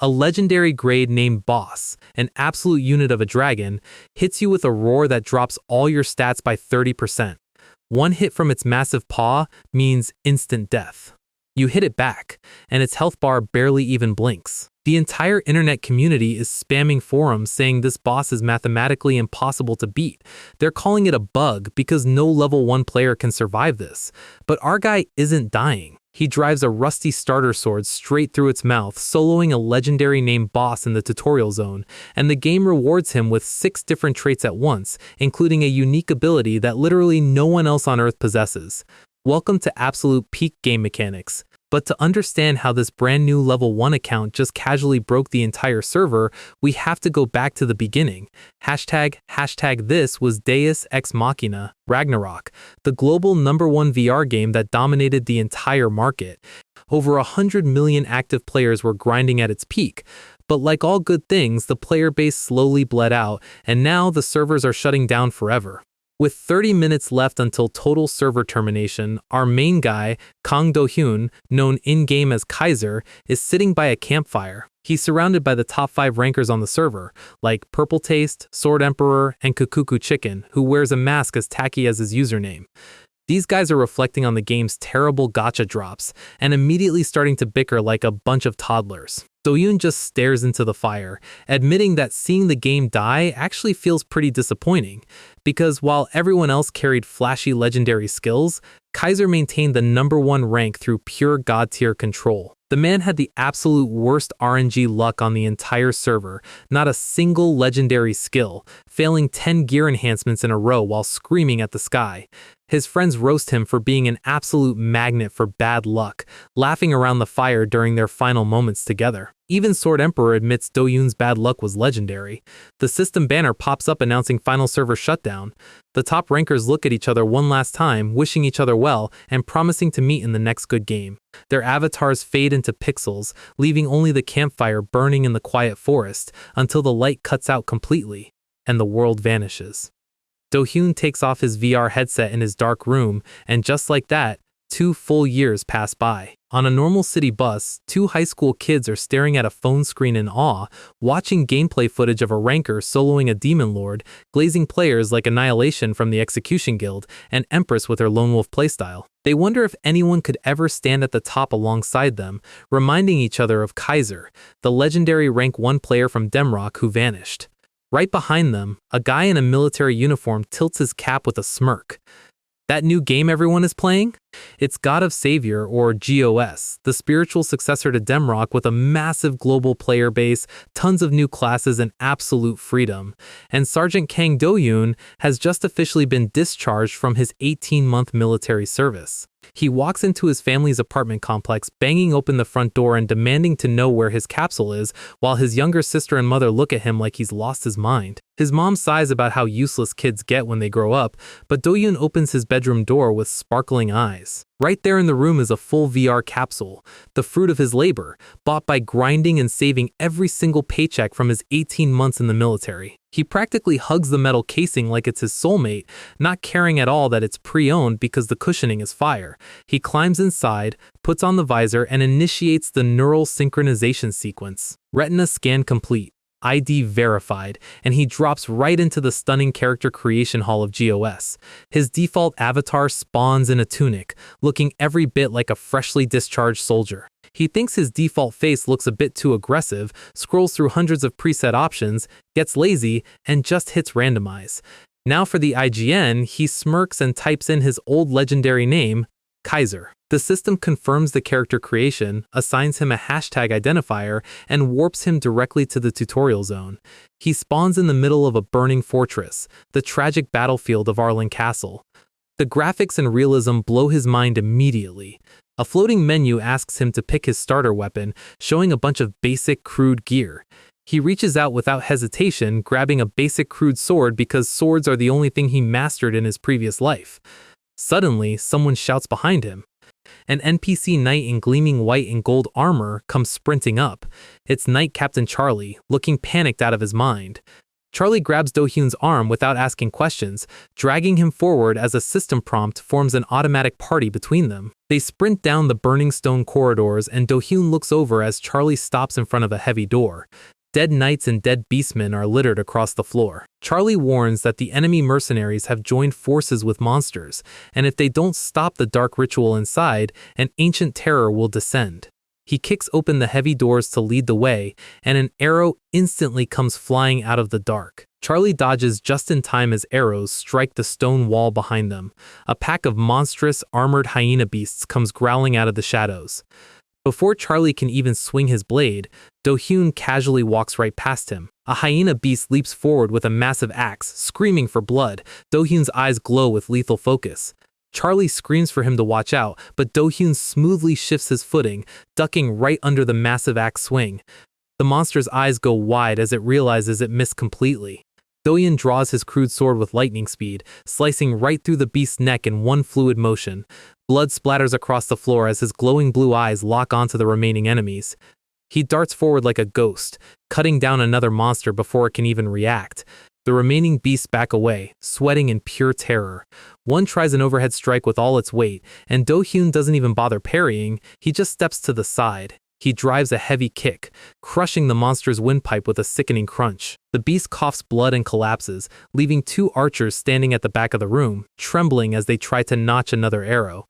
A legendary grade named Boss, an absolute unit of a dragon, hits you with a roar that drops all your stats by 30%. One hit from its massive paw means instant death. You hit it back, and its health bar barely even blinks. The entire internet community is spamming forums saying this boss is mathematically impossible to beat. They're calling it a bug because no level 1 player can survive this. But our guy isn't dying. He drives a rusty starter sword straight through its mouth, soloing a legendary named Boss in the tutorial zone, and the game rewards him with 6 different traits at once, including a unique ability that literally no one else on Earth possesses. Welcome to absolute peak game mechanics. But to understand how this brand new level 1 account just casually broke the entire server, we have to go back to the beginning. Hashtag this was Deus Ex Machina, Ragnarok, the global #1 VR game that dominated the entire market. Over 100 million active players were grinding at its peak. But like all good things, the player base slowly bled out, and now the servers are shutting down forever. With 30 minutes left until total server termination, our main guy, Kang Do-hyun, known in-game as Kaiser, is sitting by a campfire. He's surrounded by the top 5 rankers on the server, like Purple Taste, Sword Emperor, and Kukuku Chicken, who wears a mask as tacky as his username. These guys are reflecting on the game's terrible gacha drops, and immediately starting to bicker like a bunch of toddlers. Do-hyun just stares into the fire, admitting that seeing the game die actually feels pretty disappointing, because while everyone else carried flashy legendary skills, Kaiser maintained the #1 rank through pure god-tier control. The man had the absolute worst RNG luck on the entire server, not a single legendary skill, failing 10 gear enhancements in a row while screaming at the sky. His friends roast him for being an absolute magnet for bad luck, laughing around the fire during their final moments together. Even Sword Emperor admits Do-hyun's bad luck was legendary. The system banner pops up announcing final server shutdown. The top rankers look at each other one last time, wishing each other well and promising to meet in the next good game. Their avatars fade into pixels, leaving only the campfire burning in the quiet forest until the light cuts out completely and the world vanishes. Do-hyun takes off his VR headset in his dark room, and just like that, 2 full years pass by. On a normal city bus, 2 high school kids are staring at a phone screen in awe, watching gameplay footage of a ranker soloing a demon lord, glazing players like Annihilation from the Execution Guild, and Empress with her lone wolf playstyle. They wonder if anyone could ever stand at the top alongside them, reminding each other of Kaiser, the legendary rank 1 player from Demrock who vanished. Right behind them, a guy in a military uniform tilts his cap with a smirk. That new game everyone is playing? It's God of Savior, or GOS, the spiritual successor to Demrock with a massive global player base, tons of new classes, and absolute freedom. And Sergeant Kang Do-hyun has just officially been discharged from his 18-month military service. He walks into his family's apartment complex, banging open the front door and demanding to know where his capsule is, while his younger sister and mother look at him like he's lost his mind. His mom sighs about how useless kids get when they grow up, but Do-hyun opens his bedroom door with sparkling eyes. Right there in the room is a full VR capsule, the fruit of his labor, bought by grinding and saving every single paycheck from his 18 months in the military. He practically hugs the metal casing like it's his soulmate, not caring at all that it's pre-owned because the cushioning is fire. He climbs inside, puts on the visor, and initiates the neural synchronization sequence. Retina scan complete. ID verified, and he drops right into the stunning character creation hall of GOS. His default avatar spawns in a tunic, looking every bit like a freshly discharged soldier. He thinks his default face looks a bit too aggressive, scrolls through hundreds of preset options, gets lazy, and just hits randomize. Now for the IGN, he smirks and types in his old legendary name, Kaiser. The system confirms the character creation, assigns him a hashtag identifier, and warps him directly to the tutorial zone. He spawns in the middle of a burning fortress, the tragic battlefield of Arlen Castle. The graphics and realism blow his mind immediately. A floating menu asks him to pick his starter weapon, showing a bunch of basic, crude gear. He reaches out without hesitation, grabbing a basic, crude sword because swords are the only thing he mastered in his previous life. Suddenly, someone shouts behind him. An NPC knight in gleaming white and gold armor comes sprinting up. It's Knight Captain Charlie, looking panicked out of his mind. Charlie grabs Do-hyun's arm without asking questions, dragging him forward as a system prompt forms an automatic party between them. They sprint down the burning stone corridors and Do-hyun looks over as Charlie stops in front of a heavy door. Dead knights and dead beastmen are littered across the floor. Charlie warns that the enemy mercenaries have joined forces with monsters, and if they don't stop the dark ritual inside, an ancient terror will descend. He kicks open the heavy doors to lead the way, and an arrow instantly comes flying out of the dark. Charlie dodges just in time as arrows strike the stone wall behind them. A pack of monstrous, armored hyena beasts comes growling out of the shadows. Before Charlie can even swing his blade, Do-hyun casually walks right past him. A hyena beast leaps forward with a massive axe, screaming for blood. Do-hyun's eyes glow with lethal focus. Charlie screams for him to watch out, but Do-hyun smoothly shifts his footing, ducking right under the massive axe swing. The monster's eyes go wide as it realizes it missed completely. Do-hyun draws his crude sword with lightning speed, slicing right through the beast's neck in one fluid motion. Blood splatters across the floor as his glowing blue eyes lock onto the remaining enemies. He darts forward like a ghost, cutting down another monster before it can even react. The remaining beasts back away, sweating in pure terror. One tries an overhead strike with all its weight, and Do-hyun doesn't even bother parrying, he just steps to the side. He drives a heavy kick, crushing the monster's windpipe with a sickening crunch. The beast coughs blood and collapses, leaving two archers standing at the back of the room, trembling as they try to notch another arrow.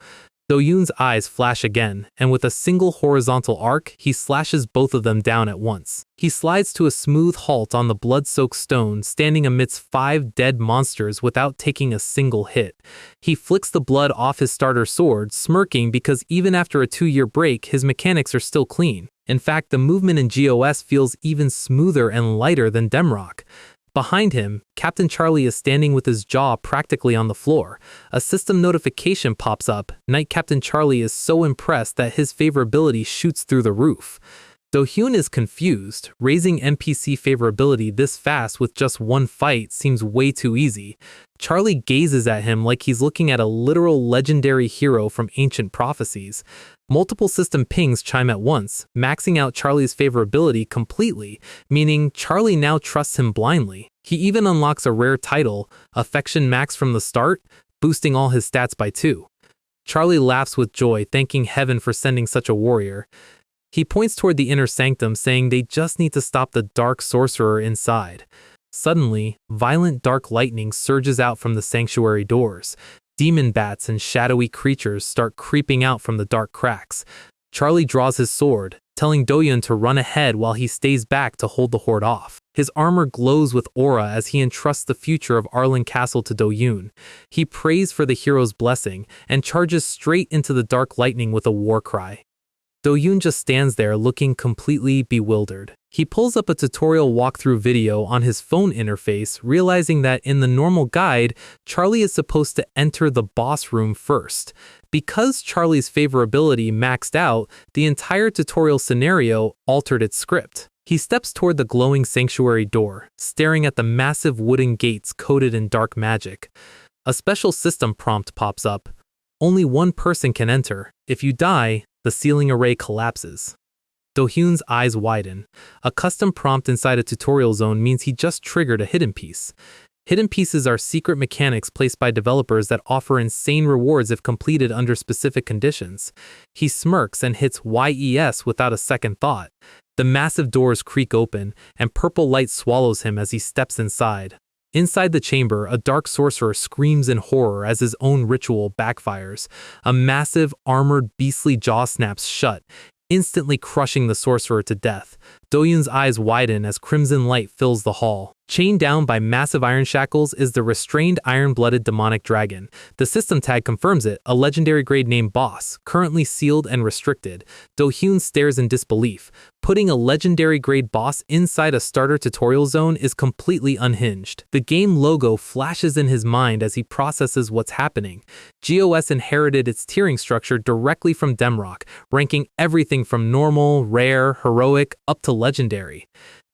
Do-hyun's eyes flash again, and with a single horizontal arc, he slashes both of them down at once. He slides to a smooth halt on the blood-soaked stone, standing amidst 5 dead monsters without taking a single hit. He flicks the blood off his starter sword, smirking because even after a 2-year break, his mechanics are still clean. In fact, the movement in GOS feels even smoother and lighter than Demrock. Behind him, Captain Charlie is standing with his jaw practically on the floor. A system notification pops up. Knight Captain Charlie is so impressed that his favorability shoots through the roof. Do-hyun is confused. Raising NPC favorability this fast with just one fight seems way too easy. Charlie gazes at him like he's looking at a literal legendary hero from ancient prophecies. Multiple system pings chime at once, maxing out Charlie's favorability completely, meaning Charlie now trusts him blindly. He even unlocks a rare title, Affection Max from the start, boosting all his stats by 2. Charlie laughs with joy, thanking heaven for sending such a warrior. He points toward the inner sanctum, saying they just need to stop the dark sorcerer inside. Suddenly, violent dark lightning surges out from the sanctuary doors. Demon bats and shadowy creatures start creeping out from the dark cracks. Charlie draws his sword, telling Do-hyun to run ahead while he stays back to hold the horde off. His armor glows with aura as he entrusts the future of Arlen Castle to Do-hyun. He prays for the hero's blessing and charges straight into the dark lightning with a war cry. Do-hyun just stands there looking completely bewildered. He pulls up a tutorial walkthrough video on his phone interface, realizing that in the normal guide, Charlie is supposed to enter the boss room first. Because Charlie's favorability maxed out, the entire tutorial scenario altered its script. He steps toward the glowing sanctuary door, staring at the massive wooden gates coated in dark magic. A special system prompt pops up. Only one person can enter. If you die, the ceiling array collapses. Do-hyun's eyes widen. A custom prompt inside a tutorial zone means he just triggered a hidden piece. Hidden pieces are secret mechanics placed by developers that offer insane rewards if completed under specific conditions. He smirks and hits YES without a second thought. The massive doors creak open, and purple light swallows him as he steps inside. Inside the chamber, a dark sorcerer screams in horror as his own ritual backfires. A massive, armored, beastly jaw snaps shut, instantly crushing the sorcerer to death. Do-hyun's eyes widen as crimson light fills the hall. Chained down by massive iron shackles is the restrained iron-blooded demonic dragon. The system tag confirms it, a legendary grade named Boss, currently sealed and restricted. Do-hyun stares in disbelief. Putting a legendary grade boss inside a starter tutorial zone is completely unhinged. The game logo flashes in his mind as he processes what's happening. GOS inherited its tiering structure directly from Demrock, ranking everything from normal, rare, heroic, up to legendary.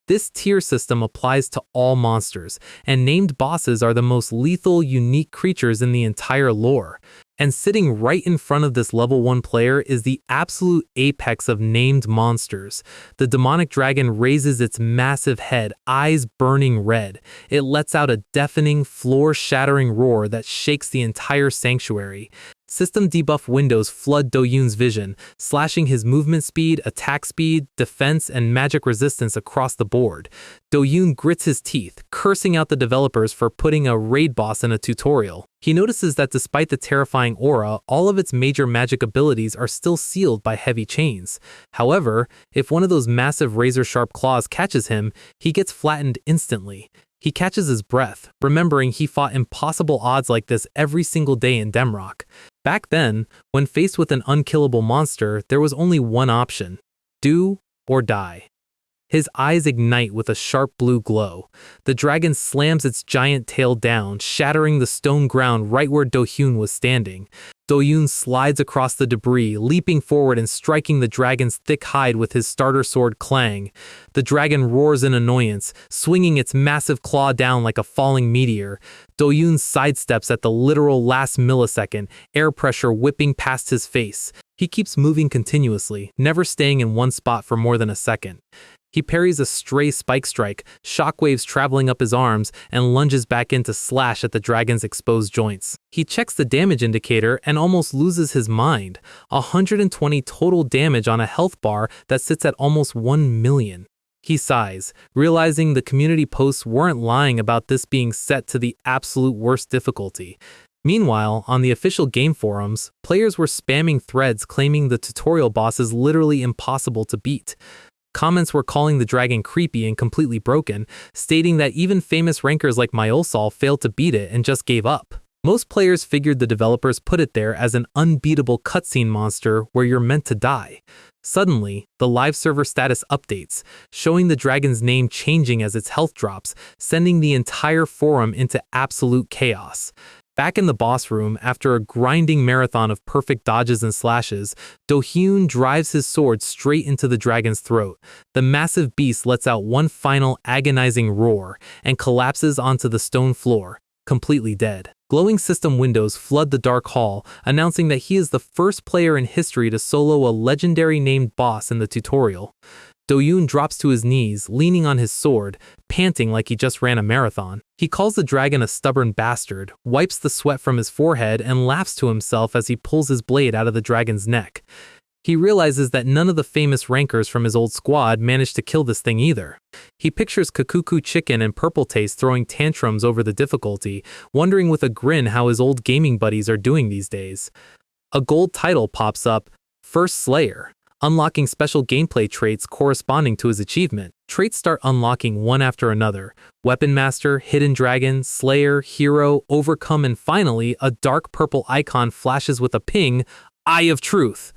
This tier system applies to all monsters, and named bosses are the most lethal, unique creatures in the entire lore. And sitting right in front of this level 1 player is the absolute apex of named monsters. The demonic dragon raises its massive head, eyes burning red. It lets out a deafening, floor-shattering roar that shakes the entire sanctuary. System debuff windows flood Do-yoon's vision, slashing his movement speed, attack speed, defense, and magic resistance across the board. Do-yoon grits his teeth, cursing out the developers for putting a raid boss in a tutorial. He notices that despite the terrifying aura, all of its major magic abilities are still sealed by heavy chains. However, if one of those massive razor-sharp claws catches him, he gets flattened instantly. He catches his breath, remembering he fought impossible odds like this every single day in Demrock. Back then, when faced with an unkillable monster, there was only one option: do or die. His eyes ignite with a sharp blue glow. The dragon slams its giant tail down, shattering the stone ground right where Do-hyun was standing. Do-hyun slides across the debris, leaping forward and striking the dragon's thick hide with his starter sword Clang. The dragon roars in annoyance, swinging its massive claw down like a falling meteor. Do-hyun sidesteps at the literal last millisecond, air pressure whipping past his face. He keeps moving continuously, never staying in one spot for more than a second. He parries a stray spike strike, shockwaves traveling up his arms, and lunges back in to slash at the dragon's exposed joints. He checks the damage indicator and almost loses his mind. 120 total damage on a health bar that sits at almost 1 million. He sighs, realizing the community posts weren't lying about this being set to the absolute worst difficulty. Meanwhile, on the official game forums, players were spamming threads claiming the tutorial boss is literally impossible to beat. Comments were calling the dragon creepy and completely broken, stating that even famous rankers like Myolsol failed to beat it and just gave up. Most players figured the developers put it there as an unbeatable cutscene monster where you're meant to die. Suddenly, the live server status updates, showing the dragon's name changing as its health drops, sending the entire forum into absolute chaos. Back in the boss room, after a grinding marathon of perfect dodges and slashes, Do-hyun drives his sword straight into the dragon's throat. The massive beast lets out one final agonizing roar and collapses onto the stone floor, completely dead. Glowing system windows flood the dark hall, announcing that he is the first player in history to solo a legendary named boss in the tutorial. Do-hyun drops to his knees, leaning on his sword, panting like he just ran a marathon. He calls the dragon a stubborn bastard, wipes the sweat from his forehead, and laughs to himself as he pulls his blade out of the dragon's neck. He realizes that none of the famous rankers from his old squad managed to kill this thing either. He pictures Kakuku Chicken and Purple Taste throwing tantrums over the difficulty, wondering with a grin how his old gaming buddies are doing these days. A gold title pops up, First Slayer, unlocking special gameplay traits corresponding to his achievement. Traits start unlocking one after another: Weapon Master, Hidden Dragon, Slayer, Hero, Overcome, and finally, a dark purple icon flashes with a ping, Eye of Truth.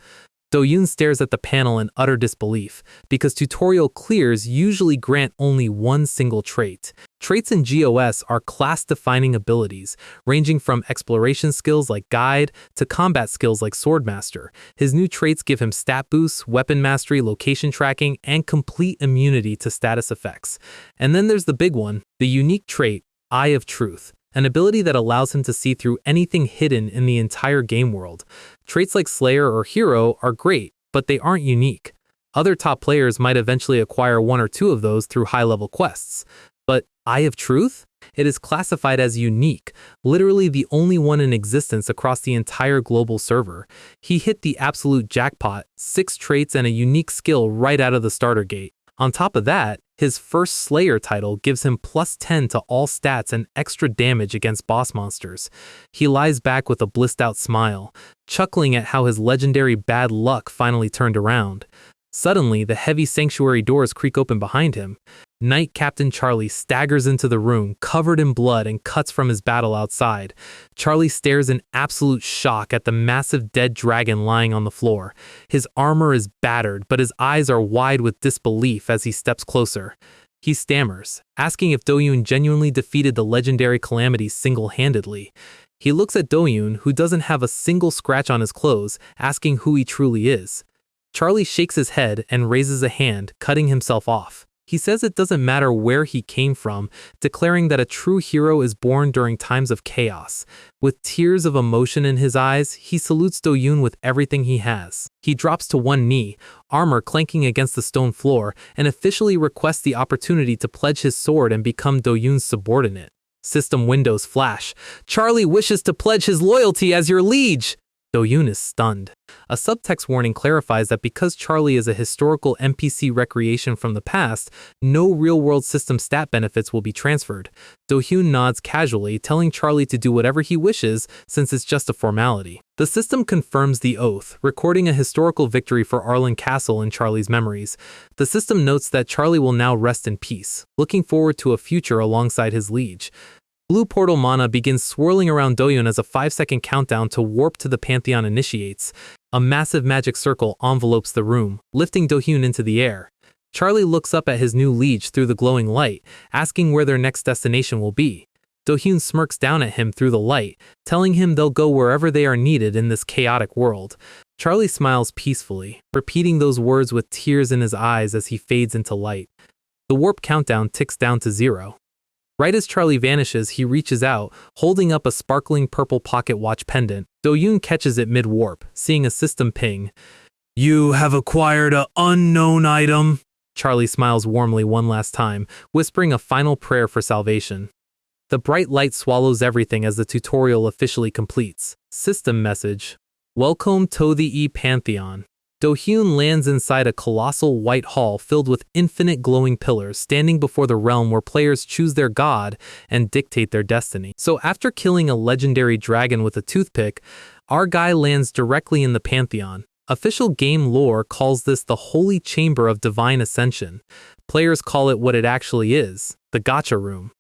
Do-hyun stares at the panel in utter disbelief, because tutorial clears usually grant only one single trait. Traits in GOS are class-defining abilities, ranging from exploration skills like Guide to combat skills like Swordmaster. His new traits give him stat boosts, weapon mastery, location tracking, and complete immunity to status effects. And then there's the big one, the unique trait, Eye of Truth, an ability that allows him to see through anything hidden in the entire game world. Traits like Slayer or Hero are great, but they aren't unique. Other top players might eventually acquire one or two of those through high-level quests. But Eye of Truth? It is classified as unique, literally the only one in existence across the entire global server. He hit the absolute jackpot, 6 traits and a unique skill right out of the starter gate. On top of that, his first Slayer title gives him +10 to all stats and extra damage against boss monsters. He lies back with a blissed-out smile, chuckling at how his legendary bad luck finally turned around. Suddenly, the heavy sanctuary doors creak open behind him. Knight Captain Charlie staggers into the room, covered in blood, and cuts from his battle outside. Charlie stares in absolute shock at the massive dead dragon lying on the floor. His armor is battered, but his eyes are wide with disbelief as he steps closer. He stammers, asking if Do-hyun genuinely defeated the legendary calamity single-handedly. He looks at Do-hyun, who doesn't have a single scratch on his clothes, asking who he truly is. Charlie shakes his head and raises a hand, cutting himself off. He says it doesn't matter where he came from, declaring that a true hero is born during times of chaos. With tears of emotion in his eyes, he salutes Do-yoon with everything he has. He drops to one knee, armor clanking against the stone floor, and officially requests the opportunity to pledge his sword and become Do-yoon's subordinate. System windows flash. Charlie wishes to pledge his loyalty as your liege! Do-yoon is stunned. A subtext warning clarifies that because Charlie is a historical NPC recreation from the past, no real-world system stat benefits will be transferred. Do-yoon nods casually, telling Charlie to do whatever he wishes since it's just a formality. The system confirms the oath, recording a historical victory for Arlen Castle in Charlie's memories. The system notes that Charlie will now rest in peace, looking forward to a future alongside his liege. Blue portal mana begins swirling around Do-yoon as a 5-second countdown to warp to the Pantheon initiates. A massive magic circle envelopes the room, lifting Do-yoon into the air. Charlie looks up at his new liege through the glowing light, asking where their next destination will be. Do-yoon smirks down at him through the light, telling him they'll go wherever they are needed in this chaotic world. Charlie smiles peacefully, repeating those words with tears in his eyes as he fades into light. The warp countdown ticks down to 0. Right as Charlie vanishes, he reaches out, holding up a sparkling purple pocket watch pendant. Do-yoon catches it mid-warp, seeing a system ping. "You have acquired an unknown item." Charlie smiles warmly one last time, whispering a final prayer for salvation. The bright light swallows everything as the tutorial officially completes. System message. Welcome to the Pantheon. Do-yoon lands inside a colossal white hall filled with infinite glowing pillars standing before the realm where players choose their god and dictate their destiny. So after killing a legendary dragon with a toothpick, our guy lands directly in the Pantheon. Official game lore calls this the Holy Chamber of Divine Ascension. Players call it what it actually is, the Gacha Room.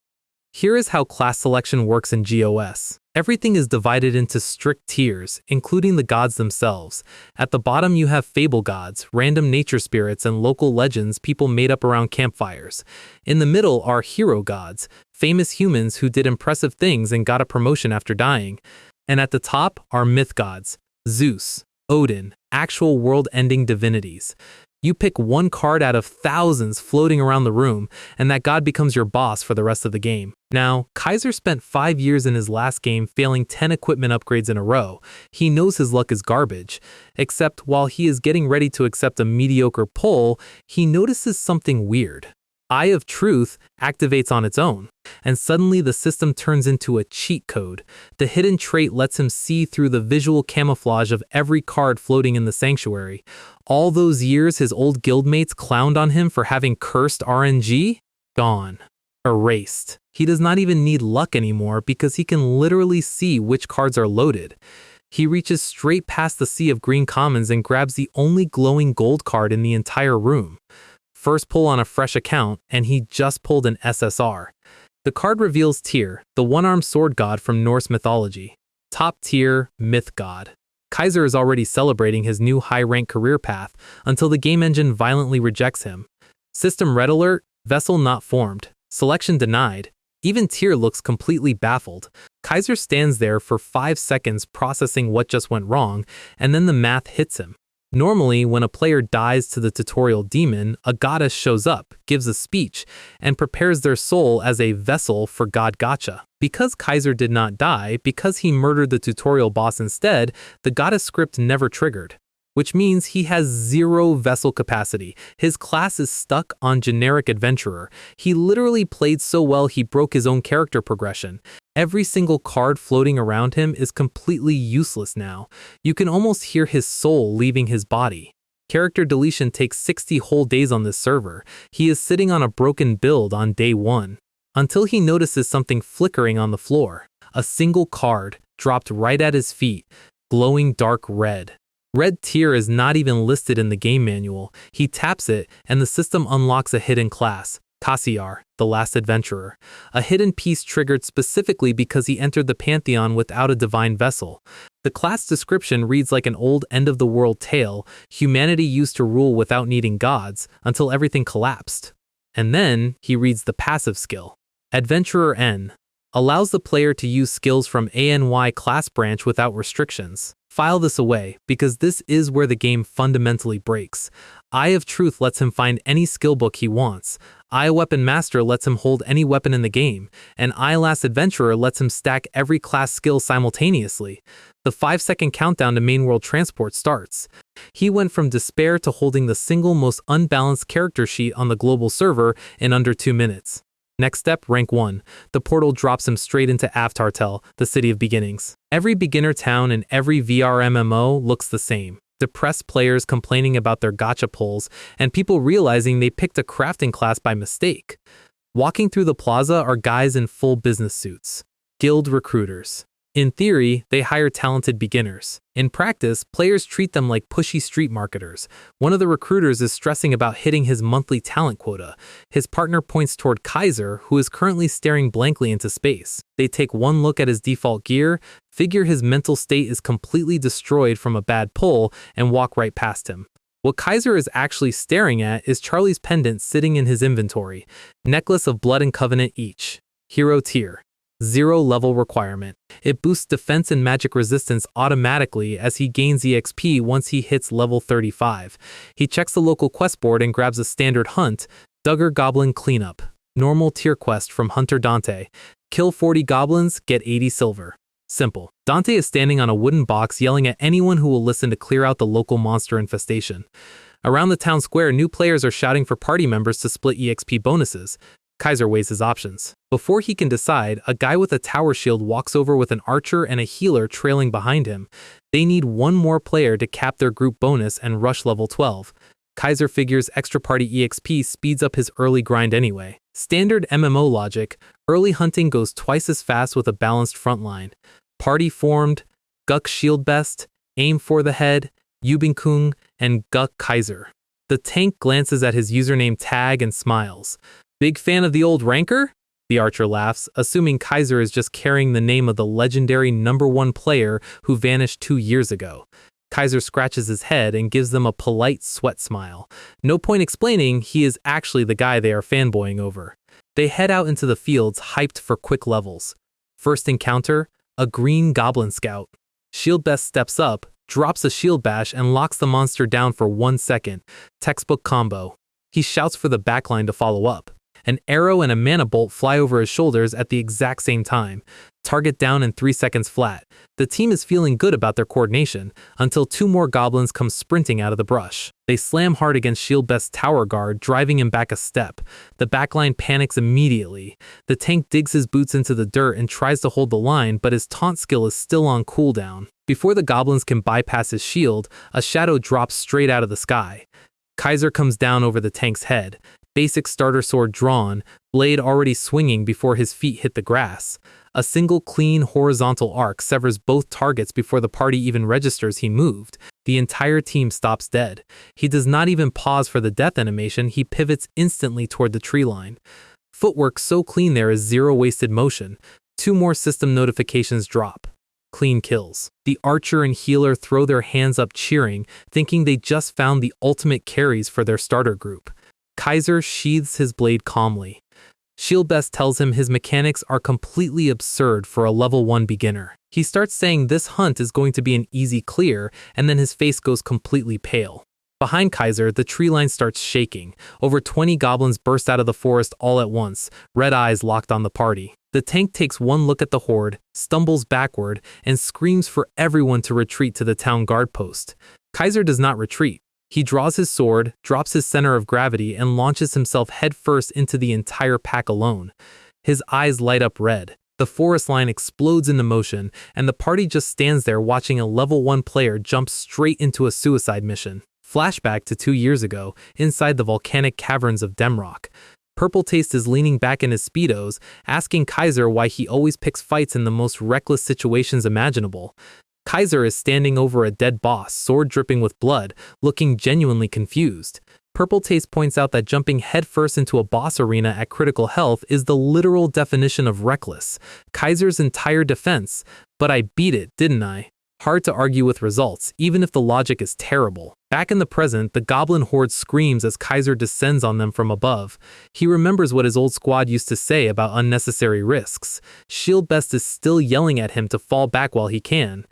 Here is how class selection works in GOS. Everything is divided into strict tiers, including the gods themselves. At the bottom you have fable gods, random nature spirits, and local legends people made up around campfires. In the middle are hero gods, famous humans who did impressive things and got a promotion after dying. And at the top are myth gods, Zeus, Odin, actual world-ending divinities. You pick one card out of thousands floating around the room, and that god becomes your boss for the rest of the game. Now, Kaiser spent 5 years in his last game failing 10 equipment upgrades in a row. He knows his luck is garbage. Except while he is getting ready to accept a mediocre pull, he notices something weird. Eye of Truth activates on its own, and suddenly the system turns into a cheat code. The hidden trait lets him see through the visual camouflage of every card floating in the sanctuary. All those years his old guildmates clowned on him for having cursed RNG? Gone. Erased. He does not even need luck anymore because he can literally see which cards are loaded. He reaches straight past the sea of green commons and grabs the only glowing gold card in the entire room. First pull on a fresh account, and he just pulled an SSR. The card reveals Tyr, the one-armed sword god from Norse mythology. Top tier, myth god. Kaiser is already celebrating his new high-rank career path until the game engine violently rejects him. System red alert, vessel not formed, selection denied. Even Tyr looks completely baffled. Kaiser stands there for 5 seconds processing what just went wrong, and then the math hits him. Normally, when a player dies to the tutorial demon, a goddess shows up, gives a speech, and prepares their soul as a vessel for God Gacha. Because Kaiser did not die, because he murdered the tutorial boss instead, the goddess script never triggered. Which means he has 0 vessel capacity. His class is stuck on generic adventurer. He literally played so well he broke his own character progression. Every single card floating around him is completely useless now. You can almost hear his soul leaving his body. Character deletion takes 60 whole days on this server. He is sitting on a broken build on day 1. Until he notices something flickering on the floor. A single card, dropped right at his feet, glowing dark red. Red tier is not even listed in the game manual. He taps it, and the system unlocks a hidden class, Cassiar, the Last Adventurer. A hidden piece triggered specifically because he entered the Pantheon without a divine vessel. The class description reads like an old end-of-the-world tale. Humanity used to rule without needing gods, until everything collapsed. And then, he reads the passive skill. Adventurer N. Allows the player to use skills from ANY class branch without restrictions. File this away, because this is where the game fundamentally breaks. Eye of Truth lets him find any skill book he wants. Eye Weapon Master lets him hold any weapon in the game, and Eye Last Adventurer lets him stack every class skill simultaneously. The 5-second countdown to main world transport starts. He went from despair to holding the single most unbalanced character sheet on the global server in under 2 minutes. Next step, rank 1. The portal drops him straight into Avtartel, the city of beginnings. Every beginner town in every VR MMO looks the same. Depressed players complaining about their gacha pulls, and people realizing they picked a crafting class by mistake. Walking through the plaza are guys in full business suits. Guild recruiters. In theory, they hire talented beginners. In practice, players treat them like pushy street marketers. One of the recruiters is stressing about hitting his monthly talent quota. His partner points toward Kaiser, who is currently staring blankly into space. They take one look at his default gear, figure his mental state is completely destroyed from a bad pull, and walk right past him. What Kaiser is actually staring at is Charlie's pendant sitting in his inventory. Necklace of Blood and Covenant each. Hero tier. 0 level requirement. It boosts defense and magic resistance automatically as he gains EXP once he hits level 35. He checks the local quest board and grabs a standard hunt, Duggar Goblin Cleanup. Normal tier quest from Hunter Dante. Kill 40 goblins, get 80 silver. Simple. Dante is standing on a wooden box yelling at anyone who will listen to clear out the local monster infestation. Around the town square, new players are shouting for party members to split EXP bonuses. Kaiser weighs his options. Before he can decide, a guy with a tower shield walks over with an archer and a healer trailing behind him. They need one more player to cap their group bonus and rush level 12. Kaiser figures extra party EXP speeds up his early grind anyway. Standard MMO logic, early hunting goes twice as fast with a balanced front line. Party formed, Guk Shield Best, Aim for the Head, Yubinkung, and Guk Kaiser. The tank glances at his username tag and smiles. Big fan of the old ranker? The archer laughs, assuming Kaiser is just carrying the name of the legendary #1 player who vanished 2 years ago. Kaiser scratches his head and gives them a polite sweat smile. No point explaining he is actually the guy they are fanboying over. They head out into the fields, hyped for quick levels. First encounter, a green goblin scout. Shield Best steps up, drops a shield bash, and locks the monster down for 1 second. Textbook combo. He shouts for the backline to follow up. An arrow and a mana bolt fly over his shoulders at the exact same time. Target down in 3 seconds flat. The team is feeling good about their coordination, until 2 more goblins come sprinting out of the brush. They slam hard against Shield Best's tower guard, driving him back a step. The backline panics immediately. The tank digs his boots into the dirt and tries to hold the line, but his taunt skill is still on cooldown. Before the goblins can bypass his shield, a shadow drops straight out of the sky. Kaiser comes down over the tank's head. Basic starter sword drawn, blade already swinging before his feet hit the grass. A single clean horizontal arc severs both targets before the party even registers he moved. The entire team stops dead. He does not even pause for the death animation, he pivots instantly toward the tree line. Footwork so clean there is 0 wasted motion. 2 more system notifications drop. Clean kills. The archer and healer throw their hands up cheering, thinking they just found the ultimate carries for their starter group. Kaiser sheathes his blade calmly. Shield Best tells him his mechanics are completely absurd for a level 1 beginner. He starts saying this hunt is going to be an easy clear, and then his face goes completely pale. Behind Kaiser, the tree line starts shaking. Over 20 goblins burst out of the forest all at once, red eyes locked on the party. The tank takes one look at the horde, stumbles backward, and screams for everyone to retreat to the town guard post. Kaiser does not retreat. He draws his sword, drops his center of gravity, and launches himself headfirst into the entire pack alone. His eyes light up red. The forest line explodes into motion, and the party just stands there watching a level 1 player jump straight into a suicide mission. Flashback to 2 years ago, inside the volcanic caverns of Demrock. Purple Taste is leaning back in his speedos, asking Kaiser why he always picks fights in the most reckless situations imaginable. Kaiser is standing over a dead boss, sword dripping with blood, looking genuinely confused. Purple Taste points out that jumping headfirst into a boss arena at critical health is the literal definition of reckless. Kaiser's entire defense, "But I beat it, didn't I?" Hard to argue with results, even if the logic is terrible. Back in the present, the goblin horde screams as Kaiser descends on them from above. He remembers what his old squad used to say about unnecessary risks. Shield Best is still yelling at him to fall back while he can.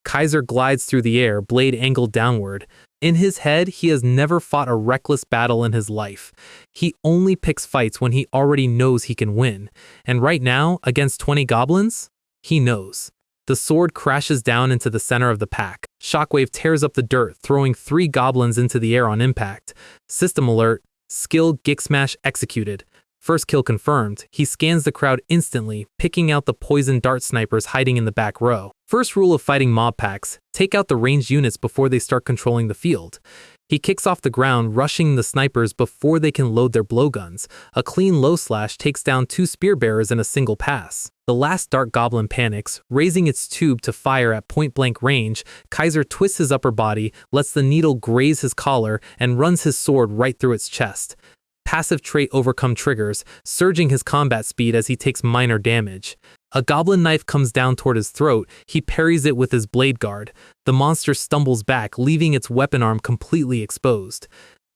Kaiser glides through the air, blade angled downward. In his head, he has never fought a reckless battle in his life. He only picks fights when he already knows he can win. And right now, against 20 goblins, he knows. The sword crashes down into the center of the pack. Shockwave tears up the dirt, throwing 3 goblins into the air on impact. System alert, skill Gick Smash executed. First kill confirmed. He scans the crowd instantly, picking out the poison dart snipers hiding in the back row. First rule of fighting mob packs, take out the ranged units before they start controlling the field. He kicks off the ground, rushing the snipers before they can load their blowguns. A clean low slash takes down 2 spear bearers in a single pass. The last dart goblin panics, raising its tube to fire at point-blank range. Kaiser twists his upper body, lets the needle graze his collar, and runs his sword right through its chest. Passive trait overcome triggers, surging his combat speed as he takes minor damage. A goblin knife comes down toward his throat. He parries it with his blade guard. The monster stumbles back, leaving its weapon arm completely exposed.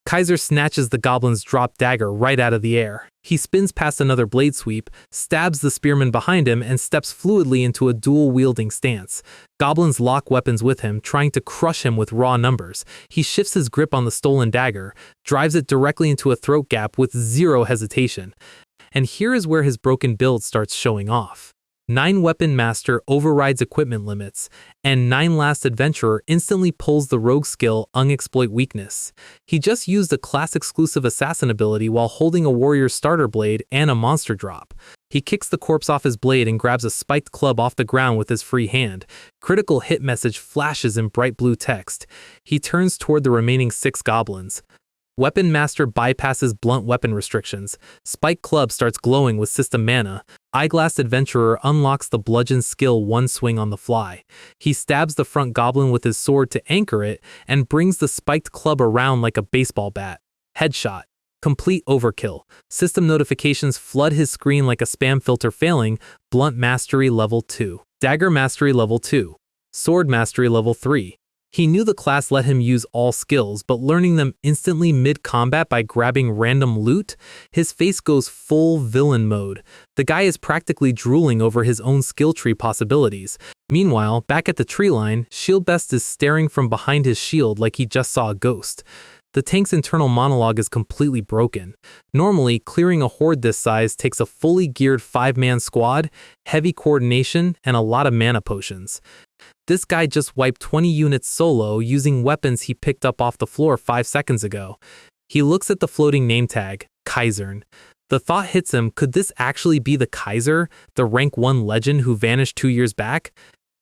Kaiser snatches the goblin's dropped dagger right out of the air. He spins past another blade sweep, stabs the spearman behind him, and steps fluidly into a dual-wielding stance. Goblins lock weapons with him, trying to crush him with raw numbers. He shifts his grip on the stolen dagger, drives it directly into a throat gap with zero hesitation. And here is where his broken build starts showing off. 9 Weapon Master overrides equipment limits, and 9 Last Adventurer instantly pulls the rogue skill Unexploit weakness. He just used a class-exclusive assassin ability while holding a warrior's starter blade and a monster drop. He kicks the corpse off his blade and grabs a spiked club off the ground with his free hand. Critical hit message flashes in bright blue text. He turns toward the remaining 6 goblins. Weapon Master bypasses blunt weapon restrictions. Spike Club starts glowing with system mana. Eyeglass Adventurer unlocks the bludgeon skill one swing on the fly. He stabs the front goblin with his sword to anchor it and brings the spiked club around like a baseball bat. Headshot. Complete overkill. System notifications flood his screen like a spam filter failing. Blunt Mastery level 2. Dagger Mastery level 2. Sword Mastery level 3. He knew the class let him use all skills, but learning them instantly mid-combat by grabbing random loot, his face goes full villain mode. The guy is practically drooling over his own skill tree possibilities. Meanwhile, back at the tree line, Shieldbest is staring from behind his shield like he just saw a ghost. The tank's internal monologue is completely broken. Normally, clearing a horde this size takes a fully geared 5-man squad, heavy coordination, and a lot of mana potions. This guy just wiped 20 units solo using weapons he picked up off the floor 5 seconds ago. He looks at the floating name tag, Kaisern. The thought hits him, could this actually be the Kaiser, the rank 1 legend who vanished 2 years back?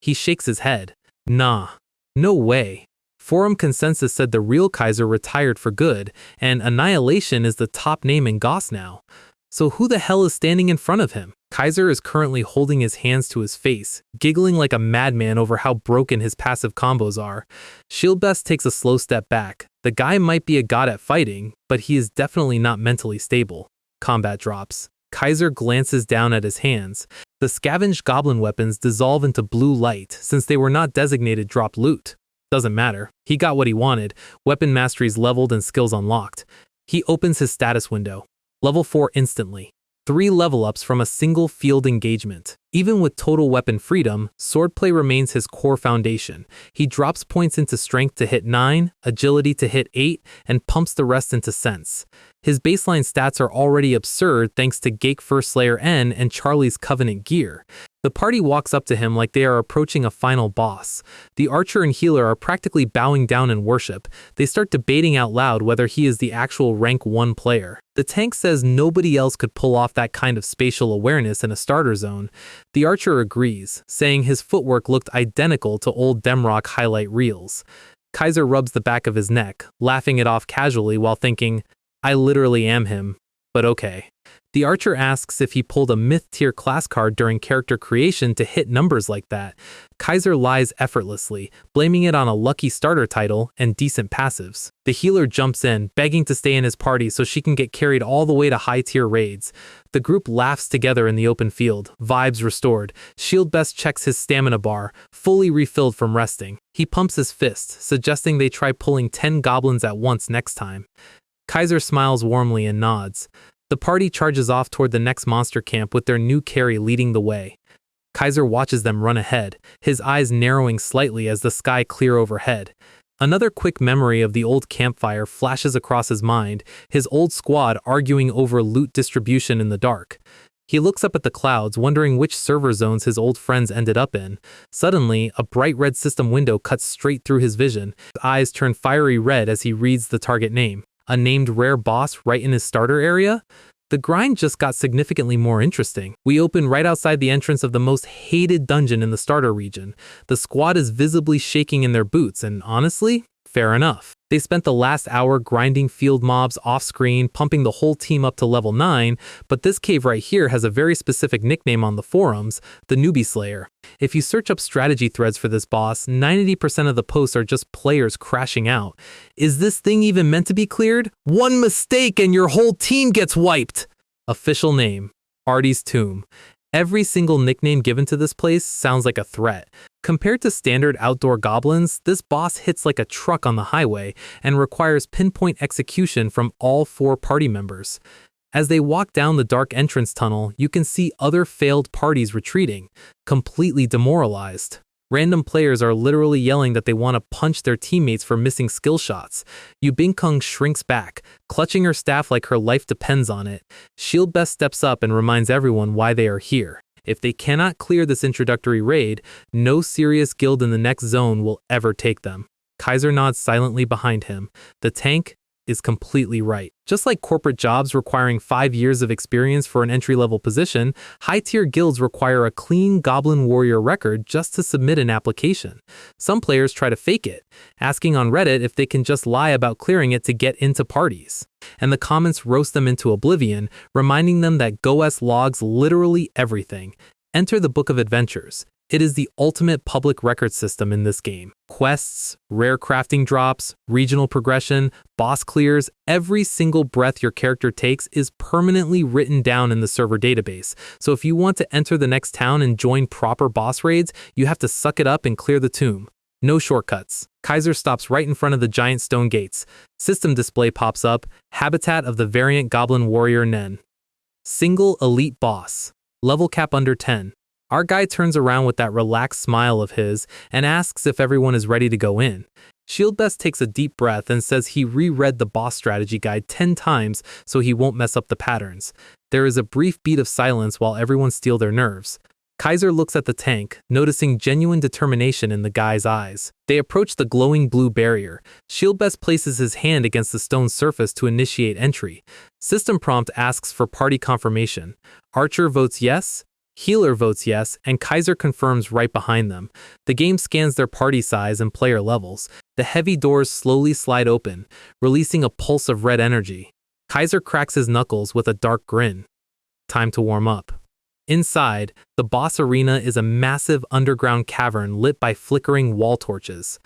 He shakes his head. Nah, no way. Forum consensus said the real Kaiser retired for good, and Annihilation is the top name in Goss now. So who the hell is standing in front of him? Kaiser is currently holding his hands to his face, giggling like a madman over how broken his passive combos are. Shieldbest takes a slow step back. The guy might be a god at fighting, but he is definitely not mentally stable. Combat drops. Kaiser glances down at his hands. The scavenged goblin weapons dissolve into blue light since they were not designated drop loot. Doesn't matter. He got what he wanted. Weapon mastery's leveled and skills unlocked. He opens his status window. Level 4 instantly. 3 level ups from a single field engagement. Even with total weapon freedom, swordplay remains his core foundation. He drops points into strength to hit 9, agility to hit 8, and pumps the rest into sense. His baseline stats are already absurd thanks to Gake First Slayer N and Charlie's Covenant gear. The party walks up to him like they are approaching a final boss. The archer and healer are practically bowing down in worship. They start debating out loud whether he is the actual rank 1 player. The tank says nobody else could pull off that kind of spatial awareness in a starter zone. The archer agrees, saying his footwork looked identical to old Demrock highlight reels. Kaiser rubs the back of his neck, laughing it off casually while thinking, I literally am him, but okay. The archer asks if he pulled a myth-tier class card during character creation to hit numbers like that. Kaiser lies effortlessly, blaming it on a lucky starter title and decent passives. The healer jumps in, begging to stay in his party so she can get carried all the way to high-tier raids. The group laughs together in the open field, vibes restored. Shieldbest checks his stamina bar, fully refilled from resting. He pumps his fist, suggesting they try pulling 10 goblins at once next time. Kaiser smiles warmly and nods. The party charges off toward the next monster camp with their new carry leading the way. Kaiser watches them run ahead, his eyes narrowing slightly as the sky clears overhead. Another quick memory of the old campfire flashes across his mind, his old squad arguing over loot distribution in the dark. He looks up at the clouds, wondering which server zones his old friends ended up in. Suddenly, a bright red system window cuts straight through his vision. His eyes turn fiery red as he reads the target name. A named rare boss right in his starter area? The grind just got significantly more interesting. We open right outside the entrance of the most hated dungeon in the starter region. The squad is visibly shaking in their boots, and honestly, fair enough. They spent the last hour grinding field mobs off-screen, pumping the whole team up to level 9, but this cave right here has a very specific nickname on the forums, the Newbie Slayer. If you search up strategy threads for this boss, 90% of the posts are just players crashing out. Is this thing even meant to be cleared? One mistake and your whole team gets wiped! Official name, Artie's Tomb. Every single nickname given to this place sounds like a threat. Compared to standard outdoor goblins, this boss hits like a truck on the highway and requires pinpoint execution from all 4 party members. As they walk down the dark entrance tunnel, you can see other failed parties retreating, completely demoralized. Random players are literally yelling that they want to punch their teammates for missing skill shots. Yubinkung shrinks back, clutching her staff like her life depends on it. Shield Best steps up and reminds everyone why they are here. If they cannot clear this introductory raid, no serious guild in the next zone will ever take them. Kaiser nods silently behind him. The tank is completely right. Just like corporate jobs requiring 5 years of experience for an entry-level position, high-tier guilds require a clean Goblin Warrior record just to submit an application. Some players try to fake it, asking on Reddit if they can just lie about clearing it to get into parties. And the comments roast them into oblivion, reminding them that GoS logs literally everything. Enter the Book of Adventures. It is the ultimate public record system in this game. Quests, rare crafting drops, regional progression, boss clears, every single breath your character takes is permanently written down in the server database. So if you want to enter the next town and join proper boss raids, you have to suck it up and clear the tomb. No shortcuts. Kaiser stops right in front of the giant stone gates. System display pops up, Habitat of the Variant Goblin Warrior Nen. Single elite boss. Level cap under 10. Our guy turns around with that relaxed smile of his and asks if everyone is ready to go in. Shieldbest takes a deep breath and says he reread the boss strategy guide 10 times so he won't mess up the patterns. There is a brief beat of silence while everyone steel their nerves. Kaiser looks at the tank, noticing genuine determination in the guy's eyes. They approach the glowing blue barrier. Shieldbest places his hand against the stone surface to initiate entry. System prompt asks for party confirmation. Archer votes yes. Healer votes yes, and Kaiser confirms right behind them. The game scans their party size and player levels. The heavy doors slowly slide open, releasing a pulse of red energy. Kaiser cracks his knuckles with a dark grin. Time to warm up. Inside, the boss arena is a massive underground cavern lit by flickering wall torches.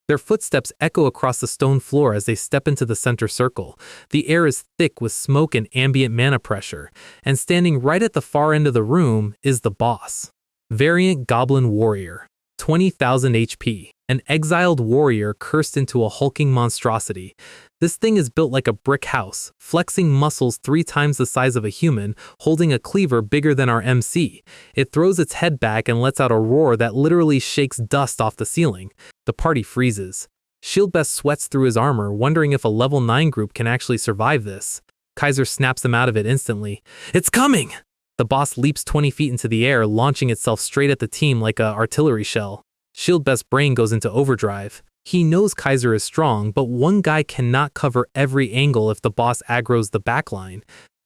Their footsteps echo across the stone floor as they step into the center circle. The air is thick with smoke and ambient mana pressure, and standing right at the far end of the room is the boss. Variant Goblin Warrior, 20,000 HP. An exiled warrior cursed into a hulking monstrosity. This thing is built like a brick house, flexing muscles 3 times the size of a human, holding a cleaver bigger than our MC. It throws its head back and lets out a roar that literally shakes dust off the ceiling. The party freezes. Shieldbest sweats through his armor, wondering if a level 9 group can actually survive this. Kaiser snaps him out of it instantly. It's coming! The boss leaps 20 feet into the air, launching itself straight at the team like an artillery shell. Shieldbest's brain goes into overdrive. He knows Kaiser is strong, but one guy cannot cover every angle if the boss aggroes the backline.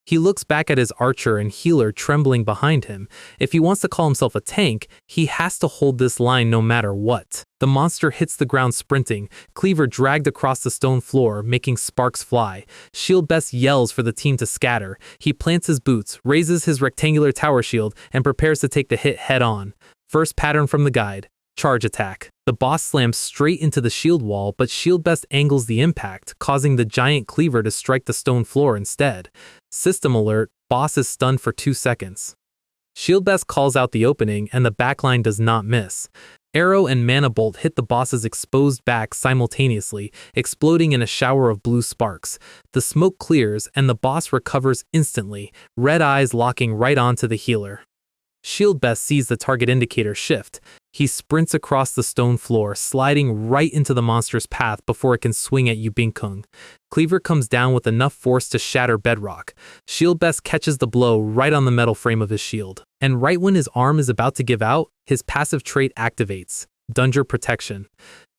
He looks back at his archer and healer trembling behind him. If he wants to call himself a tank, he has to hold this line no matter what. The monster hits the ground sprinting, cleaver dragged across the stone floor, making sparks fly. Shieldbest yells for the team to scatter. He plants his boots, raises his rectangular tower shield, and prepares to take the hit head on. First pattern from the guide. Charge attack. The boss slams straight into the shield wall, but Shieldbest angles the impact, causing the giant cleaver to strike the stone floor instead. System alert, boss is stunned for 2 seconds. Shieldbest calls out the opening, and the backline does not miss. Arrow and Mana Bolt hit the boss's exposed back simultaneously, exploding in a shower of blue sparks. The smoke clears, and the boss recovers instantly, red eyes locking right onto the healer. Shieldbest sees the target indicator shift. He sprints across the stone floor, sliding right into the monster's path before it can swing at you Binkung. Cleaver comes down with enough force to shatter bedrock. Shield Best catches the blow right on the metal frame of his shield. And right when his arm is about to give out, his passive trait activates. Dunger Protection.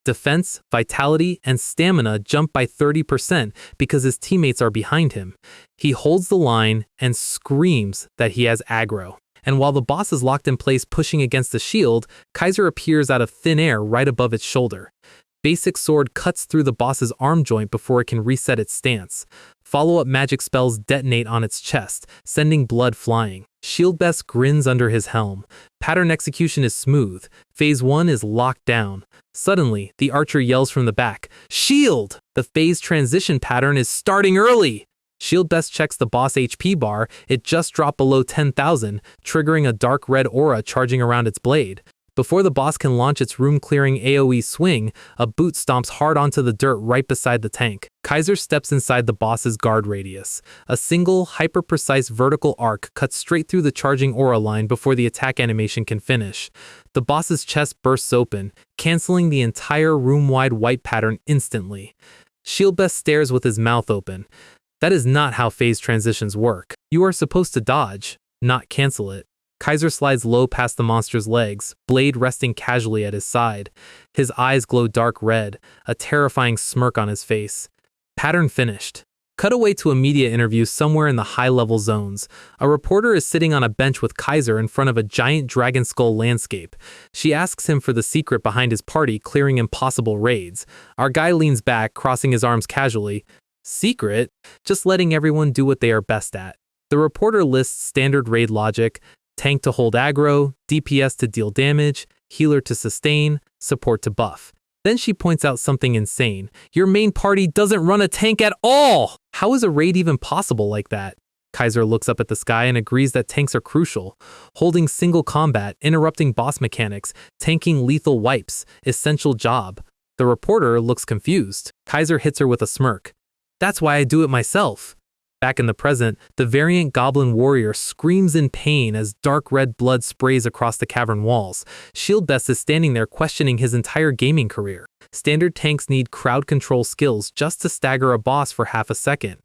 Defense, vitality, and stamina jump by 30% because his teammates are behind him. He holds the line and screams that he has aggro. And while the boss is locked in place pushing against the shield, Kaiser appears out of thin air right above its shoulder. Basic Sword cuts through the boss's arm joint before it can reset its stance. Follow-up magic spells detonate on its chest, sending blood flying. Shield Best grins under his helm. Pattern execution is smooth. Phase 1 is locked down. Suddenly, the archer yells from the back, "Shield!" The phase transition pattern is starting early! Shield Best checks the boss HP bar. It just dropped below 10,000, triggering a dark red aura charging around its blade. Before the boss can launch its room-clearing AoE swing, a boot stomps hard onto the dirt right beside the tank. Kaiser steps inside the boss's guard radius. A single, hyper-precise vertical arc cuts straight through the charging aura line before the attack animation can finish. The boss's chest bursts open, canceling the entire room-wide wipe pattern instantly. Shield Best stares with his mouth open. That is not how phase transitions work. You are supposed to dodge, not cancel it. Kaiser slides low past the monster's legs, blade resting casually at his side. His eyes glow dark red, a terrifying smirk on his face. Pattern finished. Cut away to a media interview somewhere in the high-level zones. A reporter is sitting on a bench with Kaiser in front of a giant dragon skull landscape. She asks him for the secret behind his party clearing impossible raids. Our guy leans back, crossing his arms casually. Secret? Just letting everyone do what they are best at. The reporter lists standard raid logic: tank to hold aggro, DPS to deal damage, healer to sustain, support to buff. Then she points out something insane. Your main party doesn't run a tank at all! How is a raid even possible like that? Kaiser looks up at the sky and agrees that tanks are crucial. Holding single combat, interrupting boss mechanics, tanking lethal wipes, essential job. The reporter looks confused. Kaiser hits her with a smirk. That's why I do it myself. Back in the present, the variant goblin warrior screams in pain as dark red blood sprays across the cavern walls. Shield Best is standing there questioning his entire gaming career. Standard tanks need crowd control skills just to stagger a boss for half a second.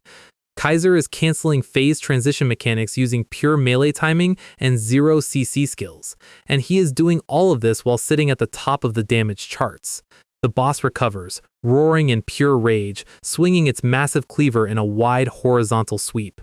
Kaiser is canceling phase transition mechanics using pure melee timing and 0 CC skills. And he is doing all of this while sitting at the top of the damage charts. The boss recovers, roaring in pure rage, swinging its massive cleaver in a wide horizontal sweep.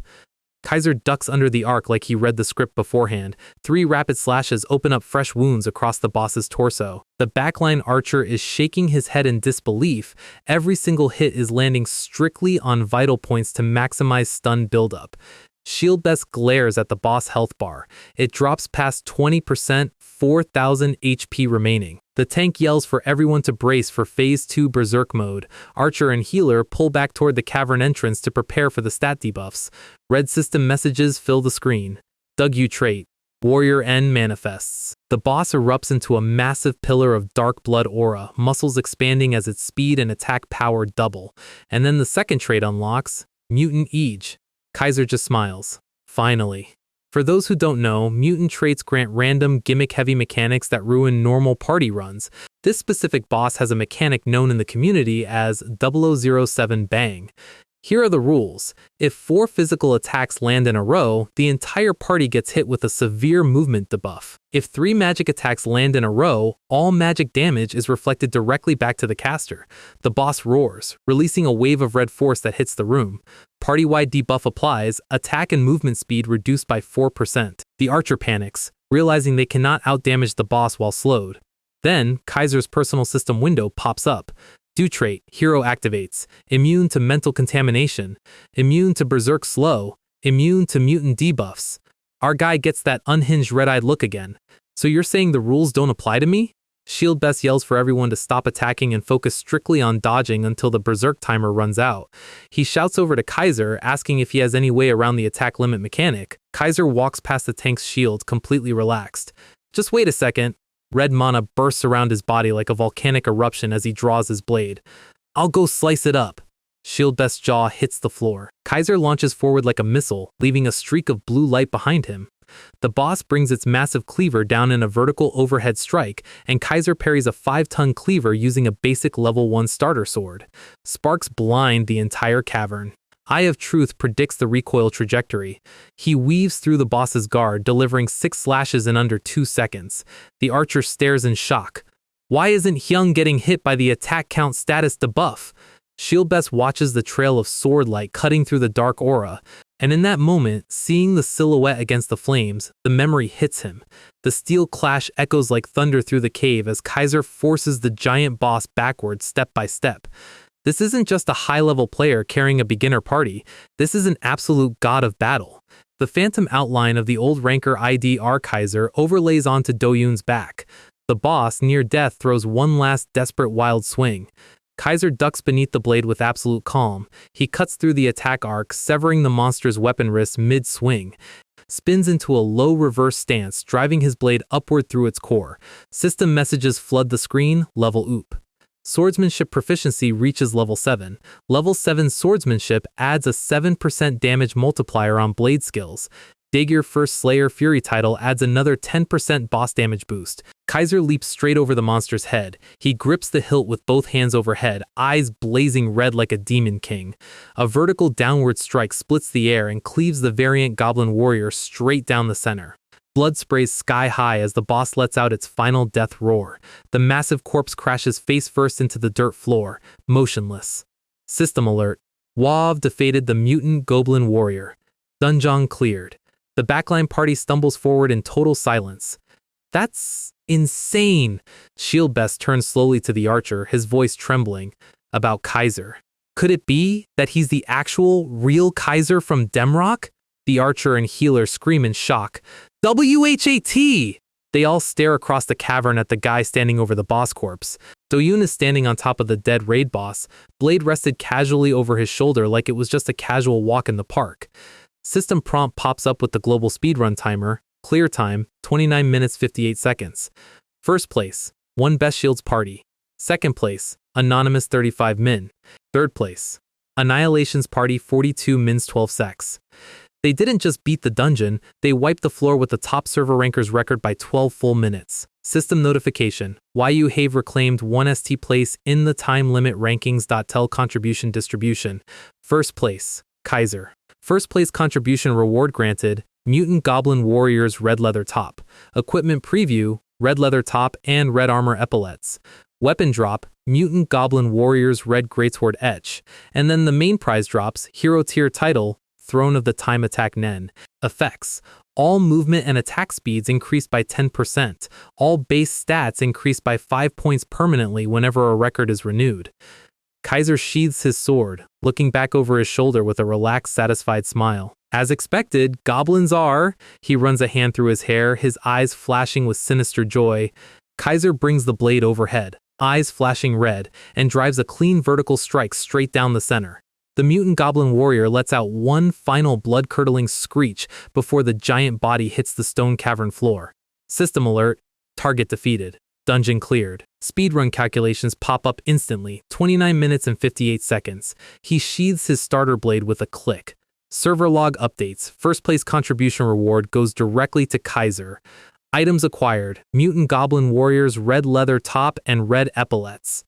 Kaiser ducks under the arc like he read the script beforehand. 3 rapid slashes open up fresh wounds across the boss's torso. The backline archer is shaking his head in disbelief. Every single hit is landing strictly on vital points to maximize stun buildup. Shield Best glares at the boss health bar. It drops past 20%, 4,000 HP remaining. The tank yells for everyone to brace for Phase 2 Berserk mode. Archer and healer pull back toward the cavern entrance to prepare for the stat debuffs. Red system messages fill the screen. Dug you trait. Warrior N manifests. The boss erupts into a massive pillar of dark blood aura, muscles expanding as its speed and attack power double. And then the second trait unlocks, Mutant Age. Kaiser just smiles. Finally. For those who don't know, mutant traits grant random, gimmick-heavy mechanics that ruin normal party runs. This specific boss has a mechanic known in the community as 0007 Bang. Here are the rules. If 4 physical attacks land in a row, the entire party gets hit with a severe movement debuff. If 3 magic attacks land in a row, all magic damage is reflected directly back to the caster. The boss roars, releasing a wave of red force that hits the room. Party-wide debuff applies, attack and movement speed reduced by 4%. The archer panics, realizing they cannot outdamage the boss while slowed. Then, Kaiser's personal system window pops up. Do trait, hero activates, immune to mental contamination, immune to berserk slow, immune to mutant debuffs. Our guy gets that unhinged red-eyed look again. So you're saying the rules don't apply to me? Shield Best yells for everyone to stop attacking and focus strictly on dodging until the berserk timer runs out. He shouts over to Kaiser, asking if he has any way around the attack limit mechanic. Kaiser walks past the tank's shield, completely relaxed. Just wait a second. Red mana bursts around his body like a volcanic eruption as he draws his blade. I'll go slice it up. Shield Best's jaw hits the floor. Kaiser launches forward like a missile, leaving a streak of blue light behind him. The boss brings its massive cleaver down in a vertical overhead strike, and Kaiser parries a 5-ton cleaver using a basic level 1 starter sword. Sparks blind the entire cavern. Eye of Truth predicts the recoil trajectory. He weaves through the boss's guard, delivering 6 slashes in under 2 seconds. The archer stares in shock. Why isn't Hyung getting hit by the attack count status debuff? Shieldbest watches the trail of sword light cutting through the dark aura, and in that moment, seeing the silhouette against the flames, the memory hits him. The steel clash echoes like thunder through the cave as Kaiser forces the giant boss backwards step by step. This isn't just a high-level player carrying a beginner party, this is an absolute god of battle. The phantom outline of the old ranker IDR Kaiser overlays onto Do-yoon's back. The boss, near death, throws one last desperate wild swing. Kaiser ducks beneath the blade with absolute calm. He cuts through the attack arc, severing the monster's weapon wrist mid-swing. Spins into a low reverse stance, driving his blade upward through its core. System messages flood the screen, level oop. Swordsmanship proficiency reaches level 7. Level 7 swordsmanship adds a 7% damage multiplier on blade skills. Dig Your First Slayer Fury title adds another 10% boss damage boost. Kaiser leaps straight over the monster's head. He grips the hilt with both hands overhead, eyes blazing red like a demon king. A vertical downward strike splits the air and cleaves the variant goblin warrior straight down the center. Blood sprays sky high as the boss lets out its final death roar. The massive corpse crashes face first into the dirt floor, motionless. System alert. Wav defeated the mutant goblin warrior. Dungeon cleared. The backline party stumbles forward in total silence. That's insane. Shieldbest turns slowly to the archer, his voice trembling. About Kaiser. Could it be that he's the actual, real Kaiser from Demrock? The archer and healer scream in shock. WHAT! They all stare across the cavern at the guy standing over the boss corpse. Do-yoon is standing on top of the dead raid boss, blade rested casually over his shoulder like it was just a casual walk in the park. System prompt pops up with the global speedrun timer. Clear time, 29 minutes 58 seconds. First place, 1 Best Shields Party. Second place, Anonymous 35 min. Third place, Annihilation's Party 42 mins 12 secs. They didn't just beat the dungeon, they wiped the floor with the top server ranker's record by 12 full minutes. System notification. YU have reclaimed 1 ST place in the time limit rankings.tel contribution distribution. First place, Kaiser. First place contribution reward granted, Mutant Goblin Warriors red leather top. Equipment preview, red leather top and red armor epaulets. Weapon drop, Mutant Goblin Warriors red greatsword etch. And then the main prize drops, hero tier title, Throne of the Time Attack Nen. Effects. All movement and attack speeds increased by 10%. All base stats increased by 5 points permanently whenever a record is renewed. Kaiser sheathes his sword, looking back over his shoulder with a relaxed, satisfied smile. As expected, goblins are. He runs a hand through his hair, his eyes flashing with sinister joy. Kaiser brings the blade overhead, eyes flashing red, and drives a clean vertical strike straight down the center. The mutant goblin warrior lets out one final blood-curdling screech before the giant body hits the stone cavern floor. System alert. Target defeated. Dungeon cleared. Speedrun calculations pop up instantly, 29 minutes and 58 seconds. He sheathes his starter blade with a click. Server log updates. First place contribution reward goes directly to Kaiser. Items acquired. Mutant goblin warriors red leather top and red epaulets.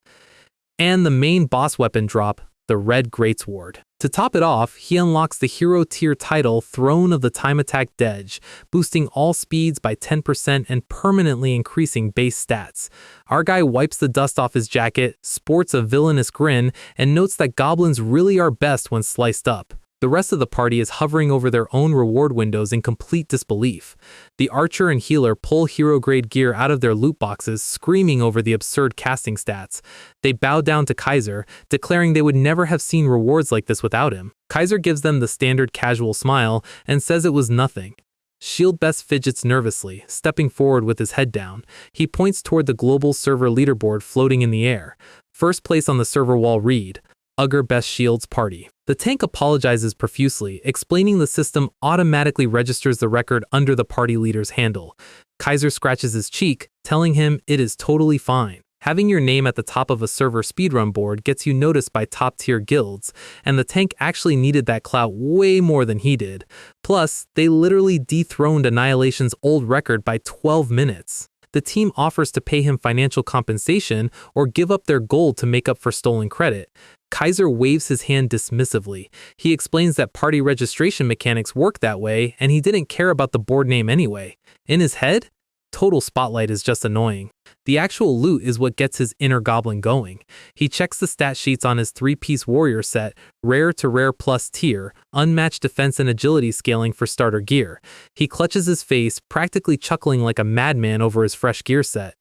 And the main boss weapon drop, the red greatsword. To top it off, he unlocks the hero tier title Throne of the Time Attack Dedge, boosting all speeds by 10% and permanently increasing base stats. Our guy wipes the dust off his jacket, sports a villainous grin, and notes that goblins really are best when sliced up. The rest of the party is hovering over their own reward windows in complete disbelief. The archer and healer pull hero-grade gear out of their loot boxes, screaming over the absurd casting stats. They bow down to Kaiser, declaring they would never have seen rewards like this without him. Kaiser gives them the standard casual smile and says it was nothing. Shieldbest fidgets nervously, stepping forward with his head down. He points toward the global server leaderboard floating in the air. First place on the server wall read, Ugger Best Shields Party. The tank apologizes profusely, explaining the system automatically registers the record under the party leader's handle. Kaiser scratches his cheek, telling him it is totally fine. Having your name at the top of a server speedrun board gets you noticed by top-tier guilds, and the tank actually needed that clout way more than he did. Plus, they literally dethroned Annihilation's old record by 12 minutes. The team offers to pay him financial compensation or give up their gold to make up for stolen credit. Kaiser waves his hand dismissively. He explains that party registration mechanics work that way, and he didn't care about the board name anyway. In his head, total spotlight is just annoying. The actual loot is what gets his inner goblin going. He checks the stat sheets on his 3-piece warrior set, rare to rare plus tier, unmatched defense and agility scaling for starter gear. He clutches his face, practically chuckling like a madman over his fresh gear set.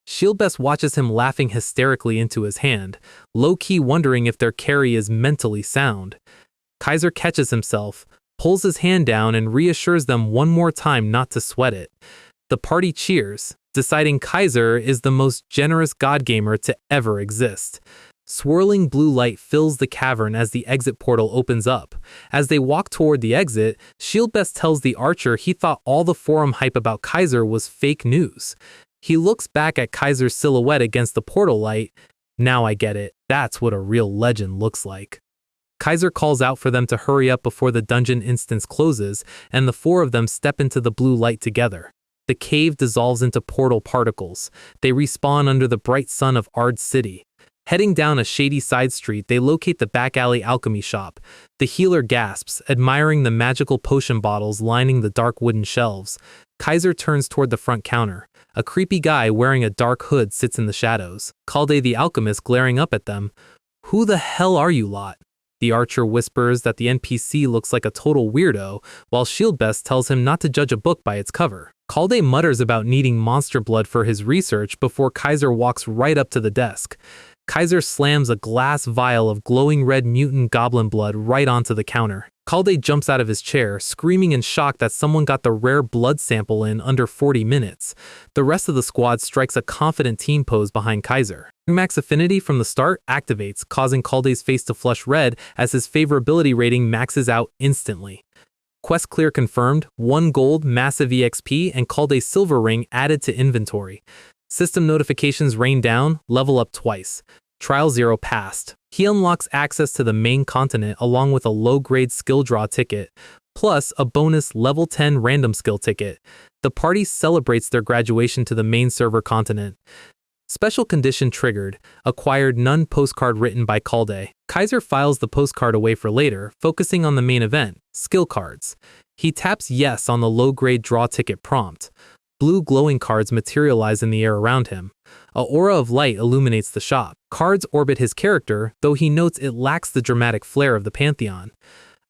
Shieldbest watches him laughing hysterically into his hand, low-key wondering if their carry is mentally sound. Kaiser catches himself, pulls his hand down and reassures them one more time not to sweat it. The party cheers, deciding Kaiser is the most generous god gamer to ever exist. Swirling blue light fills the cavern as the exit portal opens up. As they walk toward the exit, Shieldbest tells the archer he thought all the forum hype about Kaiser was fake news. He looks back at Kaiser's silhouette against the portal light. Now I get it. That's what a real legend looks like. Kaiser calls out for them to hurry up before the dungeon instance closes, and the four of them step into the blue light together. The cave dissolves into portal particles. They respawn under the bright sun of Ard City. Heading down a shady side street, they locate the back alley alchemy shop. The healer gasps, admiring the magical potion bottles lining the dark wooden shelves. Kaiser turns toward the front counter. A creepy guy wearing a dark hood sits in the shadows. Calde the alchemist glaring up at them. "Who the hell are you lot?" The archer whispers that the NPC looks like a total weirdo, while Shieldbest tells him not to judge a book by its cover. Calde mutters about needing monster blood for his research before Kaiser walks right up to the desk. Kaiser slams a glass vial of glowing red mutant goblin blood right onto the counter. Calde jumps out of his chair, screaming in shock that someone got the rare blood sample in under 40 minutes. The rest of the squad strikes a confident team pose behind Kaiser. Max Affinity from the start activates, causing Calde's face to flush red as his favorability rating maxes out instantly. Quest clear confirmed, 1 gold, massive EXP, and Calde's silver ring added to inventory. System notifications rain down, level up twice. Trial 0 passed. He unlocks access to the main continent along with a low-grade skill draw ticket, plus a bonus level 10 random skill ticket. The party celebrates their graduation to the main server continent. Special condition triggered, acquired none postcard written by Calde. Kaiser files the postcard away for later, focusing on the main event, skill cards. He taps yes on the low-grade draw ticket prompt. Blue glowing cards materialize in the air around him. A aura of light illuminates the shop. Cards orbit his character, though he notes it lacks the dramatic flair of the Pantheon.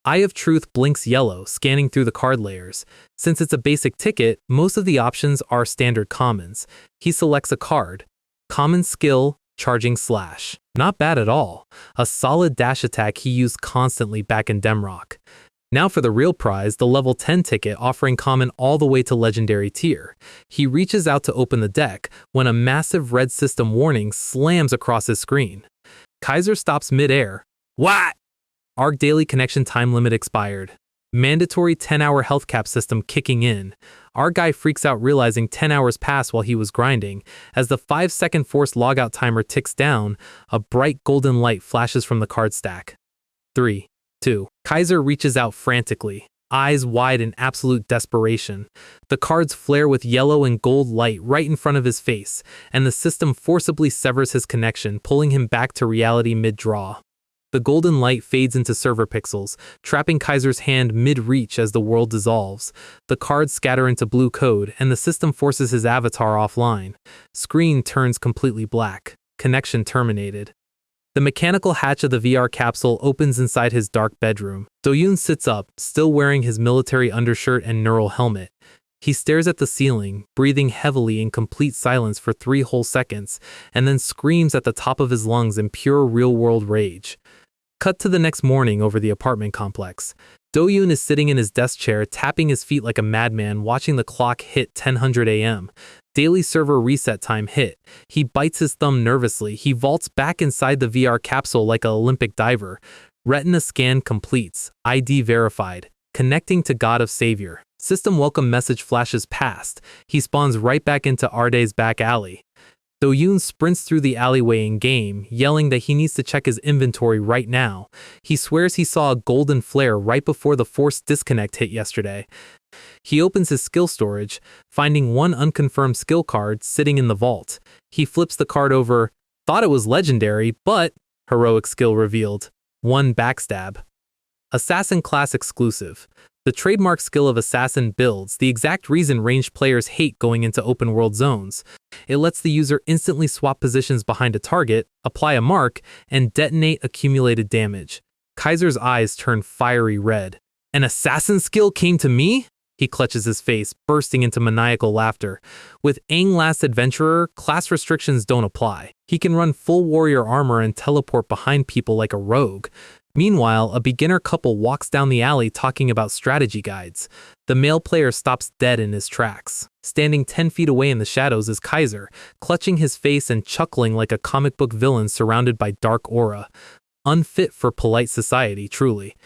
Eye of Truth blinks yellow, scanning through the card layers. Since it's a basic ticket, most of the options are standard commons. He selects a card. Common skill, Charging Slash. Not bad at all. A solid dash attack he used constantly back in Demrock. Now for the real prize, the level 10 ticket offering common all the way to legendary tier. He reaches out to open the deck when a massive red system warning slams across his screen. Kaiser stops mid-air. What? Arc daily connection time limit expired. Mandatory 10-hour health cap system kicking in. Our guy freaks out realizing 10 hours passed while he was grinding. As the 5-second forced logout timer ticks down, a bright golden light flashes from the card stack. 3, 2. Kaiser reaches out frantically, eyes wide in absolute desperation. The cards flare with yellow and gold light right in front of his face, and the system forcibly severs his connection, pulling him back to reality mid-draw. The golden light fades into server pixels, trapping Kaiser's hand mid-reach as the world dissolves. The cards scatter into blue code, and the system forces his avatar offline. Screen turns completely black. Connection terminated. The mechanical hatch of the VR capsule opens inside his dark bedroom. Do-yoon sits up, still wearing his military undershirt and neural helmet. He stares at the ceiling, breathing heavily in complete silence for 3 whole seconds, and then screams at the top of his lungs in pure real-world rage. Cut to the next morning over the apartment complex. Do-yoon is sitting in his desk chair, tapping his feet like a madman, watching the clock hit 10:00 a.m. Daily server reset time hit. He bites his thumb nervously. He vaults back inside the VR capsule like an Olympic diver. Retina scan completes. ID verified. Connecting to God of Savior. System welcome message flashes past. He spawns right back into Arde's back alley. Do-yoon sprints through the alleyway in-game, yelling that he needs to check his inventory right now. He swears he saw a golden flare right before the forced disconnect hit yesterday. He opens his skill storage, finding one unconfirmed skill card sitting in the vault. He flips the card over, thought it was legendary, but heroic skill revealed. 1 backstab. Assassin class exclusive. The trademark skill of Assassin builds, the exact reason ranged players hate going into open world zones. It lets the user instantly swap positions behind a target, apply a mark, and detonate accumulated damage. Kaiser's eyes turn fiery red. An assassin skill came to me? He clutches his face, bursting into maniacal laughter. With Aang Last Adventurer, class restrictions don't apply. He can run full warrior armor and teleport behind people like a rogue. Meanwhile, a beginner couple walks down the alley talking about strategy guides. The male player stops dead in his tracks. Standing 10 feet away in the shadows is Kaiser, clutching his face and chuckling like a comic book villain surrounded by dark aura. Unfit for polite society, truly.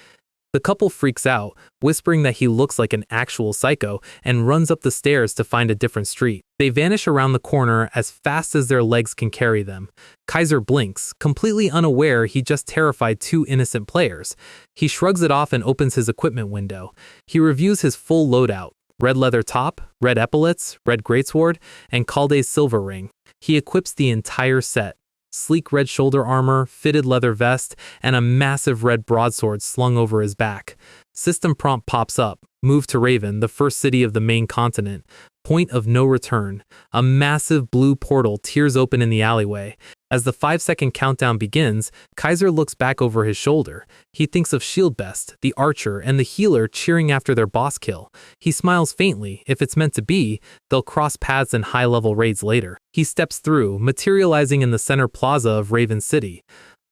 The couple freaks out, whispering that he looks like an actual psycho, and runs up the stairs to find a different street. They vanish around the corner as fast as their legs can carry them. Kaiser blinks, completely unaware he just terrified 2 innocent players. He shrugs it off and opens his equipment window. He reviews his full loadout: red leather top, red epaulets, red greatsword, and Kalde's silver ring. He equips the entire set. Sleek red shoulder armor, fitted leather vest, and a massive red broadsword slung over his back. System prompt pops up. Move to Raven, the first city of the main continent. Point of no return. A massive blue portal tears open in the alleyway. As the 5-second countdown begins, Kaiser looks back over his shoulder. He thinks of Shieldbest, the archer, and the healer cheering after their boss kill. He smiles faintly. If it's meant to be, they'll cross paths in high-level raids later. He steps through, materializing in the center plaza of Raven City.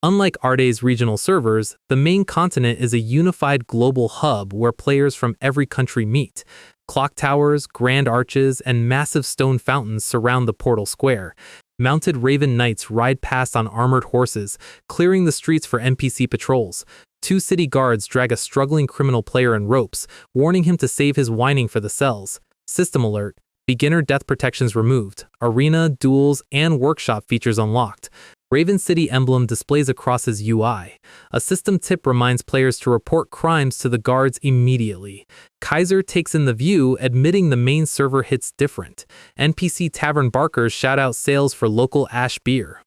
Unlike Arday's regional servers, the main continent is a unified global hub where players from every country meet. Clock towers, grand arches, and massive stone fountains surround the portal square. Mounted Raven Knights ride past on armored horses, clearing the streets for NPC patrols. 2 city guards drag a struggling criminal player in ropes, warning him to save his whining for the cells. System alert: beginner death protections removed. Arena, duels, and workshop features unlocked. Raven City emblem displays across his UI. A system tip reminds players to report crimes to the guards immediately. Kaiser takes in the view, admitting the main server hits different. NPC tavern barkers shout out sales for local ash beer.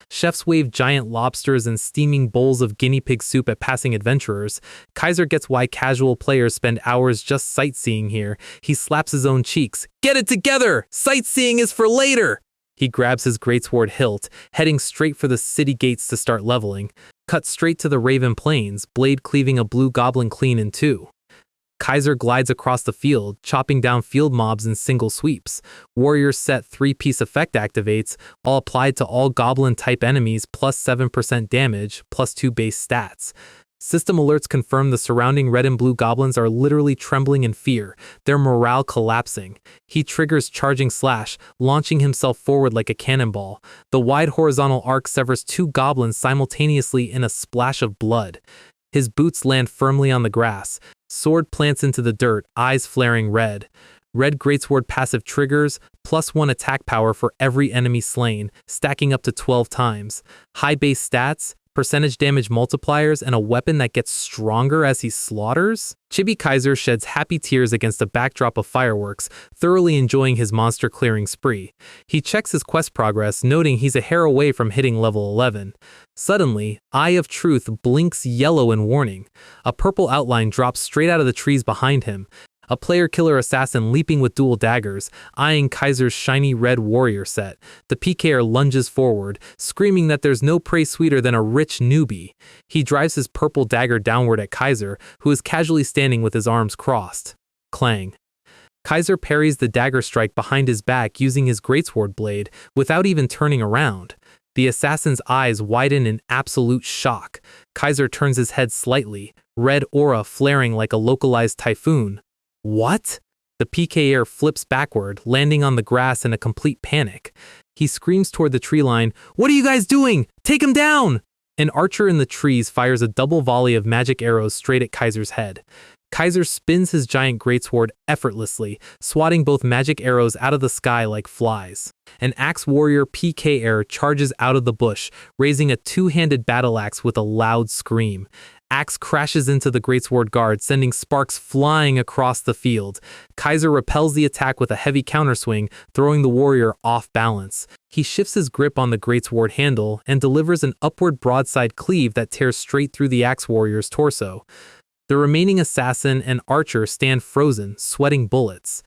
Chefs wave giant lobsters and steaming bowls of guinea pig soup at passing adventurers. Kaiser gets why casual players spend hours just sightseeing here. He slaps his own cheeks. Get it together! Sightseeing is for later! He grabs his greatsword hilt, heading straight for the city gates to start leveling. Cut straight to the Raven Plains, blade cleaving a blue goblin clean in 2. Kaiser glides across the field, chopping down field mobs in single sweeps. Warrior set 3-piece effect activates, all applied to all goblin-type enemies, plus 7% damage, plus 2 base stats. System alerts confirm the surrounding red and blue goblins are literally trembling in fear, their morale collapsing. He triggers Charging Slash, launching himself forward like a cannonball. The wide horizontal arc severs 2 goblins simultaneously in a splash of blood. His boots land firmly on the grass. Sword plants into the dirt, eyes flaring red. Red Greatsword passive triggers, plus 1 attack power for every enemy slain, stacking up to 12 times. High base stats, percentage damage multipliers, and a weapon that gets stronger as he slaughters? Chibi Kaiser sheds happy tears against a backdrop of fireworks, thoroughly enjoying his monster clearing spree. He checks his quest progress, noting he's a hair away from hitting level 11. Suddenly, Eye of Truth blinks yellow in warning. A purple outline drops straight out of the trees behind him. A player-killer assassin leaping with dual daggers, eyeing Kaiser's shiny red warrior set. The PKer lunges forward, screaming that there's no prey sweeter than a rich newbie. He drives his purple dagger downward at Kaiser, who is casually standing with his arms crossed. Clang. Kaiser parries the dagger strike behind his back using his greatsword blade, without even turning around. The assassin's eyes widen in absolute shock. Kaiser turns his head slightly, red aura flaring like a localized typhoon. What? The PKer flips backward, landing on the grass in a complete panic. He screams toward the tree line, "What are you guys doing? Take him down!" An archer in the trees fires a double volley of magic arrows straight at Kaiser's head. Kaiser spins his giant greatsword effortlessly, swatting both magic arrows out of the sky like flies. An axe warrior PK heir charges out of the bush, raising a two-handed battle axe with a loud scream. Axe crashes into the greatsword guard, sending sparks flying across the field. Kaiser repels the attack with a heavy counterswing, throwing the warrior off balance. He shifts his grip on the greatsword handle and delivers an upward broadside cleave that tears straight through the axe warrior's torso. The remaining assassin and archer stand frozen, sweating bullets.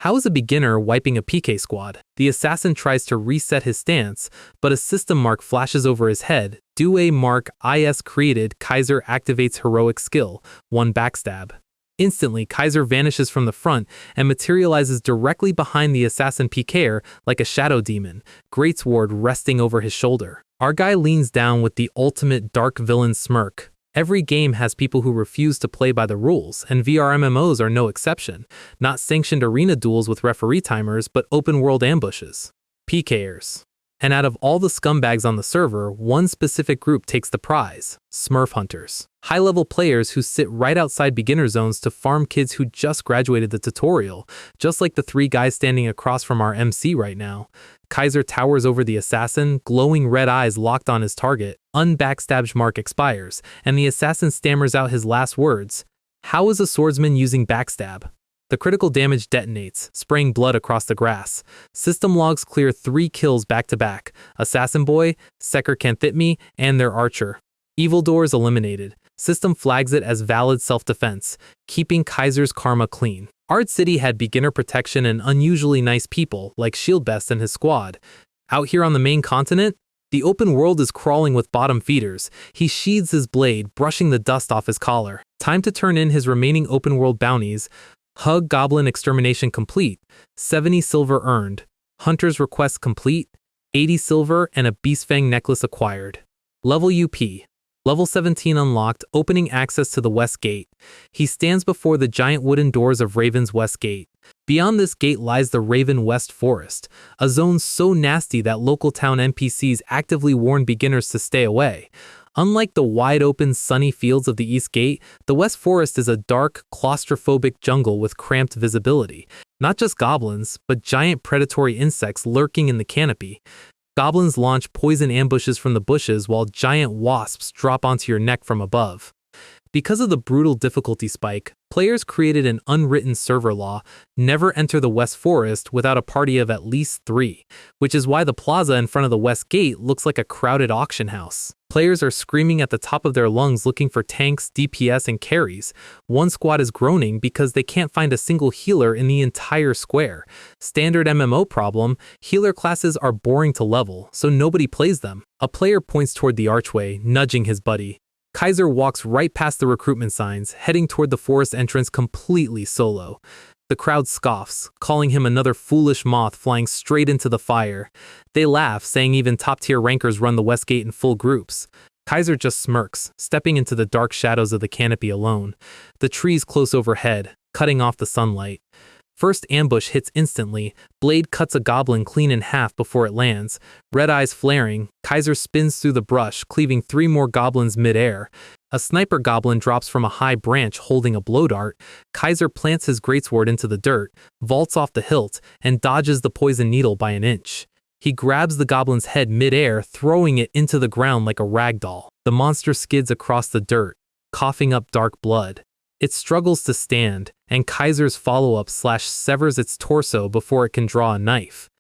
How is a beginner wiping a PK squad? The assassin tries to reset his stance, but a system mark flashes over his head. Due mark is created. Kaiser activates heroic skill, 1 backstab. Instantly, Kaiser vanishes from the front and materializes directly behind the assassin PKer like a shadow demon, greatsword resting over his shoulder. Our guy leans down with the ultimate dark villain smirk. Every game has people who refuse to play by the rules, and VR MMOs are no exception. Not sanctioned arena duels with referee timers, but open-world ambushes. PKers. And out of all the scumbags on the server, one specific group takes the prize: Smurf Hunters. High-level players who sit right outside beginner zones to farm kids who just graduated the tutorial, just like the 3 guys standing across from our MC right now. Kaiser towers over the assassin, glowing red eyes locked on his target. Unbackstab's mark expires, and the assassin stammers out his last words. How is a swordsman using backstab? The critical damage detonates, spraying blood across the grass. System logs clear 3 kills back-to-back: Assassin Boy, Seker Canthitme, and their archer. Evildoers eliminated. System flags it as valid self-defense, keeping Kaiser's karma clean. Ard City had beginner protection and unusually nice people, like Shieldbest and his squad. Out here on the main continent, the open world is crawling with bottom feeders. He sheathes his blade, brushing the dust off his collar. Time to turn in his remaining open world bounties. Hug Goblin Extermination complete, 70 silver earned. Hunter's Request complete, 80 silver and a Beastfang necklace acquired. Level UP. Level 17 unlocked, opening access to the West Gate. He stands before the giant wooden doors of Raven's West Gate. Beyond this gate lies the Raven West Forest, a zone so nasty that local town NPCs actively warn beginners to stay away. Unlike the wide-open, sunny fields of the East Gate, the West Forest is a dark, claustrophobic jungle with cramped visibility. Not just goblins, but giant predatory insects lurking in the canopy. Goblins launch poison ambushes from the bushes while giant wasps drop onto your neck from above. Because of the brutal difficulty spike, players created an unwritten server law: never enter the West Forest without a party of at least 3, which is why the plaza in front of the West Gate looks like a crowded auction house. Players are screaming at the top of their lungs looking for tanks, DPS, and carries. One squad is groaning because they can't find a single healer in the entire square. Standard MMO problem: healer classes are boring to level, so nobody plays them. A player points toward the archway, nudging his buddy. Kaiser walks right past the recruitment signs, heading toward the forest entrance completely solo. The crowd scoffs, calling him another foolish moth flying straight into the fire. They laugh, saying even top-tier rankers run the West Gate in full groups. Kaiser just smirks, stepping into the dark shadows of the canopy alone. The trees close overhead, cutting off the sunlight. First ambush hits instantly. Blade cuts a goblin clean in half before it lands. Red eyes flaring, Kaiser spins through the brush, cleaving 3 more goblins mid-air. A sniper goblin drops from a high branch holding a blow dart. Kaiser plants his greatsword into the dirt, vaults off the hilt, and dodges the poison needle by an inch. He grabs the goblin's head mid-air, throwing it into the ground like a rag doll. The monster skids across the dirt, coughing up dark blood. It struggles to stand, and Kaiser's follow-up severs its torso before it can draw a knife.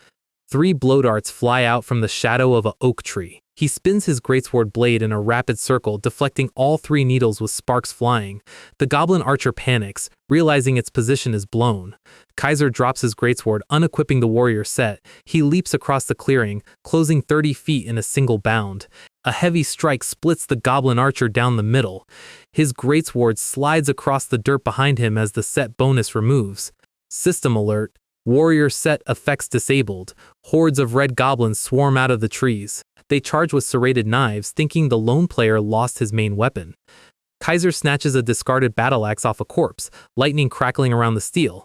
3 blow darts fly out from the shadow of an oak tree. He spins his greatsword blade in a rapid circle, deflecting all 3 needles with sparks flying. The goblin archer panics, realizing its position is blown. Kaiser drops his greatsword, unequipping the warrior set. He leaps across the clearing, closing 30 feet in a single bound. A heavy strike splits the goblin archer down the middle. His greatsword slides across the dirt behind him as the set bonus removes. System alert: warrior set effects disabled. Hordes of red goblins swarm out of the trees. They charge with serrated knives, thinking the lone player lost his main weapon. Kaiser snatches a discarded battle axe off a corpse, lightning crackling around the steel.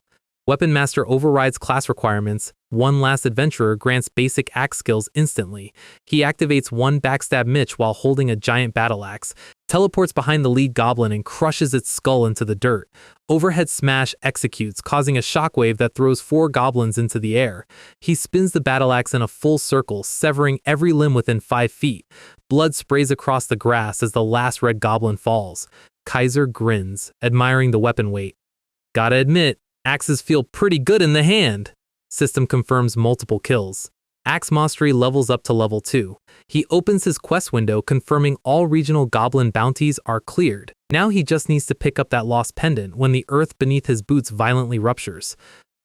Weapon Master overrides class requirements. One Last Adventurer grants basic axe skills instantly. He activates one Backstab Mitch while holding a giant battle axe, teleports behind the lead goblin and crushes its skull into the dirt. Overhead Smash executes, causing a shockwave that throws 4 goblins into the air. He spins the battle axe in a full circle, severing every limb within 5 feet. Blood sprays across the grass as the last red goblin falls. Kaiser grins, admiring the weapon weight. Gotta admit, axes feel pretty good in the hand. System confirms multiple kills. Axe Mastery levels up to level 2. He opens his quest window, confirming all regional goblin bounties are cleared. Now he just needs to pick up that lost pendant when the earth beneath his boots violently ruptures.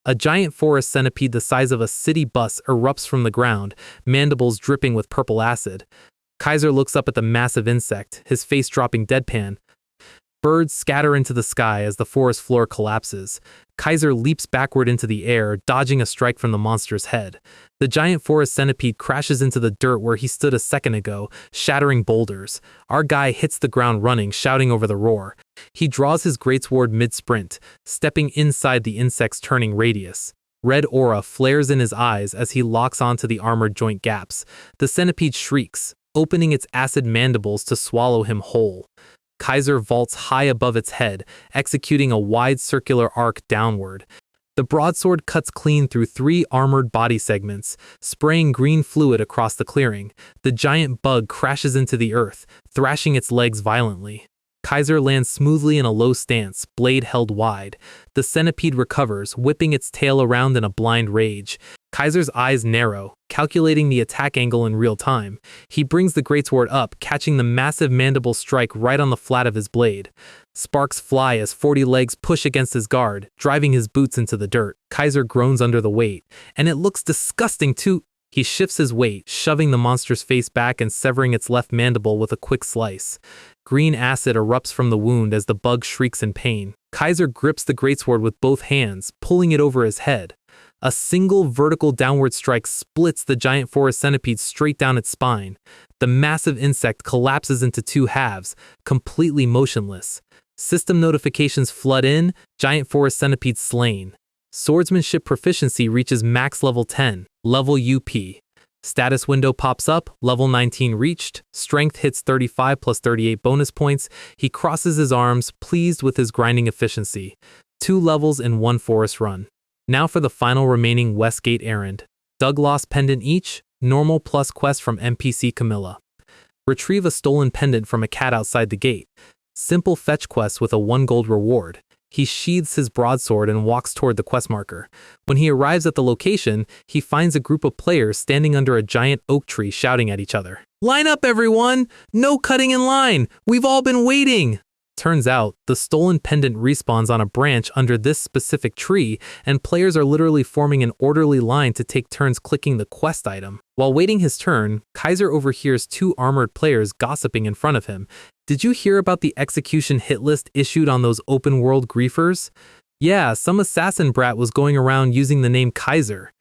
A giant forest centipede the size of a city bus erupts from the ground, mandibles dripping with purple acid. Kaiser looks up at the massive insect, his face dropping deadpan. Birds scatter into the sky as the forest floor collapses. Kaiser leaps backward into the air, dodging a strike from the monster's head. The giant forest centipede crashes into the dirt where he stood a second ago, shattering boulders. Our guy hits the ground running, shouting over the roar. He draws his greatsword mid-sprint, stepping inside the insect's turning radius. Red aura flares in his eyes as he locks onto the armored joint gaps. The centipede shrieks, opening its acid mandibles to swallow him whole. Kaiser vaults high above its head, executing a wide circular arc downward. The broadsword cuts clean through 3 armored body segments, spraying green fluid across the clearing. The giant bug crashes into the earth, thrashing its legs violently. Kaiser lands smoothly in a low stance, blade held wide. The centipede recovers, whipping its tail around in a blind rage. Kaiser's eyes narrow, calculating the attack angle in real time. He brings the greatsword up, catching the massive mandible strike right on the flat of his blade. Sparks fly as 40 legs push against his guard, driving his boots into the dirt. Kaiser groans under the weight, and it looks disgusting too. He shifts his weight, shoving the monster's face back and severing its left mandible with a quick slice. Green acid erupts from the wound as the bug shrieks in pain. Kaiser grips the greatsword with both hands, pulling it over his head. A single vertical downward strike splits the giant forest centipede straight down its spine. The massive insect collapses into 2 halves, completely motionless. System notifications flood in, giant forest centipede slain. Swordsmanship proficiency reaches max level 10, level UP. Status window pops up, level 19 reached, strength hits 35 plus 38 bonus points. He crosses his arms, pleased with his grinding efficiency. 2 levels in 1 forest run. Now for the final remaining Westgate errand. Dug lost pendant each, normal plus quest from NPC Camilla. Retrieve a stolen pendant from a cat outside the gate. Simple fetch quest with a 1 gold reward. He sheathes his broadsword and walks toward the quest marker. When he arrives at the location, he finds a group of players standing under a giant oak tree shouting at each other. "Line up, everyone! No cutting in line! We've all been waiting!" Turns out, the stolen pendant respawns on a branch under this specific tree, and players are literally forming an orderly line to take turns clicking the quest item. While waiting his turn, Kaiser overhears 2 armored players gossiping in front of him. "Did you hear about the execution hit list issued on those open-world griefers? Yeah, some assassin brat was going around using the name Kaiser."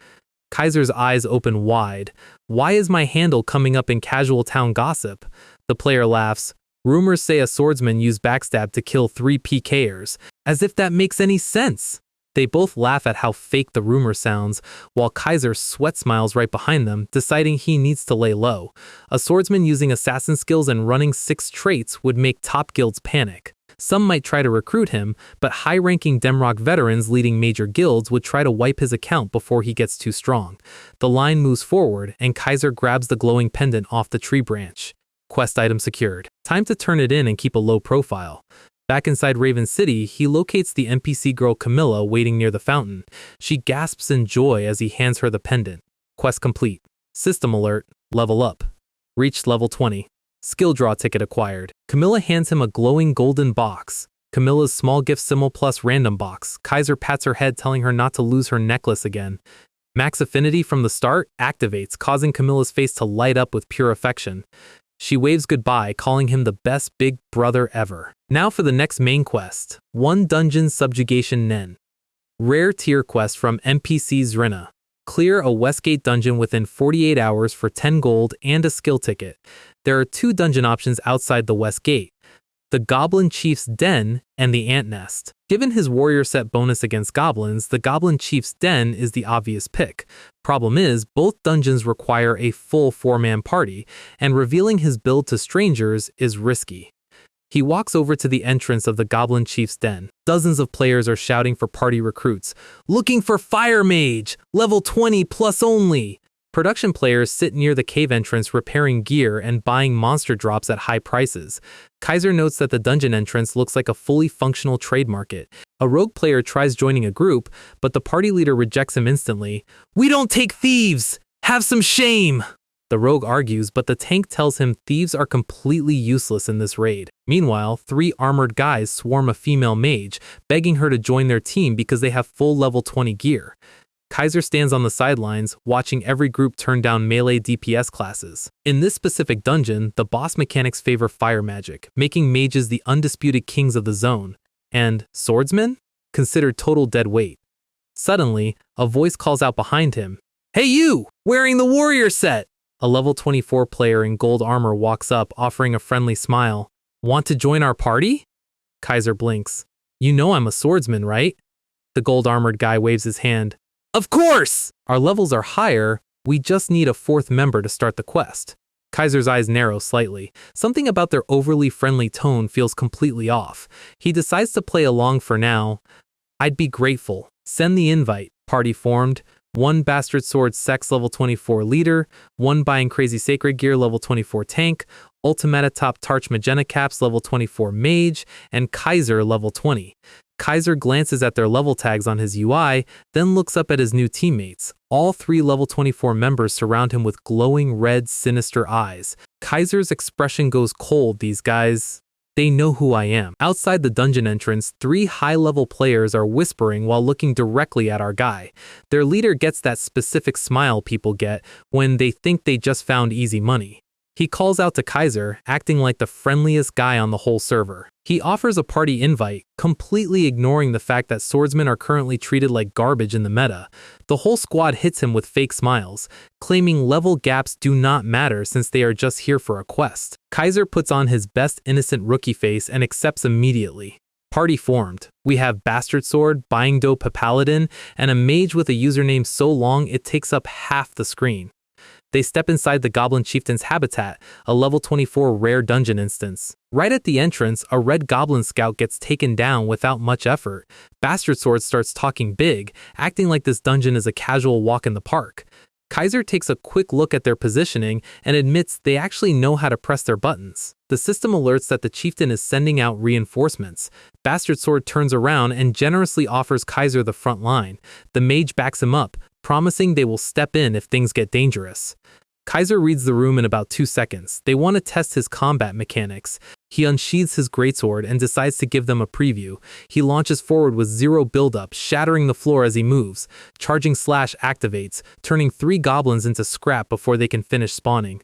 Kaiser's eyes open wide. "Why is my handle coming up in casual town gossip?" The player laughs. "Rumors say a swordsman used backstab to kill 3 PKers, as if that makes any sense." They both laugh at how fake the rumor sounds, while Kaiser sweat smiles right behind them, deciding he needs to lay low. A swordsman using assassin skills and running 6 traits would make top guilds panic. Some might try to recruit him, but high-ranking Demrock veterans leading major guilds would try to wipe his account before he gets too strong. The line moves forward, and Kaiser grabs the glowing pendant off the tree branch. Quest item secured. Time to turn it in and keep a low profile. Back inside Raven City, he locates the NPC girl Camilla waiting near the fountain. She gasps in joy as he hands her the pendant. Quest complete. System alert. Level up. Reached level 20. Skill draw ticket acquired. Camilla hands him a glowing golden box. Camilla's small gift symbol plus random box. Kaiser pats her head, telling her not to lose her necklace again. Max affinity from the start activates, causing Camilla's face to light up with pure affection. She waves goodbye, calling him the best big brother ever. Now for the next main quest. 1 dungeon subjugation Nen. Rare tier quest from NPC Zrina. Clear a Westgate dungeon within 48 hours for 10 gold and a skill ticket. There are 2 dungeon options outside the West Gate: the Goblin Chief's Den and the Ant Nest. Given his warrior set bonus against goblins, the Goblin Chief's Den is the obvious pick. Problem is, both dungeons require a full 4-man party, and revealing his build to strangers is risky. He walks over to the entrance of the Goblin Chief's Den. Dozens of players are shouting for party recruits. Looking for Fire Mage! Level 20 plus only! Production players sit near the cave entrance repairing gear and buying monster drops at high prices. Kaiser notes that the dungeon entrance looks like a fully functional trade market. A rogue player tries joining a group, but the party leader rejects him instantly. "We don't take thieves! Have some shame!" The rogue argues, but the tank tells him thieves are completely useless in this raid. Meanwhile, 3 armored guys swarm a female mage, begging her to join their team because they have full level 20 gear. Kaiser stands on the sidelines, watching every group turn down melee DPS classes. In this specific dungeon, the boss mechanics favor fire magic, making mages the undisputed kings of the zone, and swordsmen? Considered total dead weight. Suddenly, a voice calls out behind him, "Hey you, wearing the warrior set!" A level 24 player in gold armor walks up, offering a friendly smile. "Want to join our party?" Kaiser blinks. "You know I'm a swordsman, right?" The gold-armored guy waves his hand. "Of course! Our levels are higher, we just need a 4th member to start the quest." Kaiser's eyes narrow slightly. Something about their overly friendly tone feels completely off. He decides to play along for now. "I'd be grateful. Send the invite." Party formed. 1 Bastard Sword Sex level 24 leader, 1 Buying Crazy Sacred Gear level 24 tank, Ultimata Top Tarch Magenta Caps level 24 mage, and Kaiser level 20. Kaiser glances at their level tags on his UI, then looks up at his new teammates. All 3 level 24 members surround him with glowing red, sinister eyes. Kaiser's expression goes cold. These guys, they know who I am. Outside the dungeon entrance, 3 high-level players are whispering while looking directly at our guy. Their leader gets that specific smile people get when they think they just found easy money. He calls out to Kaiser, acting like the friendliest guy on the whole server. He offers a party invite, completely ignoring the fact that swordsmen are currently treated like garbage in the meta. The whole squad hits him with fake smiles, claiming level gaps do not matter since they are just here for a quest. Kaiser puts on his best innocent rookie face and accepts immediately. Party formed. We have Bastard Sword, Buying Dope Paladin, and a mage with a username so long it takes up half the screen. They step inside the Goblin Chieftain's habitat, a level 24 rare dungeon instance. Right at the entrance, a red goblin scout gets taken down without much effort. Bastard Sword starts talking big, acting like this dungeon is a casual walk in the park. Kaiser takes a quick look at their positioning and admits they actually know how to press their buttons. The system alerts that the chieftain is sending out reinforcements. Bastard Sword turns around and generously offers Kaiser the front line. The mage backs him up, promising they will step in if things get dangerous. Kaiser reads the room in about 2 seconds. They want to test his combat mechanics. He unsheathes his greatsword and decides to give them a preview. He launches forward with 0 buildup, shattering the floor as he moves. Charging Slash activates, turning 3 goblins into scrap before they can finish spawning.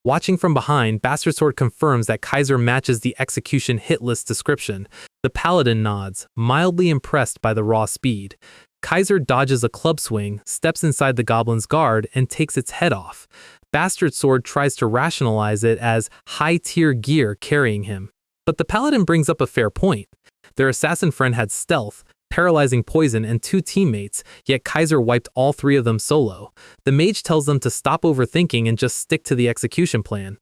Watching from behind, Bastard Sword confirms that Kaiser matches the execution hit list description. The paladin nods, mildly impressed by the raw speed. Kaiser dodges a club swing, steps inside the goblin's guard, and takes its head off. Bastard Sword tries to rationalize it as high-tier gear carrying him. But the paladin brings up a fair point. Their assassin friend had stealth, paralyzing poison, and 2 teammates, yet Kaiser wiped all 3 of them solo. The mage tells them to stop overthinking and just stick to the execution plan.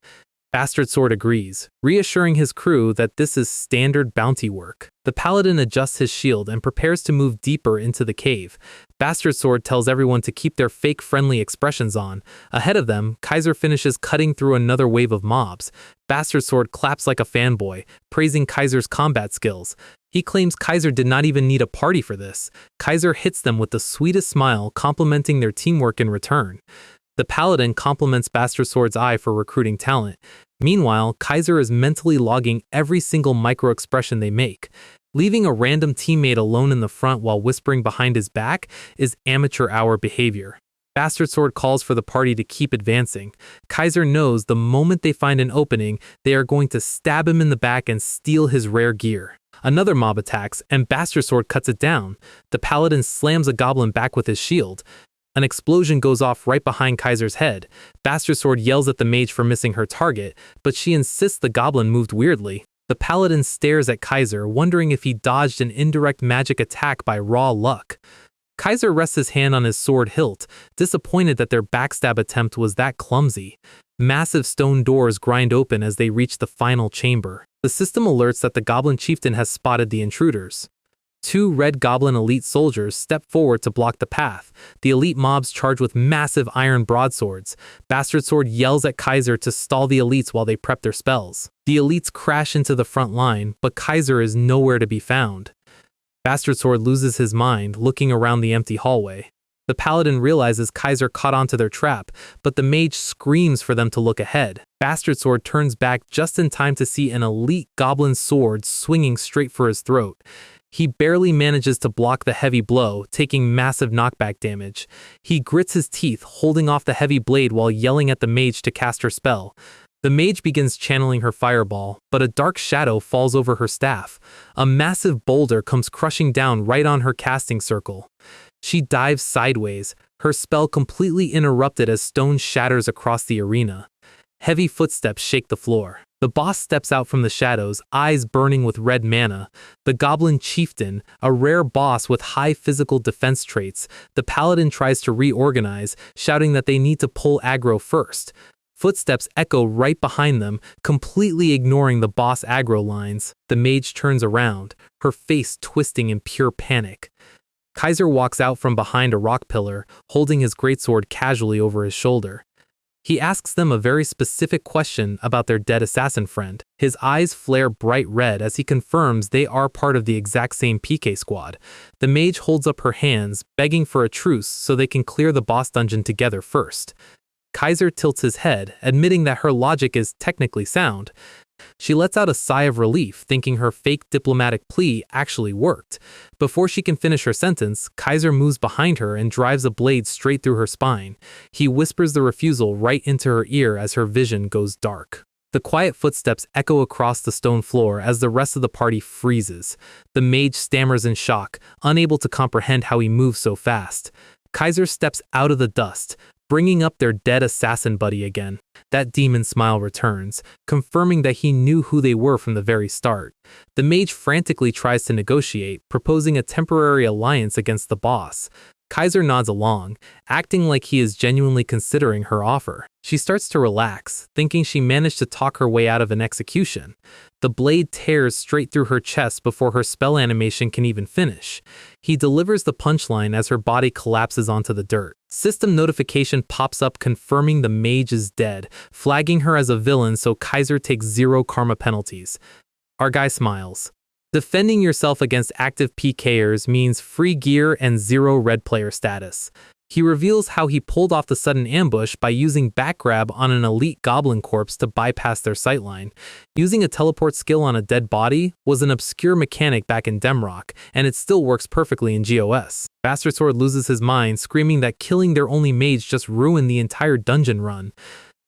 Bastard Sword agrees, reassuring his crew that this is standard bounty work. The paladin adjusts his shield and prepares to move deeper into the cave. Bastard Sword tells everyone to keep their fake friendly expressions on. Ahead of them, Kaiser finishes cutting through another wave of mobs. Bastard Sword claps like a fanboy, praising Kaiser's combat skills. He claims Kaiser did not even need a party for this. Kaiser hits them with the sweetest smile, complimenting their teamwork in return. The paladin compliments Bastard Sword's eye for recruiting talent. Meanwhile, Kaiser is mentally logging every single micro-expression they make. Leaving a random teammate alone in the front while whispering behind his back is amateur hour behavior. Bastard Sword calls for the party to keep advancing. Kaiser knows the moment they find an opening, they are going to stab him in the back and steal his rare gear. Another mob attacks, and Bastard Sword cuts it down. The paladin slams a goblin back with his shield. An explosion goes off right behind Kaiser's head. Bastard Sword yells at the mage for missing her target, but she insists the goblin moved weirdly. The paladin stares at Kaiser, wondering if he dodged an indirect magic attack by raw luck. Kaiser rests his hand on his sword hilt, disappointed that their backstab attempt was that clumsy. Massive stone doors grind open as they reach the final chamber. The system alerts that the goblin chieftain has spotted the intruders. 2 red goblin elite soldiers step forward to block the path. The elite mobs charge with massive iron broadswords. Bastard Sword yells at Kaiser to stall the elites while they prep their spells. The elites crash into the front line, but Kaiser is nowhere to be found. Bastard Sword loses his mind, looking around the empty hallway. The paladin realizes Kaiser caught onto their trap, but the mage screams for them to look ahead. Bastard Sword turns back just in time to see an elite goblin sword swinging straight for his throat. He barely manages to block the heavy blow, taking massive knockback damage. He grits his teeth, holding off the heavy blade while yelling at the mage to cast her spell. The mage begins channeling her fireball, but a dark shadow falls over her staff. A massive boulder comes crushing down right on her casting circle. She dives sideways, her spell completely interrupted as stone shatters across the arena. Heavy footsteps shake the floor. The boss steps out from the shadows, eyes burning with red mana. The goblin chieftain, a rare boss with high physical defense traits. The paladin tries to reorganize, shouting that they need to pull aggro first. Footsteps echo right behind them, completely ignoring the boss aggro lines. The mage turns around, her face twisting in pure panic. Kaiser walks out from behind a rock pillar, holding his greatsword casually over his shoulder. He asks them a very specific question about their dead assassin friend. His eyes flare bright red as he confirms they are part of the exact same PK squad. The mage holds up her hands, begging for a truce so they can clear the boss dungeon together first. Kaiser tilts his head, admitting that her logic is technically sound. She lets out a sigh of relief, thinking her fake diplomatic plea actually worked. Before she can finish her sentence, Kaiser moves behind her and drives a blade straight through her spine. He whispers the refusal right into her ear as her vision goes dark. The quiet footsteps echo across the stone floor as the rest of the party freezes. The mage stammers in shock, unable to comprehend how he moves so fast. Kaiser steps out of the dust, bringing up their dead assassin buddy again. That demon smile returns, confirming that he knew who they were from the very start. The mage frantically tries to negotiate, proposing a temporary alliance against the boss. Kaiser nods along, acting like he is genuinely considering her offer. She starts to relax, thinking she managed to talk her way out of an execution. The blade tears straight through her chest before her spell animation can even finish. He delivers the punchline as her body collapses onto the dirt. System notification pops up confirming the mage is dead, flagging her as a villain so Kaiser takes 0 karma penalties. Our guy smiles. Defending yourself against active PKers means free gear and 0 red player status. He reveals how he pulled off the sudden ambush by using back grab on an elite goblin corpse to bypass their sightline. Using a teleport skill on a dead body was an obscure mechanic back in Demrock, and it still works perfectly in GOS. Bastard Sword loses his mind, screaming that killing their only mage just ruined the entire dungeon run.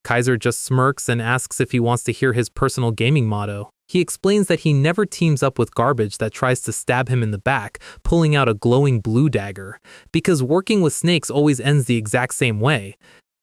Kaiser just smirks and asks if he wants to hear his personal gaming motto. He explains that he never teams up with garbage that tries to stab him in the back, pulling out a glowing blue dagger, because working with snakes always ends the exact same way.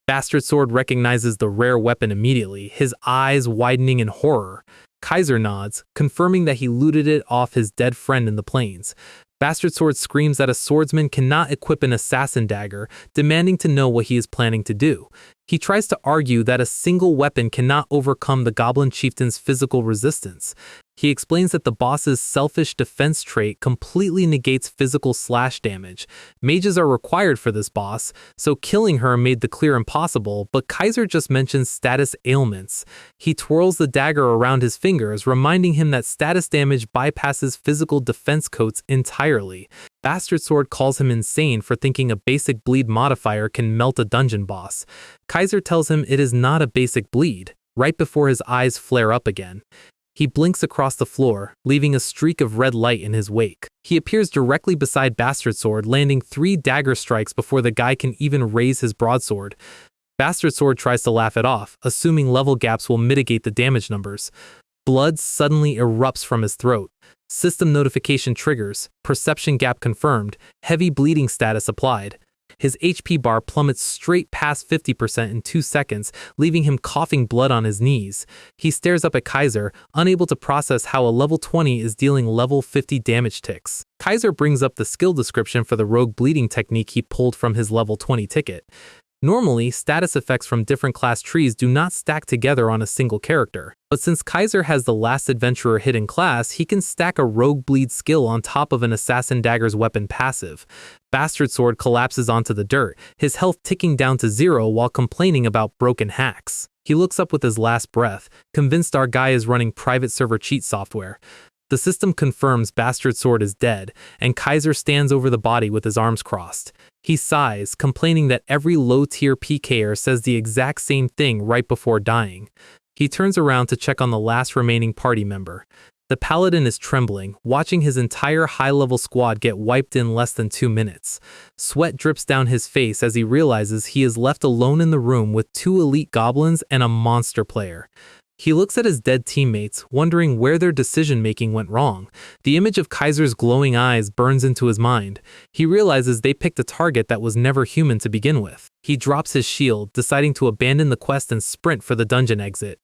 Bastard Sword recognizes the rare weapon immediately, his eyes widening in horror. Kaiser nods, confirming that he looted it off his dead friend in the plains. Bastard Sword screams that a swordsman cannot equip an assassin dagger, demanding to know what he is planning to do. He tries to argue that a single weapon cannot overcome the goblin chieftain's physical resistance. He explains that the boss's selfish defense trait completely negates physical slash damage. Mages are required for this boss, so killing her made the clear impossible, but Kaiser just mentions status ailments. He twirls the dagger around his fingers, reminding him that status damage bypasses physical defense coats entirely. Bastard Sword calls him insane for thinking a basic bleed modifier can melt a dungeon boss. Kaiser tells him it is not a basic bleed, right before his eyes flare up again. He blinks across the floor, leaving a streak of red light in his wake. He appears directly beside Bastard Sword, landing 3 dagger strikes before the guy can even raise his broadsword. Bastard Sword tries to laugh it off, assuming level gaps will mitigate the damage numbers. Blood suddenly erupts from his throat. System notification triggers, perception gap confirmed, heavy bleeding status applied. His HP bar plummets straight past 50% in 2 seconds, leaving him coughing blood on his knees. He stares up at Kaiser, unable to process how a level 20 is dealing level 50 damage ticks. Kaiser brings up the skill description for the rogue bleeding technique he pulled from his level 20 ticket. Normally, status effects from different class trees do not stack together on a single character. But since Kaiser has the last adventurer hidden class, he can stack a rogue bleed skill on top of an assassin dagger's weapon passive. Bastard Sword collapses onto the dirt, his health ticking down to 0 while complaining about broken hacks. He looks up with his last breath, convinced our guy is running private server cheat software. The system confirms Bastard Sword is dead, and Kaiser stands over the body with his arms crossed. He sighs, complaining that every low-tier PKer says the exact same thing right before dying. He turns around to check on the last remaining party member. The paladin is trembling, watching his entire high-level squad get wiped in less than 2 minutes. Sweat drips down his face as he realizes he is left alone in the room with 2 elite goblins and a monster player. He looks at his dead teammates, wondering where their decision-making went wrong. The image of Kaiser's glowing eyes burns into his mind. He realizes they picked a target that was never human to begin with. He drops his shield, deciding to abandon the quest and sprint for the dungeon exit.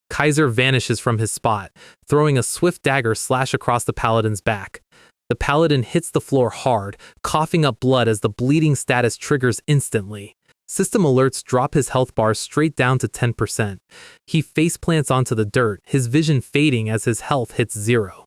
Kaiser vanishes from his spot, throwing a swift dagger slash across the paladin's back. The paladin hits the floor hard, coughing up blood as the bleeding status triggers instantly. System alerts drop his health bar straight down to 10%. He faceplants onto the dirt, his vision fading as his health hits 0.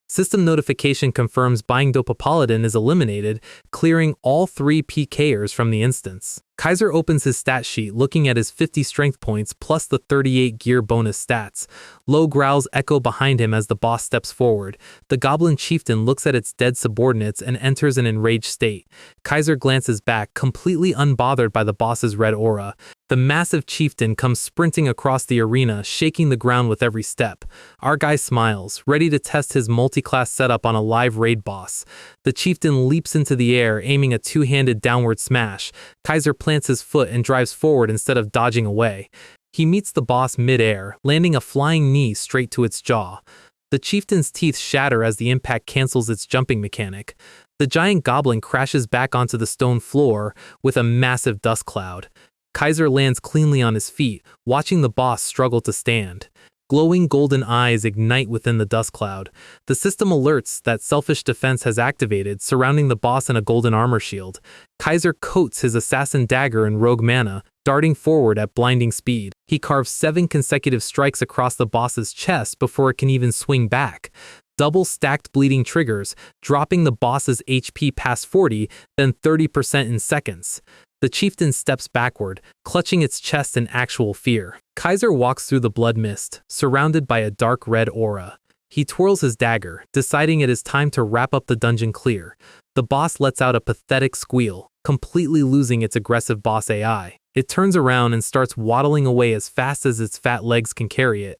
System notification confirms Buying Dope Paladin is eliminated, clearing all 3 PKers from the instance. Kaiser opens his stat sheet, looking at his 50 strength points plus the 38 gear bonus stats. Low growls echo behind him as the boss steps forward. The goblin chieftain looks at its dead subordinates and enters an enraged state. Kaiser glances back, completely unbothered by the boss's red aura. The massive chieftain comes sprinting across the arena, shaking the ground with every step. Our guy smiles, ready to test his multi-class setup on a live raid boss. The chieftain leaps into the air, aiming a 2-handed downward smash. Kaiser plants his foot and drives forward instead of dodging away. He meets the boss mid-air, landing a flying knee straight to its jaw. The chieftain's teeth shatter as the impact cancels its jumping mechanic. The giant goblin crashes back onto the stone floor with a massive dust cloud. Kaiser lands cleanly on his feet, watching the boss struggle to stand. Glowing golden eyes ignite within the dust cloud. The system alerts that selfish defense has activated, surrounding the boss in a golden armor shield. Kaiser coats his assassin dagger in rogue mana, darting forward at blinding speed. He carves 7 consecutive strikes across the boss's chest before it can even swing back. Double stacked bleeding triggers, dropping the boss's HP past 40, then 30% in seconds. The chieftain steps backward, clutching its chest in actual fear. Kaiser walks through the blood mist, surrounded by a dark red aura. He twirls his dagger, deciding it is time to wrap up the dungeon clear. The boss lets out a pathetic squeal, completely losing its aggressive boss AI. It turns around and starts waddling away as fast as its fat legs can carry it.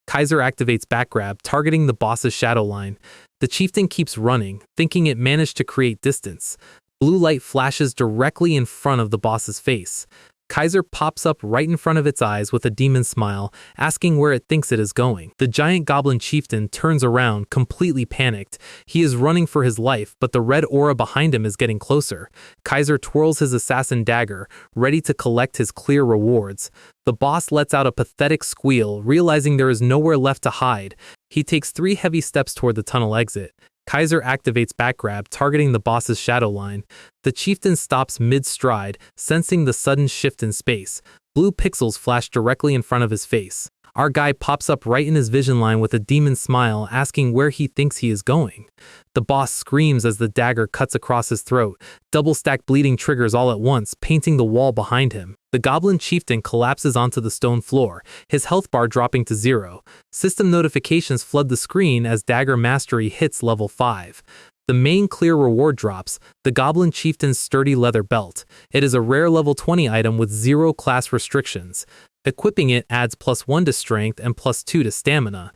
Kaiser activates backgrab, targeting the boss's shadow line. The chieftain keeps running, thinking it managed to create distance. Blue light flashes directly in front of the boss's face. Kaiser pops up right in front of its eyes with a demon smile, asking where it thinks it is going. The giant goblin chieftain turns around, completely panicked. He is running for his life, but the red aura behind him is getting closer. Kaiser twirls his assassin dagger, ready to collect his clear rewards. The boss lets out a pathetic squeal, realizing there is nowhere left to hide. He takes 3 heavy steps toward the tunnel exit. Kaiser activates backgrab, targeting the boss's shadow line. The chieftain stops mid-stride, sensing the sudden shift in space. Blue pixels flash directly in front of his face. Our guy pops up right in his vision line with a demon smile, asking where he thinks he is going. The boss screams as the dagger cuts across his throat. Double-stacked bleeding triggers all at once, painting the wall behind him. The goblin chieftain collapses onto the stone floor, his health bar dropping to 0. System notifications flood the screen as dagger mastery hits level 5. The main clear reward drops, the goblin chieftain's sturdy leather belt. It is a rare level 20 item with 0 class restrictions. Equipping it adds +1 to strength and +2 to stamina.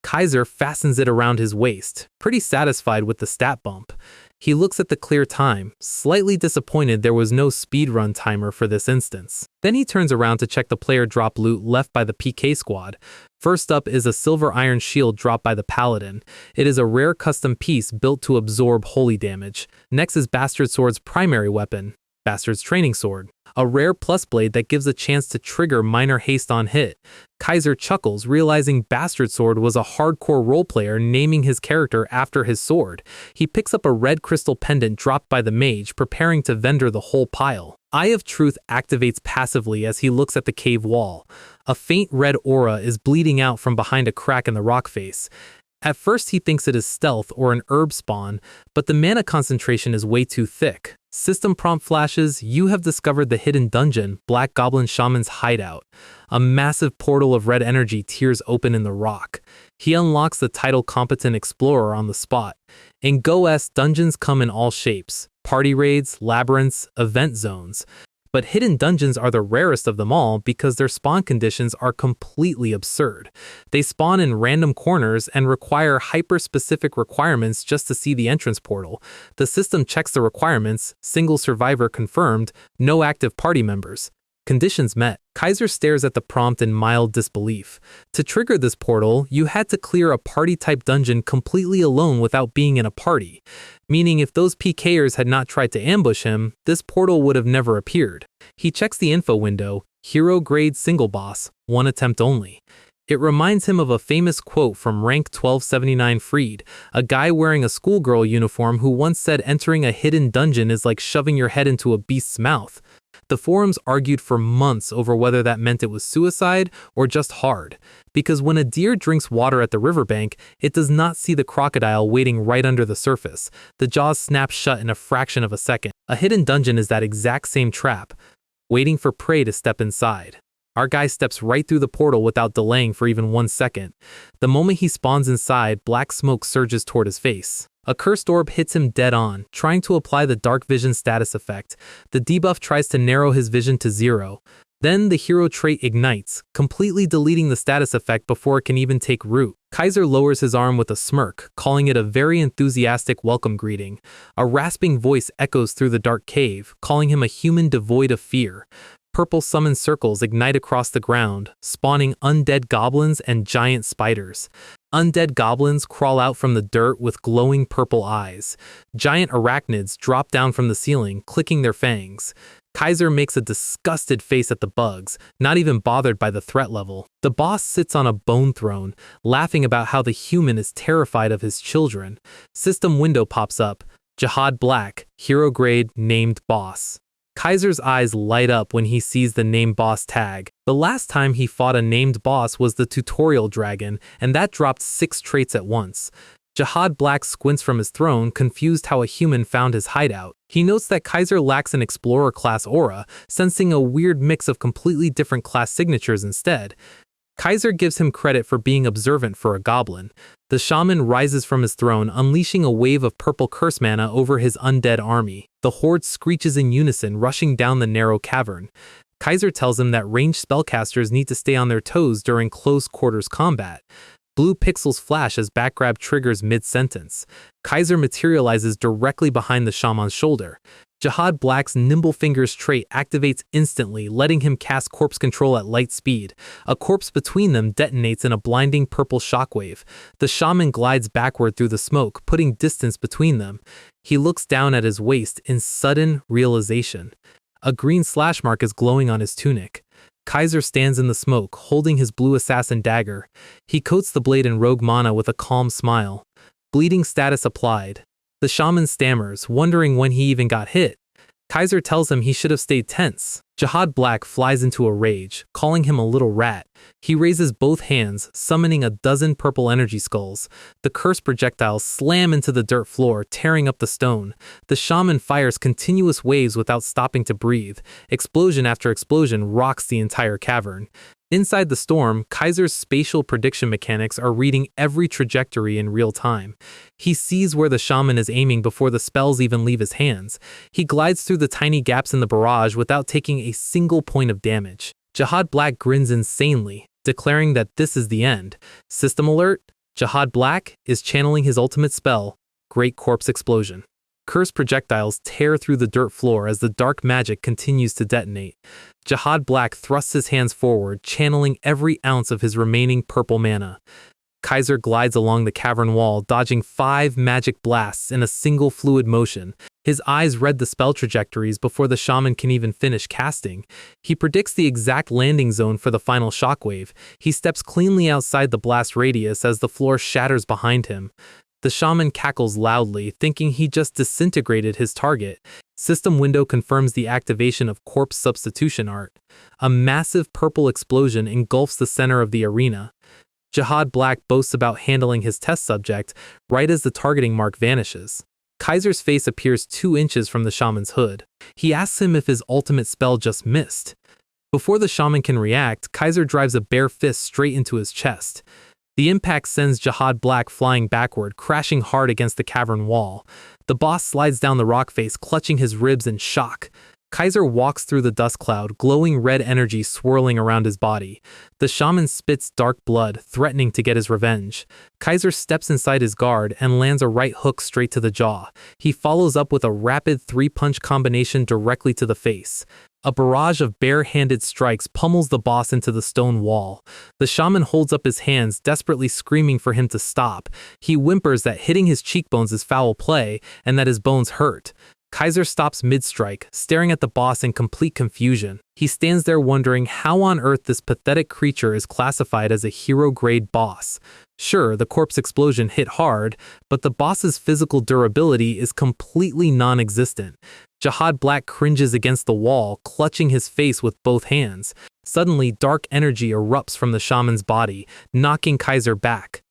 Kaiser fastens it around his waist, pretty satisfied with the stat bump. He looks at the clear time, slightly disappointed there was no speedrun timer for this instance. Then he turns around to check the player drop loot left by the PK squad. First up is a silver iron shield dropped by the paladin. It is a rare custom piece built to absorb holy damage. Next is Bastard Sword's primary weapon, Bastard's Training Sword, a rare plus blade that gives a chance to trigger minor haste on hit. Kaiser chuckles, realizing Bastard Sword was a hardcore roleplayer naming his character after his sword. He picks up a red crystal pendant dropped by the mage, preparing to vendor the whole pile. Eye of Truth activates passively as he looks at the cave wall. A faint red aura is bleeding out from behind a crack in the rock face. At first he thinks it is stealth or an herb spawn, but the mana concentration is way too thick. System prompt flashes, you have discovered the hidden dungeon, Black Goblin Shaman's hideout. A massive portal of red energy tears open in the rock. He unlocks the title Competent Explorer on the spot. In GoS, dungeons come in all shapes: party raids, labyrinths, event zones. But hidden dungeons are the rarest of them all because their spawn conditions are completely absurd. They spawn in random corners and require hyper-specific requirements just to see the entrance portal. The system checks the requirements, single survivor confirmed, no active party members. Conditions met. Kaiser stares at the prompt in mild disbelief. To trigger this portal, you had to clear a party-type dungeon completely alone without being in a party. Meaning if those PKers had not tried to ambush him, this portal would have never appeared. He checks the info window, hero grade single boss, 1 attempt only. It reminds him of a famous quote from rank 1279 Freed, a guy wearing a schoolgirl uniform who once said entering a hidden dungeon is like shoving your head into a beast's mouth. The forums argued for months over whether that meant it was suicide or just hard, because when a deer drinks water at the riverbank, it does not see the crocodile waiting right under the surface. The jaws snap shut in a fraction of a second. A hidden dungeon is that exact same trap, waiting for prey to step inside. Our guy steps right through the portal without delaying for even 1 second. The moment he spawns inside, black smoke surges toward his face. A cursed orb hits him dead on, trying to apply the dark vision status effect. The debuff tries to narrow his vision to 0. Then the hero trait ignites, completely deleting the status effect before it can even take root. Kaiser lowers his arm with a smirk, calling it a very enthusiastic welcome greeting. A rasping voice echoes through the dark cave, calling him a human devoid of fear. Purple summon circles ignite across the ground, spawning undead goblins and giant spiders. Undead goblins crawl out from the dirt with glowing purple eyes. Giant arachnids drop down from the ceiling, clicking their fangs. Kaiser makes a disgusted face at the bugs, not even bothered by the threat level. The boss sits on a bone throne, laughing about how the human is terrified of his children. System window pops up. Jihad Black, hero grade, named boss. Kaiser's eyes light up when he sees the named boss tag. The last time he fought a named boss was the tutorial dragon, and that dropped 6 traits at once. Jihad Black squints from his throne, confused how a human found his hideout. He notes that Kaiser lacks an explorer class aura, sensing a weird mix of completely different class signatures instead. Kaiser gives him credit for being observant for a goblin. The shaman rises from his throne, unleashing a wave of purple curse mana over his undead army. The horde screeches in unison, rushing down the narrow cavern. Kaiser tells him that ranged spellcasters need to stay on their toes during close quarters combat. Blue pixels flash as backgrab triggers mid-sentence. Kaiser materializes directly behind the shaman's shoulder. Jihad Black's Nimble Fingers trait activates instantly, letting him cast corpse control at light speed. A corpse between them detonates in a blinding purple shockwave. The shaman glides backward through the smoke, putting distance between them. He looks down at his waist in sudden realization. A green slash mark is glowing on his tunic. Kaiser stands in the smoke, holding his blue assassin dagger. He coats the blade in rogue mana with a calm smile. Bleeding status applied. The shaman stammers, wondering when he even got hit. Kaiser tells him he should have stayed tense. Jihad Black flies into a rage, calling him a little rat. He raises both hands, summoning a dozen purple energy skulls. The cursed projectiles slam into the dirt floor, tearing up the stone. The shaman fires continuous waves without stopping to breathe. Explosion after explosion rocks the entire cavern. Inside the storm, Kaiser's spatial prediction mechanics are reading every trajectory in real time. He sees where the shaman is aiming before the spells even leave his hands. He glides through the tiny gaps in the barrage without taking a single point of damage. Jihad Black grins insanely, declaring that this is the end. System alert: Jihad Black is channeling his ultimate spell, Great Corpse Explosion. Cursed projectiles tear through the dirt floor as the dark magic continues to detonate. Jihad Black thrusts his hands forward, channeling every ounce of his remaining purple mana. Kaiser glides along the cavern wall, dodging 5 magic blasts in a single fluid motion. His eyes read the spell trajectories before the shaman can even finish casting. He predicts the exact landing zone for the final shockwave. He steps cleanly outside the blast radius as the floor shatters behind him. The shaman cackles loudly, thinking he just disintegrated his target. System window confirms the activation of corpse substitution art. A massive purple explosion engulfs the center of the arena. Jihad Black boasts about handling his test subject right as the targeting mark vanishes. Kaiser's face appears 2 inches from the shaman's hood. He asks him if his ultimate spell just missed. Before the shaman can react, Kaiser drives a bare fist straight into his chest. The impact sends Jihad Black flying backward, crashing hard against the cavern wall. The boss slides down the rock face, clutching his ribs in shock. Kaiser walks through the dust cloud, glowing red energy swirling around his body. The shaman spits dark blood, threatening to get his revenge. Kaiser steps inside his guard and lands a right hook straight to the jaw. He follows up with a rapid 3-punch combination directly to the face. A barrage of bare-handed strikes pummels the boss into the stone wall. The shaman holds up his hands, desperately screaming for him to stop. He whimpers that hitting his cheekbones is foul play and that his bones hurt. Kaiser stops mid-strike, staring at the boss in complete confusion. He stands there wondering how on earth this pathetic creature is classified as a hero-grade boss. Sure, the corpse explosion hit hard, but the boss's physical durability is completely non-existent. Jihad Black cringes against the wall, clutching his face with both hands. Suddenly, dark energy erupts from the shaman's body, knocking Kaiser back.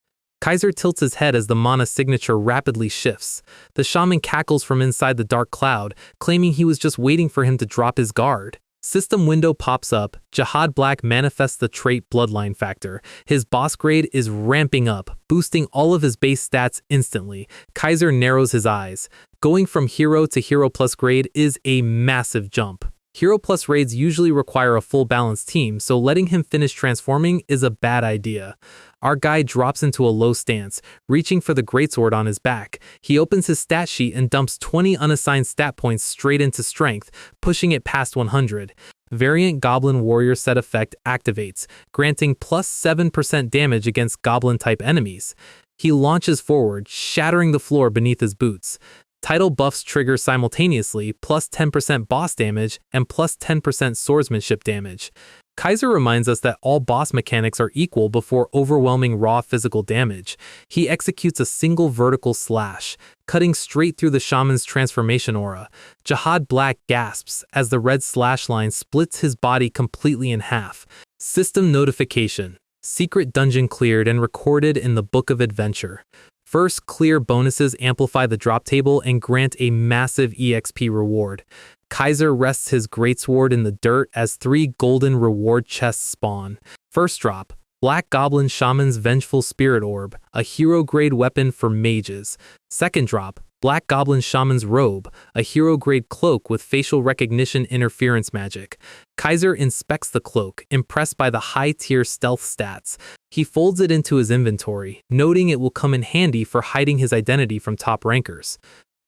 Kaiser tilts his head as the mana signature rapidly shifts. The shaman cackles from inside the dark cloud, claiming he was just waiting for him to drop his guard. System window pops up. Jihad Black manifests the trait Bloodline Factor. His boss grade is ramping up, boosting all of his base stats instantly. Kaiser narrows his eyes. Going from hero to hero plus grade is a massive jump. Hero plus raids usually require a full balanced team, so letting him finish transforming is a bad idea. Our guy drops into a low stance, reaching for the greatsword on his back. He opens his stat sheet and dumps 20 unassigned stat points straight into strength, pushing it past 100. Variant Goblin Warrior set effect activates, granting plus 7% damage against goblin-type enemies. He launches forward, shattering the floor beneath his boots. Title buffs trigger simultaneously, plus 10% boss damage and plus 10% swordsmanship damage. Kaiser reminds us that all boss mechanics are equal before overwhelming raw physical damage. He executes a single vertical slash, cutting straight through the shaman's transformation aura. Jihad Black gasps as the red slash line splits his body completely in half. System notification. Secret dungeon cleared and recorded in the Book of Adventure. First, clear bonuses amplify the drop table and grant a massive EXP reward. Kaiser rests his greatsword in the dirt as 3 golden reward chests spawn. First drop, Black Goblin Shaman's Vengeful Spirit Orb, a hero-grade weapon for mages. Second drop, Black Goblin Shaman's Robe, a hero-grade cloak with facial recognition interference magic. Kaiser inspects the cloak, impressed by the high-tier stealth stats. He folds it into his inventory, noting it will come in handy for hiding his identity from top rankers.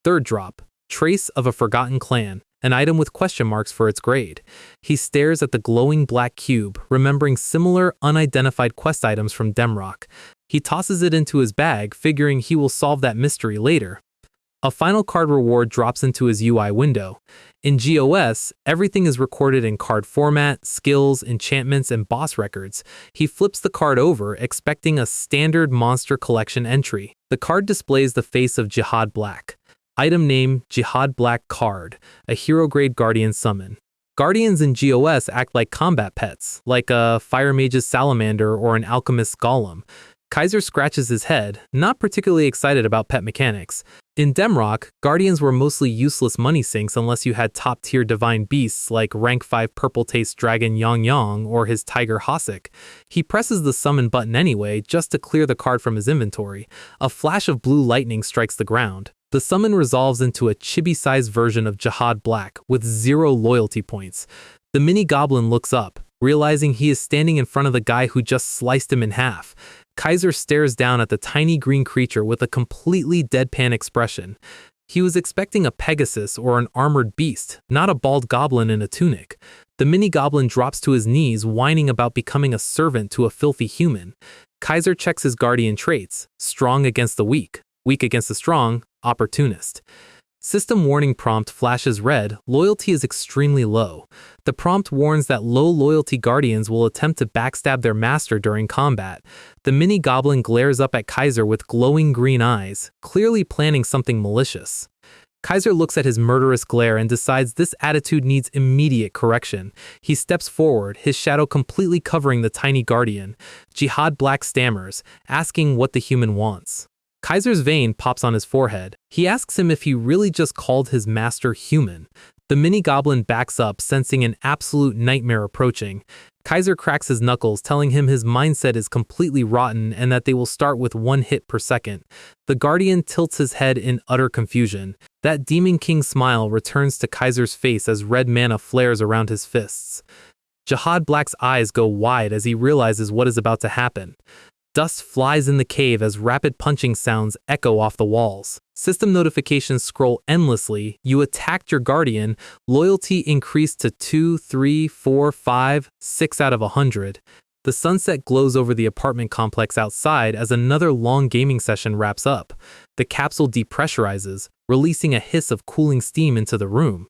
Third drop, Trace of a Forgotten Clan, an item with question marks for its grade. He stares at the glowing black cube, remembering similar unidentified quest items from Demrock. He tosses it into his bag, figuring he will solve that mystery later. A final card reward drops into his UI window. In GOS, everything is recorded in card format, skills, enchantments, and boss records. He flips the card over, expecting a standard monster collection entry. The card displays the face of Jihad Black. Item name, Jihad Black Card, a hero-grade guardian summon. Guardians in GOS act like combat pets, like a fire mage's salamander or an alchemist's golem. Kaiser scratches his head, not particularly excited about pet mechanics. In Demrock, Guardians were mostly useless money sinks unless you had top-tier divine beasts like rank 5 purple taste dragon Yang Yang or his tiger Hasek. He presses the summon button anyway, just to clear the card from his inventory. A flash of blue lightning strikes the ground. The summon resolves into a chibi-sized version of Jihad Black with 0 loyalty points. The mini-goblin looks up, realizing he is standing in front of the guy who just sliced him in half. Kaiser stares down at the tiny green creature with a completely deadpan expression. He was expecting a Pegasus or an armored beast, not a bald goblin in a tunic. The mini-goblin drops to his knees, whining about becoming a servant to a filthy human. Kaiser checks his guardian traits: strong against the weak, weak against the strong, opportunist. System warning prompt flashes red, loyalty is extremely low. The prompt warns that low loyalty guardians will attempt to backstab their master during combat. The mini goblin glares up at Kaiser with glowing green eyes, clearly planning something malicious. Kaiser looks at his murderous glare and decides this attitude needs immediate correction. He steps forward, his shadow completely covering the tiny guardian. Jihad Black stammers, asking what the human wants. Kaiser's vein pops on his forehead. He asks him if he really just called his master human. The mini goblin backs up, sensing an absolute nightmare approaching. Kaiser cracks his knuckles, telling him his mindset is completely rotten and that they will start with 1 hit per second. The guardian tilts his head in utter confusion. That Demon King smile returns to Kaiser's face as red mana flares around his fists. Jihad Black's eyes go wide as he realizes what is about to happen. Dust flies in the cave as rapid punching sounds echo off the walls. System notifications scroll endlessly. You attacked your guardian. Loyalty increased to 2, 3, 4, 5, 6 out of 100. The sunset glows over the apartment complex outside as another long gaming session wraps up. The capsule depressurizes, releasing a hiss of cooling steam into the room.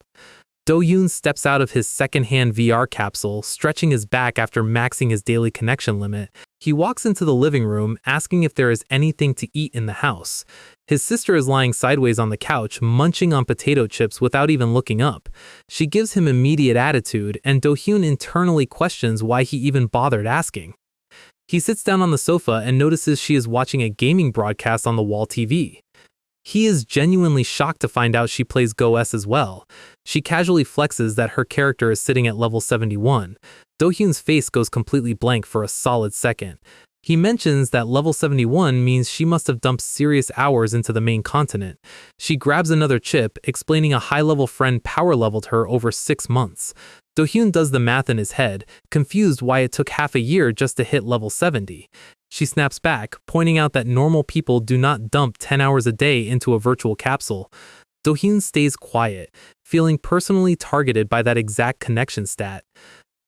Do-yoon steps out of his second-hand VR capsule, stretching his back after maxing his daily connection limit. He walks into the living room, asking if there is anything to eat in the house. His sister is lying sideways on the couch, munching on potato chips without even looking up. She gives him immediate attitude, and Do-hyun internally questions why he even bothered asking. He sits down on the sofa and notices she is watching a gaming broadcast on the wall TV. He is genuinely shocked to find out she plays Go-S as well. She casually flexes that her character is sitting at level 71. Do-hyun's face goes completely blank for a solid second. He mentions that level 71 means she must have dumped serious hours into the main continent. She grabs another chip, explaining a high-level friend power-leveled her over 6 months. Do-hyun does the math in his head, confused why it took half a year just to hit level 70. She snaps back, pointing out that normal people do not dump 10 hours a day into a virtual capsule. Do-hyun stays quiet, feeling personally targeted by that exact connection stat.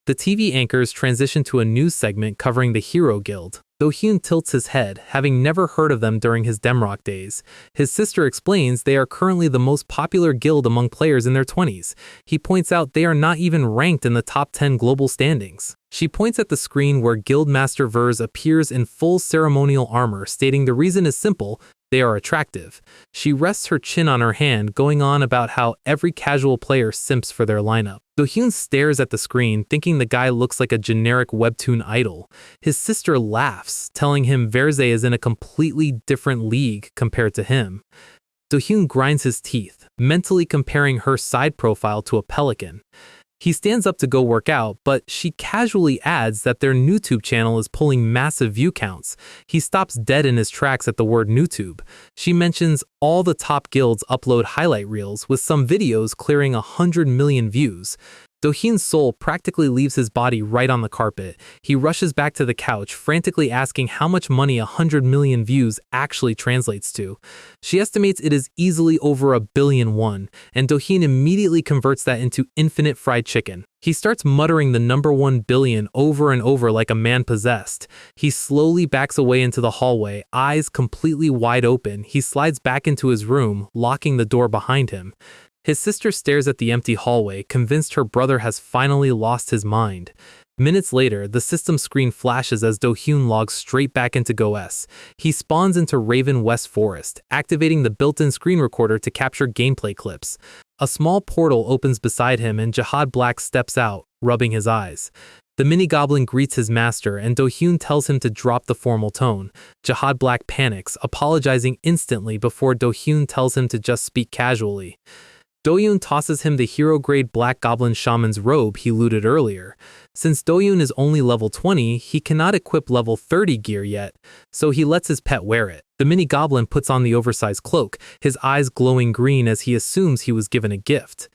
The TV anchors transition to a news segment covering the Hero Guild. Do-hyun tilts his head, having never heard of them during his Demrock days. His sister explains they are currently the most popular guild among players in their 20s. He points out they are not even ranked in the top 10 global standings. She points at the screen where Guildmaster Vers appears in full ceremonial armor, stating the reason is simple: they are attractive. She rests her chin on her hand, going on about how every casual player simps for their lineup. Do-hyun stares at the screen, thinking the guy looks like a generic webtoon idol. His sister laughs, telling him Verze is in a completely different league compared to him. Do-hyun grinds his teeth, mentally comparing her side profile to a pelican. He stands up to go work out, but she casually adds that their NewTube channel is pulling massive view counts. He stops dead in his tracks at the word NewTube. She mentions all the top guilds upload highlight reels, with some videos clearing 100 million views. Do-hyun's soul practically leaves his body right on the carpet. He rushes back to the couch, frantically asking how much money 100 million views actually translates to. She estimates it is easily over 1 billion won, and Do-hyun immediately converts that into infinite fried chicken. He starts muttering the number 1 billion over and over like a man possessed. He slowly backs away into the hallway, eyes completely wide open. He slides back into his room, locking the door behind him. His sister stares at the empty hallway, convinced her brother has finally lost his mind. Minutes later, the system screen flashes as Do-hyun logs straight back into Go-S. He spawns into Raven West Forest, activating the built-in screen recorder to capture gameplay clips. A small portal opens beside him and Jihad Black steps out, rubbing his eyes. The mini-goblin greets his master and Do-hyun tells him to drop the formal tone. Jihad Black panics, apologizing instantly before Do-hyun tells him to just speak casually. Do-hyun tosses him the hero-grade Black Goblin Shaman's robe he looted earlier. Since Do-hyun is only level 20, he cannot equip level 30 gear yet, so he lets his pet wear it. The mini-goblin puts on the oversized cloak, his eyes glowing green as he assumes he was given a gift.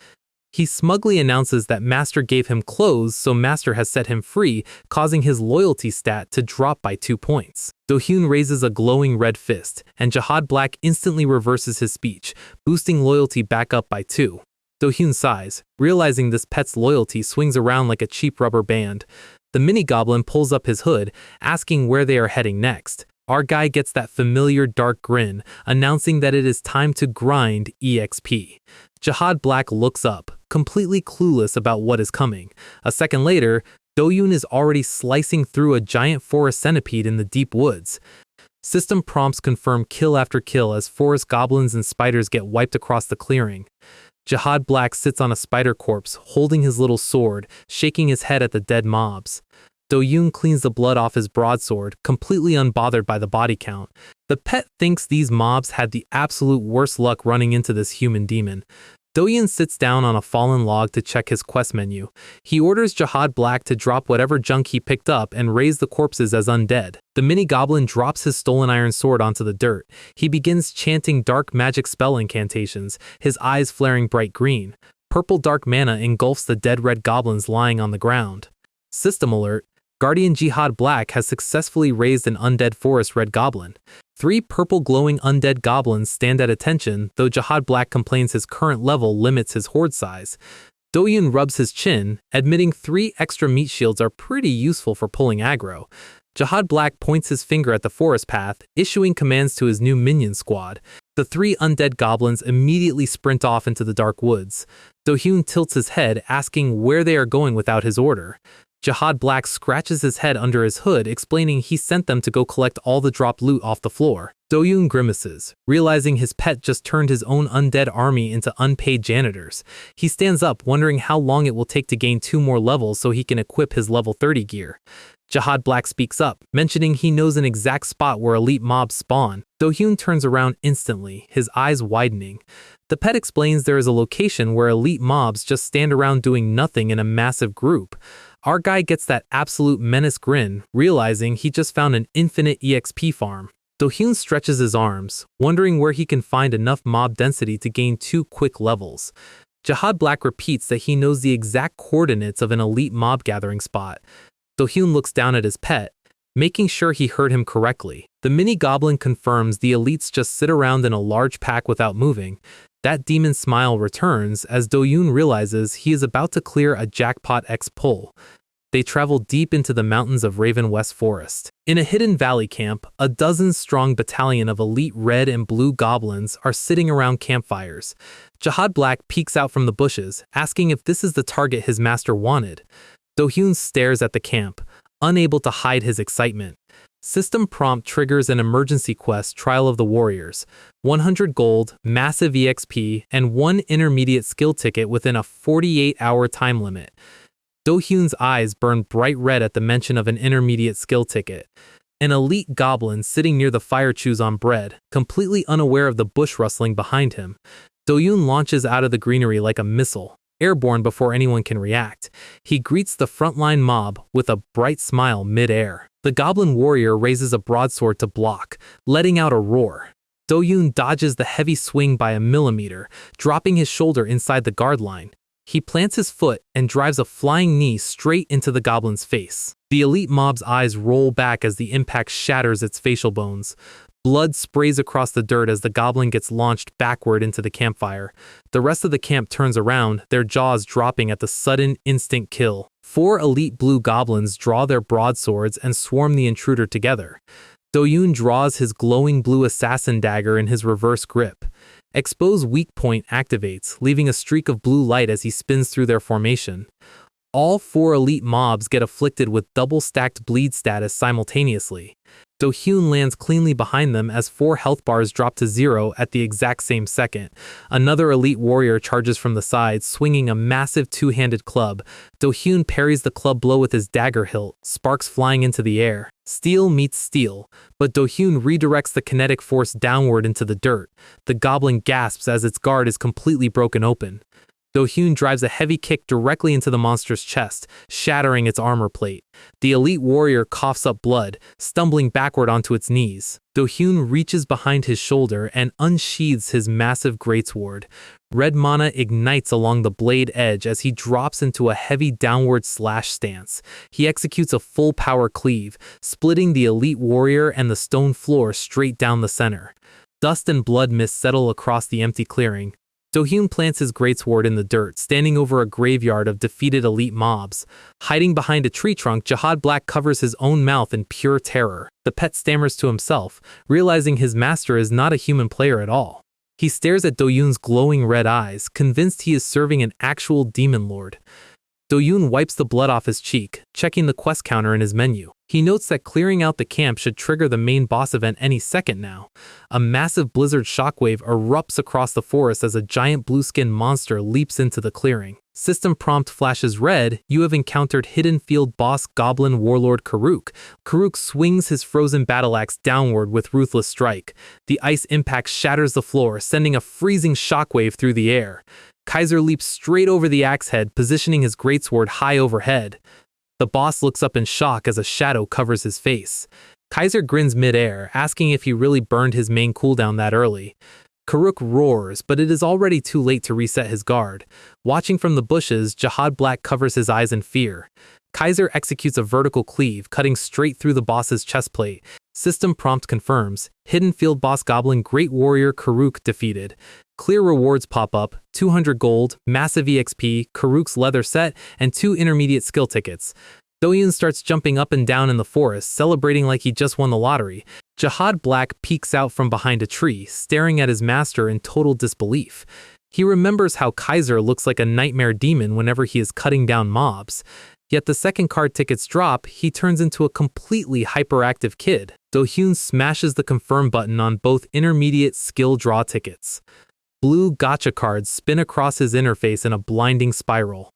He smugly announces that Master gave him clothes, so Master has set him free, causing his loyalty stat to drop by 2 points. Do-hyun raises a glowing red fist, and Jihad Black instantly reverses his speech, boosting loyalty back up by 2. Do-hyun sighs, realizing this pet's loyalty swings around like a cheap rubber band. The mini-goblin pulls up his hood, asking where they are heading next. our guy gets that familiar dark grin, announcing that it is time to grind EXP. Jihad Black looks up, completely clueless about what is coming. A second later, Do-yoon is already slicing through a giant forest centipede in the deep woods. System prompts confirm kill after kill as forest goblins and spiders get wiped across the clearing. Jihad Black sits on a spider corpse, holding his little sword, shaking his head at the dead mobs. Do-yoon cleans the blood off his broadsword, completely unbothered by the body count. The pet thinks these mobs had the absolute worst luck running into this human demon. Do-yoon sits down on a fallen log to check his quest menu. He orders Jihad Black to drop whatever junk he picked up and raise the corpses as undead. The mini-goblin drops his stolen iron sword onto the dirt. He begins chanting dark magic spell incantations, his eyes flaring bright green. Purple dark mana engulfs the dead red goblins lying on the ground. System alert. Guardian Jihad Black has successfully raised an undead forest red goblin. 3 purple glowing undead goblins stand at attention, though Jihad Black complains his current level limits his horde size. Do-yoon rubs his chin, admitting 3 extra meat shields are pretty useful for pulling aggro. Jihad Black points his finger at the forest path, issuing commands to his new minion squad. The 3 undead goblins immediately sprint off into the dark woods. Do-hyun tilts his head, asking where they are going without his order. Jihad Black scratches his head under his hood, explaining he sent them to go collect all the dropped loot off the floor. Do-yoon grimaces, realizing his pet just turned his own undead army into unpaid janitors. He stands up, wondering how long it will take to gain 2 more levels so he can equip his level 30 gear. Jihad Black speaks up, mentioning he knows an exact spot where elite mobs spawn. Do-hyun turns around instantly, his eyes widening. The pet explains there is a location where elite mobs just stand around doing nothing in a massive group. Our guy gets that absolute menace grin, realizing he just found an infinite EXP farm. Do-hyun stretches his arms, wondering where he can find enough mob density to gain 2 quick levels. Jihad Black repeats that he knows the exact coordinates of an elite mob gathering spot. Do-hyun looks down at his pet, making sure he heard him correctly. The mini-goblin confirms the elites just sit around in a large pack without moving. That demon smile returns as Do-yoon realizes he is about to clear a jackpot X pull. They travel deep into the mountains of Raven West Forest. In a hidden valley camp, a dozen-strong battalion of elite red and blue goblins are sitting around campfires. Jihad Black peeks out from the bushes, asking if this is the target his master wanted. Do-hyun stares at the camp, unable to hide his excitement. System prompt triggers an emergency quest, Trial of the Warriors. 100 gold, massive EXP, and 1 intermediate skill ticket within a 48-hour time limit. Do-hyun's eyes burn bright red at the mention of an intermediate skill ticket. An elite goblin sitting near the fire chews on bread, completely unaware of the bush rustling behind him. Do-hyun launches out of the greenery like a missile, airborne before anyone can react. He greets the frontline mob with a bright smile mid-air. The goblin warrior raises a broadsword to block, letting out a roar. Do-hyun dodges the heavy swing by a millimeter, dropping his shoulder inside the guard line. He plants his foot and drives a flying knee straight into the goblin's face. The elite mob's eyes roll back as the impact shatters its facial bones. Blood sprays across the dirt as the goblin gets launched backward into the campfire. The rest of the camp turns around, their jaws dropping at the sudden, instant kill. 4 elite blue goblins draw their broadswords and swarm the intruder together. Do-hyun draws his glowing blue assassin dagger in his reverse grip. Expose weak point activates, leaving a streak of blue light as he spins through their formation. All 4 elite mobs get afflicted with double-stacked bleed status simultaneously. Do-hyun lands cleanly behind them as 4 health bars drop to 0 at the exact same second. Another elite warrior charges from the side, swinging a massive 2-handed club. Do-hyun parries the club blow with his dagger hilt, sparks flying into the air. Steel meets steel, but Do-hyun redirects the kinetic force downward into the dirt. The goblin gasps as its guard is completely broken open. Do-hyun drives a heavy kick directly into the monster's chest, shattering its armor plate. The elite warrior coughs up blood, stumbling backward onto its knees. Do-hyun reaches behind his shoulder and unsheathes his massive greatsword. Red mana ignites along the blade edge as he drops into a heavy downward slash stance. He executes a full power cleave, splitting the elite warrior and the stone floor straight down the center. Dust and blood mist settle across the empty clearing. Do-hyun plants his greatsword in the dirt, standing over a graveyard of defeated elite mobs. Hiding behind a tree trunk, Jihad Black covers his own mouth in pure terror. The pet stammers to himself, realizing his master is not a human player at all. He stares at Do-hyun's glowing red eyes, convinced he is serving an actual demon lord. Do-hyun wipes the blood off his cheek, checking the quest counter in his menu. He notes that clearing out the camp should trigger the main boss event any second now. A massive blizzard shockwave erupts across the forest as a giant blue-skinned monster leaps into the clearing. System prompt flashes red. You have encountered hidden field boss Goblin Warlord Karuk. Karuk swings his frozen battle axe downward with ruthless strike. The ice impact shatters the floor, sending a freezing shockwave through the air. Kaiser leaps straight over the axe head, positioning his greatsword high overhead. The boss looks up in shock as a shadow covers his face. Kaiser grins mid-air, asking if he really burned his main cooldown that early. Karuk roars, but it is already too late to reset his guard. Watching from the bushes, Jihad Black covers his eyes in fear. Kaiser executes a vertical cleave, cutting straight through the boss's chestplate. System prompt confirms. Hidden field boss Goblin Great Warrior Karuk defeated. Clear rewards pop up, 200 gold, massive EXP, Karuk's leather set, and 2 intermediate skill tickets. Do-hyun starts jumping up and down in the forest, celebrating like he just won the lottery. Jihad Black peeks out from behind a tree, staring at his master in total disbelief. He remembers how Kaiser looks like a nightmare demon whenever he is cutting down mobs. Yet the second card tickets drop, he turns into a completely hyperactive kid. Do-hyun smashes the confirm button on both intermediate skill draw tickets. Blue gacha cards spin across his interface in a blinding spiral.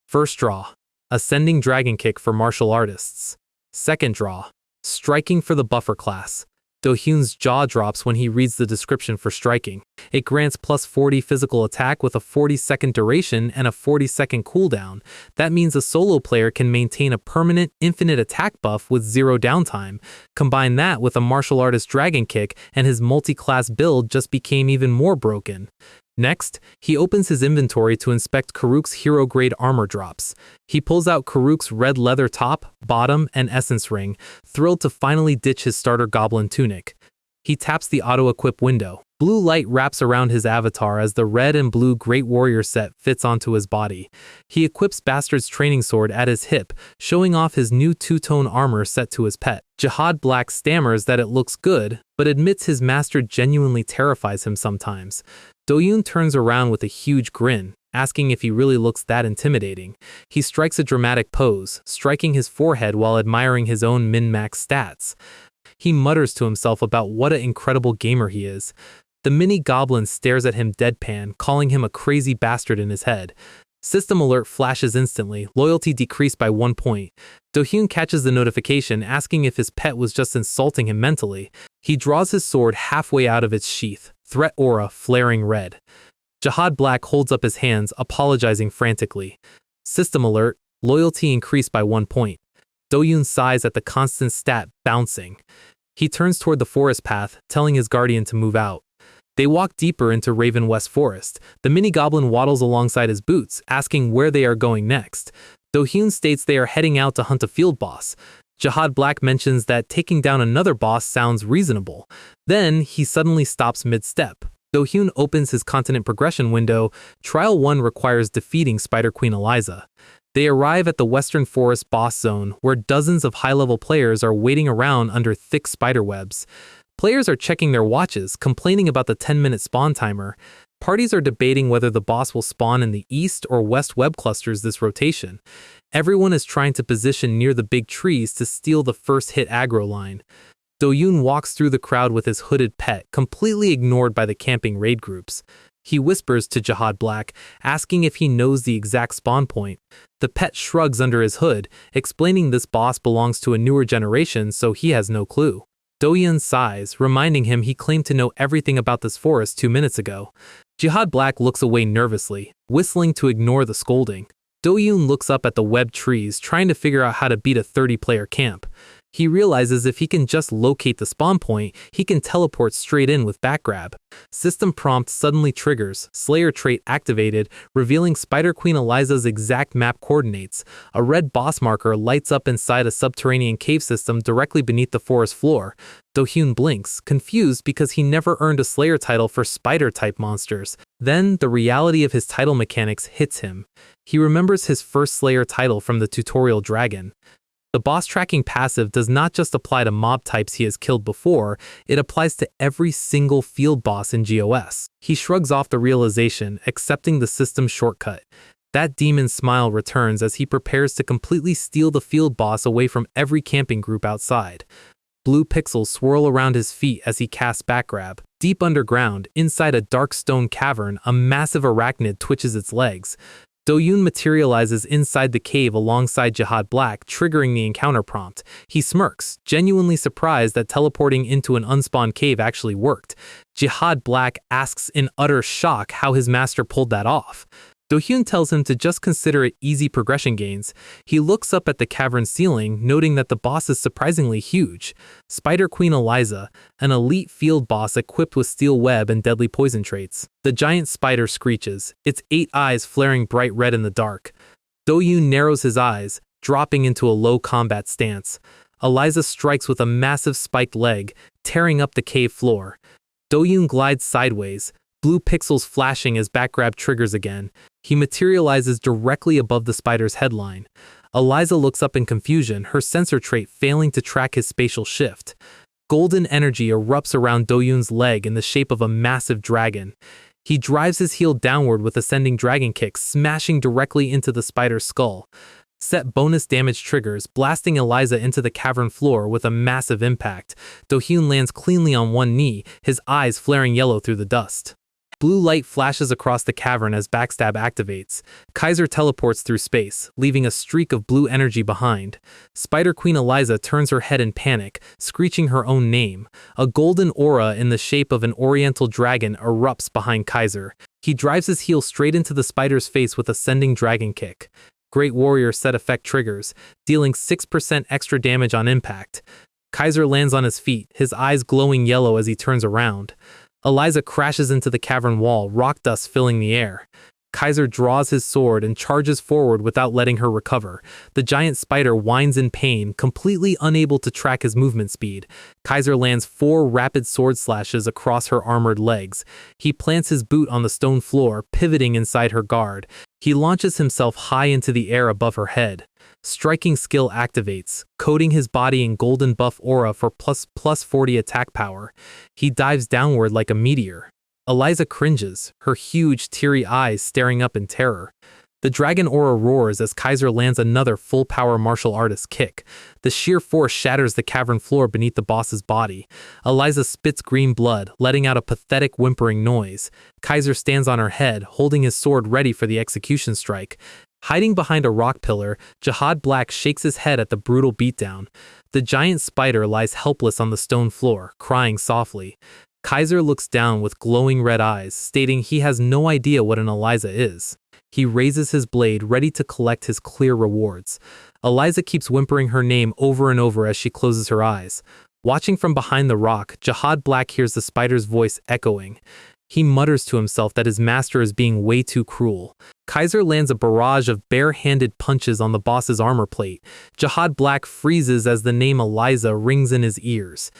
First draw, Ascending Dragon Kick for martial artists. Second draw, Striking for the buffer class. Do-hyun's jaw drops when he reads the description for striking. It grants plus 40 physical attack with a 40-second duration and a 40-second cooldown. That means a solo player can maintain a permanent infinite attack buff with 0 downtime. Combine that with a martial artist dragon kick and his multi-class build just became even more broken. Next, he opens his inventory to inspect Karuk's hero-grade armor drops. He pulls out Karuk's red leather top, bottom, and essence ring, thrilled to finally ditch his starter goblin tunic. He taps the auto-equip window. Blue light wraps around his avatar as the red and blue Great Warrior set fits onto his body. He equips Bastard's training sword at his hip, showing off his new two-tone armor set to his pet. Jihad Black stammers that it looks good, but admits his master genuinely terrifies him sometimes. Do-hyun turns around with a huge grin, asking if he really looks that intimidating. He strikes a dramatic pose, striking his forehead while admiring his own min-max stats. He mutters to himself about what an incredible gamer he is. The mini goblin stares at him deadpan, calling him a crazy bastard in his head. System alert flashes instantly, loyalty decreased by 1 point. Do-hyun catches the notification, asking if his pet was just insulting him mentally. He draws his sword halfway out of its sheath, threat aura flaring red. Jihad Black holds up his hands, apologizing frantically. System alert, loyalty increased by 1 point. Do-hyun sighs at the constant stat bouncing. He turns toward the forest path, telling his guardian to move out. They walk deeper into Raven West Forest. The mini-goblin waddles alongside his boots, asking where they are going next. Do-hyun states they are heading out to hunt a field boss. Jihad Black mentions that taking down another boss sounds reasonable. Then, he suddenly stops mid-step. Do-hyun opens his continent progression window. Trial 1 requires defeating Spider Queen Eliza. They arrive at the Western Forest boss zone, where dozens of high-level players are waiting around under thick spider webs. Players are checking their watches, complaining about the 10-minute spawn timer. Parties are debating whether the boss will spawn in the east or west web clusters this rotation. Everyone is trying to position near the big trees to steal the first hit aggro line. Do-hyun walks through the crowd with his hooded pet, completely ignored by the camping raid groups. He whispers to Jihad Black, asking if he knows the exact spawn point. The pet shrugs under his hood, explaining this boss belongs to a newer generation, so he has no clue. Do-hyun sighs, reminding him he claimed to know everything about this forest 2 minutes ago. Jihad Black looks away nervously, whistling to ignore the scolding. Do-hyun looks up at the webbed trees, trying to figure out how to beat a 30-player camp. He realizes if he can just locate the spawn point, he can teleport straight in with back grab. System prompt suddenly triggers, Slayer trait activated, revealing Spider Queen Eliza's exact map coordinates. A red boss marker lights up inside a subterranean cave system directly beneath the forest floor. Do-hyun blinks, confused because he never earned a Slayer title for Spider-type monsters. Then, the reality of his title mechanics hits him. He remembers his first Slayer title from the tutorial dragon. The boss tracking passive does not just apply to mob types he has killed before, it applies to every single field boss in GOS. He shrugs off the realization, accepting the system's shortcut. That demon smile returns as he prepares to completely steal the field boss away from every camping group outside. Blue pixels swirl around his feet as he casts back grab. Deep underground, inside a dark stone cavern, a massive arachnid twitches its legs. Do-hyun materializes inside the cave alongside Jihad Black, triggering the encounter prompt. He smirks, genuinely surprised that teleporting into an unspawned cave actually worked. Jihad Black asks in utter shock how his master pulled that off. Do-hyun tells him to just consider it easy progression gains. He looks up at the cavern ceiling, noting that the boss is surprisingly huge. Spider Queen Eliza, an elite field boss equipped with steel web and deadly poison traits. The giant spider screeches, its 8 eyes flaring bright red in the dark. Do-hyun narrows his eyes, dropping into a low combat stance. Eliza strikes with a massive spiked leg, tearing up the cave floor. Do-hyun glides sideways, blue pixels flashing as back grab triggers again. He materializes directly above the spider's headline. Eliza looks up in confusion, her sensor trait failing to track his spatial shift. Golden energy erupts around Do-hyun's leg in the shape of a massive dragon. He drives his heel downward with ascending dragon kick, smashing directly into the spider's skull. Set bonus damage triggers, blasting Eliza into the cavern floor with a massive impact. Do-hyun lands cleanly on one knee, his eyes flaring yellow through the dust. Blue light flashes across the cavern as backstab activates. Kaiser teleports through space, leaving a streak of blue energy behind. Spider Queen Eliza turns her head in panic, screeching her own name. A golden aura in the shape of an oriental dragon erupts behind Kaiser. He drives his heel straight into the spider's face with ascending dragon kick. Great Warrior set effect triggers, dealing 6% extra damage on impact. Kaiser lands on his feet, his eyes glowing yellow as he turns around. Eliza crashes into the cavern wall, rock dust filling the air. Kaiser draws his sword and charges forward without letting her recover. The giant spider whines in pain, completely unable to track his movement speed. Kaiser lands 4 rapid sword slashes across her armored legs. He plants his boot on the stone floor, pivoting inside her guard. He launches himself high into the air above her head. Striking skill activates, coating his body in golden buff aura for plus 40 attack power. He dives downward like a meteor. Eliza cringes, her huge, teary eyes staring up in terror. The dragon aura roars as Kaiser lands another full-power martial artist kick. The sheer force shatters the cavern floor beneath the boss's body. Eliza spits green blood, letting out a pathetic whimpering noise. Kaiser stands on her head, holding his sword ready for the execution strike. Hiding behind a rock pillar, Jihad Black shakes his head at the brutal beatdown. The giant spider lies helpless on the stone floor, crying softly. Kaiser looks down with glowing red eyes, stating he has no idea what an Eliza is. He raises his blade, ready to collect his clear rewards. Eliza keeps whimpering her name over and over as she closes her eyes. Watching from behind the rock, Jihad Black hears the spider's voice echoing. He mutters to himself that his master is being way too cruel. Kaiser lands a barrage of bare-handed punches on the boss's armor plate. Jihad Black freezes as the name Eliza rings in his ears.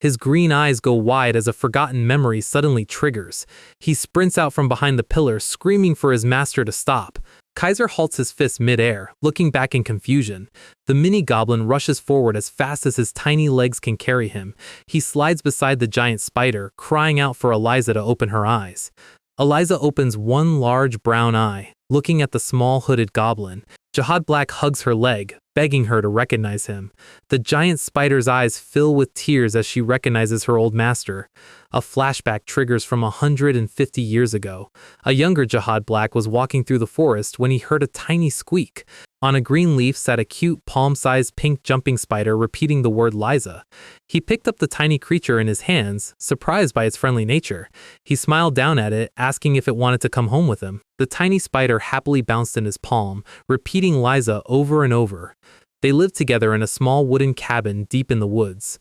His green eyes go wide as a forgotten memory suddenly triggers. He sprints out from behind the pillar, screaming for his master to stop. Kaiser halts his fist mid-air, looking back in confusion. The mini-goblin rushes forward as fast as his tiny legs can carry him. He slides beside the giant spider, crying out for Eliza to open her eyes. Eliza opens one large brown eye, looking at the small hooded goblin. Jihad Black hugs her leg, begging her to recognize him. The giant spider's eyes fill with tears as she recognizes her old master. A flashback triggers from 150 years ago. A younger Jihad Black was walking through the forest when he heard a tiny squeak. On a green leaf sat a cute, palm-sized pink jumping spider repeating the word Liza. He picked up the tiny creature in his hands, surprised by its friendly nature. He smiled down at it, asking if it wanted to come home with him. The tiny spider happily bounced in his palm, repeating Liza over and over. They lived together in a small wooden cabin deep in the woods.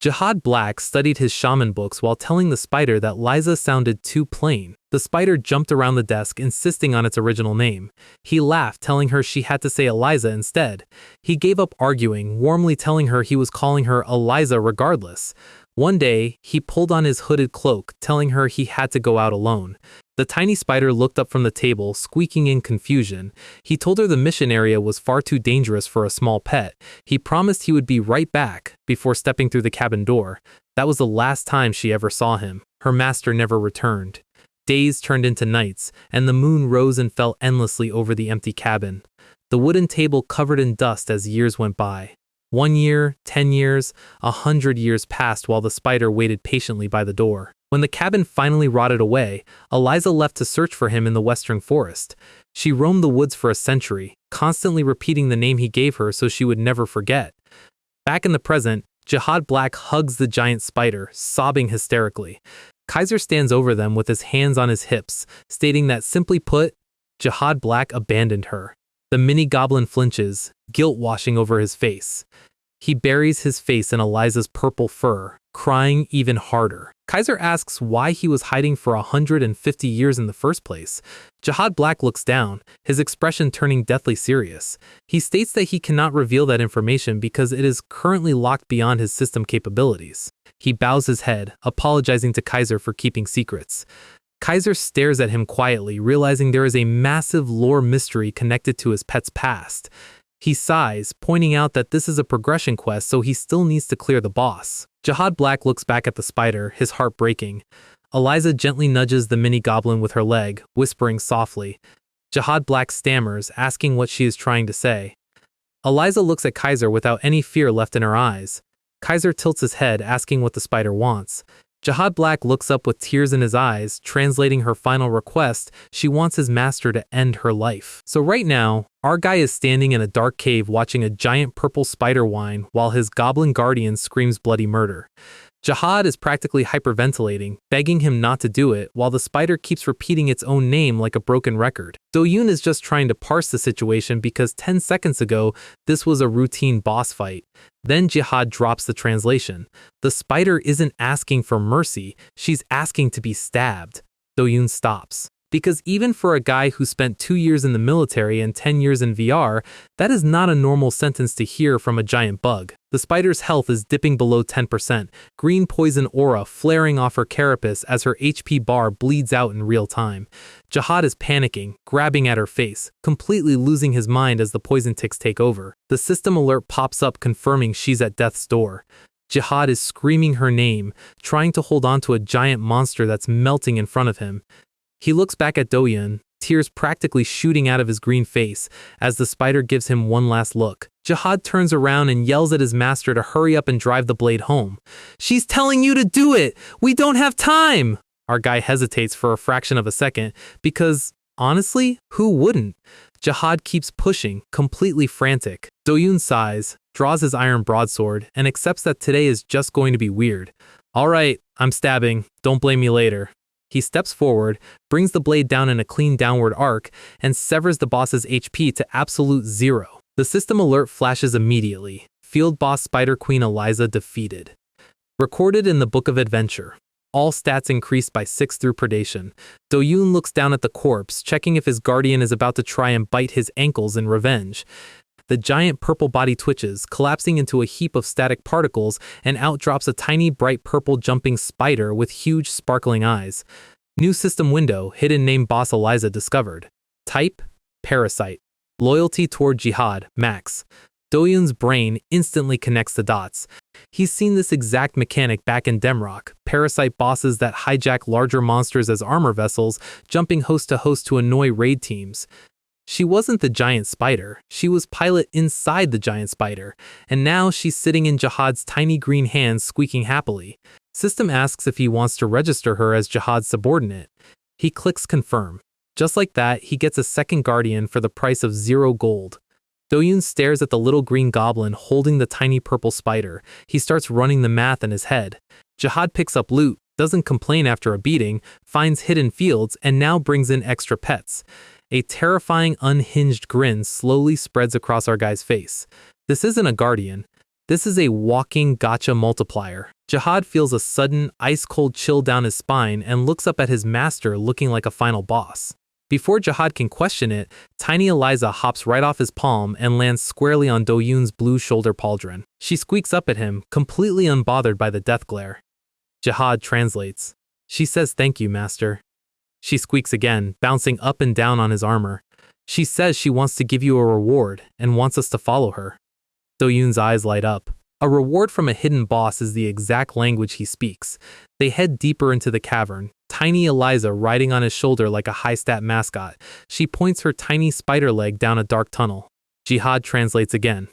Jihad Black studied his shaman books while telling the spider that Liza sounded too plain. The spider jumped around the desk, insisting on its original name. He laughed, telling her she had to say Eliza instead. He gave up arguing, warmly telling her he was calling her Eliza regardless. One day, he pulled on his hooded cloak, telling her he had to go out alone. The tiny spider looked up from the table, squeaking in confusion. He told her the mission area was far too dangerous for a small pet. He promised he would be right back before stepping through the cabin door. That was the last time she ever saw him. Her master never returned. Days turned into nights, and the moon rose and fell endlessly over the empty cabin. The wooden table covered in dust as years went by. 1 year, 10 years, 100 years passed while the spider waited patiently by the door. When the cabin finally rotted away, Eliza left to search for him in the western forest. She roamed the woods for a century, constantly repeating the name he gave her so she would never forget. Back in the present, Jihad Black hugs the giant spider, sobbing hysterically. Kaiser stands over them with his hands on his hips, stating that simply put, Jihad Black abandoned her. The mini goblin flinches, guilt washing over his face. He buries his face in Eliza's purple fur, crying even harder. Kaiser asks why he was hiding for 150 years in the first place. Jihad Black looks down, his expression turning deathly serious. He states that he cannot reveal that information because it is currently locked beyond his system capabilities. He bows his head, apologizing to Kaiser for keeping secrets. Kaiser stares at him quietly, realizing there is a massive lore mystery connected to his pet's past. He sighs, pointing out that this is a progression quest, so he still needs to clear the boss. Jihad Black looks back at the spider, his heart breaking. Eliza gently nudges the mini goblin with her leg, whispering softly. Jihad Black stammers, asking what she is trying to say. Eliza looks at Kaiser without any fear left in her eyes. Kaiser tilts his head, asking what the spider wants. Jihad Black looks up with tears in his eyes, translating her final request. She wants his master to end her life. So right now, our guy is standing in a dark cave watching a giant purple spider whine while his goblin guardian screams bloody murder. Jihad is practically hyperventilating, begging him not to do it, while the spider keeps repeating its own name like a broken record. Do-yoon is just trying to parse the situation because 10 seconds ago, this was a routine boss fight. Then Jihad drops the translation. The spider isn't asking for mercy, she's asking to be stabbed. Do-yoon stops. Because even for a guy who spent 2 years in the military and 10 years in VR, that is not a normal sentence to hear from a giant bug. The spider's health is dipping below 10%, green poison aura flaring off her carapace as her HP bar bleeds out in real time. Jihad is panicking, grabbing at her face, completely losing his mind as the poison ticks take over. The system alert pops up confirming she's at death's door. Jihad is screaming her name, trying to hold on to a giant monster that's melting in front of him. He looks back at Do-yoon, tears practically shooting out of his green face as the spider gives him one last look. Jihad turns around and yells at his master to hurry up and drive the blade home. "She's telling you to do it! We don't have time!" Our guy hesitates for a fraction of a second because, honestly, who wouldn't? Jihad keeps pushing, completely frantic. Do-yoon sighs, draws his iron broadsword, and accepts that today is just going to be weird. "All right, I'm stabbing. Don't blame me later." He steps forward, brings the blade down in a clean downward arc, and severs the boss's HP to absolute 0. The system alert flashes immediately. Field boss Spider Queen Eliza defeated. Recorded in the Book of Adventure. All stats increased by 6 through predation. Do-yoon looks down at the corpse, checking if his guardian is about to try and bite his ankles in revenge. The giant purple body twitches, collapsing into a heap of static particles, and out drops a tiny bright purple jumping spider with huge sparkling eyes. New system window, hidden name boss Eliza discovered. Type, parasite. Loyalty toward Jihad, max. Do-yoon's brain instantly connects the dots. He's seen this exact mechanic back in Demrock, parasite bosses that hijack larger monsters as armor vessels, jumping host to host to annoy raid teams. She wasn't the giant spider, she was pilot inside the giant spider, and now she's sitting in Jihad's tiny green hands squeaking happily. System asks if he wants to register her as Jihad's subordinate. He clicks confirm. Just like that, he gets a second guardian for the price of 0 gold. Do-yoon stares at the little green goblin holding the tiny purple spider. He starts running the math in his head. Jihad picks up loot, doesn't complain after a beating, finds hidden fields, and now brings in extra pets. A terrifying unhinged grin slowly spreads across our guy's face. This isn't a guardian. This is a walking gotcha multiplier. Jihad feels a sudden, ice-cold chill down his spine and looks up at his master looking like a final boss. Before Jihad can question it, tiny Eliza hops right off his palm and lands squarely on Do-yoon's blue shoulder pauldron. She squeaks up at him, completely unbothered by the death glare. Jihad translates. She says thank you, master. She squeaks again, bouncing up and down on his armor. She says she wants to give you a reward and wants us to follow her. Do-yoon's eyes light up. A reward from a hidden boss is the exact language he speaks. They head deeper into the cavern, tiny Eliza riding on his shoulder like a high-stat mascot. She points her tiny spider leg down a dark tunnel. Jihad translates again.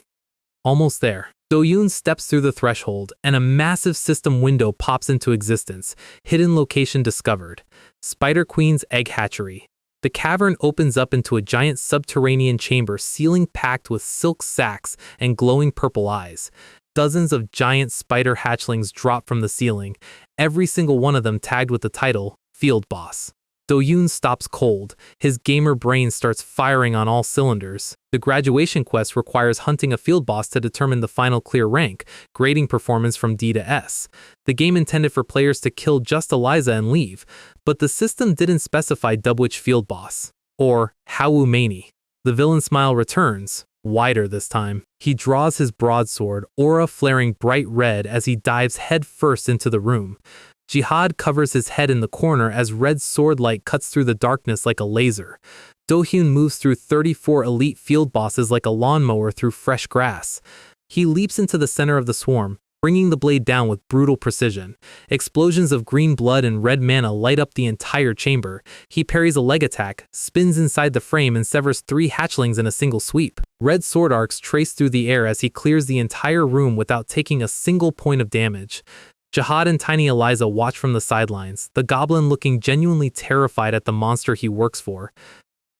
Almost there. Do-yoon steps through the threshold, and a massive system window pops into existence. Hidden location discovered. Spider Queen's egg hatchery. The cavern opens up into a giant subterranean chamber, ceiling packed with silk sacks and glowing purple eyes. Dozens of giant spider hatchlings drop from the ceiling, every single one of them tagged with the title, Field Boss. Do-yoon stops cold. His gamer brain starts firing on all cylinders. The graduation quest requires hunting a field boss to determine the final clear rank, grading performance from D to S. The game intended for players to kill just Eliza and leave, but the system didn't specify which field boss, or Hawu Mani. The villain smile returns, wider this time. He draws his broadsword, aura flaring bright red as he dives headfirst into the room. Jihad covers his head in the corner as red sword light cuts through the darkness like a laser. Do-hyun moves through 34 elite field bosses like a lawnmower through fresh grass. He leaps into the center of the swarm, bringing the blade down with brutal precision. Explosions of green blood and red mana light up the entire chamber. He parries a leg attack, spins inside the frame and severs 3 hatchlings in a single sweep. Red sword arcs trace through the air as he clears the entire room without taking a single point of damage. Jihad and tiny Eliza watch from the sidelines, the goblin looking genuinely terrified at the monster he works for.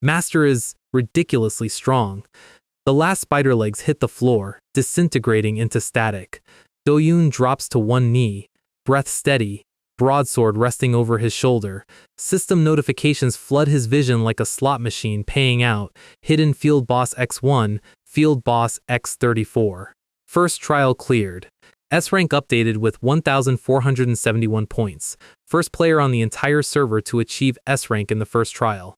Master is ridiculously strong. The last spider legs hit the floor, disintegrating into static. Do-yoon drops to one knee, breath steady, broadsword resting over his shoulder. System notifications flood his vision like a slot machine paying out. Hidden Field Boss X1, Field Boss X34. First trial cleared. S-rank updated with 1,471 points. First player on the entire server to achieve S-rank in the first trial.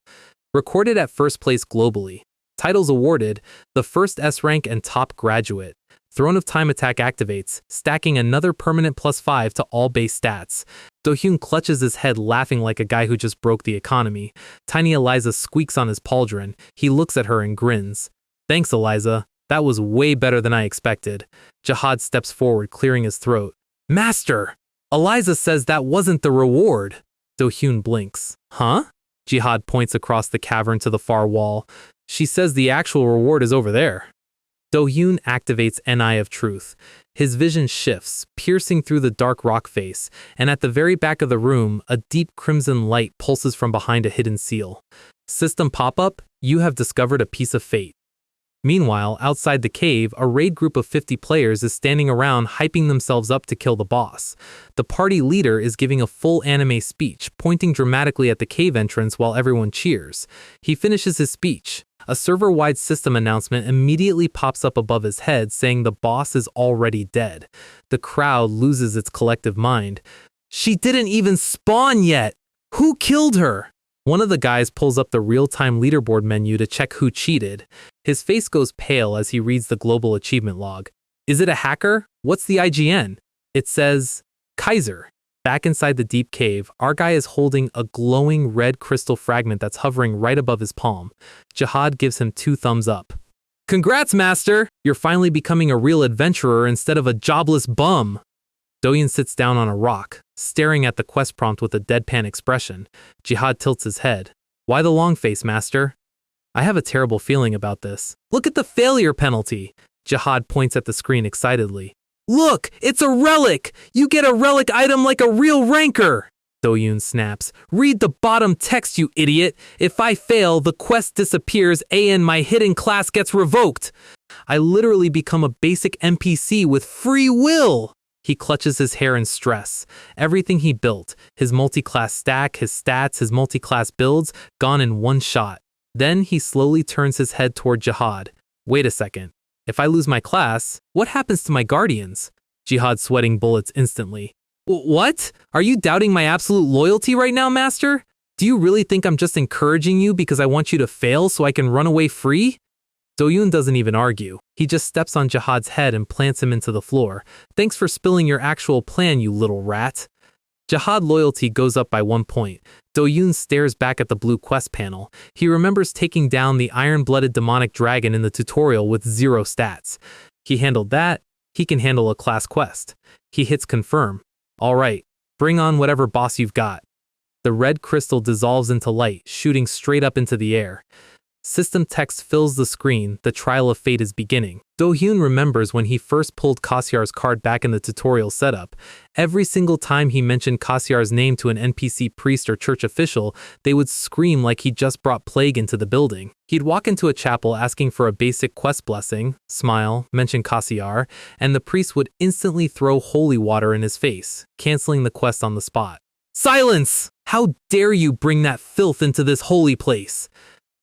Recorded at first place globally. Titles awarded, the first S-rank and top graduate. Throne of Time attack activates, stacking another permanent +5 to all base stats. Do-hyun clutches his head laughing like a guy who just broke the economy. Tiny Eliza squeaks on his pauldron. He looks at her and grins. Thanks, Eliza. That was way better than I expected. Jihad steps forward, clearing his throat. Master! Eliza says that wasn't the reward. Do-hyun blinks. Huh? Jihad points across the cavern to the far wall. She says the actual reward is over there. Do-hyun activates an Eye of Truth. His vision shifts, piercing through the dark rock face, and at the very back of the room, a deep crimson light pulses from behind a hidden seal. System pop-up, you have discovered a piece of fate. Meanwhile, outside the cave, a raid group of 50 players is standing around hyping themselves up to kill the boss. The party leader is giving a full anime speech, pointing dramatically at the cave entrance while everyone cheers. He finishes his speech. A server-wide system announcement immediately pops up above his head saying the boss is already dead. The crowd loses its collective mind. She didn't even spawn yet! Who killed her? One of the guys pulls up the real-time leaderboard menu to check who cheated. His face goes pale as he reads the global achievement log. Is it a hacker? What's the IGN? It says, Kaiser. Back inside the deep cave, our guy is holding a glowing red crystal fragment that's hovering right above his palm. Jihad gives him 2 thumbs up. Congrats, master! You're finally becoming a real adventurer instead of a jobless bum. Do-hyun sits down on a rock, staring at the quest prompt with a deadpan expression. Jihad tilts his head. Why the long face, master? I have a terrible feeling about this. Look at the failure penalty. Jihad points at the screen excitedly. Look, it's a relic! You get a relic item like a real ranker! Do-hyun snaps. Read the bottom text, you idiot! If I fail, the quest disappears and my hidden class gets revoked! I literally become a basic NPC with free will! He clutches his hair in stress. Everything he built, his multi-class stack, his stats, his multi-class builds, gone in one shot. Then he slowly turns his head toward Jihad. Wait a second. If I lose my class, what happens to my guardians? Jihad sweating bullets instantly. What? Are you doubting my absolute loyalty right now, Master? Do you really think I'm just encouraging you because I want you to fail so I can run away free? Do-yoon doesn't even argue. He just steps on Jihad's head and plants him into the floor. Thanks for spilling your actual plan, you little rat. Jihad loyalty goes up by 1 point. Do-yoon stares back at the blue quest panel. He remembers taking down the iron-blooded demonic dragon in the tutorial with 0 stats. He handled that. He can handle a class quest. He hits confirm. All right, bring on whatever boss you've got. The red crystal dissolves into light, shooting straight up into the air. System text fills the screen. The trial of fate is beginning. Do-hyun remembers when he first pulled Kasyar's card back in the tutorial setup. Every single time he mentioned Kasyar's name to an NPC priest or church official, they would scream like he just brought plague into the building. He'd walk into a chapel asking for a basic quest blessing, smile, mention Kasyar, and the priest would instantly throw holy water in his face, canceling the quest on the spot. Silence! How dare you bring that filth into this holy place?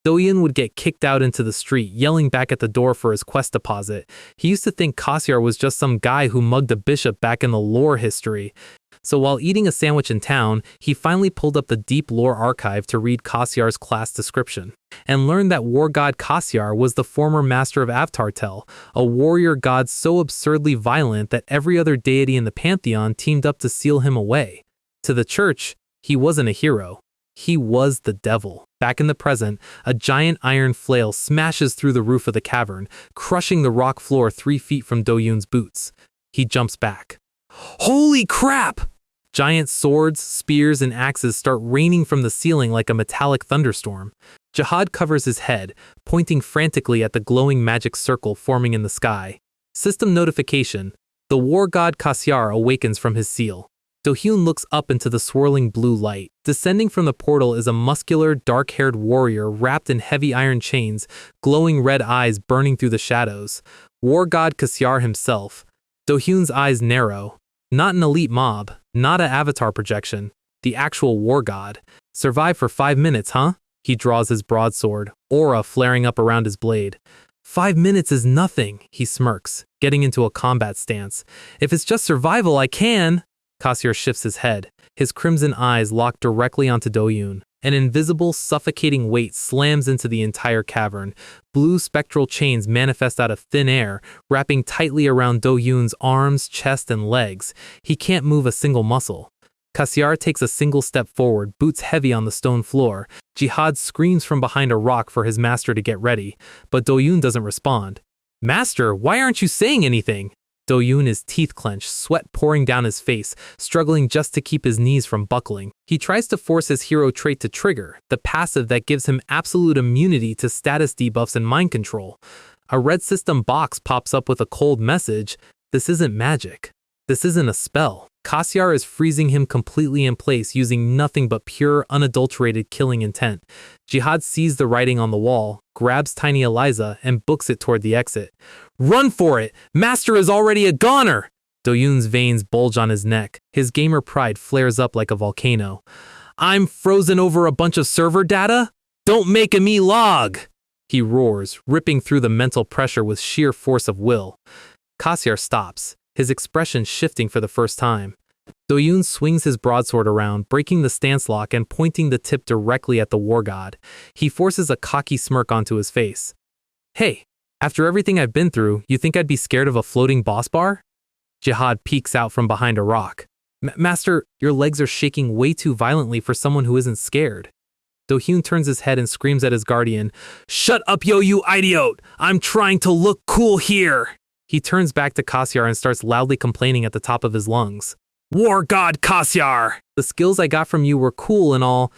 Do-hyun would get kicked out into the street, yelling back at the door for his quest deposit. He used to think Kasyar was just some guy who mugged a bishop back in the lore history. So while eating a sandwich in town, he finally pulled up the deep lore archive to read Kasyar's class description, and learned that war god Kasyar was the former master of Avtartel, a warrior god so absurdly violent that every other deity in the pantheon teamed up to seal him away. To the church, he wasn't a hero. He was the devil. Back in the present, a giant iron flail smashes through the roof of the cavern, crushing the rock floor 3 feet from Do-yoon's boots. He jumps back. Holy crap! Giant swords, spears, and axes start raining from the ceiling like a metallic thunderstorm. Jihad covers his head, pointing frantically at the glowing magic circle forming in the sky. System notification. The war god Kasyar awakens from his seal. Do-hyun looks up into the swirling blue light. Descending from the portal is a muscular, dark-haired warrior wrapped in heavy iron chains, glowing red eyes burning through the shadows. War god Kasyar himself. Do-hyun's eyes narrow. Not an elite mob, not an avatar projection. The actual war god. Survive for 5 minutes, huh? He draws his broadsword, aura flaring up around his blade. 5 minutes is nothing, he smirks, getting into a combat stance. If it's just survival, I can. Kasyar shifts his head, his crimson eyes locked directly onto Do-hyun. An invisible, suffocating weight slams into the entire cavern. Blue spectral chains manifest out of thin air, wrapping tightly around Do-hyun's arms, chest, and legs. He can't move a single muscle. Kasyar takes a single step forward, boots heavy on the stone floor. Jihad screams from behind a rock for his master to get ready, but Do-hyun doesn't respond. Master, why aren't you saying anything? Do-hyun is teeth clenched, sweat pouring down his face, struggling just to keep his knees from buckling. He tries to force his hero trait to trigger, the passive that gives him absolute immunity to status debuffs and mind control. A red system box pops up with a cold message. This isn't magic. This isn't a spell. Kasyar is freezing him completely in place using nothing but pure, unadulterated killing intent. Jihad sees the writing on the wall, grabs tiny Eliza, and books it toward the exit. Run for it! Master is already a goner! Do-hyun's veins bulge on his neck. His gamer pride flares up like a volcano. I'm frozen over a bunch of server data? Don't make a me log! He roars, ripping through the mental pressure with sheer force of will. Kasyar stops, his expression shifting for the first time. Do-hyun swings his broadsword around, breaking the stance lock and pointing the tip directly at the war god. He forces a cocky smirk onto his face. Hey, after everything I've been through, you think I'd be scared of a floating boss bar? Jihad peeks out from behind a rock. Master, your legs are shaking way too violently for someone who isn't scared. Do-hyun turns his head and screams at his guardian, Shut up, yo, you idiot! I'm trying to look cool here! He turns back to Kasyar and starts loudly complaining at the top of his lungs. War god Kasyar! The skills I got from you were cool and all,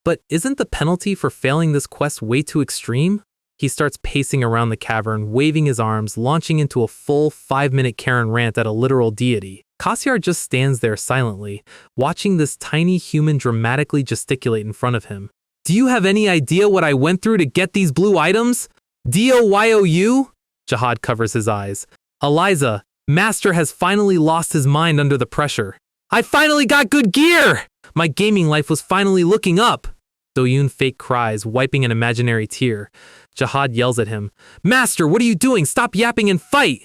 but isn't the penalty for failing this quest way too extreme? He starts pacing around the cavern, waving his arms, launching into a full 5-minute Karen rant at a literal deity. Kasyar just stands there silently, watching this tiny human dramatically gesticulate in front of him. Do you have any idea what I went through to get these blue items? DOYOU? Jihad covers his eyes. Eliza, Master has finally lost his mind under the pressure. I finally got good gear! My gaming life was finally looking up. Do-yoon fake cries, wiping an imaginary tear. Jihad yells at him, "Master, what are you doing? Stop yapping and fight!"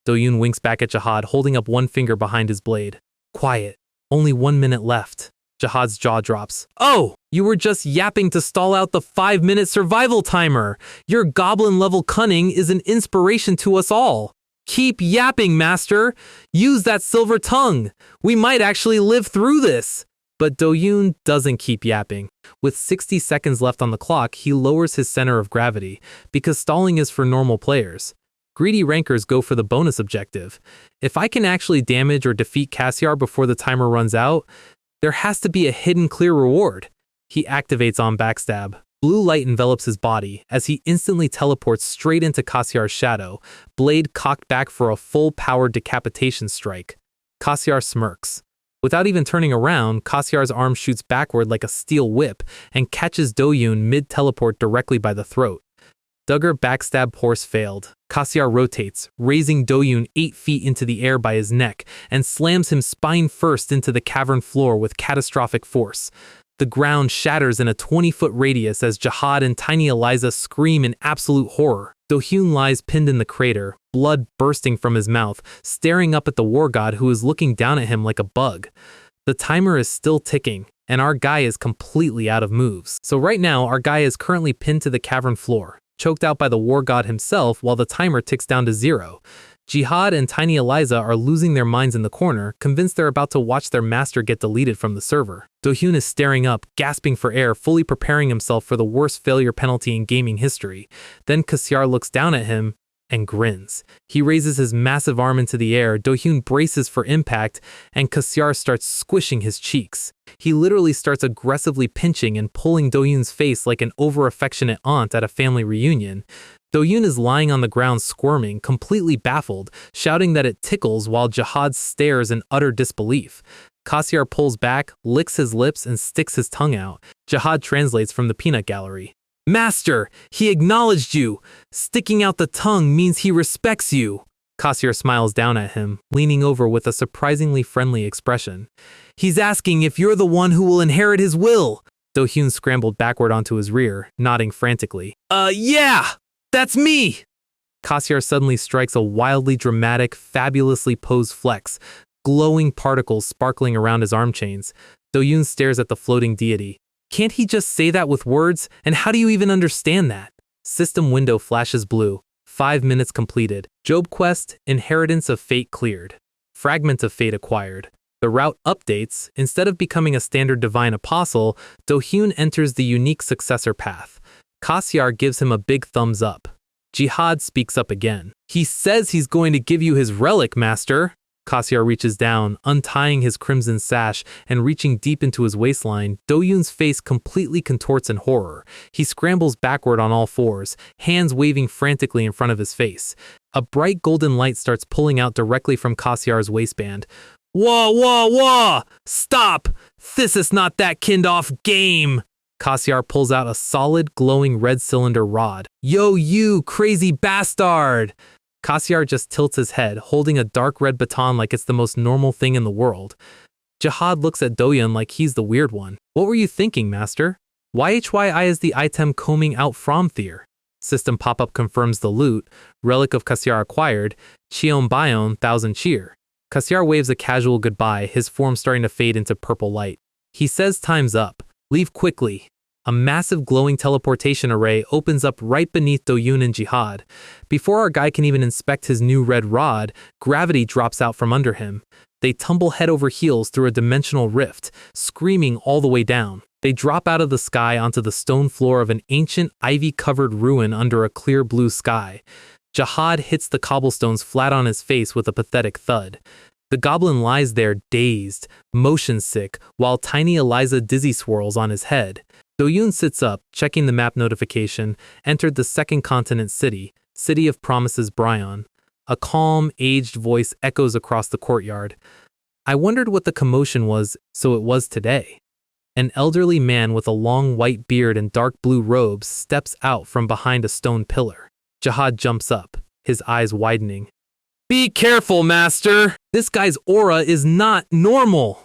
Do-yoon winks back at Jihad, holding up one finger behind his blade. Quiet. Only 1 minute left. Jihad's jaw drops. "Oh, you were just yapping to stall out the 5-minute survival timer. Your goblin-level cunning is an inspiration to us all. Keep yapping, master. Use that silver tongue. We might actually live through this." But Do-yoon doesn't keep yapping. With 60 seconds left on the clock, he lowers his center of gravity, because stalling is for normal players. Greedy rankers go for the bonus objective. If I can actually damage or defeat Cassiar before the timer runs out, there has to be a hidden clear reward. He activates on backstab. Blue light envelops his body as he instantly teleports straight into Cassiar's shadow, blade cocked back for a full-powered decapitation strike. Cassiar smirks. Without even turning around, Cassiar's arm shoots backward like a steel whip and catches Do-yoon mid-teleport directly by the throat. Duggar backstab horse failed. Cassiar rotates, raising Do-yoon 8 feet into the air by his neck and slams him spine first into the cavern floor with catastrophic force. The ground shatters in a 20-foot radius as Jihad and Tiny Eliza scream in absolute horror. Do-hyun lies pinned in the crater, blood bursting from his mouth, staring up at the war god who is looking down at him like a bug. The timer is still ticking, and our guy is completely out of moves. So right now, our guy is currently pinned to the cavern floor, choked out by the war god himself while the timer ticks down to 0. Jihad and Tiny Eliza are losing their minds in the corner, convinced they're about to watch their master get deleted from the server. Do-hyun is staring up, gasping for air, fully preparing himself for the worst failure penalty in gaming history. Then Cassiar looks down at him and grins. He raises his massive arm into the air, Do-hyun braces for impact, and Cassiar starts squishing his cheeks. He literally starts aggressively pinching and pulling Do-hyun's face like an over-affectionate aunt at a family reunion. Do-hyun is lying on the ground squirming, completely baffled, shouting that it tickles while Jihad stares in utter disbelief. Cassiar pulls back, licks his lips, and sticks his tongue out. Jihad translates from the peanut gallery. "Master, he acknowledged you. Sticking out the tongue means he respects you." Cassiar smiles down at him, leaning over with a surprisingly friendly expression. "He's asking if you're the one who will inherit his will." Do-hyun scrambled backward onto his rear, nodding frantically. Yeah! That's me!" Cassiar suddenly strikes a wildly dramatic, fabulously posed flex, glowing particles sparkling around his arm chains. Do-hyun stares at the floating deity. Can't he just say that with words? And how do you even understand that? System window flashes blue. 5 minutes completed. Job quest, Inheritance of Fate cleared. Fragment of Fate acquired. The route updates. Instead of becoming a standard divine apostle, Do-hyun enters the unique successor path. Cassiar gives him a big thumbs up. Jihad speaks up again. "He says he's going to give you his relic, master." Cassiar reaches down, untying his crimson sash and reaching deep into his waistline. Do-hyun's face completely contorts in horror. He scrambles backward on all fours, hands waving frantically in front of his face. A bright golden light starts pulling out directly from Cassiar's waistband. "Whoa, whoa, whoa! Stop! This is not that kind-off game!" Cassiar pulls out a solid, glowing red cylinder rod. "Yo, you crazy bastard!" Cassiar just tilts his head, holding a dark red baton like it's the most normal thing in the world. Jihad looks at Do-hyun like he's the weird one. "What were you thinking, master?" "YHYI is the item coming out from there." System pop-up confirms the loot. Relic of Cassiar acquired. Cheon Bion, 1000 cheer. Cassiar waves a casual goodbye, his form starting to fade into purple light. He says time's up. "Leave quickly." A massive glowing teleportation array opens up right beneath Do-hyun and Jihad. Before our guy can even inspect his new red rod, gravity drops out from under him. They tumble head over heels through a dimensional rift, screaming all the way down. They drop out of the sky onto the stone floor of an ancient, ivy-covered ruin under a clear blue sky. Jihad hits the cobblestones flat on his face with a pathetic thud. The goblin lies there dazed, motion sick, while Tiny Eliza dizzy swirls on his head. Do-hyun sits up, checking the map notification, entered the second continent city, City of Promises Bryon. A calm, aged voice echoes across the courtyard. I wondered what the commotion was, so it was today. An elderly man with a long white beard and dark blue robes steps out from behind a stone pillar. Jihad jumps up, his eyes widening. "Be careful, master! This guy's aura is not normal!"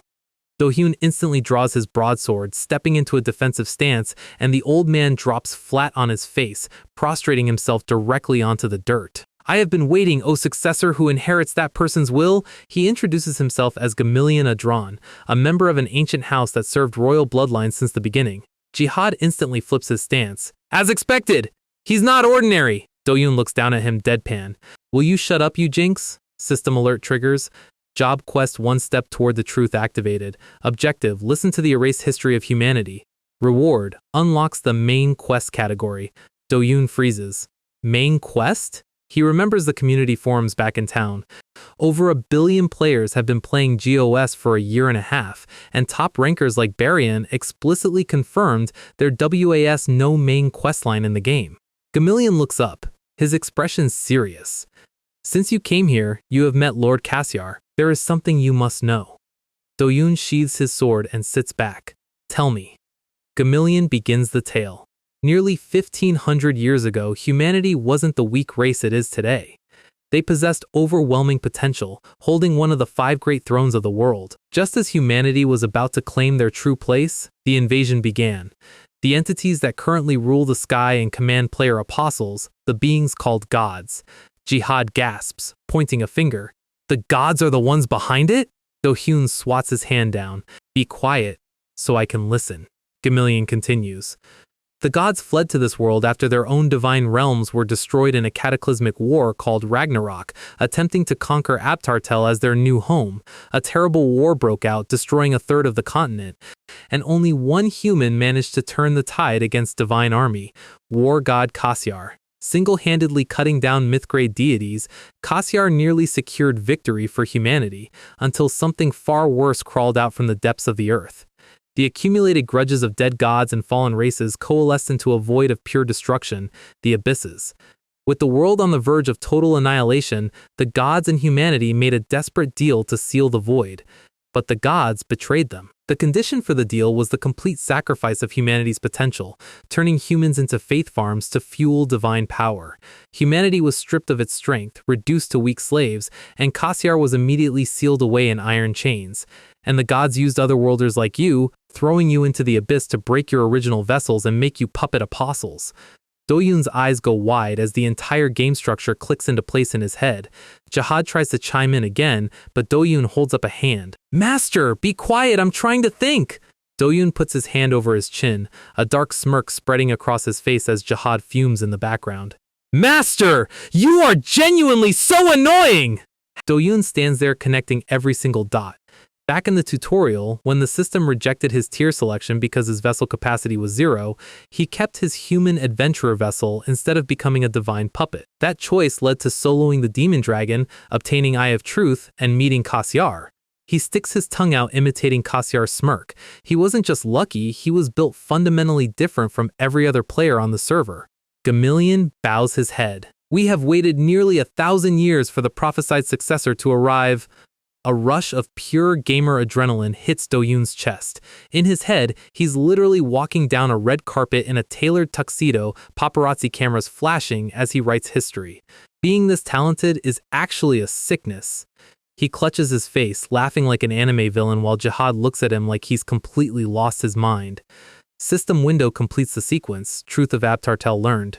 Do-hyun instantly draws his broadsword, stepping into a defensive stance, and the old man drops flat on his face, prostrating himself directly onto the dirt. I have been waiting, O successor who inherits that person's will. He introduces himself as Gamilion Adran, a member of an ancient house that served royal bloodlines since the beginning. Jihad instantly flips his stance. As expected! He's not ordinary! Do-hyun looks down at him deadpan. Will you shut up, you jinx? System alert triggers. Job quest 1 step toward the truth activated. Objective, listen to the erased history of humanity. Reward, unlocks the main quest category. Do-hyun freezes. Main quest? He remembers the community forums back in town. Over 1 billion players have been playing GOS for a year and a half, and top rankers like Barian explicitly confirmed there was no main questline in the game. Gamilion looks up, his expression serious. Since you came here, you have met Lord Cassiar. There is something you must know. Do-hyun sheathes his sword and sits back. Tell me. Gamilion begins the tale. Nearly 1,500 years ago, humanity wasn't the weak race it is today. They possessed overwhelming potential, holding one of the 5 great thrones of the world. Just as humanity was about to claim their true place, the invasion began. The entities that currently rule the sky and command player apostles, the beings called gods. Jihad gasps, pointing a finger. The gods are the ones behind it? Do-hyun swats his hand down. Be quiet, so I can listen. Gamilion continues. The gods fled to this world after their own divine realms were destroyed in a cataclysmic war called Ragnarok, attempting to conquer Abtartel as their new home. A terrible war broke out, destroying 1/3 of the continent, and only one human managed to turn the tide against divine army, war god Cassiar. Single-handedly cutting down myth-grade deities, Cassiar nearly secured victory for humanity, until something far worse crawled out from the depths of the earth. The accumulated grudges of dead gods and fallen races coalesced into a void of pure destruction, the abysses. With the world on the verge of total annihilation, the gods and humanity made a desperate deal to seal the void. But the gods betrayed them. The condition for the deal was the complete sacrifice of humanity's potential, turning humans into faith farms to fuel divine power. Humanity was stripped of its strength, reduced to weak slaves, and Cassiar was immediately sealed away in iron chains. And the gods used otherworlders like you, throwing you into the abyss to break your original vessels and make you puppet apostles. Do-hyun's eyes go wide as the entire game structure clicks into place in his head. Jihad tries to chime in again, but Do-hyun holds up a hand. Master, be quiet, I'm trying to think! Do-hyun puts his hand over his chin, a dark smirk spreading across his face as Jihad fumes in the background. Master, you are genuinely so annoying! Do-hyun stands there connecting every single dot. Back in the tutorial, when the system rejected his tier selection because his vessel capacity was 0, he kept his human adventurer vessel instead of becoming a divine puppet. That choice led to soloing the demon dragon, obtaining Eye of Truth, and meeting Cassiar. He sticks his tongue out imitating Cassiar's smirk. He wasn't just lucky, he was built fundamentally different from every other player on the server. Gamilion bows his head. We have waited nearly 1,000 years for the prophesied successor to arrive. A rush of pure gamer adrenaline hits Do-hyun's chest. In his head, he's literally walking down a red carpet in a tailored tuxedo, paparazzi cameras flashing as he writes history. Being this talented is actually a sickness. He clutches his face, laughing like an anime villain while Jihad looks at him like he's completely lost his mind. System window completes the sequence, Truth of Abtartel learned.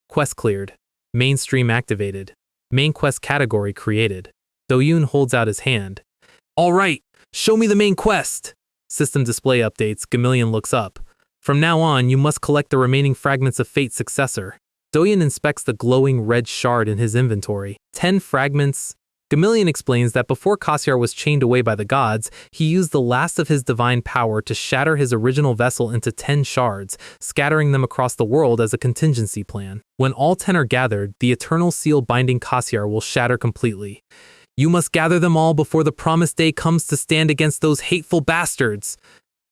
Quest cleared. Mainstream activated. Main quest category created. Do-hyun holds out his hand. All right, show me the main quest. System display updates, Gamilion looks up. From now on, you must collect the remaining fragments of Fate's successor. Do-hyun inspects the glowing red shard in his inventory. 10 fragments. Gamilion explains that before Cassiar was chained away by the gods, he used the last of his divine power to shatter his original vessel into 10 shards, scattering them across the world as a contingency plan. When all 10 are gathered, the eternal seal binding Cassiar will shatter completely. You must gather them all before the promised day comes to stand against those hateful bastards.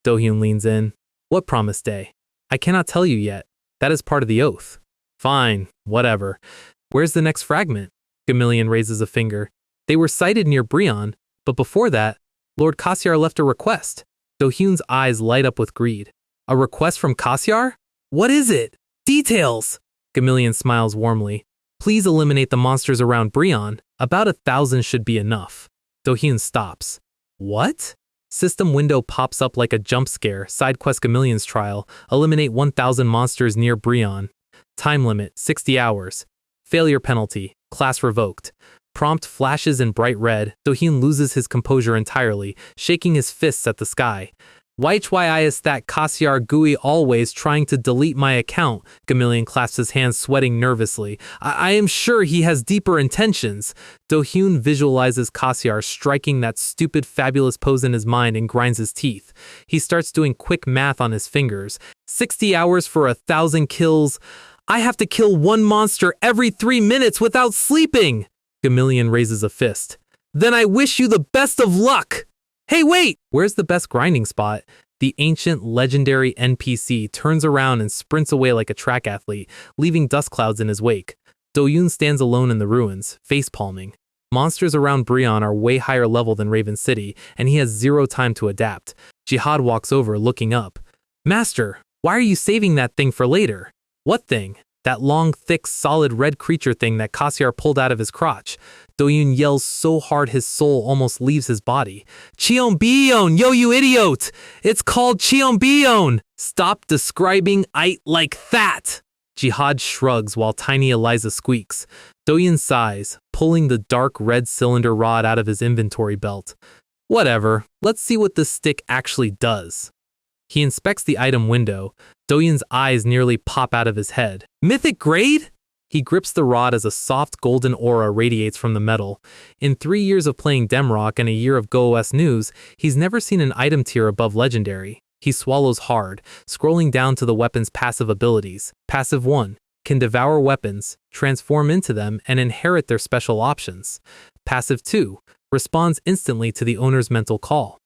Do-hyun leans in. What promised day? I cannot tell you yet. That is part of the oath. Fine, whatever. Where's the next fragment? Gamilion raises a finger. They were sighted near Brion, but before that, Lord Cassiar left a request. Do-hyun's eyes light up with greed. A request from Cassiar? What is it? Details! Gamilion smiles warmly. Please eliminate the monsters around Brion. About 1,000 should be enough. Do-hyun stops. What? System window pops up like a jump scare. Side quest Chameleon's trial. Eliminate 1,000 monsters near Breon. Time limit 60 hours. Failure penalty. Class revoked. Prompt flashes in bright red. Do-hyun loses his composure entirely, shaking his fists at the sky. Why is that Cassiar Gui always trying to delete my account? Chameleon clasps his hands, sweating nervously. I am sure he has deeper intentions. Do-hyun visualizes Cassiar striking that stupid fabulous pose in his mind and grinds his teeth. He starts doing quick math on his fingers. 60 hours for 1,000 kills. I have to kill one monster every 3 minutes without sleeping. Chameleon raises a fist. Then I wish you the best of luck. Hey, wait! Where's the best grinding spot? The ancient, legendary NPC turns around and sprints away like a track athlete, leaving dust clouds in his wake. Do-hyun stands alone in the ruins, face-palming. Monsters around Breon are way higher level than Raven City, and he has zero time to adapt. Jihad walks over, looking up. Master, why are you saving that thing for later? What thing? That long, thick, solid red creature thing that Cassiar pulled out of his crotch. Do-hyun yells so hard his soul almost leaves his body. Cheonbyeon, yo you idiot! It's called Cheonbyeon! Stop describing it like that! Jihad shrugs while tiny Eliza squeaks. Do-hyun sighs, pulling the dark red cylinder rod out of his inventory belt. Whatever, let's see what this stick actually does. He inspects the item window. Do-hyun's eyes nearly pop out of his head. Mythic grade? He grips the rod as a soft golden aura radiates from the metal. In 3 years of playing Demrock and a year of GoOS news, he's never seen an item tier above legendary. He swallows hard, scrolling down to the weapon's passive abilities. Passive 1. Can devour weapons, transform into them, and inherit their special options. Passive 2. Responds instantly to the owner's mental call.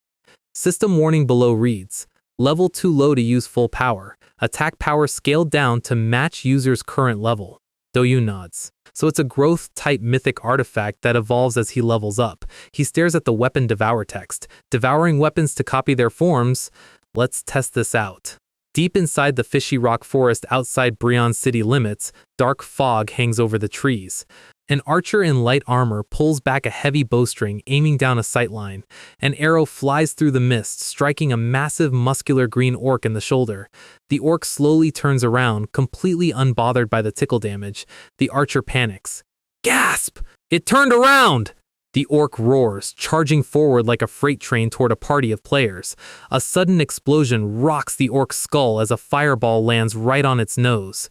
System warning below reads, Level too low to use full power. Attack power scaled down to match user's current level. Do-hyun nods. So it's a growth-type mythic artifact that evolves as he levels up. He stares at the weapon devour text. Devouring weapons to copy their forms. Let's test this out. Deep inside the fishy rock forest outside Breon city limits, dark fog hangs over the trees. An archer in light armor pulls back a heavy bowstring, aiming down a sightline. An arrow flies through the mist, striking a massive, muscular green orc in the shoulder. The orc slowly turns around, completely unbothered by the tickle damage. The archer panics. Gasp! It turned around! The orc roars, charging forward like a freight train toward a party of players. A sudden explosion rocks the orc's skull as a fireball lands right on its nose.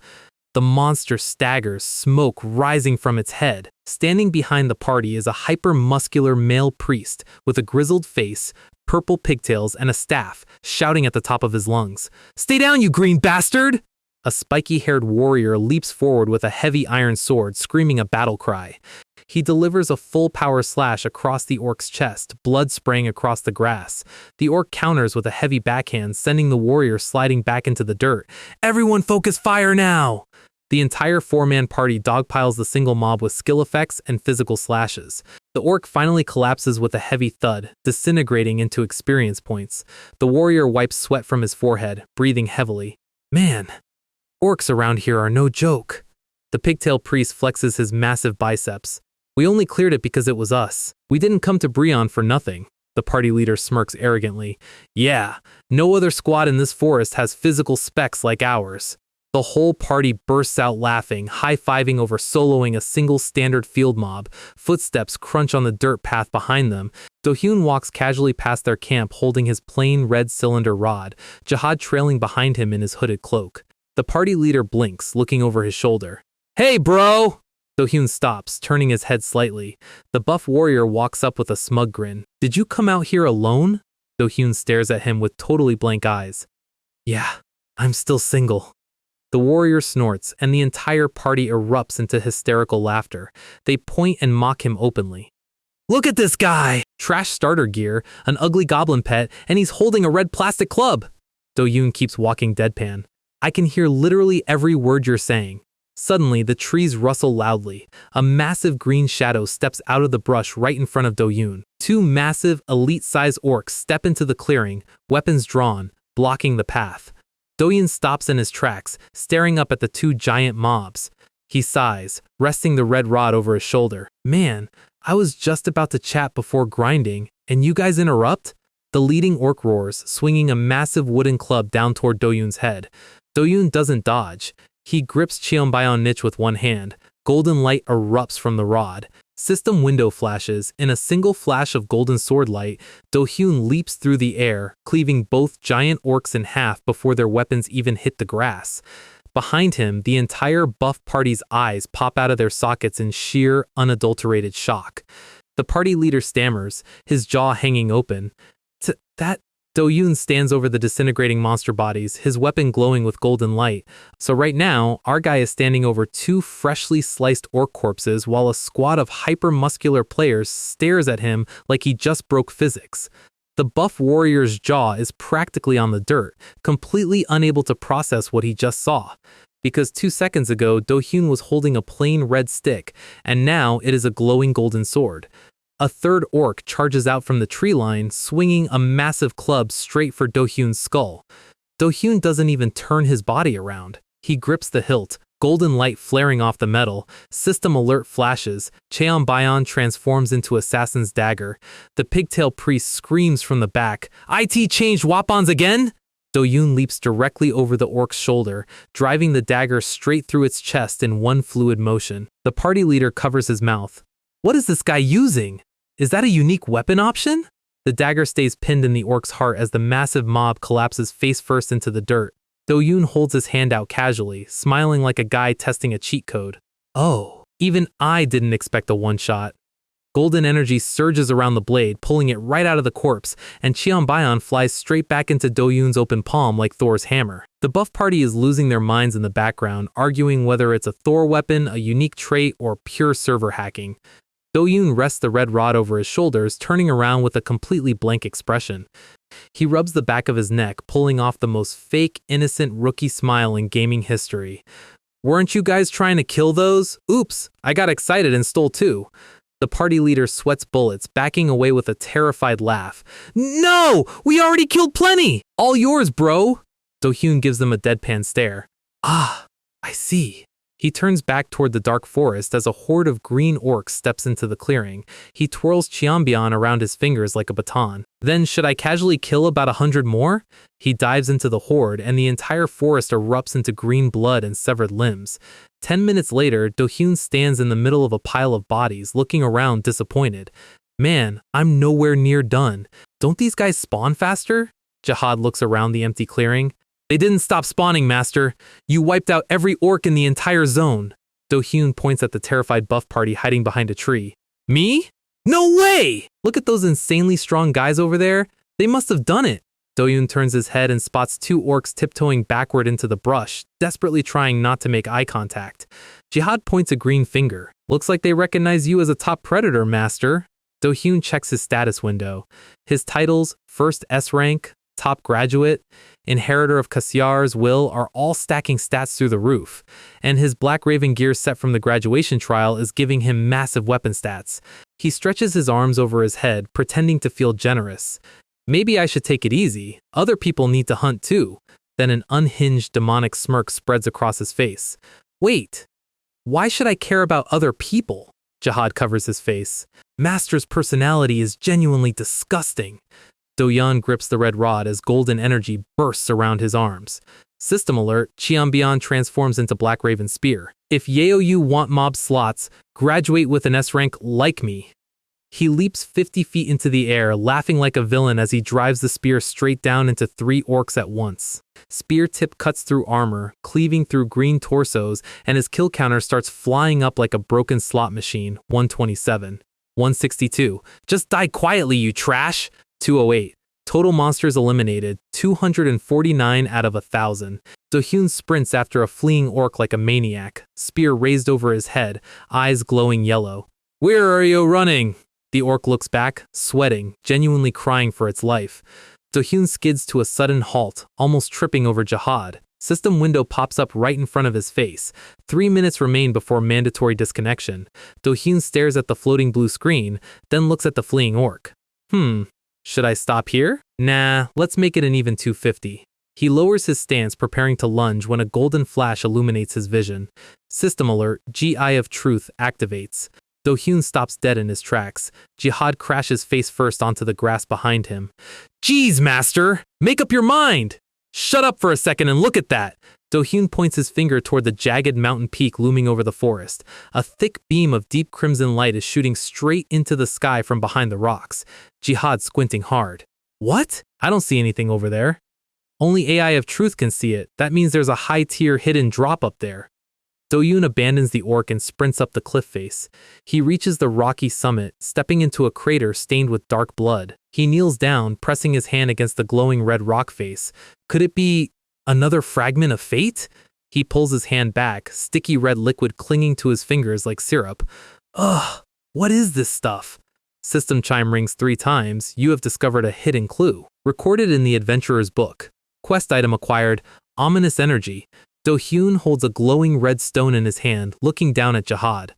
The monster staggers, smoke rising from its head. Standing behind the party is a hyper-muscular male priest with a grizzled face, purple pigtails, and a staff, shouting at the top of his lungs. Stay down, you green bastard! A spiky-haired warrior leaps forward with a heavy iron sword, screaming a battle cry. He delivers a full-power slash across the orc's chest, blood spraying across the grass. The orc counters with a heavy backhand, sending the warrior sliding back into the dirt. Everyone focus fire now! The entire 4-man party dogpiles the single mob with skill effects and physical slashes. The orc finally collapses with a heavy thud, disintegrating into experience points. The warrior wipes sweat from his forehead, breathing heavily. Man, orcs around here are no joke. The pigtail priest flexes his massive biceps. We only cleared it because it was us. We didn't come to Breon for nothing. The party leader smirks arrogantly. Yeah, no other squad in this forest has physical specs like ours. The whole party bursts out laughing, high-fiving over soloing a single standard field mob. Footsteps crunch on the dirt path behind them. Do-hyun walks casually past their camp holding his plain red cylinder rod, Jihad trailing behind him in his hooded cloak. The party leader blinks, looking over his shoulder. Hey, bro! Do-hyun stops, turning his head slightly. The buff warrior walks up with a smug grin. Did you come out here alone? Do-hyun stares at him with totally blank eyes. Yeah, I'm still single. The warrior snorts, and the entire party erupts into hysterical laughter. They point and mock him openly. Look at this guy! Trash starter gear, an ugly goblin pet, and he's holding a red plastic club! Do-hyun keeps walking deadpan. I can hear literally every word you're saying. Suddenly, the trees rustle loudly. A massive green shadow steps out of the brush right in front of Do-hyun. 2 massive, elite-sized orcs step into the clearing, weapons drawn, blocking the path. Do-hyun stops in his tracks, staring up at the 2 giant mobs. He sighs, resting the red rod over his shoulder. Man, I was just about to chat before grinding, and you guys interrupt? The leading orc roars, swinging a massive wooden club down toward Do-yoon's head. Do-yoon doesn't dodge. He grips Cheonbyeon niche with one hand. Golden light erupts from the rod. System window flashes. In a single flash of golden sword light, Do-hyun leaps through the air, cleaving both giant orcs in half before their weapons even hit the grass. Behind him, the entire buff party's eyes pop out of their sockets in sheer, unadulterated shock. The party leader stammers, his jaw hanging open. That Do-yoon stands over the disintegrating monster bodies, his weapon glowing with golden light. So right now, our guy is standing over two freshly sliced orc corpses while a squad of hyper-muscular players stares at him like he just broke physics. The buff warrior's jaw is practically on the dirt, completely unable to process what he just saw. Because 2 seconds ago, Do-hyun was holding a plain red stick, and now it is a glowing golden sword. A third orc charges out from the tree line, swinging a massive club straight for Do-hyun's skull. Do-hyun doesn't even turn his body around. He grips the hilt, golden light flaring off the metal, system alert flashes, Cheonbyeon transforms into Assassin's Dagger. The pigtail priest screams from the back, "IT changed Wapons again?" Do-hyun leaps directly over the orc's shoulder, driving the dagger straight through its chest in one fluid motion. The party leader covers his mouth. What is this guy using? Is that a unique weapon option? The dagger stays pinned in the orc's heart as the massive mob collapses face first into the dirt. Do-hyun holds his hand out casually, smiling like a guy testing a cheat code. Oh, even I didn't expect a one-shot. Golden energy surges around the blade, pulling it right out of the corpse, and Cheonbyeon flies straight back into Do-hyun's open palm like Thor's hammer. The buff party is losing their minds in the background, arguing whether it's a Thor weapon, a unique trait, or pure server hacking. Do-hyun rests the red rod over his shoulders, turning around with a completely blank expression. He rubs the back of his neck, pulling off the most fake, innocent rookie smile in gaming history. Weren't you guys trying to kill those? Oops, I got excited and stole two. The party leader sweats bullets, backing away with a terrified laugh. No! We already killed plenty! All yours, bro! Do-hyun gives them a deadpan stare. Ah, I see. He turns back toward the dark forest as a horde of green orcs steps into the clearing. He twirls Cheonbyeon around his fingers like a baton. Then, should I casually kill about 100 more? He dives into the horde, and the entire forest erupts into green blood and severed limbs. 10 minutes later, Do-hyun stands in the middle of a pile of bodies, looking around disappointed. Man, I'm nowhere near done. Don't these guys spawn faster? Jihad looks around the empty clearing. They didn't stop spawning, Master. You wiped out every orc in the entire zone. Do-hyun points at the terrified buff party hiding behind a tree. Me? No way! Look at those insanely strong guys over there. They must have done it. Do-hyun turns his head and spots two orcs tiptoeing backward into the brush, desperately trying not to make eye contact. Jihad points a green finger. Looks like they recognize you as a top predator, Master. Do-hyun checks his status window. His titles, first S rank, top graduate, inheritor of Cassiar's will are all stacking stats through the roof, and his Black Raven gear set from the graduation trial is giving him massive weapon stats. He stretches his arms over his head, pretending to feel generous. Maybe I should take it easy. Other people need to hunt too. Then an unhinged demonic smirk spreads across his face. Wait, why should I care about other people? Jihad covers his face. Master's personality is genuinely disgusting. Do-hyun grips the red rod as golden energy bursts around his arms. System alert, Cheonbyeon transforms into Black Raven Spear. If Yaoyu want mob slots, graduate with an S rank like me. He leaps 50 feet into the air, laughing like a villain as he drives the spear straight down into 3 orcs at once. Spear tip cuts through armor, cleaving through green torsos, and his kill counter starts flying up like a broken slot machine. 127. 162. Just die quietly, you trash! 208. Total monsters eliminated, 249 out of 1,000. Do-hyun sprints after a fleeing orc like a maniac, spear raised over his head, eyes glowing yellow. Where are you running? The orc looks back, sweating, genuinely crying for its life. Do-hyun skids to a sudden halt, almost tripping over Jihad. System window pops up right in front of his face. 3 minutes remain before mandatory disconnection. Do-hyun stares at the floating blue screen, then looks at the fleeing orc. Should I stop here? Nah, let's make it an even 250. He lowers his stance, preparing to lunge when a golden flash illuminates his vision. System alert, Eye of Truth activates. Do-hyun stops dead in his tracks. Jihad crashes face first onto the grass behind him. Geez, master! Make up your mind! Shut up for a second and look at that! Do-hyun points his finger toward the jagged mountain peak looming over the forest. A thick beam of deep crimson light is shooting straight into the sky from behind the rocks. Jihad squinting hard. What? I don't see anything over there. Only AI of truth can see it. That means there's a high-tier hidden drop up there. Do-hyun abandons the orc and sprints up the cliff face. He reaches the rocky summit, stepping into a crater stained with dark blood. He kneels down, pressing his hand against the glowing red rock face. Could it be another fragment of fate? He pulls his hand back, sticky red liquid clinging to his fingers like syrup. Ugh, what is this stuff? System chime rings 3 times. You have discovered a hidden clue. Recorded in the adventurer's book. Quest item acquired, ominous energy. Do-hyun holds a glowing red stone in his hand, looking down at Jihad.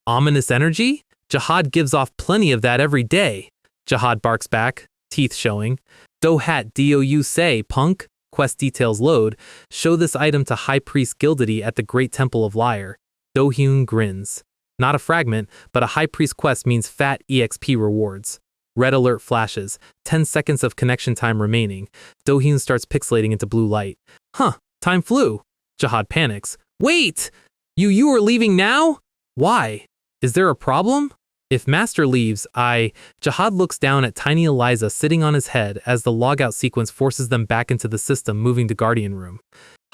Ominous energy? Jihad gives off plenty of that every day. Jihad barks back, teeth showing. Do-hat D-O-U say, punk. Quest details load. Show this item to High Priest Gildedy at the Great Temple of Lyre. Do-hyun grins. Not a fragment, but a High Priest quest means fat EXP rewards. Red alert flashes. 10 seconds of connection time remaining. Do-hyun starts pixelating into blue light. Huh, time flew. Jihad panics. Wait! You are leaving now? Why? Is there a problem? If Master leaves, Jihad looks down at tiny Eliza sitting on his head as the logout sequence forces them back into the system, moving to Guardian Room.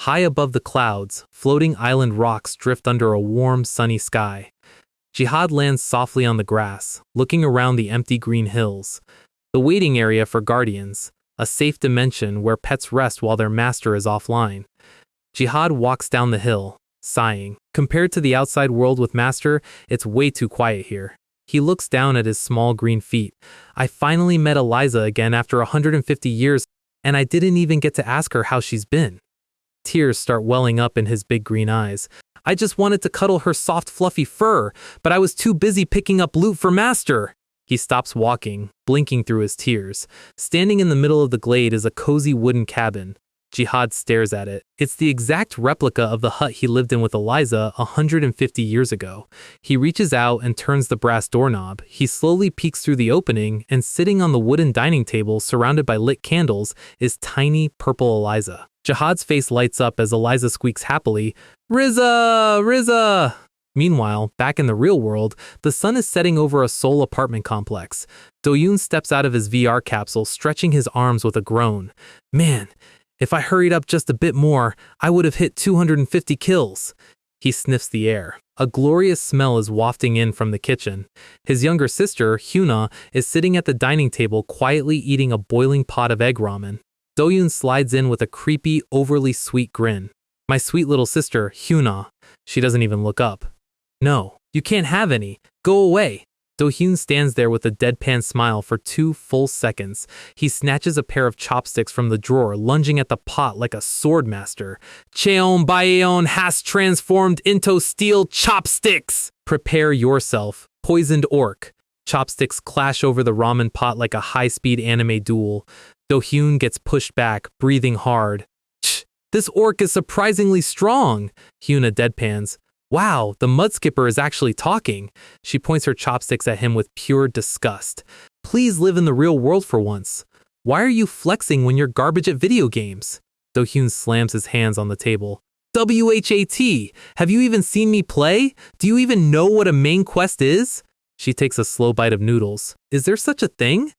High above the clouds, floating island rocks drift under a warm, sunny sky. Jihad lands softly on the grass, looking around the empty green hills. The waiting area for Guardians, a safe dimension where pets rest while their master is offline. Jihad walks down the hill, sighing. Compared to the outside world with Master, it's way too quiet here. He looks down at his small green feet. I finally met Eliza again after 150 years, and I didn't even get to ask her how she's been. Tears start welling up in his big green eyes. I just wanted to cuddle her soft, fluffy fur, but I was too busy picking up loot for Master. He stops walking, blinking through his tears. Standing in the middle of the glade is a cozy wooden cabin. Jihad stares at it. It's the exact replica of the hut he lived in with Eliza 150 years ago. He reaches out and turns the brass doorknob. He slowly peeks through the opening, and sitting on the wooden dining table surrounded by lit candles is tiny purple Eliza. Jihad's face lights up as Eliza squeaks happily, "Riza! Riza!" Meanwhile, back in the real world, the sun is setting over a Seoul apartment complex. Do-hyun steps out of his VR capsule, stretching his arms with a groan. Man, if I hurried up just a bit more, I would have hit 250 kills. He sniffs the air. A glorious smell is wafting in from the kitchen. His younger sister, Hyuna, is sitting at the dining table quietly eating a boiling pot of egg ramen. Do-hyun slides in with a creepy, overly sweet grin. My sweet little sister, Hyuna. She doesn't even look up. No, you can't have any. Go away. Do-hyun stands there with a deadpan smile for 2 full seconds. He snatches a pair of chopsticks from the drawer, lunging at the pot like a sword master. Cheon Baeon has transformed into steel chopsticks! Prepare yourself, poisoned orc. Chopsticks clash over the ramen pot like a high-speed anime duel. Do-hyun gets pushed back, breathing hard. Tch, this orc is surprisingly strong. Hyuna deadpans. Wow, the mud skipper is actually talking. She points her chopsticks at him with pure disgust. Please live in the real world for once. Why are you flexing when you're garbage at video games? Do-hyun slams his hands on the table. WHAT, have you even seen me play? Do you even know what a main quest is? She takes a slow bite of noodles. Is there such a thing?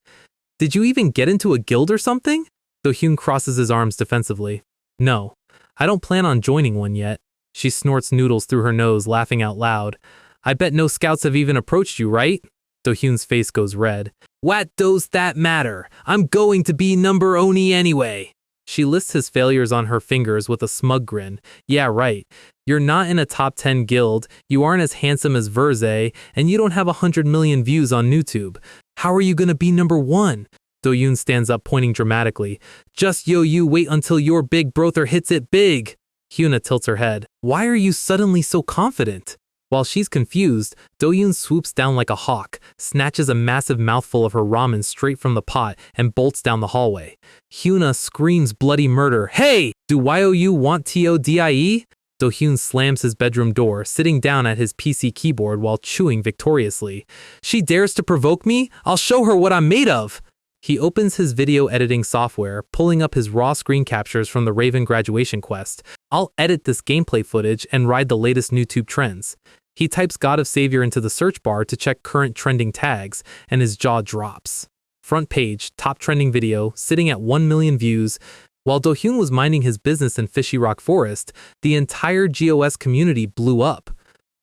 Did you even get into a guild or something? Do-hyun crosses his arms defensively. No, I don't plan on joining one yet. She snorts noodles through her nose, laughing out loud. I bet no scouts have even approached you, right? Do-hyun's face goes red. What does that matter? I'm going to be number oni anyway. She lists his failures on her fingers with a smug grin. Yeah, right. You're not in a top 10 guild, you aren't as handsome as Verze, and you don't have 100 million views on YouTube. How are you gonna be number 1? Do-hyun stands up, pointing dramatically. Just you wait until your big brother hits it big. Hyuna tilts her head. Why are you suddenly so confident? While she's confused, Do-hyun swoops down like a hawk, snatches a massive mouthful of her ramen straight from the pot, and bolts down the hallway. Hyuna screams bloody murder. Hey! Do you want TODIE? Do-hyun slams his bedroom door, sitting down at his PC keyboard while chewing victoriously. She dares to provoke me? I'll show her what I'm made of! He opens his video editing software, pulling up his raw screen captures from the Raven graduation quest. I'll edit this gameplay footage and ride the latest YouTube trends. He types God of Savior into the search bar to check current trending tags, and his jaw drops. Front page, top trending video, sitting at 1 million views. While Do-hyun was minding his business in Fishy Rock Forest, the entire GOS community blew up.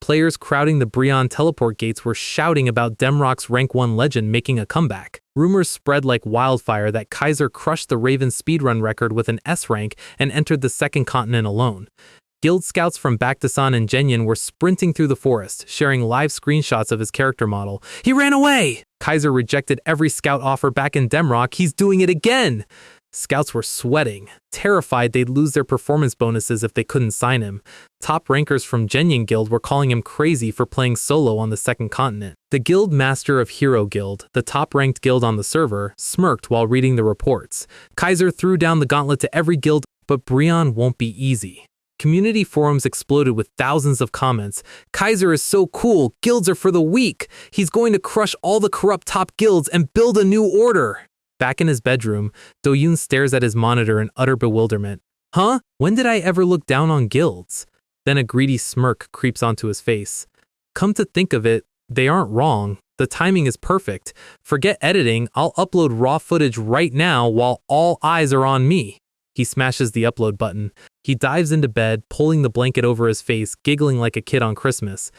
Players crowding the Breon teleport gates were shouting about Demrock's Rank 1 legend making a comeback. Rumors spread like wildfire that Kaiser crushed the Raven speedrun record with an S rank and entered the second continent alone. Guild scouts from Baekdusan and Genyan were sprinting through the forest, sharing live screenshots of his character model. He ran away! Kaiser rejected every scout offer back in Demrock. He's doing it again! Scouts were sweating, terrified they'd lose their performance bonuses if they couldn't sign him. Top rankers from Genyan Guild were calling him crazy for playing solo on the second continent. The Guild Master of Hero Guild, the top-ranked guild on the server, smirked while reading the reports. Kaiser threw down the gauntlet to every guild, but Breon won't be easy. Community forums exploded with thousands of comments. Kaiser is so cool, guilds are for the weak. He's going to crush all the corrupt top guilds and build a new order. Back in his bedroom, Do-hyun stares at his monitor in utter bewilderment. Huh? When did I ever look down on guilds? Then a greedy smirk creeps onto his face. Come to think of it, they aren't wrong. The timing is perfect. Forget editing, I'll upload raw footage right now while all eyes are on me. He smashes the upload button. He dives into bed, pulling the blanket over his face, giggling like a kid on Christmas.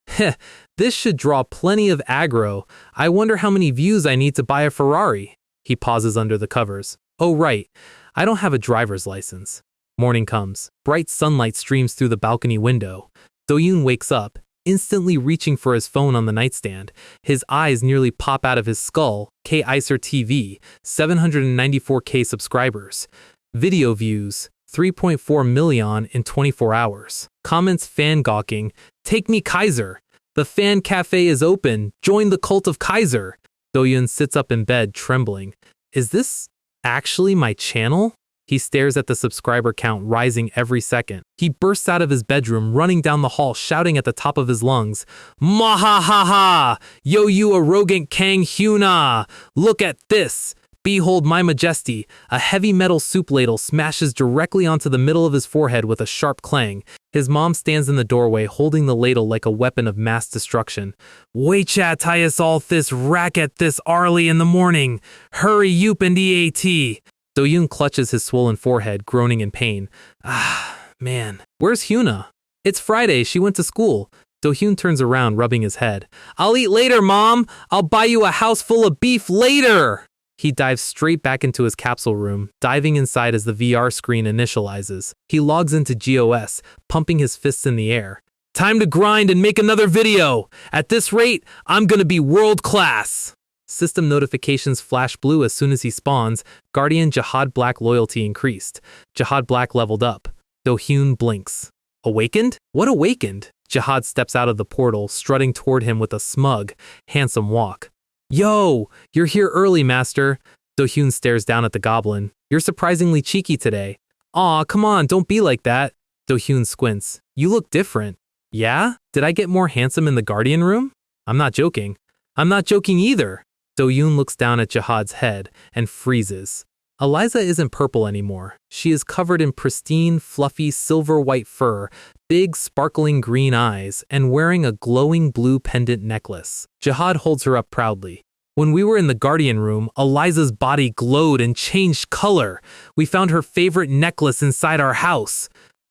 Heh, this should draw plenty of aggro. I wonder how many views I need to buy a Ferrari. He pauses under the covers. Oh right, I don't have a driver's license. Morning comes. Bright sunlight streams through the balcony window. Do-hyun wakes up, instantly reaching for his phone on the nightstand. His eyes nearly pop out of his skull. K-Icer TV, 794K subscribers. Video views, 3.4 million in 24 hours. Comments fangawking, take me Kaiser. The fan cafe is open, join the cult of Kaiser. Do-hyun sits up in bed, trembling. Is this actually my channel? He stares at the subscriber count rising every second. He bursts out of his bedroom, running down the hall, shouting at the top of his lungs, Maha-ha-ha! Yo you arrogant Kang Hyuna! Look at this! Behold my majesty! A heavy metal soup ladle smashes directly onto the middle of his forehead with a sharp clang. His mom stands in the doorway, holding the ladle like a weapon of mass destruction. Weicha tias all this racket this early in the morning. Hurry yoop in the AT. Do-hyun clutches his swollen forehead, groaning in pain. Ah, man. Where's Hyuna? It's Friday, she went to school. Do-hyun turns around, rubbing his head. I'll eat later, Mom! I'll buy you a house full of beef later! He dives straight back into his capsule room, diving inside as the VR screen initializes. He logs into GOS, pumping his fists in the air. Time to grind and make another video! At this rate, I'm gonna be world class! System notifications flash blue as soon as he spawns. Guardian Jihad Black loyalty increased. Jihad Black leveled up. Do-hyun blinks. Awakened? What awakened? Jihad steps out of the portal, strutting toward him with a smug, handsome walk. Yo, you're here early, master. Do-hyun stares down at the goblin. You're surprisingly cheeky today. Aw, come on, don't be like that. Do-hyun squints. You look different. Yeah? Did I get more handsome in the guardian room? I'm not joking. I'm not joking either. Do-hyun looks down at Jihad's head and freezes. Eliza isn't purple anymore. She is covered in pristine, fluffy, silver-white fur, big, sparkling green eyes, and wearing a glowing blue pendant necklace. Jihad holds her up proudly. When we were in the Guardian room, Eliza's body glowed and changed color. We found her favorite necklace inside our house.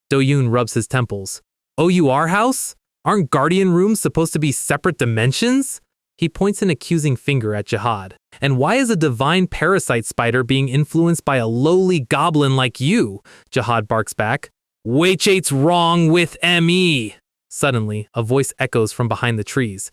Do-hyun rubs his temples. Oh, you are house? Aren't Guardian rooms supposed to be separate dimensions? He points an accusing finger at Jihad. And why is a divine parasite spider being influenced by a lowly goblin like you? Jihad barks back. Weichate's wrong with ME. Suddenly, a voice echoes from behind the trees.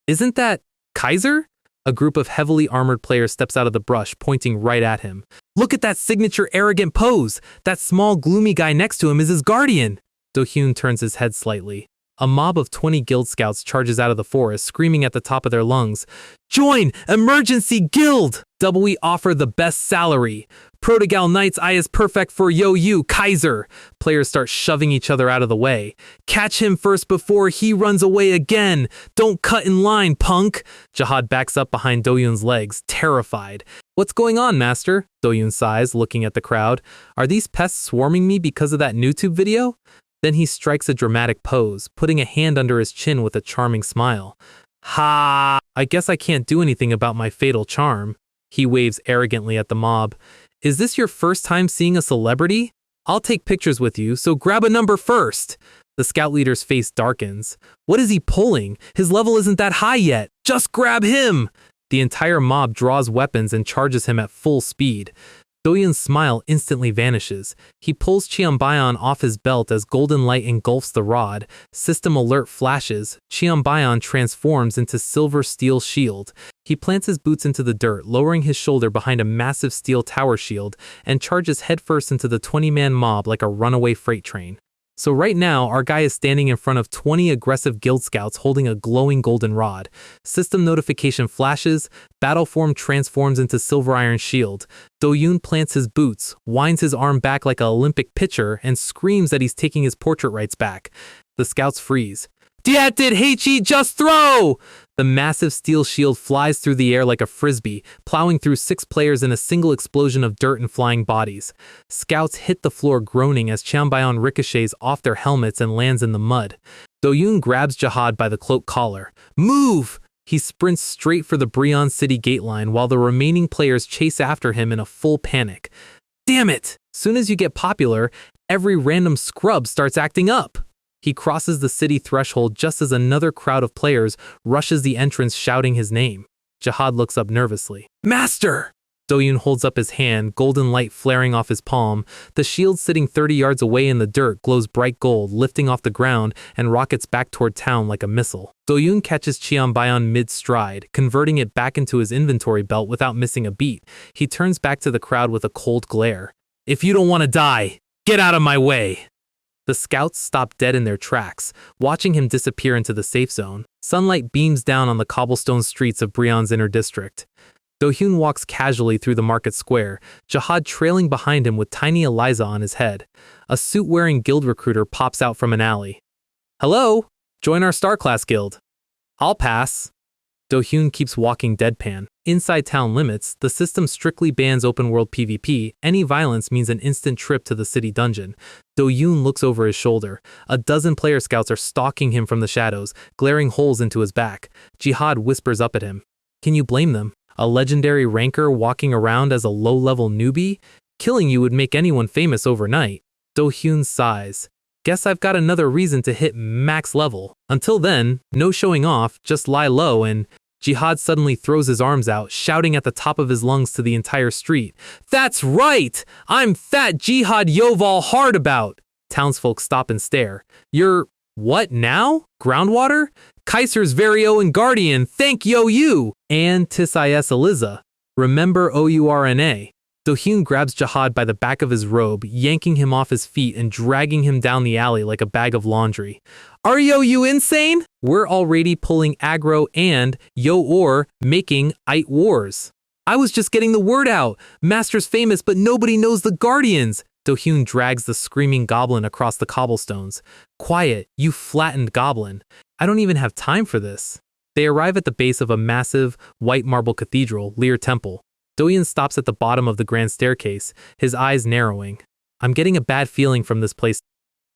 Isn't that Kaiser? A group of heavily armored players steps out of the brush, pointing right at him. Look at that signature arrogant pose. That small gloomy guy next to him is his guardian. Do-hyun turns his head slightly. A mob of 20 guild scouts charges out of the forest, screaming at the top of their lungs, "Join! Emergency Guild! We offer the best salary! Prodigal Knight's eye is perfect for Yo-Yu, Kaiser!" Players start shoving each other out of the way. "Catch him first before he runs away again! Don't cut in line, punk!" Jihad backs up behind Do-Yoon's legs, terrified. "What's going on, master?" Do-Yoon sighs, looking at the crowd. "Are these pests swarming me because of that YouTube video?" Then he strikes a dramatic pose, putting a hand under his chin with a charming smile. "Ha! I guess I can't do anything about my fatal charm." He waves arrogantly at the mob. "Is this your first time seeing a celebrity? I'll take pictures with you, so grab a number first." The scout leader's face darkens. "What is he pulling? His level isn't that high yet. Just grab him!" The entire mob draws weapons and charges him at full speed. Do-Yoon's smile instantly vanishes. He pulls Cheonbaeon off his belt as golden light engulfs the rod. System alert flashes. Cheonbaeon transforms into silver steel shield. He plants his boots into the dirt, lowering his shoulder behind a massive steel tower shield, and charges headfirst into the 20-man mob like a runaway freight train. So right now, our guy is standing in front of 20 aggressive guild scouts holding a glowing golden rod. System notification flashes, battle form transforms into silver iron shield. Do-Yoon plants his boots, winds his arm back like an Olympic pitcher, and screams that he's taking his portrait rights back. The scouts freeze. "Diat did Heichi just throw!" The massive steel shield flies through the air like a frisbee, plowing through 6 players in a single explosion of dirt and flying bodies. Scouts hit the floor groaning as Cheonbaeon ricochets off their helmets and lands in the mud. Do-Yoon grabs Jihad by the cloak collar. "Move!" He sprints straight for the Breon City gate line while the remaining players chase after him in a full panic. Damn it! Soon as you get popular, every random scrub starts acting up. He crosses the city threshold just as another crowd of players rushes the entrance shouting his name. Jihad looks up nervously. "Master!" Do-Yoon holds up his hand, golden light flaring off his palm. The shield sitting 30 yards away in the dirt glows bright gold, lifting off the ground and rockets back toward town like a missile. Do-Yoon catches Cheonbaeon mid-stride, converting it back into his inventory belt without missing a beat. He turns back to the crowd with a cold glare. "If you don't want to die, get out of my way!" The scouts stop dead in their tracks, watching him disappear into the safe zone. Sunlight beams down on the cobblestone streets of Breon's inner district. Do-Hyun walks casually through the market square, Jihad trailing behind him with tiny Eliza on his head. A suit-wearing guild recruiter pops out from an alley. "Hello? Join our Star Class Guild." "I'll pass." Do-Hyun keeps walking deadpan. Inside town limits, the system strictly bans open-world PvP. Any violence means an instant trip to the city dungeon. Do-Hyun looks over his shoulder. A dozen player scouts are stalking him from the shadows, glaring holes into his back. Jihad whispers up at him. Can you blame them? A legendary ranker walking around as a low-level newbie? Killing you would make anyone famous overnight. Do-Hyun sighs. Guess I've got another reason to hit max level. Until then, no showing off, just lie low and... Jihad suddenly throws his arms out, shouting at the top of his lungs to the entire street. "That's right! I'm Fat Jihad Yoval Hardabout!" Townsfolk stop and stare. "You're... what now? Groundwater? Kaiser's very own guardian, thank Yo-You! And Tis-is Eliza. Remember Ourna." Do-Hyun grabs Jihad by the back of his robe, yanking him off his feet and dragging him down the alley like a bag of laundry. "Are Yo-You insane? We're already pulling aggro and Yo-Or making it wars. I was just getting the word out. Master's famous, but nobody knows the Guardians." Do-Hyun drags the screaming goblin across the cobblestones. "Quiet, you flattened goblin. I don't even have time for this." They arrive at the base of a massive, white marble cathedral, Lear Temple. Do-Hyun stops at the bottom of the grand staircase, his eyes narrowing. "I'm getting a bad feeling from this place."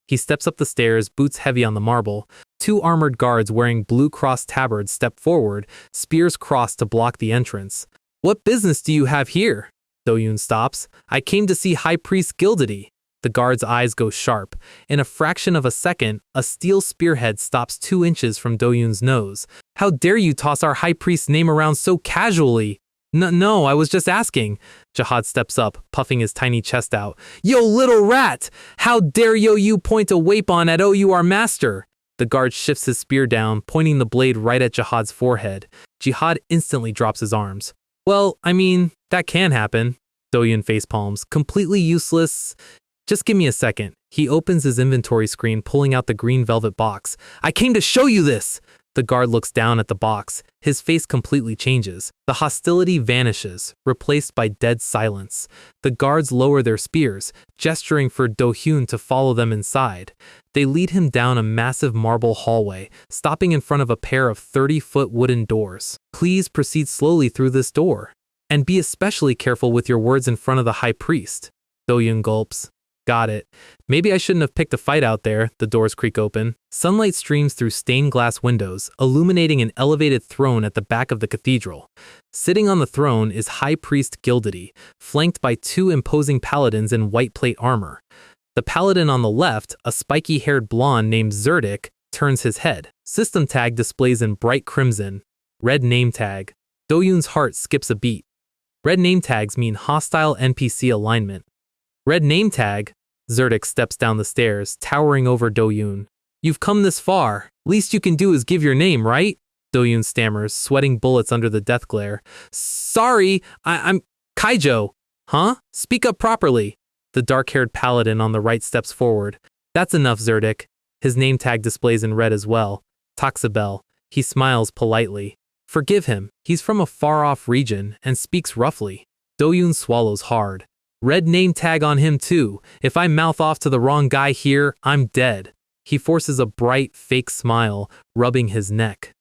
He steps up the stairs, boots heavy on the marble. 2 armored guards wearing blue cross tabards step forward, spears crossed to block the entrance. "What business do you have here?" Do-Hyun stops. "I came to see High Priest Gildedy." The guard's eyes go sharp. In a fraction of a second, a steel spearhead stops 2 inches from Do-Hyun's nose. "How dare you toss our High Priest's name around so casually?" No, I was just asking." Jihad steps up, puffing his tiny chest out. "Yo, little rat! How dare you point a weapon at our master?" The guard shifts his spear down, pointing the blade right at Jihad's forehead. Jihad instantly drops his arms. "Well, I mean, that can happen." Do-Hyun facepalms. "Completely useless. Just give me a second. He opens his inventory screen, pulling out the green velvet box. I came to show you this! The guard looks down at the box. His face completely changes. The hostility vanishes, replaced by dead silence. The guards lower their spears, gesturing for Do-hyun to follow them inside. They lead him down a massive marble hallway, stopping in front of a pair of 30-foot wooden doors. Please proceed slowly through this door. And be especially careful with your words in front of the high priest. Do-hyun gulps. Got it. Maybe I shouldn't have picked a fight out there. The doors creak open. Sunlight streams through stained glass windows, illuminating an elevated throne at the back of the cathedral. Sitting on the throne is High Priest Gildedy, flanked by two imposing paladins in white plate armor. The paladin on the left, a spiky-haired blonde named Zerdik, turns his head. System tag displays in bright crimson. Red name tag. Do-hyun's heart skips a beat. Red name tags mean hostile NPC alignment. Red name tag. Zerdik steps down the stairs, towering over Do-hyun. You've come this far. Least you can do is give your name, right? Do-hyun stammers, sweating bullets under the death glare. Sorry, I'm Kaijo. Huh? Speak up properly. The dark-haired paladin on the right steps forward. That's enough, Zerdik. His name tag displays in red as well. Taxabel. He smiles politely. Forgive him. He's from a far-off region and speaks roughly. Do-hyun swallows hard. Red name tag on him too. If I mouth off to the wrong guy here, I'm dead. He forces a bright, fake smile, rubbing his neck.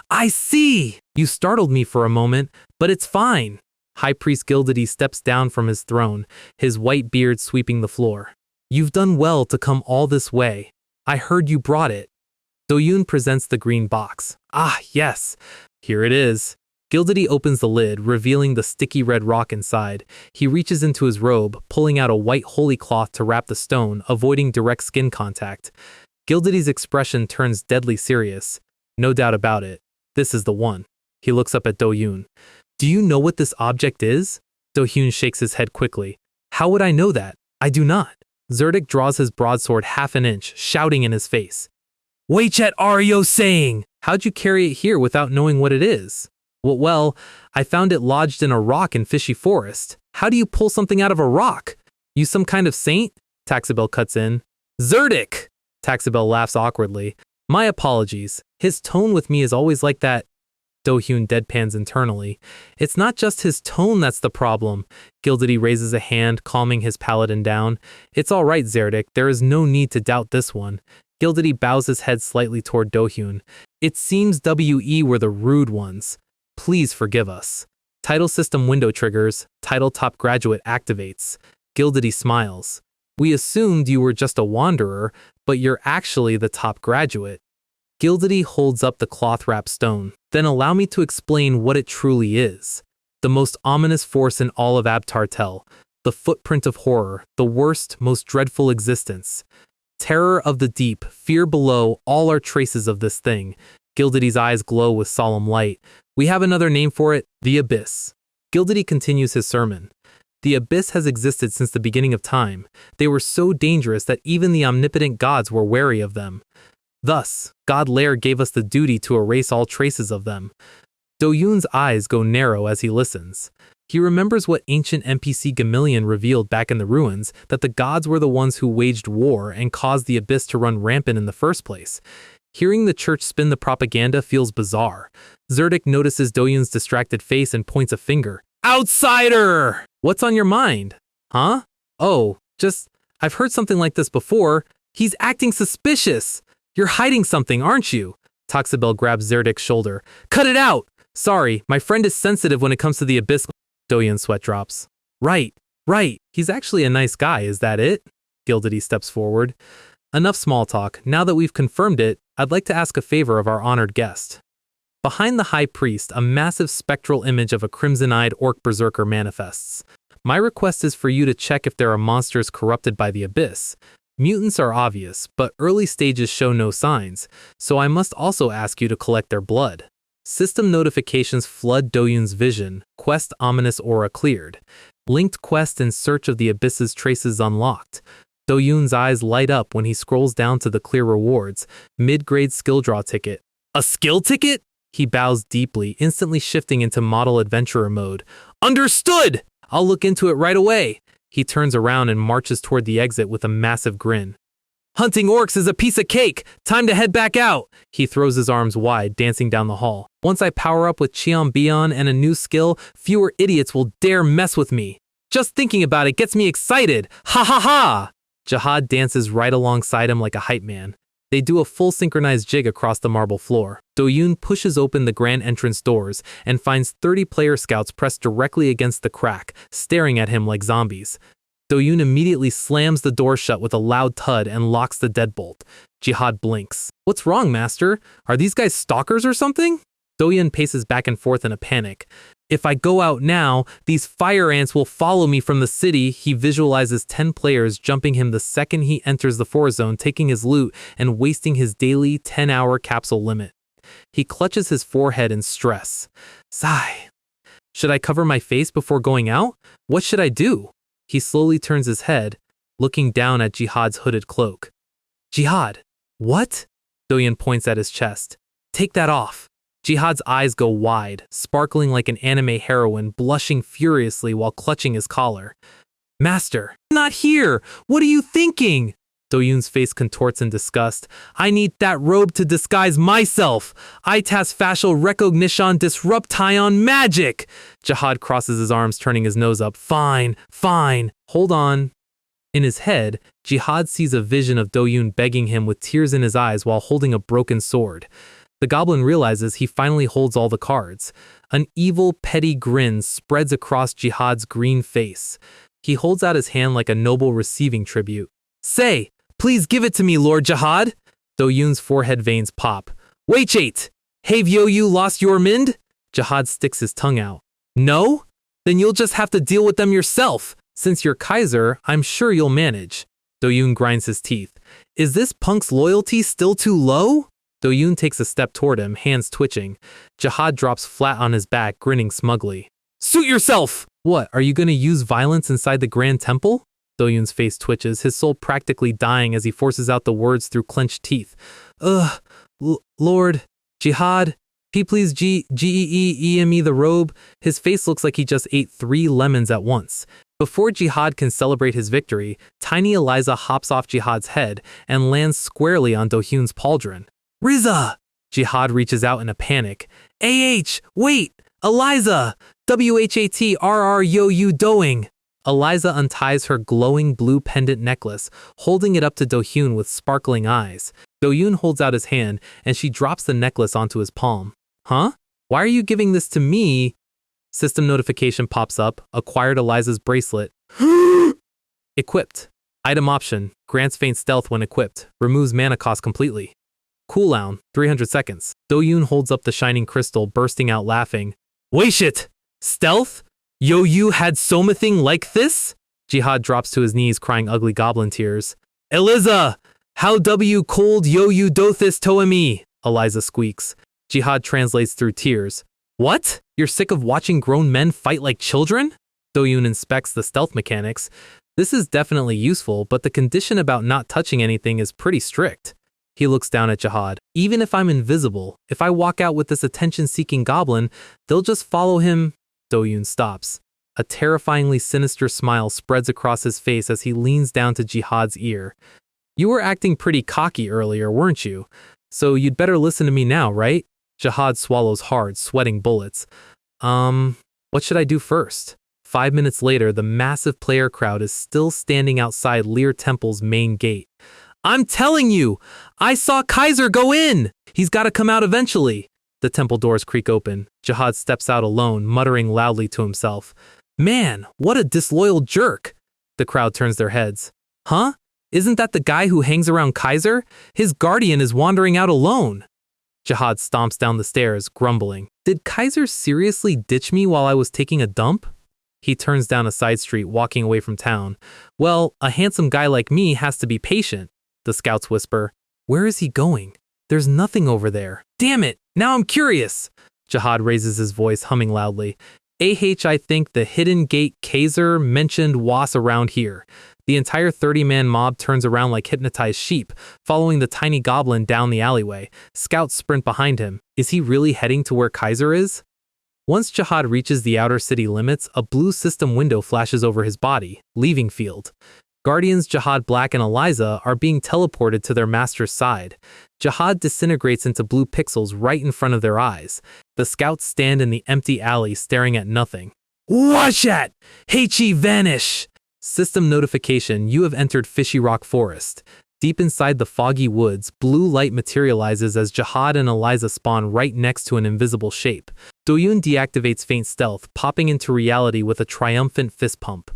I see! You startled me for a moment, but it's fine. High Priest Gildedy steps down from his throne, his white beard sweeping the floor. You've done well to come all this way. I heard you brought it. Do-hyun presents the green box. Ah, yes. Here it is. Gildedy opens the lid, revealing the sticky red rock inside. He reaches into his robe, pulling out a white holy cloth to wrap the stone, avoiding direct skin contact. Gildedy's expression turns deadly serious. No doubt about it. This is the one. He looks up at Do-hyun. Do you know what this object is? Do-hyun shakes his head quickly. How would I know that? I do not. Zerdik draws his broadsword half an inch, shouting in his face. Waichet Ario saying! How'd you carry it here without knowing what it is? Well, I found it lodged in a rock in Fishy Forest. How do you pull something out of a rock? You some kind of saint? Taxabel cuts in. Zerdik! Taxabel laughs awkwardly. My apologies. His tone with me is always like that. Do-hyun deadpans internally. It's not just his tone that's the problem. Gildedy raises a hand, calming his paladin down. It's all right, Zerdik. There is no need to doubt this one. Gildedy bows his head slightly toward Do-hyun. It seems WE were the rude ones. Please forgive us. Title system window triggers. Title top graduate activates. Gildedy smiles. We assumed you were just a wanderer, but you're actually the top graduate. Gildedy holds up the cloth-wrapped stone. Then allow me to explain what it truly is. The most ominous force in all of Abtartel. The footprint of horror. The worst, most dreadful existence. Terror of the deep, fear below, all are traces of this thing. Gildedy's eyes glow with solemn light. We have another name for it, the Abyss. Gildedy continues his sermon. The Abyss has existed since the beginning of time. They were so dangerous that even the omnipotent gods were wary of them. Thus, God Lair gave us the duty to erase all traces of them. Do-hyun's eyes go narrow as he listens. He remembers what ancient NPC Gamillion revealed back in the ruins, that the gods were the ones who waged war and caused the Abyss to run rampant in the first place. Hearing the church spin the propaganda feels bizarre. Zerdik notices Do-hyun's distracted face and points a finger. Outsider! What's on your mind? Huh? Oh, I've heard something like this before. He's acting suspicious. You're hiding something, aren't you? Taxabel grabs Zerdik's shoulder. Cut it out! Sorry, my friend is sensitive when it comes to the Abyss. Do-hyun's sweat drops. Right. He's actually a nice guy, is that it? Gildedy steps forward. Enough small talk. Now that we've confirmed it, I'd like to ask a favor of our honored guest. Behind the high priest, a massive spectral image of a crimson-eyed orc berserker manifests. My request is for you to check if there are monsters corrupted by the Abyss. Mutants are obvious, but early stages show no signs, so I must also ask you to collect their blood. System notifications flood Do-hyun's vision. Quest ominous aura cleared. Linked quest in search of the Abyss's traces unlocked. Do-hyun's eyes light up when he scrolls down to the clear rewards. Mid-grade skill draw ticket. A skill ticket? He bows deeply, instantly shifting into model adventurer mode. Understood! I'll look into it right away. He turns around and marches toward the exit with a massive grin. Hunting orcs is a piece of cake! Time to head back out! He throws his arms wide, dancing down the hall. Once I power up with Cheon and a new skill, fewer idiots will dare mess with me. Just thinking about it gets me excited! Ha ha ha! Jihad dances right alongside him like a hype man. They do a full synchronized jig across the marble floor. Do-yoon pushes open the grand entrance doors and finds 30 player scouts pressed directly against the crack, staring at him like zombies. Do-yoon immediately slams the door shut with a loud thud and locks the deadbolt. Jihad blinks. What's wrong, master? Are these guys stalkers or something? Do-yoon paces back and forth in a panic. If I go out now, these fire ants will follow me from the city. He visualizes 10 players jumping him the second he enters the forest zone, taking his loot and wasting his daily 10-hour capsule limit. He clutches his forehead in stress. Sigh. Should I cover my face before going out? What should I do? He slowly turns his head, looking down at Jihad's hooded cloak. Jihad, what? Do-yoon points at his chest. Take that off. Jihad's eyes go wide, sparkling like an anime heroine, blushing furiously while clutching his collar. Master, not here! What are you thinking? Do-yoon's face contorts in disgust. I need that robe to disguise myself! Itas facial recognition disruption magic! Jihad crosses his arms, turning his nose up. Fine, fine. Hold on. In his head, Jihad sees a vision of Do-yoon begging him with tears in his eyes while holding a broken sword. The goblin realizes he finally holds all the cards. An evil, petty grin spreads across Jihad's green face. He holds out his hand like a noble receiving tribute. Say, please give it to me, Lord Jihad! Do-yoon's forehead veins pop. Wait! Have you lost your mind? Jihad sticks his tongue out. No? Then you'll just have to deal with them yourself. Since you're Kaiser, I'm sure you'll manage. Do-yoon grinds his teeth. Is this punk's loyalty still too low? Do-yoon takes a step toward him, hands twitching. Jihad drops flat on his back, grinning smugly. Suit yourself! What, are you going to use violence inside the Grand Temple? Do-yoon's face twitches, his soul practically dying as he forces out the words through clenched teeth. Lord, Jihad, he please G-E-E-E-M-E the robe. His face looks like he just ate 3 lemons at once. Before Jihad can celebrate his victory, tiny Eliza hops off Jihad's head and lands squarely on Do-yoon's pauldron. Riza! Jihad reaches out in a panic. A.H. Wait! Eliza! W-H-A-T-R-R yo-you doing! Eliza unties her glowing blue pendant necklace, holding it up to Do-yoon with sparkling eyes. Do-yoon holds out his hand, and she drops the necklace onto his palm. Huh? Why are you giving this to me? System notification pops up. Acquired Eliza's bracelet. Equipped. Item option. Grants faint stealth when equipped. Removes mana cost completely. Cooldown, 300 seconds. Do-yoon holds up the shining crystal, bursting out laughing. Wait it! Stealth? Yo-you had something like this? Jihad drops to his knees, crying ugly goblin tears. Eliza! How W cold yo-you dothis toemi? Eliza squeaks. Jihad translates through tears. What? You're sick of watching grown men fight like children? Do-yoon inspects the stealth mechanics. This is definitely useful, but the condition about not touching anything is pretty strict. He looks down at Jihad. Even if I'm invisible, if I walk out with this attention-seeking goblin, they'll just follow him. Do-yoon stops. A terrifyingly sinister smile spreads across his face as he leans down to Jihad's ear. You were acting pretty cocky earlier, weren't you? So you'd better listen to me now, right? Jihad swallows hard, sweating bullets. What should I do first? 5 minutes later, the massive player crowd is still standing outside Lear Temple's main gate. I'm telling you, I saw Kaiser go in! He's got to come out eventually. The temple doors creak open. Jihad steps out alone, muttering loudly to himself. Man, what a disloyal jerk! The crowd turns their heads. Huh? Isn't that the guy who hangs around Kaiser? His guardian is wandering out alone. Jihad stomps down the stairs, grumbling. Did Kaiser seriously ditch me while I was taking a dump? He turns down a side street, walking away from town. Well, a handsome guy like me has to be patient. The scouts whisper. Where is he going? There's nothing over there. Damn it! Now I'm curious! Jihad raises his voice, humming loudly. I think the hidden gate Kaiser mentioned was around here. The entire 30-man mob turns around like hypnotized sheep, following the tiny goblin down the alleyway. Scouts sprint behind him. Is he really heading to where Kaiser is? Once Jihad reaches the outer city limits, a blue system window flashes over his body, leaving field. Guardians Jihad Black and Eliza are being teleported to their master's side. Jihad disintegrates into blue pixels right in front of their eyes. The scouts stand in the empty alley staring at nothing. Watch at! Heichi vanish! System notification, you have entered Fishy Rock Forest. Deep inside the foggy woods, blue light materializes as Jihad and Eliza spawn right next to an invisible shape. Doyoon deactivates faint stealth, popping into reality with a triumphant fist pump.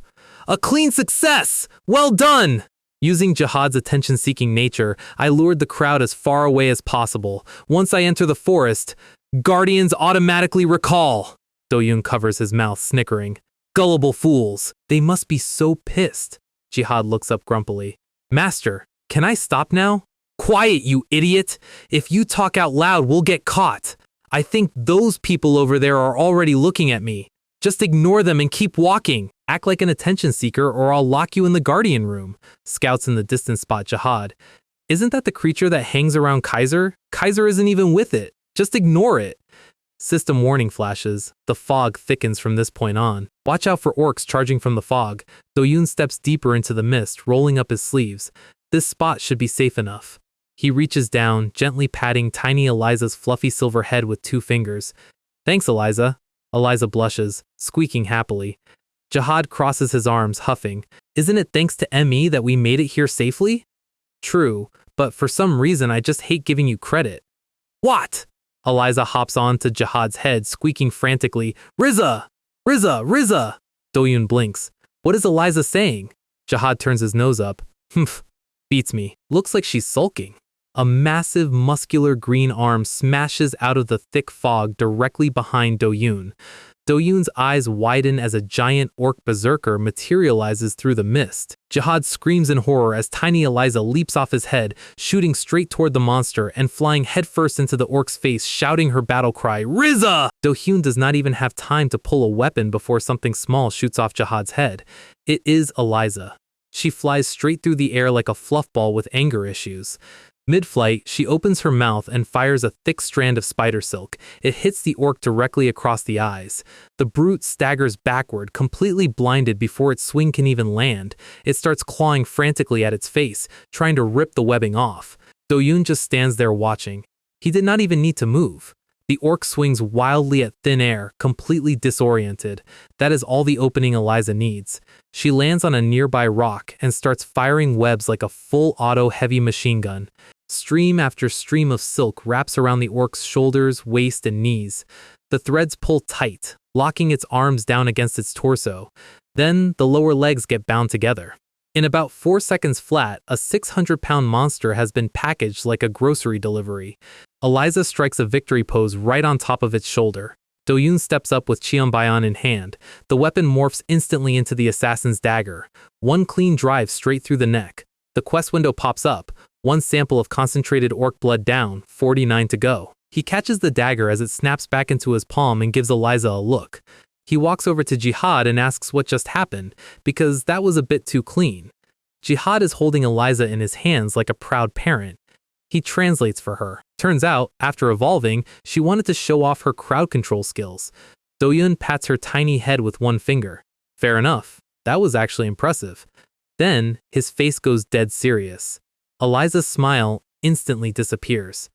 A clean success! Well done! Using Jihad's attention-seeking nature, I lured the crowd as far away as possible. Once I enter the forest, Guardians automatically recall. Doyoon covers his mouth, snickering. Gullible fools. They must be so pissed. Jihad looks up grumpily. Master, can I stop now? Quiet, you idiot! If you talk out loud, we'll get caught. I think those people over there are already looking at me. Just ignore them and keep walking. Act like an attention seeker or I'll lock you in the Guardian room. Scouts in the distance spot Jihad. Isn't that the creature that hangs around Kaiser? Kaiser isn't even with it. Just ignore it. System warning flashes. The fog thickens from this point on. Watch out for orcs charging from the fog. Doyoon steps deeper into the mist, rolling up his sleeves. This spot should be safe enough. He reaches down, gently patting tiny Eliza's fluffy silver head with 2 fingers. Thanks, Eliza. Eliza blushes, squeaking happily. Jihad crosses his arms, huffing. Isn't it thanks to ME that we made it here safely? True, but for some reason I just hate giving you credit. What? Eliza hops on to Jihad's head, squeaking frantically, Riza! Riza! Riza! Doyoon blinks. What is Eliza saying? Jihad turns his nose up. Humph. Beats me. Looks like she's sulking. A massive, muscular green arm smashes out of the thick fog directly behind Doyoon. Doyoon's eyes widen as a giant orc berserker materializes through the mist. Jihad screams in horror as tiny Eliza leaps off his head, shooting straight toward the monster and flying headfirst into the orc's face, shouting her battle cry, Riza! Doyoon does not even have time to pull a weapon before something small shoots off Jihad's head. It is Eliza. She flies straight through the air like a fluff ball with anger issues. Mid-flight, she opens her mouth and fires a thick strand of spider silk. It hits the orc directly across the eyes. The brute staggers backward, completely blinded before its swing can even land. It starts clawing frantically at its face, trying to rip the webbing off. Doyoon just stands there watching. He did not even need to move. The orc swings wildly at thin air, completely disoriented. That is all the opening Eliza needs. She lands on a nearby rock and starts firing webs like a full-auto heavy machine gun. Stream after stream of silk wraps around the orc's shoulders, waist, and knees. The threads pull tight, locking its arms down against its torso. Then the lower legs get bound together. In about 4 seconds flat, a 600-pound monster has been packaged like a grocery delivery. Eliza strikes a victory pose right on top of its shoulder. Doyoon steps up with Cheonbaeon in hand. The weapon morphs instantly into the assassin's dagger. One clean drive straight through the neck. The quest window pops up. 1 sample of concentrated orc blood down, 49 to go. He catches the dagger as it snaps back into his palm and gives Eliza a look. He walks over to Jihad and asks what just happened, because that was a bit too clean. Jihad is holding Eliza in his hands like a proud parent. He translates for her. Turns out, after evolving, she wanted to show off her crowd control skills. Doyoon pats her tiny head with 1 finger. Fair enough. That was actually impressive. Then, his face goes dead serious. Eliza's smile instantly disappears.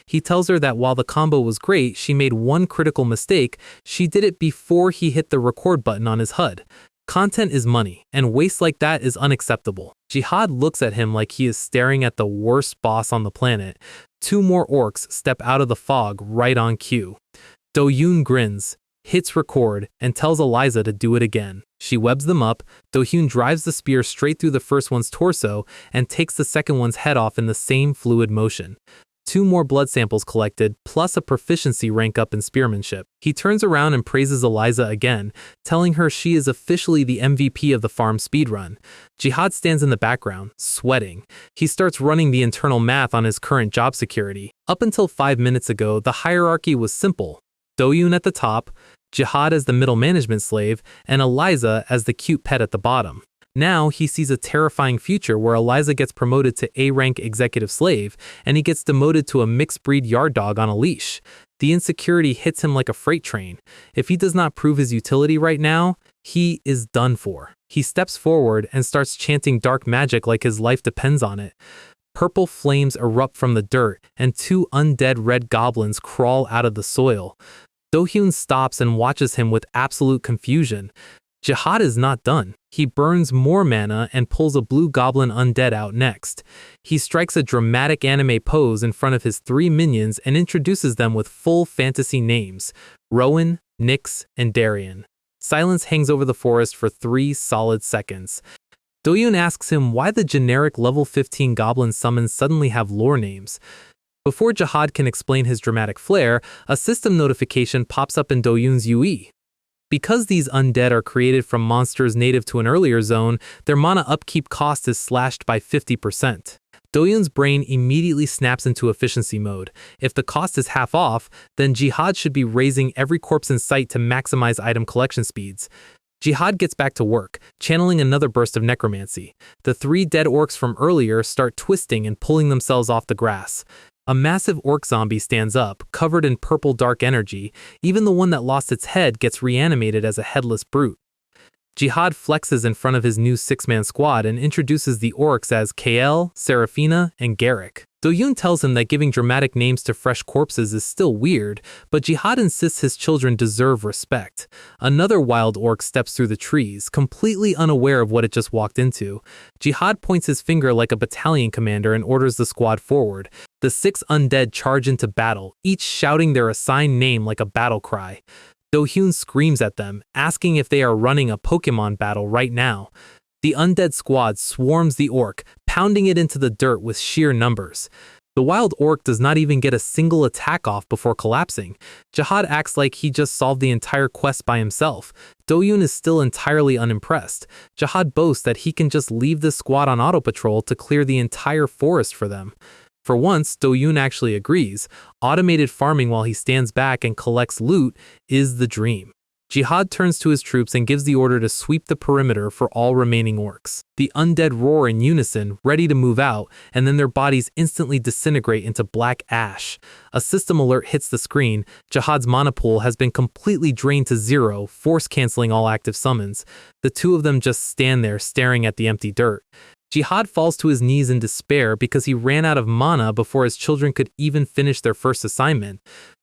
He tells her that while the combo was great, she made 1 critical mistake. She did it before he hit the record button on his HUD. Content is money, and waste like that is unacceptable. Jihad looks at him like he is staring at the worst boss on the planet. 2 more orcs step out of the fog right on cue. Doyoon grins, hits record, and tells Eliza to do it again. She webs them up. Doyoon drives the spear straight through the first one's torso and takes the second one's head off in the same fluid motion. 2 more blood samples collected, plus a proficiency rank up in spearmanship. He turns around and praises Eliza again, telling her she is officially the MVP of the farm speedrun. Jihad stands in the background, sweating. He starts running the internal math on his current job security. Up until 5 minutes ago, the hierarchy was simple. Doyoon at the top, Jihad as the middle management slave, and Eliza as the cute pet at the bottom. Now he sees a terrifying future where Eliza gets promoted to A-rank executive slave, and he gets demoted to a mixed-breed yard dog on a leash. The insecurity hits him like a freight train. If he does not prove his utility right now, he is done for. He steps forward and starts chanting dark magic like his life depends on it. Purple flames erupt from the dirt, and two undead red goblins crawl out of the soil. Do-hyun stops and watches him with absolute confusion. Jihad is not done. He burns more mana and pulls a blue goblin undead out next. He strikes a dramatic anime pose in front of his three minions and introduces them with full fantasy names: Rowan, Nyx, and Darian. Silence hangs over the forest for 3 solid seconds. Do-hyun asks him why the generic level 15 goblin summons suddenly have lore names. Before Jihad can explain his dramatic flair, a system notification pops up in Do-hyun's UE. Because these undead are created from monsters native to an earlier zone, their mana upkeep cost is slashed by 50%. Do-hyun's brain immediately snaps into efficiency mode. If the cost is half off, then Jihad should be raising every corpse in sight to maximize item collection speeds. Jihad gets back to work, channeling another burst of necromancy. The 3 dead orcs from earlier start twisting and pulling themselves off the grass. A massive orc zombie stands up, covered in purple dark energy. Even the one that lost its head gets reanimated as a headless brute. Jihad flexes in front of his new 6-man squad and introduces the orcs as Kael, Seraphina, and Garrick. Do-hyun tells him that giving dramatic names to fresh corpses is still weird, but Jihad insists his children deserve respect. Another wild orc steps through the trees, completely unaware of what it just walked into. Jihad points his finger like a battalion commander and orders the squad forward. The 6 undead charge into battle, each shouting their assigned name like a battle cry. Do-hyun screams at them, asking if they are running a Pokemon battle right now. The undead squad swarms the orc, pounding it into the dirt with sheer numbers. The wild orc does not even get a single attack off before collapsing. Jihad acts like he just solved the entire quest by himself. Do-hyun is still entirely unimpressed. Jihad boasts that he can just leave this squad on auto patrol to clear the entire forest for them. For once, Do-hyun actually agrees. Automated farming while he stands back and collects loot is the dream. Jihad turns to his troops and gives the order to sweep the perimeter for all remaining orcs. The undead roar in unison, ready to move out, and then their bodies instantly disintegrate into black ash. A system alert hits the screen. Jihad's mana pool has been completely drained to 0, force-canceling all active summons. The 2 of them just stand there staring at the empty dirt. Jihad falls to his knees in despair because he ran out of mana before his children could even finish their first assignment.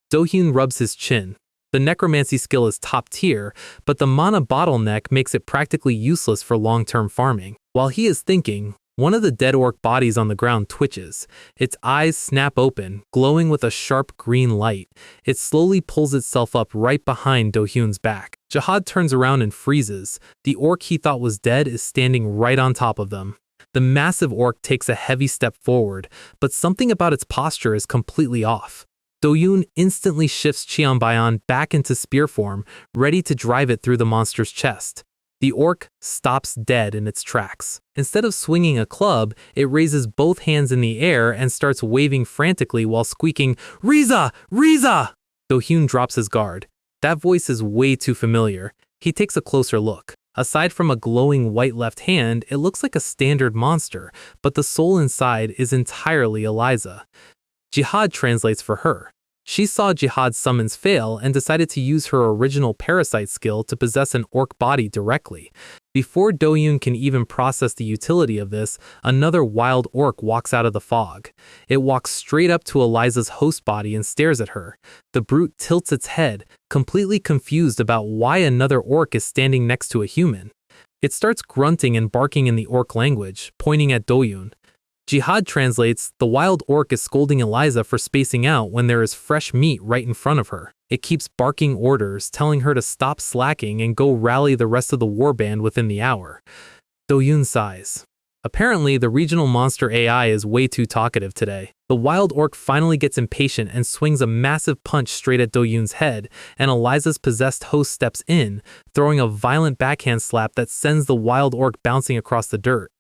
Do-hyun rubs his chin. The necromancy skill is top tier, but the mana bottleneck makes it practically useless for long-term farming. While he is thinking, one of the dead orc bodies on the ground twitches. Its eyes snap open, glowing with a sharp green light. It slowly pulls itself up right behind Do-hyun's back. Jihad turns around and freezes. The orc he thought was dead is standing right on top of them. The massive orc takes a heavy step forward, but something about its posture is completely off. Do-hyun instantly shifts Cheonbaeon back into spear form, ready to drive it through the monster's chest. The orc stops dead in its tracks. Instead of swinging a club, it raises both hands in the air and starts waving frantically while squeaking, "Riza! Riza!" Do-hyun drops his guard. That voice is way too familiar. He takes a closer look. Aside from a glowing white left hand, it looks like a standard monster, but the soul inside is entirely Eliza. Jihad translates for her. She saw Jihad's summons fail and decided to use her original parasite skill to possess an orc body directly. Before Do-hyun can even process the utility of this, another wild orc walks out of the fog. It walks straight up to Eliza's host body and stares at her. The brute tilts its head, completely confused about why another orc is standing next to a human. It starts grunting and barking in the orc language, pointing at Do-hyun. Jihad translates, the wild orc is scolding Eliza for spacing out when there is fresh meat right in front of her. It keeps barking orders, telling her to stop slacking and go rally the rest of the warband within the hour. Do-hyun sighs. Apparently, the regional monster AI is way too talkative today. The wild orc finally gets impatient and swings a massive punch straight at Do-hyun's head, and Eliza's possessed host steps in, throwing a violent backhand slap that sends the wild orc bouncing across the dirt.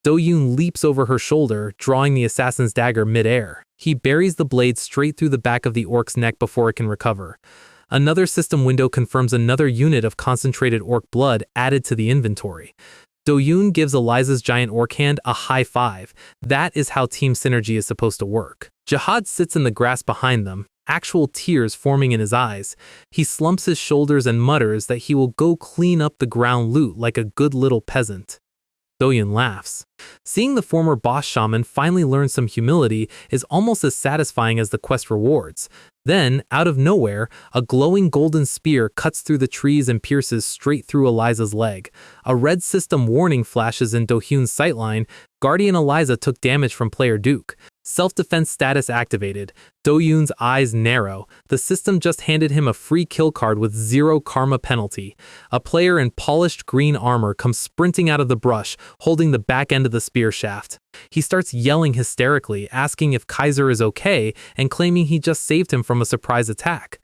Do-hyun leaps over her shoulder, drawing the assassin's dagger mid-air. He buries the blade straight through the back of the orc's neck before it can recover. Another system window confirms another unit of concentrated orc blood added to the inventory. Do-hyun gives Eliza's giant orc hand a high five. That is how team synergy is supposed to work. Jihad sits in the grass behind them, actual tears forming in his eyes. He slumps his shoulders and mutters that he will go clean up the ground loot like a good little peasant. Do-yoon laughs. Seeing the former boss shaman finally learn some humility is almost as satisfying as the quest rewards. Then, out of nowhere, a glowing golden spear cuts through the trees and pierces straight through Eliza's leg. A red system warning flashes in Do-hyun's sightline. Guardian Eliza took damage from player Duke. Self-defense status activated. Do-yoon's eyes narrow. The system just handed him a free kill card with 0 karma penalty. A player in polished green armor comes sprinting out of the brush, holding the back end of the spear shaft. He starts yelling hysterically, asking if Kaiser is okay and claiming he just saved him from a surprise attack.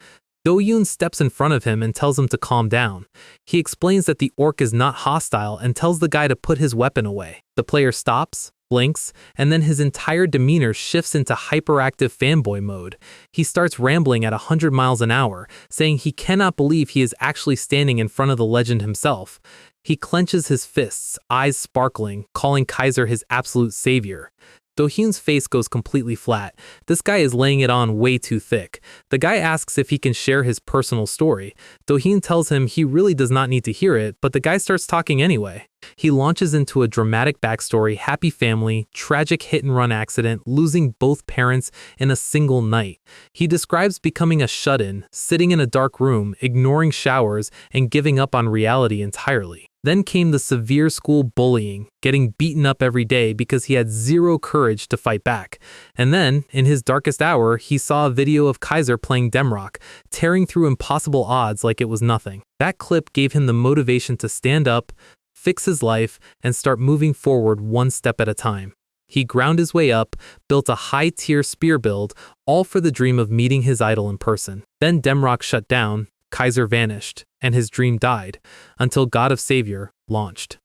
Do-yoon steps in front of him and tells him to calm down. He explains that the orc is not hostile and tells the guy to put his weapon away. The player stops, blinks, and then his entire demeanor shifts into hyperactive fanboy mode. He starts rambling at 100 miles an hour, saying he cannot believe he is actually standing in front of the legend himself. He clenches his fists, eyes sparkling, calling Kaiser his absolute savior. Do-hyun's face goes completely flat. This guy is laying it on way too thick. The guy asks if he can share his personal story. Do-hyun tells him he really does not need to hear it, but the guy starts talking anyway. He launches into a dramatic backstory, happy family, tragic hit-and-run accident, losing both parents in a single night. He describes becoming a shut-in, sitting in a dark room, ignoring showers, and giving up on reality entirely. Then came the severe school bullying, getting beaten up every day because he had 0 courage to fight back. And then, in his darkest hour, he saw a video of Kaiser playing Demrock, tearing through impossible odds like it was nothing. That clip gave him the motivation to stand up, fix his life, and start moving forward one step at a time. He ground his way up, built a high-tier spear build, all for the dream of meeting his idol in person. Then Demrock shut down, Kaiser vanished, and his dream died, until God of Savior launched.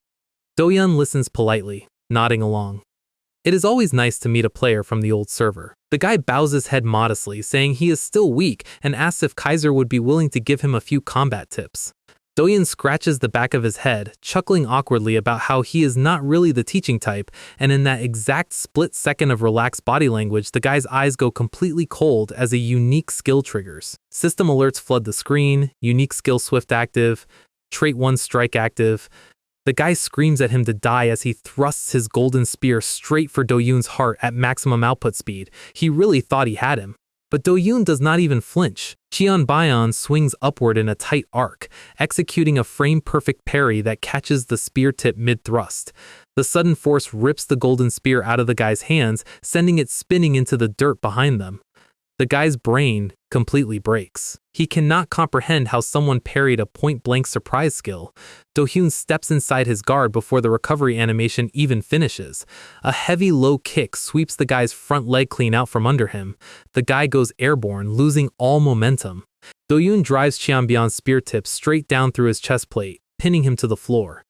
Do-hyun listens politely, nodding along. It is always nice to meet a player from the old server. The guy bows his head modestly, saying he is still weak, and asks if Kaiser would be willing to give him a few combat tips. Do-hyun scratches the back of his head, chuckling awkwardly about how he is not really the teaching type, and in that exact split second of relaxed body language, the guy's eyes go completely cold as a unique skill triggers. System alerts flood the screen, unique skill swift active, trait 1 strike active. The guy screams at him to die as he thrusts his golden spear straight for Do-hyun's heart at maximum output speed. He really thought he had him. But Do-hyun does not even flinch. Cheon-byeon swings upward in a tight arc, executing a frame-perfect parry that catches the spear tip mid-thrust. The sudden force rips the golden spear out of the guy's hands, sending it spinning into the dirt behind them. The guy's brain completely breaks. He cannot comprehend how someone parried a point-blank surprise skill. Do-hyun steps inside his guard before the recovery animation even finishes. A heavy low kick sweeps the guy's front leg clean out from under him. The guy goes airborne, losing all momentum. Do-hyun drives Cheon-byeon's spear tip straight down through his chest plate, pinning him to the floor.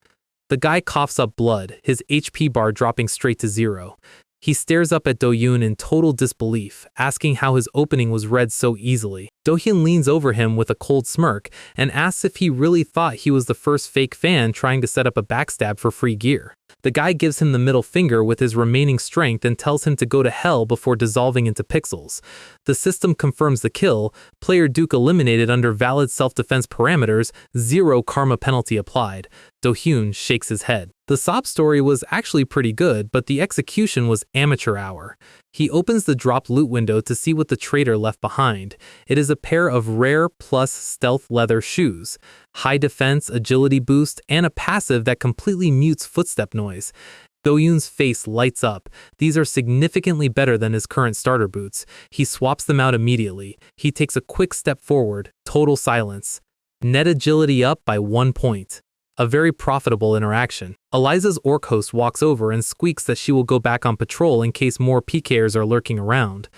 The guy coughs up blood, his HP bar dropping straight to 0. He stares up at Do-hyun in total disbelief, asking how his opening was read so easily. Do-hyun leans over him with a cold smirk and asks if he really thought he was the first fake fan trying to set up a backstab for free gear. The guy gives him the middle finger with his remaining strength and tells him to go to hell before dissolving into pixels. The system confirms the kill, player Duke eliminated under valid self-defense parameters, 0 karma penalty applied. Do-hyun shakes his head. The sob story was actually pretty good, but the execution was amateur hour. He opens the dropped loot window to see what the traitor left behind. It is a pair of rare plus stealth leather shoes, high defense, agility boost, and a passive that completely mutes footstep noise. Do-hyun's face lights up. These are significantly better than his current starter boots. He swaps them out immediately. He takes a quick step forward, total silence. Net agility up by 1 point. A very profitable interaction. Eliza's orc host walks over and squeaks that she will go back on patrol in case more PKers are lurking around.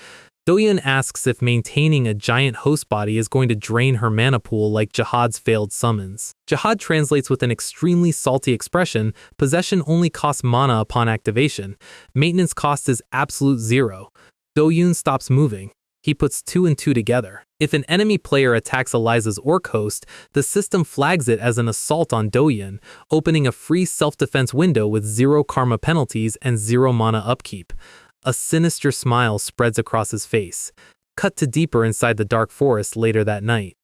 Do-hyun asks if maintaining a giant host body is going to drain her mana pool like Jihad's failed summons. Jihad translates with an extremely salty expression, possession only costs mana upon activation. Maintenance cost is absolute 0. Do-hyun stops moving. He puts 2 and 2 together. If an enemy player attacks Eliza's orc host, the system flags it as an assault on Do-hyun, opening a free self-defense window with 0 karma penalties and 0 mana upkeep. A sinister smile spreads across his face. Cut to deeper inside the dark forest later that night.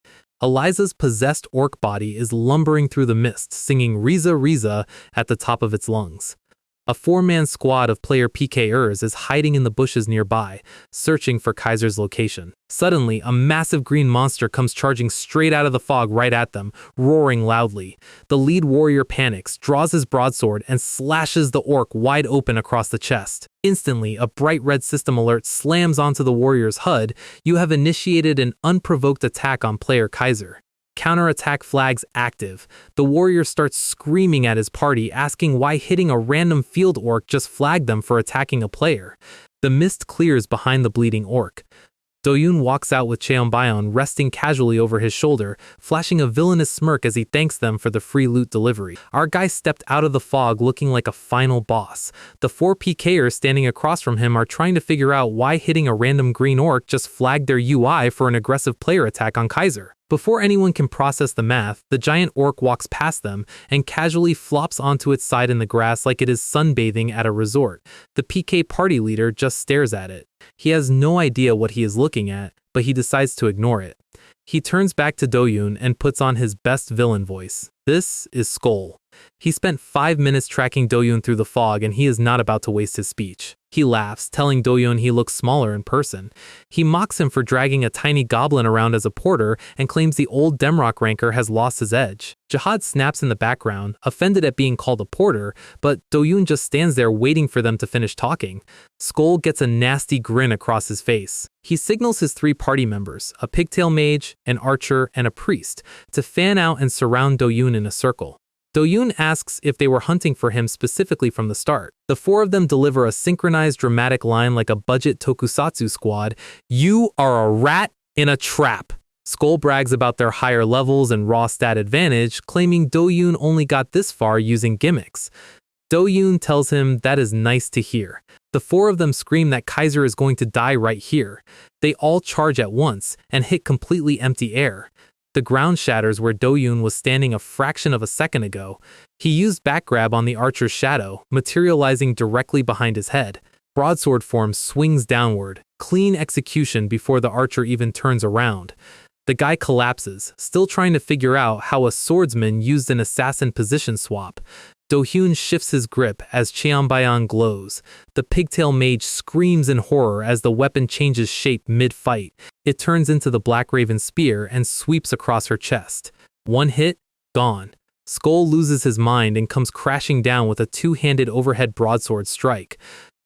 Eliza's possessed orc body is lumbering through the mist, singing Riza Riza at the top of its lungs. A four-man squad of player PKers is hiding in the bushes nearby, searching for Kaiser's location. Suddenly, a massive green monster comes charging straight out of the fog right at them, roaring loudly. The lead warrior panics, draws his broadsword, and slashes the orc wide open across the chest. Instantly, a bright red system alert slams onto the warrior's HUD. You have initiated an unprovoked attack on player Kaiser. Counterattack flags active. The warrior starts screaming at his party, asking why hitting a random field orc just flagged them for attacking a player. The mist clears behind the bleeding orc. Doyoon walks out with Cheonbaeon resting casually over his shoulder, flashing a villainous smirk as he thanks them for the free loot delivery. Our guy stepped out of the fog looking like a final boss. The four PKers standing across from him are trying to figure out why hitting a random green orc just flagged their UI for an aggressive player attack on Kaiser. Before anyone can process the math, the giant orc walks past them and casually flops onto its side in the grass like it is sunbathing at a resort. The PK party leader just stares at it. He has no idea what he is looking at, but he decides to ignore it. He turns back to Doyoon and puts on his best villain voice. This is Skull. He spent 5 minutes tracking Doyoon through the fog and he is not about to waste his speech. He laughs, telling Doyoon he looks smaller in person. He mocks him for dragging a tiny goblin around as a porter and claims the old Demrock ranker has lost his edge. Jihad snaps in the background, offended at being called a porter, but Doyoon just stands there waiting for them to finish talking. Skull gets a nasty grin across his face. He signals his 3 party members, a pigtail mage, an archer, and a priest, to fan out and surround Doyoon in a circle. Doyoon asks if they were hunting for him specifically from the start. The 4 of them deliver a synchronized dramatic line like a budget tokusatsu squad. You are a rat in a trap. Skull brags about their higher levels and raw stat advantage, claiming Doyoon only got this far using gimmicks. Doyoon tells him that is nice to hear. The 4 of them scream that Kaiser is going to die right here. They all charge at once and hit completely empty air. The ground shatters where Doyoon was standing a fraction of a second ago. He used back grab on the archer's shadow, materializing directly behind his head. Broadsword form swings downward, clean execution before the archer even turns around. The guy collapses, still trying to figure out how a swordsman used an assassin position swap. Doyoon shifts his grip as Cheonbaeon glows. The pigtail mage screams in horror as the weapon changes shape mid-fight. It turns into the Black Raven spear and sweeps across her chest. One hit, gone. Skull loses his mind and comes crashing down with a 2-handed overhead broadsword strike.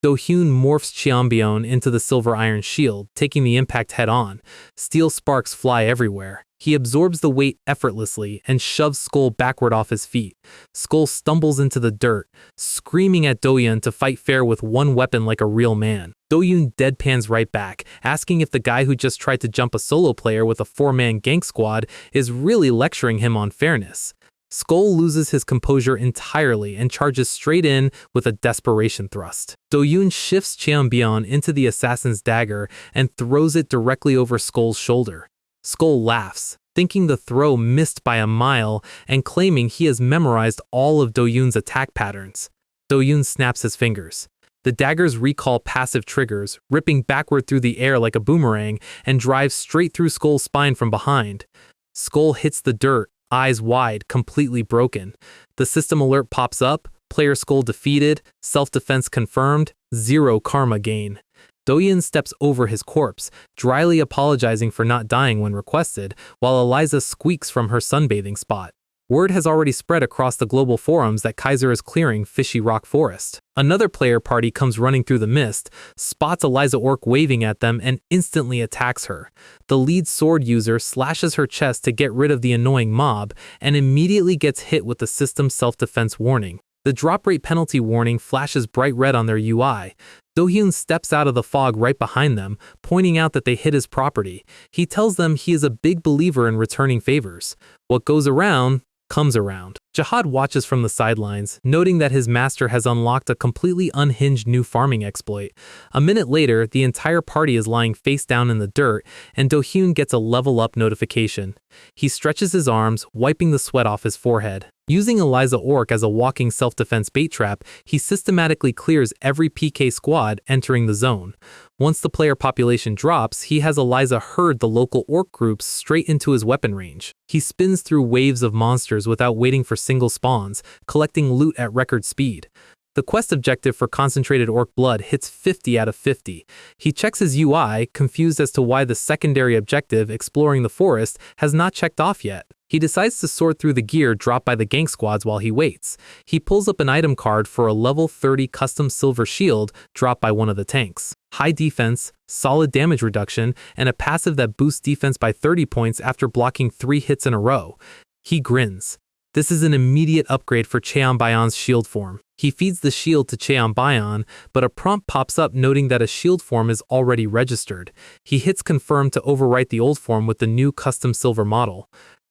Doyoon morphs Cheonbaeon into the silver iron shield, taking the impact head-on. Steel sparks fly everywhere. He absorbs the weight effortlessly and shoves Skull backward off his feet. Skull stumbles into the dirt, screaming at Doyoon to fight fair with one weapon like a real man. Doyoon deadpans right back, asking if the guy who just tried to jump a solo player with a 4-man gank squad is really lecturing him on fairness. Skull loses his composure entirely and charges straight in with a desperation thrust. Doyoon shifts Cheonbaeon into the assassin's dagger and throws it directly over Skull's shoulder. Skull laughs, thinking the throw missed by a mile and claiming he has memorized all of Doyoon's attack patterns. Doyoon snaps his fingers. The daggers recall passive triggers, ripping backward through the air like a boomerang and drives straight through Skull's spine from behind. Skull hits the dirt, eyes wide, completely broken. The system alert pops up, player Skull defeated, self-defense confirmed, 0 karma gain. Doyoon steps over his corpse, dryly apologizing for not dying when requested, while Eliza squeaks from her sunbathing spot. Word has already spread across the global forums that Kaiser is clearing Fishy Rock Forest. Another player party comes running through the mist, spots Eliza Orc waving at them, and instantly attacks her. The lead sword user slashes her chest to get rid of the annoying mob, and immediately gets hit with the system self-defense warning. The drop rate penalty warning flashes bright red on their UI. Doyoon steps out of the fog right behind them, pointing out that they hit his property. He tells them he is a big believer in returning favors. What goes around comes around. Jihad watches from the sidelines, noting that his master has unlocked a completely unhinged new farming exploit. A minute later, the entire party is lying face down in the dirt, and Doyoon gets a level up notification. He stretches his arms, wiping the sweat off his forehead. Using Eliza Orc as a walking self-defense bait trap, he systematically clears every PK squad entering the zone. Once the player population drops, he has Eliza herd the local orc groups straight into his weapon range. He spins through waves of monsters without waiting for single spawns, collecting loot at record speed. The quest objective for Concentrated Orc Blood hits 50 out of 50. He checks his UI, confused as to why the secondary objective, exploring the forest, has not checked off yet. He decides to sort through the gear dropped by the gank squads while he waits. He pulls up an item card for a level 30 custom silver shield dropped by one of the tanks. High defense, solid damage reduction, and a passive that boosts defense by 30 points after blocking 3 hits in a row. He grins. This is an immediate upgrade for Cheonbaeon's shield form. He feeds the shield to Cheonbaeon, but a prompt pops up noting that a shield form is already registered. He hits confirm to overwrite the old form with the new custom silver model.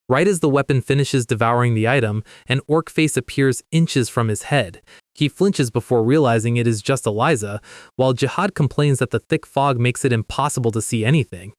Right as the weapon finishes devouring the item, an orc face appears inches from his head. He flinches before realizing it is just Eliza, while Jihad complains that the thick fog makes it impossible to see anything.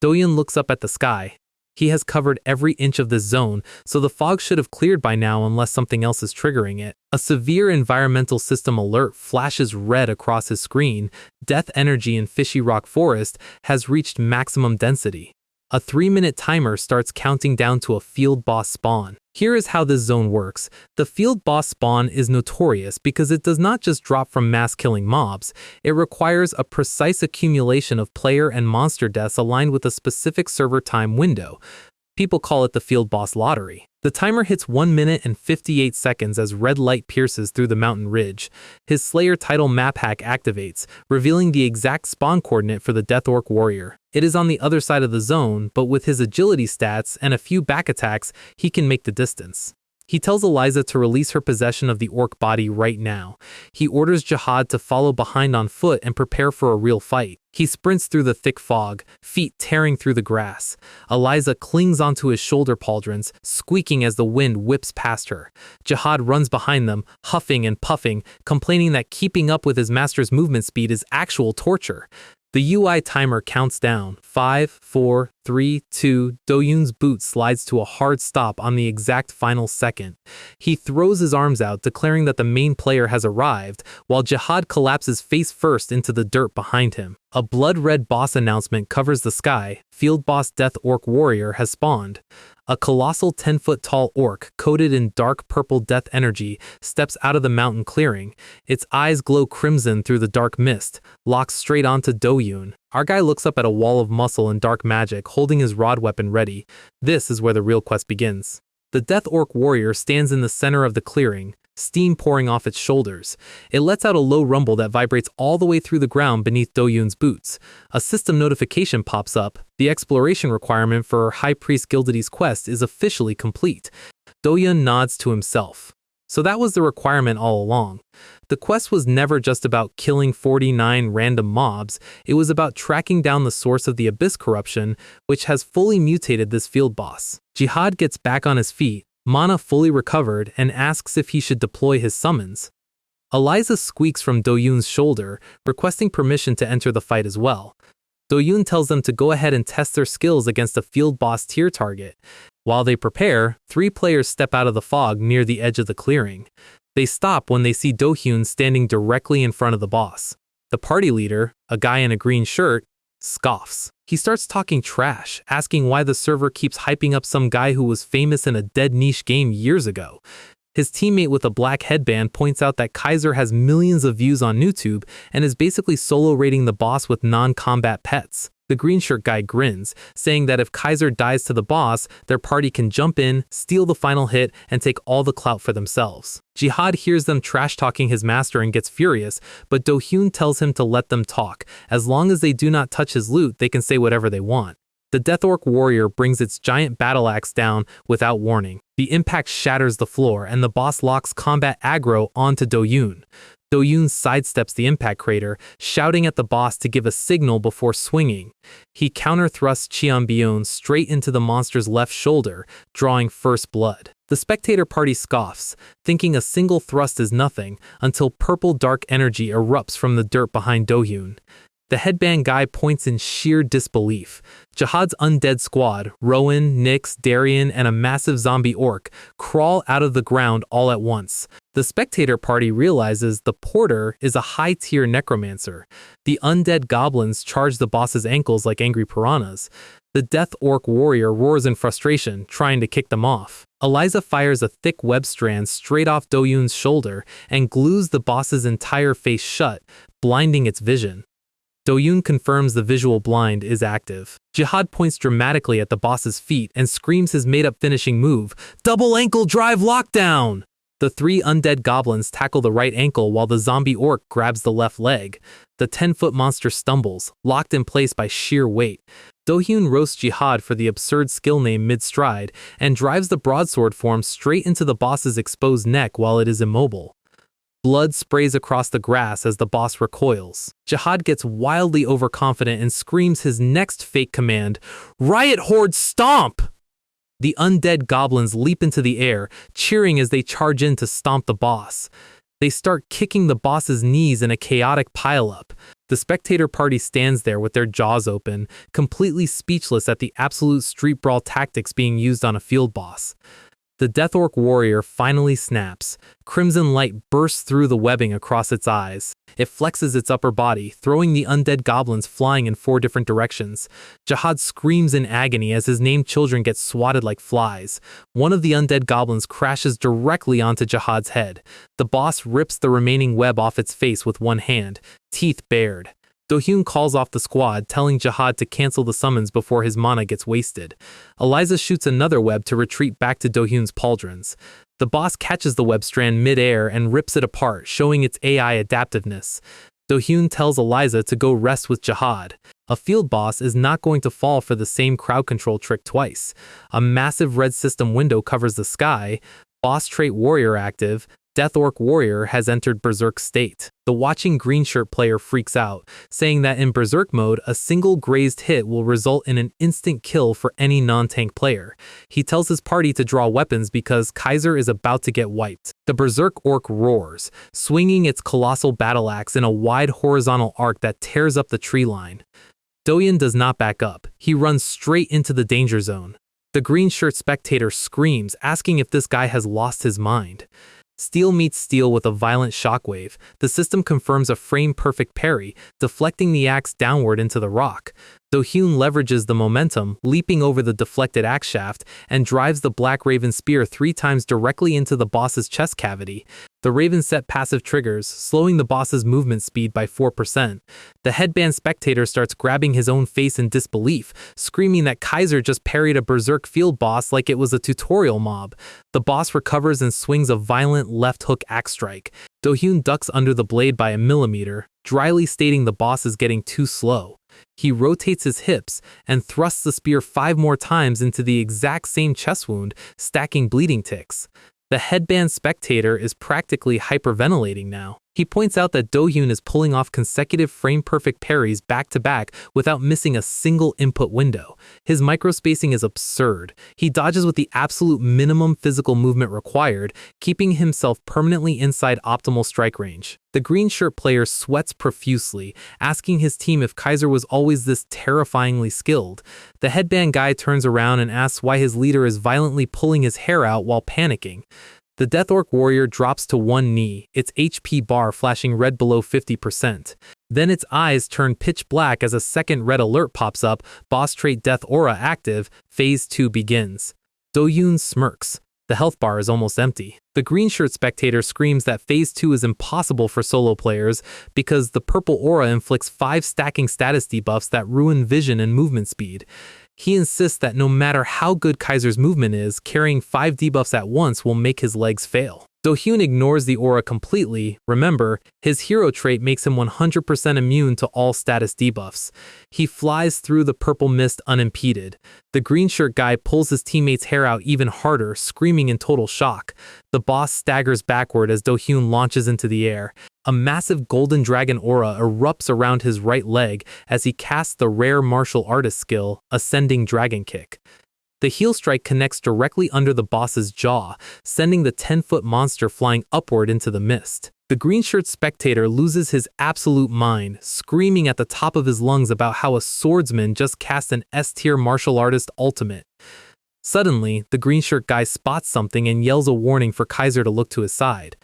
Doyun looks up at the sky. He has covered every inch of this zone, so the fog should have cleared by now unless something else is triggering it. A severe environmental system alert flashes red across his screen. Death energy in Fishy Rock Forest has reached maximum density. A 3-minute timer starts counting down to a field boss spawn. Here is how this zone works. The field boss spawn is notorious because it does not just drop from mass-killing mobs. It requires a precise accumulation of player and monster deaths aligned with a specific server time window. People call it the field boss lottery. The timer hits 1 minute and 58 seconds as red light pierces through the mountain ridge. His Slayer title map hack activates, revealing the exact spawn coordinate for the Death Orc warrior. It is on the other side of the zone, but with his agility stats and a few back attacks, he can make the distance. He tells Eliza to release her possession of the orc body right now. He orders Jihad to follow behind on foot and prepare for a real fight. He sprints through the thick fog, feet tearing through the grass. Eliza clings onto his shoulder pauldrons, squeaking as the wind whips past her. Jihad runs behind them, huffing and puffing, complaining that keeping up with his master's movement speed is actual torture. The UI timer counts down. 5, 4, 3, 2. Doyun's boot slides to a hard stop on the exact final second. He throws his arms out, declaring that the main player has arrived, while Jihad collapses face first into the dirt behind him. A blood-red boss announcement covers the sky. Field boss Death Orc Warrior has spawned. A colossal 10-foot-tall orc, coated in dark purple death energy, steps out of the mountain clearing. Its eyes glow crimson through the dark mist, locks straight onto Doyun. Our guy looks up at a wall of muscle and dark magic, holding his rod weapon ready. This is where the real quest begins. The Death Orc Warrior stands in the center of the clearing, steam pouring off its shoulders. It lets out a low rumble that vibrates all the way through the ground beneath Doyun's boots. A system notification pops up. The exploration requirement for High Priest Gildity's quest is officially complete. Doyun nods to himself. So that was the requirement all along. The quest was never just about killing 49 random mobs, it was about tracking down the source of the Abyss corruption, which has fully mutated this field boss. Jihad gets back on his feet, mana fully recovered, and asks if he should deploy his summons. Eliza squeaks from Doyun's shoulder, requesting permission to enter the fight as well. Doyun tells them to go ahead and test their skills against a field boss tier target. While they prepare, 3 players step out of the fog near the edge of the clearing. They stop when they see Dohyun standing directly in front of the boss. The party leader, a guy in a green shirt, scoffs. He starts talking trash, asking why the server keeps hyping up some guy who was famous in a dead niche game years ago. His teammate with a black headband points out that Kaiser has millions of views on YouTube and is basically solo raiding the boss with non-combat pets. The green shirt guy grins, saying that if Kaiser dies to the boss, their party can jump in, steal the final hit, and take all the clout for themselves. Jihad hears them trash-talking his master and gets furious, but Dohyun tells him to let them talk. As long as they do not touch his loot, they can say whatever they want. The Death Orc Warrior brings its giant battle axe down without warning. The impact shatters the floor, and the boss locks combat aggro onto Dohyun. Dohyun sidesteps the impact crater, shouting at the boss to give a signal before swinging. He counter-thrusts Cheonbaeon straight into the monster's left shoulder, drawing first blood. The spectator party scoffs, thinking a single thrust is nothing, until purple dark energy erupts from the dirt behind Dohyun. The headband guy points in sheer disbelief. Jihad's undead squad, Rowan, Nyx, Darian, and a massive zombie orc, crawl out of the ground all at once. The spectator party realizes the porter is a high-tier necromancer. The undead goblins charge the boss's ankles like angry piranhas. The death orc warrior roars in frustration, trying to kick them off. Eliza fires a thick web strand straight off Do-yoon's shoulder and glues the boss's entire face shut, blinding its vision. Do-yoon confirms the visual blind is active. Jihad points dramatically at the boss's feet and screams his made-up finishing move, "Double ankle drive lockdown!" The 3 undead goblins tackle the right ankle while the zombie orc grabs the left leg. The 10-foot monster stumbles, locked in place by sheer weight. Do-hyun roasts Jihad for the absurd skill name mid-stride and drives the broadsword form straight into the boss's exposed neck while it is immobile. Blood sprays across the grass as the boss recoils. Jihad gets wildly overconfident and screams his next fake command, "Riot Horde Stomp!" The undead goblins leap into the air, cheering as they charge in to stomp the boss. They start kicking the boss's knees in a chaotic pileup. The spectator party stands there with their jaws open, completely speechless at the absolute street brawl tactics being used on a field boss. The Death Orc warrior finally snaps. Crimson light bursts through the webbing across its eyes. It flexes its upper body, throwing the undead goblins flying in 4 different directions. Jihad screams in agony as his named children get swatted like flies. One of the undead goblins crashes directly onto Jihad's head. The boss rips the remaining web off its face with one hand, teeth bared. Do-hyun calls off the squad, telling Jihad to cancel the summons before his mana gets wasted. Eliza shoots another web to retreat back to Do-hyun's pauldrons. The boss catches the web strand mid-air and rips it apart, showing its AI adaptiveness. Do-hyun tells Eliza to go rest with Jihad. A field boss is not going to fall for the same crowd control trick twice. A massive red system window covers the sky. Boss trait warrior active. Death Orc warrior has entered Berserk state. The watching green shirt player freaks out, saying that in Berserk mode, a single grazed hit will result in an instant kill for any non-tank player. He tells his party to draw weapons because Kaiser is about to get wiped. The Berserk orc roars, swinging its colossal battle axe in a wide horizontal arc that tears up the tree line. Do-hyun does not back up. He runs straight into the danger zone. The green shirt spectator screams, asking if this guy has lost his mind. Steel meets steel with a violent shockwave. The system confirms a frame-perfect parry, deflecting the axe downward into the rock. Do-hyun leverages the momentum, leaping over the deflected axe shaft, and drives the Black Raven spear 3 times directly into the boss's chest cavity. The Raven set passive triggers, slowing the boss's movement speed by 4%. The headband spectator starts grabbing his own face in disbelief, screaming that Kaiser just parried a Berserk field boss like it was a tutorial mob. The boss recovers and swings a violent left hook axe strike. Do-hyun ducks under the blade by a millimeter, dryly stating the boss is getting too slow. He rotates his hips and thrusts the spear 5 more times into the exact same chest wound, stacking bleeding ticks. The headband spectator is practically hyperventilating now. He points out that Do-hyun is pulling off consecutive frame-perfect parries back-to-back without missing a single input window. His microspacing is absurd. He dodges with the absolute minimum physical movement required, keeping himself permanently inside optimal strike range. The green shirt player sweats profusely, asking his team if Kaiser was always this terrifyingly skilled. The headband guy turns around and asks why his leader is violently pulling his hair out while panicking. The Death Orc warrior drops to one knee, its HP bar flashing red below 50%. Then its eyes turn pitch black as a second red alert pops up, boss trait Death Aura active, Phase 2 begins. Do-hyun smirks. The health bar is almost empty. The green shirt spectator screams that Phase 2 is impossible for solo players because the purple aura inflicts 5 stacking status debuffs that ruin vision and movement speed. He insists that no matter how good Kaiser's movement is, carrying 5 debuffs at once will make his legs fail. Do-hyun ignores the aura completely. Remember, his hero trait makes him 100% immune to all status debuffs. He flies through the purple mist unimpeded. The green shirt guy pulls his teammate's hair out even harder, screaming in total shock. The boss staggers backward as Do-hyun launches into the air. A massive golden dragon aura erupts around his right leg as he casts the rare martial artist skill, Ascending Dragon Kick. The heel strike connects directly under the boss's jaw, sending the 10-foot monster flying upward into the mist. The green-shirt spectator loses his absolute mind, screaming at the top of his lungs about how a swordsman just cast an S-tier martial artist ultimate. Suddenly, the green-shirt guy spots something and yells a warning for Kaiser to look to his side.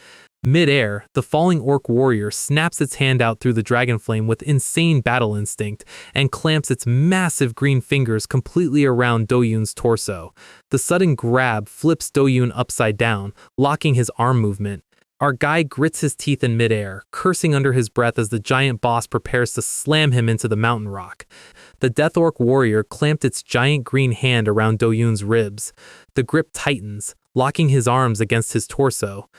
Mid-air, the falling orc warrior snaps its hand out through the dragon flame with insane battle instinct and clamps its massive green fingers completely around Do-yoon's torso. The sudden grab flips Do-yoon upside down, locking his arm movement. Our guy grits his teeth in midair, cursing under his breath as the giant boss prepares to slam him into the mountain rock. The Death Orc warrior clamped its giant green hand around Do-yoon's ribs. The grip tightens, locking his arms against his torso.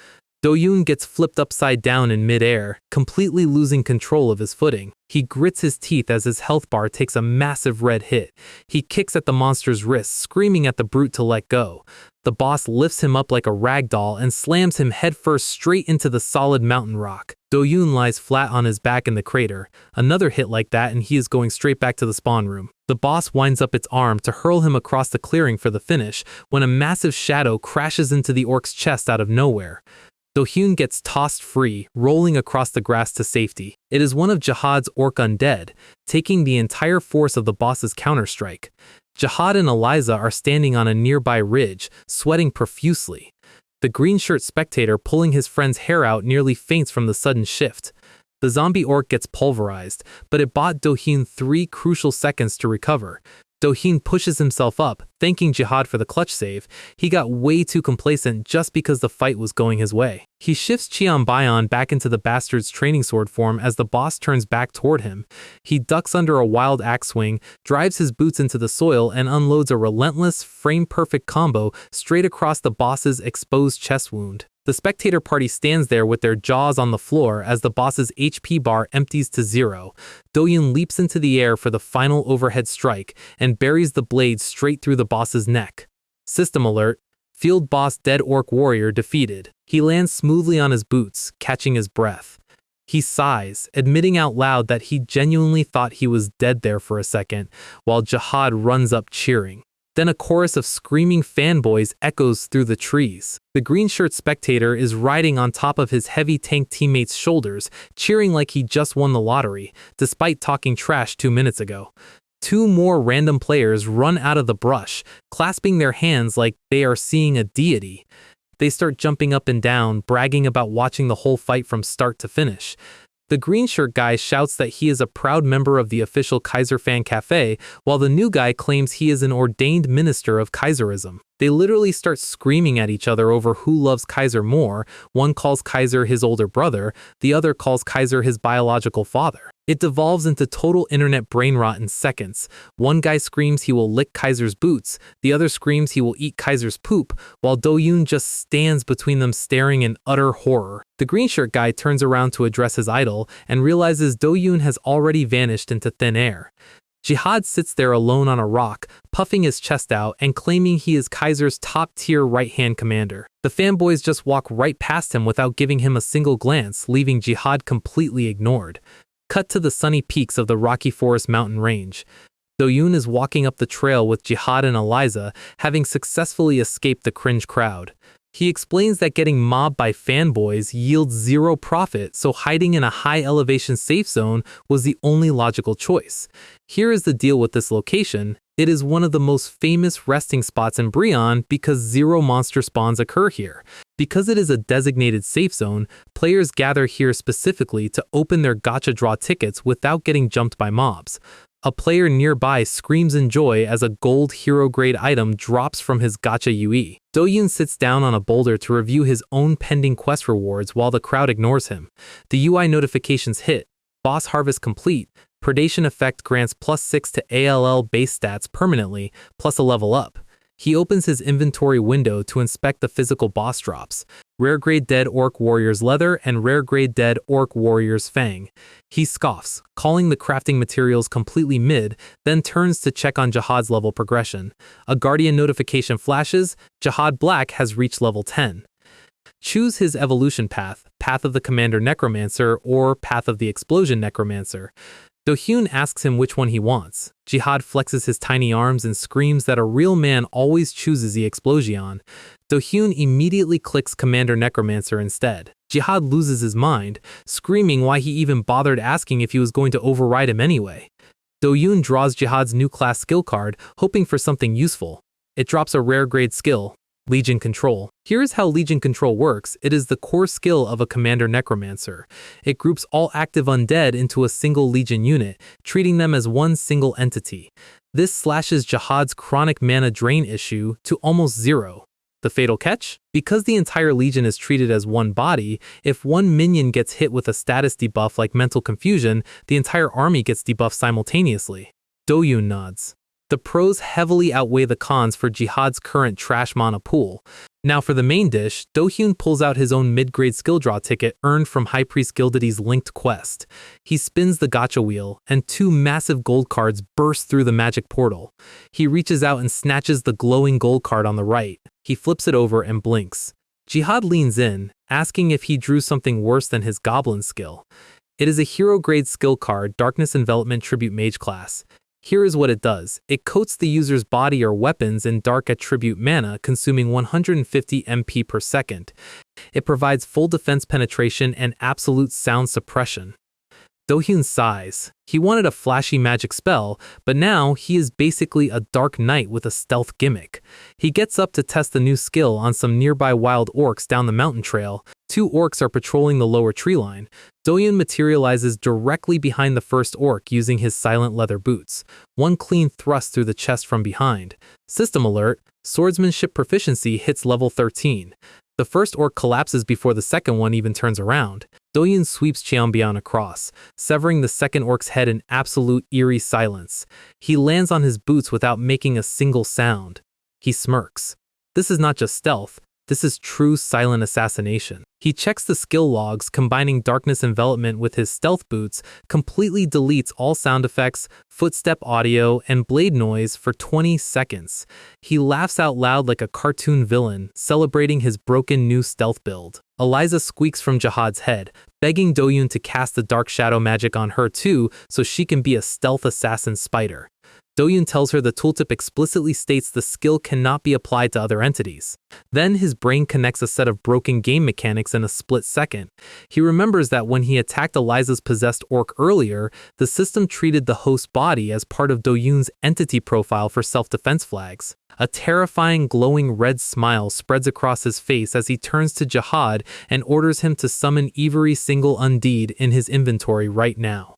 Do-yoon gets flipped upside down in midair, completely losing control of his footing. He grits his teeth as his health bar takes a massive red hit. He kicks at the monster's wrist, screaming at the brute to let go. The boss lifts him up like a rag doll and slams him headfirst straight into the solid mountain rock. Do-yoon lies flat on his back in the crater. Another hit like that and he is going straight back to the spawn room. The boss winds up its arm to hurl him across the clearing for the finish when a massive shadow crashes into the orc's chest out of nowhere. Do-hyun gets tossed free, rolling across the grass to safety. It is one of Jihad's orc undead, taking the entire force of the boss's counterstrike. Jihad and Eliza are standing on a nearby ridge, sweating profusely. The green-shirt spectator pulling his friend's hair out nearly faints from the sudden shift. The zombie orc gets pulverized, but it bought Do-hyun 3 crucial seconds to recover. Do-hyun pushes himself up, thanking Jihad for the clutch save. He got way too complacent just because the fight was going his way. He shifts Cheonbaeon back into the bastard's training sword form as the boss turns back toward him. He ducks under a wild axe swing, drives his boots into the soil, and unloads a relentless, frame-perfect combo straight across the boss's exposed chest wound. The spectator party stands there with their jaws on the floor as the boss's HP bar empties to 0. Do-hyun leaps into the air for the final overhead strike and buries the blade straight through the boss's neck. System alert: Field boss Dead Orc Warrior defeated. He lands smoothly on his boots, catching his breath. He sighs, admitting out loud that he genuinely thought he was dead there for a second, while Jihad runs up cheering. Then a chorus of screaming fanboys echoes through the trees. The green-shirt spectator is riding on top of his heavy tank teammate's shoulders, cheering like he just won the lottery, despite talking trash 2 minutes ago. 2 more random players run out of the brush, clasping their hands like they are seeing a deity. They start jumping up and down, bragging about watching the whole fight from start to finish. The green-shirt guy shouts that he is a proud member of the official Kaiser Fan Cafe, while the new guy claims he is an ordained minister of Kaiserism. They literally start screaming at each other over who loves Kaiser more. One calls Kaiser his older brother, the other calls Kaiser his biological father. It devolves into total internet brain rot in seconds. One guy screams he will lick Kaiser's boots, the other screams he will eat Kaiser's poop, while Do-hyun just stands between them staring in utter horror. The green-shirt guy turns around to address his idol and realizes Do-hyun has already vanished into thin air. Jihad sits there alone on a rock, puffing his chest out and claiming he is Kaiser's top-tier right-hand commander. The fanboys just walk right past him without giving him a single glance, leaving Jihad completely ignored. Cut to the sunny peaks of the Rocky Forest mountain range. Do-hyun is walking up the trail with Jihad and Eliza, having successfully escaped the cringe crowd. He explains that getting mobbed by fanboys yields 0 profit, so hiding in a high-elevation safe zone was the only logical choice. Here is the deal with this location. It is one of the most famous resting spots in Breon because 0 monster spawns occur here. Because it is a designated safe zone, players gather here specifically to open their gacha draw tickets without getting jumped by mobs. A player nearby screams in joy as a gold hero-grade item drops from his gacha UE. Do-hyun sits down on a boulder to review his own pending quest rewards while the crowd ignores him. The UI notifications hit. Boss harvest complete. Predation effect grants +6 to ALL base stats permanently, plus a level up. He opens his inventory window to inspect the physical boss drops. Rare grade Dead Orc Warrior's Leather and Rare grade Dead Orc Warrior's Fang. He scoffs, calling the crafting materials completely mid, then turns to check on Jihad's level progression. A Guardian notification flashes. Jihad Black has reached level 10. Choose his evolution path, Path of the Commander Necromancer or Path of the Explosion Necromancer. Do-hyun asks him which one he wants. Jihad flexes his tiny arms and screams that a real man always chooses the Explosion. Do-hyun immediately clicks Commander Necromancer instead. Jihad loses his mind, screaming why he even bothered asking if he was going to override him anyway. Do-yoon draws Jihad's new class skill card, hoping for something useful. It drops a rare grade skill, Legion Control. Here is how Legion Control works. It is the core skill of a commander necromancer. It groups all active undead into a single Legion unit, treating them as one single entity. This slashes Jihad's chronic mana drain issue to almost zero. The fatal catch? Because the entire Legion is treated as one body, if one minion gets hit with a status debuff like Mental Confusion, the entire army gets debuffed simultaneously. Do-yoon nods. The pros heavily outweigh the cons for Jihad's current trash mana pool. Now for the main dish, Do-hyun pulls out his own mid-grade skill draw ticket earned from High Priest Gildity's linked quest. He spins the gacha wheel, and 2 massive gold cards burst through the magic portal. He reaches out and snatches the glowing gold card on the right. He flips it over and blinks. Jihad leans in, asking if he drew something worse than his goblin skill. It is a hero-grade skill card, Darkness Envelopment Tribute Mage class. Here is what it does. It coats the user's body or weapons in dark attribute mana, consuming 150 MP per second. It provides full defense penetration and absolute sound suppression. Do-hyun sighs. He wanted a flashy magic spell, but now he is basically a dark knight with a stealth gimmick. He gets up to test the new skill on some nearby wild orcs down the mountain trail. 2 orcs are patrolling the lower tree line. Do-hyun materializes directly behind the first orc using his silent leather boots. 1 clean thrust through the chest from behind. System alert, swordsmanship proficiency hits level 13. The first orc collapses before the second one even turns around. Do-hyun sweeps Cheonbyeon across, severing the second orc's head in absolute eerie silence. He lands on his boots without making a single sound. He smirks. This is not just stealth, this is true silent assassination. He checks the skill logs, combining darkness envelopment with his stealth boots, completely deletes all sound effects, footstep audio, and blade noise for 20 seconds. He laughs out loud like a cartoon villain, celebrating his broken new stealth build. Eliza squeaks from Jihad's head, begging Do-hyun to cast the dark shadow magic on her too so she can be a stealth assassin spider. Do-hyun tells her the tooltip explicitly states the skill cannot be applied to other entities. Then his brain connects a set of broken game mechanics in a split second. He remembers that when he attacked Eliza's possessed orc earlier, the system treated the host body as part of Do-hyun's entity profile for self-defense flags. A terrifying glowing red smile spreads across his face as he turns to Jihad and orders him to summon every single undead in his inventory right now.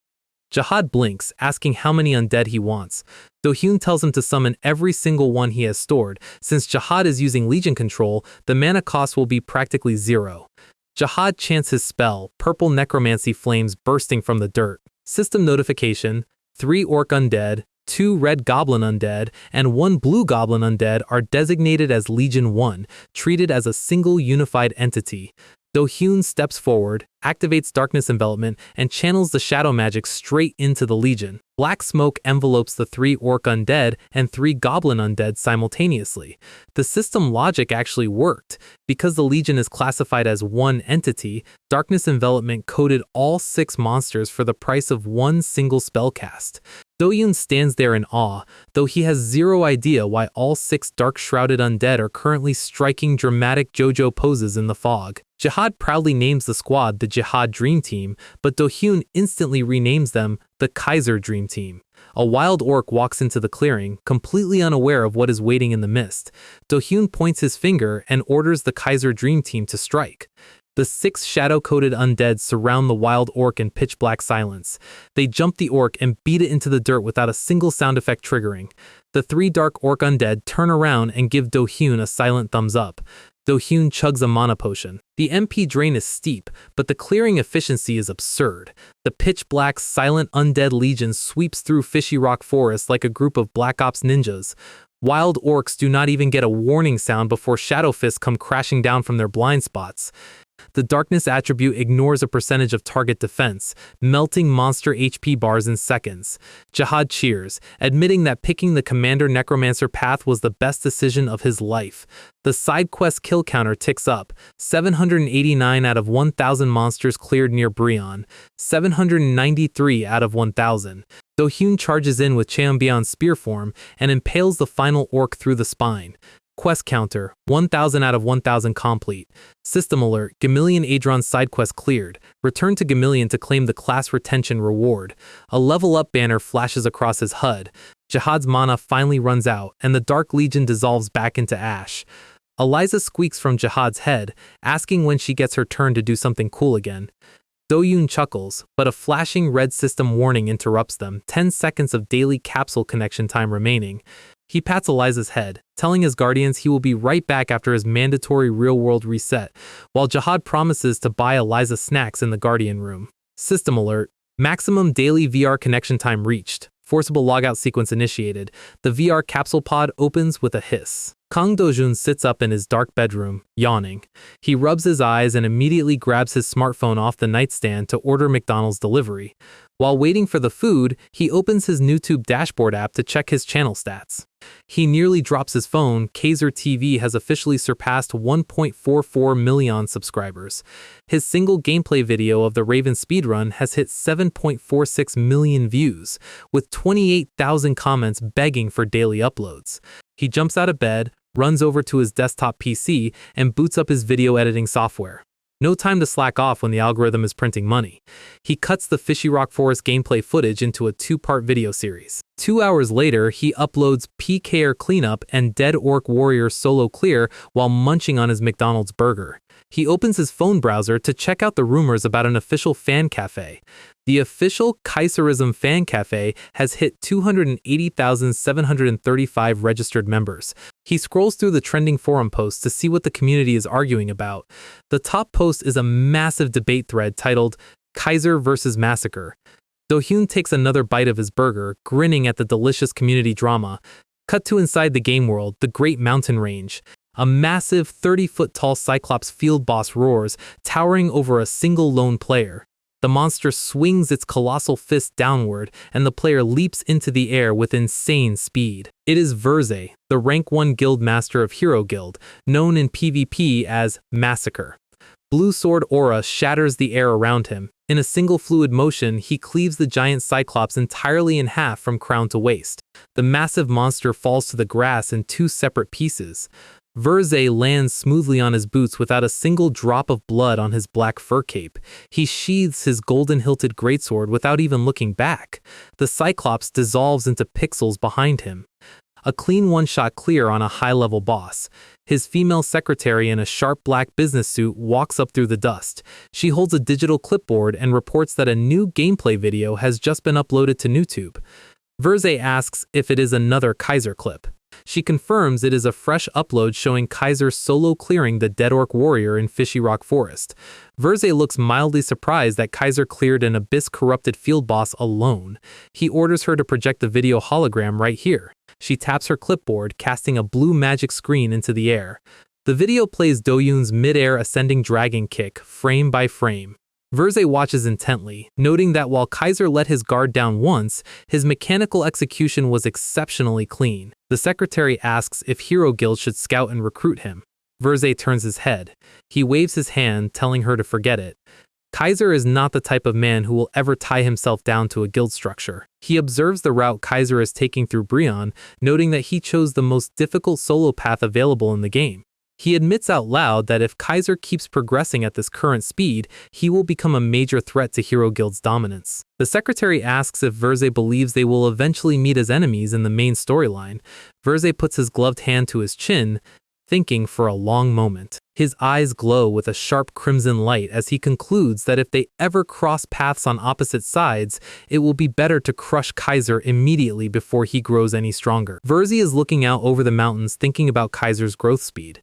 Jihad blinks, asking how many undead he wants. Do-hyun tells him to summon every single one he has stored. Since Jihad is using Legion Control, the mana cost will be practically 0. Jihad chants his spell, purple necromancy flames bursting from the dirt. System notification: 3 orc undead, 2 red goblin undead, and 1 blue goblin undead are designated as Legion 1, treated as a single unified entity. Do-hyun steps forward, activates darkness envelopment, and channels the shadow magic straight into the Legion. Black smoke envelopes the 3 orc undead and 3 goblin undead simultaneously. The system logic actually worked. Because the Legion is classified as one entity, darkness envelopment coded all 6 monsters for the price of 1 single spellcast. Do-hyun stands there in awe, though he has zero idea why all 6 dark-shrouded undead are currently striking dramatic JoJo poses in the fog. Jihad proudly names the squad the Jihad Dream Team, but Do-hyun instantly renames them the Kaiser Dream Team. A wild orc walks into the clearing, completely unaware of what is waiting in the mist. Do-hyun points his finger and orders the Kaiser Dream Team to strike. The 6 shadow-coated undead surround the wild orc in pitch-black silence. They jump the orc and beat it into the dirt without a single sound effect triggering. The 3 dark orc undead turn around and give Do-hyun a silent thumbs up. Do-hyun chugs a mana potion. The MP drain is steep, but the clearing efficiency is absurd. The pitch-black, silent undead legion sweeps through Fishy Rock Forest like a group of Black Ops ninjas. Wild orcs do not even get a warning sound before shadow fists come crashing down from their blind spots. The darkness attribute ignores a percentage of target defense, melting monster HP bars in seconds. Jihad cheers, admitting that picking the Commander Necromancer path was the best decision of his life. The side quest kill counter ticks up: 789 out of 1,000 monsters cleared near Breon, 793 out of 1,000. Do-hyun charges in with Cheonbyeon's spear form and impales the final orc through the spine. Quest counter, 1000 out of 1000 complete. System alert, Gamillion Adron side quest cleared. Return to Gamillion to claim the class retention reward. A level up banner flashes across his HUD. Jihad's mana finally runs out, and the Dark Legion dissolves back into ash. Eliza squeaks from Jihad's head, asking when she gets her turn to do something cool again. Do-yoon chuckles, but a flashing red system warning interrupts them, 10 seconds of daily capsule connection time remaining. He pats Eliza's head, telling his guardians he will be right back after his mandatory real-world reset, while Jihad promises to buy Eliza snacks in the guardian room. System alert. Maximum daily VR connection time reached. Forcible logout sequence initiated. The VR capsule pod opens with a hiss. Kang Dojun sits up in his dark bedroom, yawning. He rubs his eyes and immediately grabs his smartphone off the nightstand to order McDonald's delivery. While waiting for the food, he opens his YouTube dashboard app to check his channel stats. He nearly drops his phone. Kaiser TV has officially surpassed 1.44 million subscribers. His single gameplay video of the Raven speedrun has hit 7.46 million views, with 28,000 comments begging for daily uploads. He jumps out of bed, runs over to his desktop PC, and boots up his video editing software. No time to slack off when the algorithm is printing money. He cuts the Fishy Rock Forest gameplay footage into a 2-part video series. 2 hours later, he uploads PKR Cleanup and Dead Orc Warrior Solo Clear while munching on his McDonald's burger. He opens his phone browser to check out the rumors about an official fan cafe. The official Kaiserism fan cafe has hit 280,735 registered members. He scrolls through the trending forum posts to see what the community is arguing about. The top post is a massive debate thread titled Kaiser vs. Massacre. Do-hyun takes another bite of his burger, grinning at the delicious community drama. Cut to inside the game world, the Great Mountain Range. A massive 30-foot-tall Cyclops field boss roars, towering over a single lone player. The monster swings its colossal fist downward, and the player leaps into the air with insane speed. It is Verze, the rank 1 guild master of Hero Guild, known in PvP as Massacre. Blue sword aura shatters the air around him. In a single fluid motion, he cleaves the giant Cyclops entirely in half from crown to waist. The massive monster falls to the grass in 2 separate pieces. Verze lands smoothly on his boots without a single drop of blood on his black fur cape. He sheathes his golden-hilted greatsword without even looking back. The Cyclops dissolves into pixels behind him. A clean one-shot clear on a high-level boss. His female secretary in a sharp black business suit walks up through the dust. She holds a digital clipboard and reports that a new gameplay video has just been uploaded to YouTube. Verze asks if it is another Kaiser clip. She confirms it is a fresh upload showing Kaiser solo clearing the Dead Orc Warrior in Fishy Rock Forest. Verze looks mildly surprised that Kaiser cleared an abyss-corrupted field boss alone. He orders her to project the video hologram right here. She taps her clipboard, casting a blue magic screen into the air. The video plays Do-yoon's mid-air ascending dragon kick, frame by frame. Verze watches intently, noting that while Kaiser let his guard down once, his mechanical execution was exceptionally clean. The secretary asks if Hero Guild should scout and recruit him. Verze turns his head. He waves his hand, telling her to forget it. Kaiser is not the type of man who will ever tie himself down to a guild structure. He observes the route Kaiser is taking through Brionne, noting that he chose the most difficult solo path available in the game. He admits out loud that if Kaiser keeps progressing at this current speed, he will become a major threat to Hero Guild's dominance. The secretary asks if Verze believes they will eventually meet as enemies in the main storyline. Verze puts his gloved hand to his chin, thinking for a long moment. His eyes glow with a sharp crimson light as he concludes that if they ever cross paths on opposite sides, it will be better to crush Kaiser immediately before he grows any stronger. Verze is looking out over the mountains thinking about Kaiser's growth speed.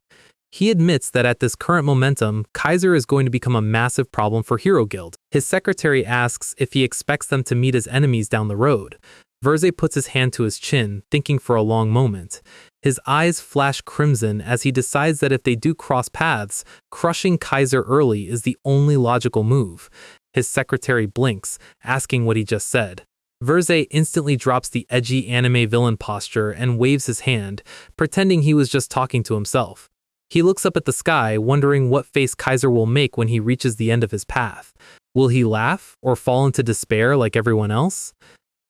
He admits that at this current momentum, Kaiser is going to become a massive problem for Hero Guild. His secretary asks if he expects them to meet as enemies down the road. Verze puts his hand to his chin, thinking for a long moment. His eyes flash crimson as he decides that if they do cross paths, crushing Kaiser early is the only logical move. His secretary blinks, asking what he just said. Verze instantly drops the edgy anime villain posture and waves his hand, pretending he was just talking to himself. He looks up at the sky, wondering what face Kaiser will make when he reaches the end of his path. Will he laugh or fall into despair like everyone else?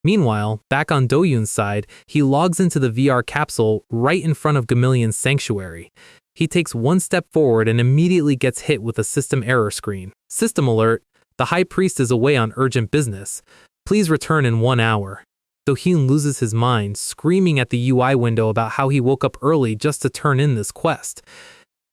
Meanwhile, back on Do-yoon's side, he logs into the VR capsule right in front of Gamillion's sanctuary. He takes one step forward and immediately gets hit with a system error screen. System alert, the high priest is away on urgent business. Please return in 1 hour. Do-hyun loses his mind, screaming at the UI window about how he woke up early just to turn in this quest.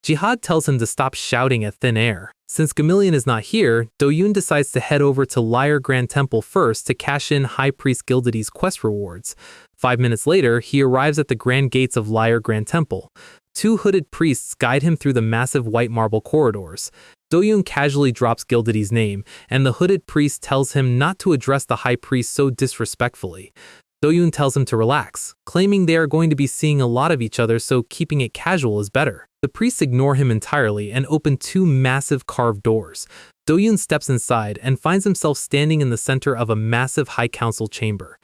Jihad tells him to stop shouting at thin air. Since Gamillion is not here, Do-yoon decides to head over to Lyre Grand Temple first to cash in High Priest Gildidy's quest rewards. 5 minutes later, he arrives at the grand gates of Lyre Grand Temple. 2 hooded priests guide him through the massive white marble corridors. Do-yoon casually drops Gildidy's name, and the hooded priest tells him not to address the high priest so disrespectfully. Do-yoon tells him to relax, claiming they are going to be seeing a lot of each other, so keeping it casual is better. The priests ignore him entirely and open 2 massive carved doors. Do-yoon steps inside and finds himself standing in the center of a massive high council chamber.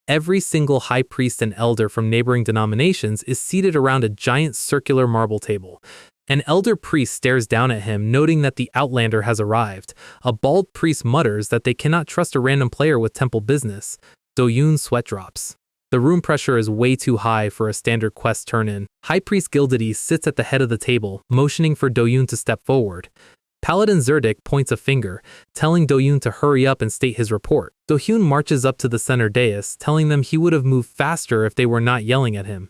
Every single high priest and elder from neighboring denominations is seated around a giant circular marble table. An elder priest stares down at him, noting that the outlander has arrived. A bald priest mutters that they cannot trust a random player with temple business. Do-yoon's sweat drops. The room pressure is way too high for a standard quest turn-in. High Priest Gildidy sits at the head of the table, motioning for Do-yoon to step forward. Paladin Zerdik points a finger, telling Do-yoon to hurry up and state his report. Do-hyun marches up to the center dais, telling them he would have moved faster if they were not yelling at him.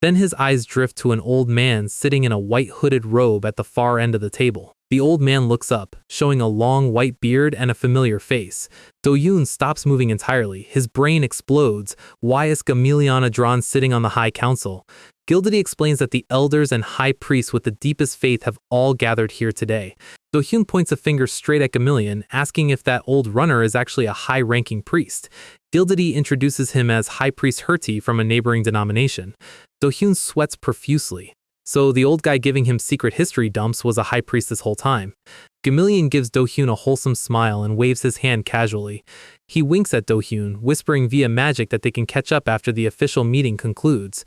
Then his eyes drift to an old man sitting in a white hooded robe at the far end of the table. The old man looks up, showing a long white beard and a familiar face. Do-yoon stops moving entirely. His brain explodes. Why is Gamillion drawn sitting on the High Council? Gildidy explains that the elders and high priests with the deepest faith have all gathered here today. Do-hyun points a finger straight at Gamillion, asking if that old runner is actually a high-ranking priest. Gildidy introduces him as High Priest Herty from a neighboring denomination. Do-hyun sweats profusely. So the old guy giving him secret history dumps was a high priest this whole time. Gamillion gives Do-hyun a wholesome smile and waves his hand casually. He winks at Do-hyun, whispering via magic that they can catch up after the official meeting concludes.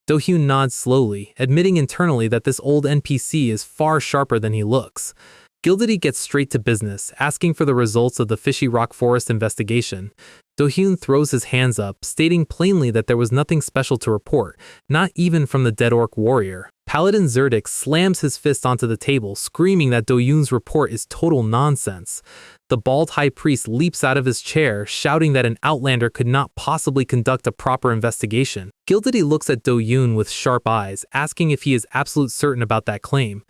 Do-hyun nods slowly, admitting internally that this old NPC is far sharper than he looks. Gildidy gets straight to business, asking for the results of the Fishy Rock Forest investigation. Do-hyun throws his hands up, stating plainly that there was nothing special to report, not even from the dead orc warrior. Paladin Zerdik slams his fist onto the table, screaming that Do-hyun's report is total nonsense. The bald high priest leaps out of his chair, shouting that an outlander could not possibly conduct a proper investigation. Gildidy looks at Do-hyun with sharp eyes, asking if he is absolutely certain about that claim.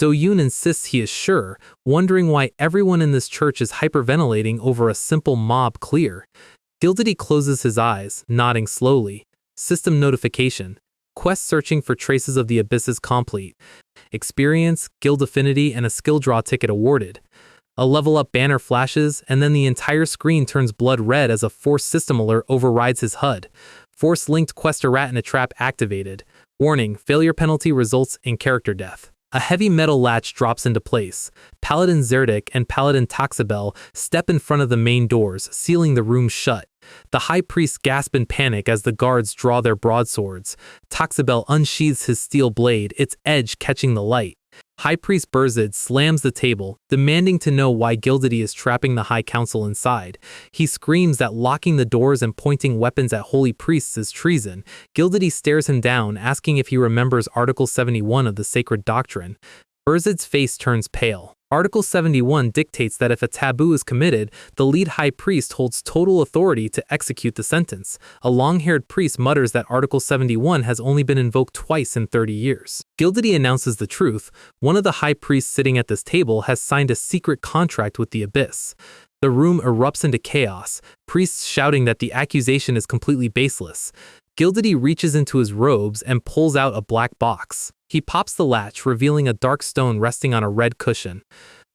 Do-hyun insists he is sure, wondering why everyone in this church is hyperventilating over a simple mob clear. Gildidy closes his eyes, nodding slowly. System notification. Quest searching for traces of the abysses complete. Experience, guild affinity, and a skill draw ticket awarded. A level up banner flashes, and then the entire screen turns blood red as a force system alert overrides his HUD. Force linked quest a rat in a trap activated. Warning, failure penalty results in character death. A heavy metal latch drops into place. Paladin Zerdik and Paladin Taxabel step in front of the main doors, sealing the room shut. The high priest gasp in panic as the guards draw their broadswords. Taxabel unsheathes his steel blade, its edge catching the light. High Priest Burzid slams the table, demanding to know why Gildidy is trapping the High Council inside. He screams that locking the doors and pointing weapons at holy priests is treason. Gildidy stares him down, asking if he remembers Article 71 of the Sacred Doctrine. Burzid's face turns pale. Article 71 dictates that if a taboo is committed, the lead high priest holds total authority to execute the sentence. A long-haired priest mutters that Article 71 has only been invoked twice in 30 years. Gildidy announces the truth. One of the high priests sitting at this table has signed a secret contract with the Abyss. The room erupts into chaos, priests shouting that the accusation is completely baseless. Gildidy reaches into his robes and pulls out a black box. He pops the latch, revealing a dark stone resting on a red cushion.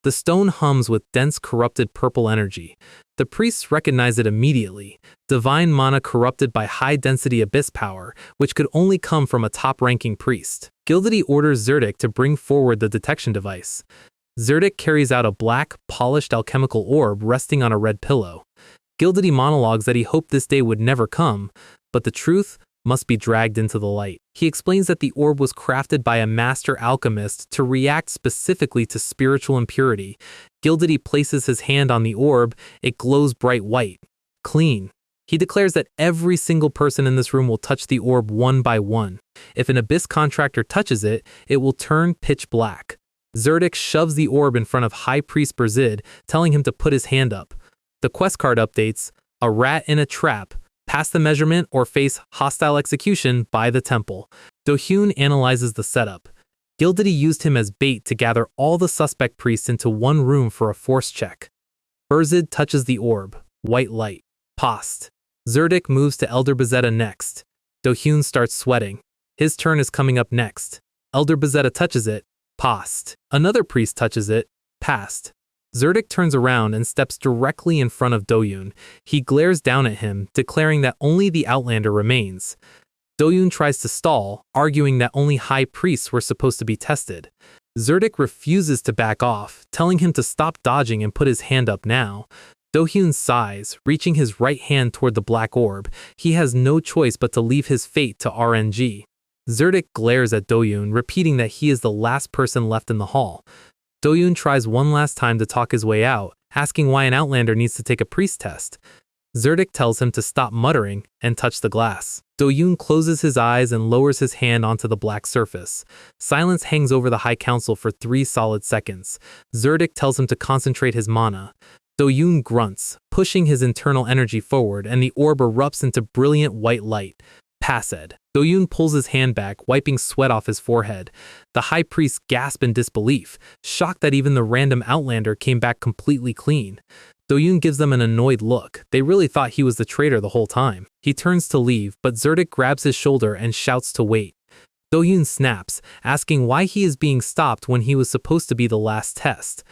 The stone hums with dense, corrupted purple energy. The priests recognize it immediately. Divine mana corrupted by high-density abyss power, which could only come from a top-ranking priest. Gildidy orders Zerdik to bring forward the detection device. Zerdik carries out a black, polished alchemical orb resting on a red pillow. Gildidy monologues that he hoped this day would never come, but the truth must be dragged into the light. He explains that the orb was crafted by a master alchemist to react specifically to spiritual impurity. Gildidy places his hand on the orb. It glows bright white. Clean. He declares that every single person in this room will touch the orb one by one. If an abyss contractor touches it, it will turn pitch black. Zerdik shoves the orb in front of High Priest Berzid, telling him to put his hand up. The quest card updates, a rat in a trap, pass the measurement or face hostile execution by the temple. Do-hyun analyzes the setup. Gildedy used him as bait to gather all the suspect priests into one room for a force check. Berzid touches the orb, white light, post. Zerdik moves to Elder Bezetta next. Do-hyun starts sweating. His turn is coming up next. Elder Bezetta touches it, post. Another priest touches it, passed. Zerdik turns around and steps directly in front of Do-hyun. He glares down at him, declaring that only the Outlander remains. Do-hyun tries to stall, arguing that only high priests were supposed to be tested. Zerdik refuses to back off, telling him to stop dodging and put his hand up now. Do-hyun sighs, reaching his right hand toward the black orb. He has no choice but to leave his fate to RNG. Zerdik glares at Do-hyun, repeating that he is the last person left in the hall. Do-hyun tries one last time to talk his way out, asking why an Outlander needs to take a priest test. Zerdik tells him to stop muttering and touch the glass. Do-hyun closes his eyes and lowers his hand onto the black surface. Silence hangs over the High Council for 3 solid seconds. Zerdik tells him to concentrate his mana. Do-hyun grunts, pushing his internal energy forward, and the orb erupts into brilliant white light. Passed. Do-hyun pulls his hand back, wiping sweat off his forehead. The high priest gasps in disbelief, shocked that even the random Outlander came back completely clean. Do-hyun gives them an annoyed look. They really thought he was the traitor the whole time. He turns to leave, but Zerdik grabs his shoulder and shouts to wait. Do-hyun snaps, asking why he is being stopped when he was supposed to be the last test.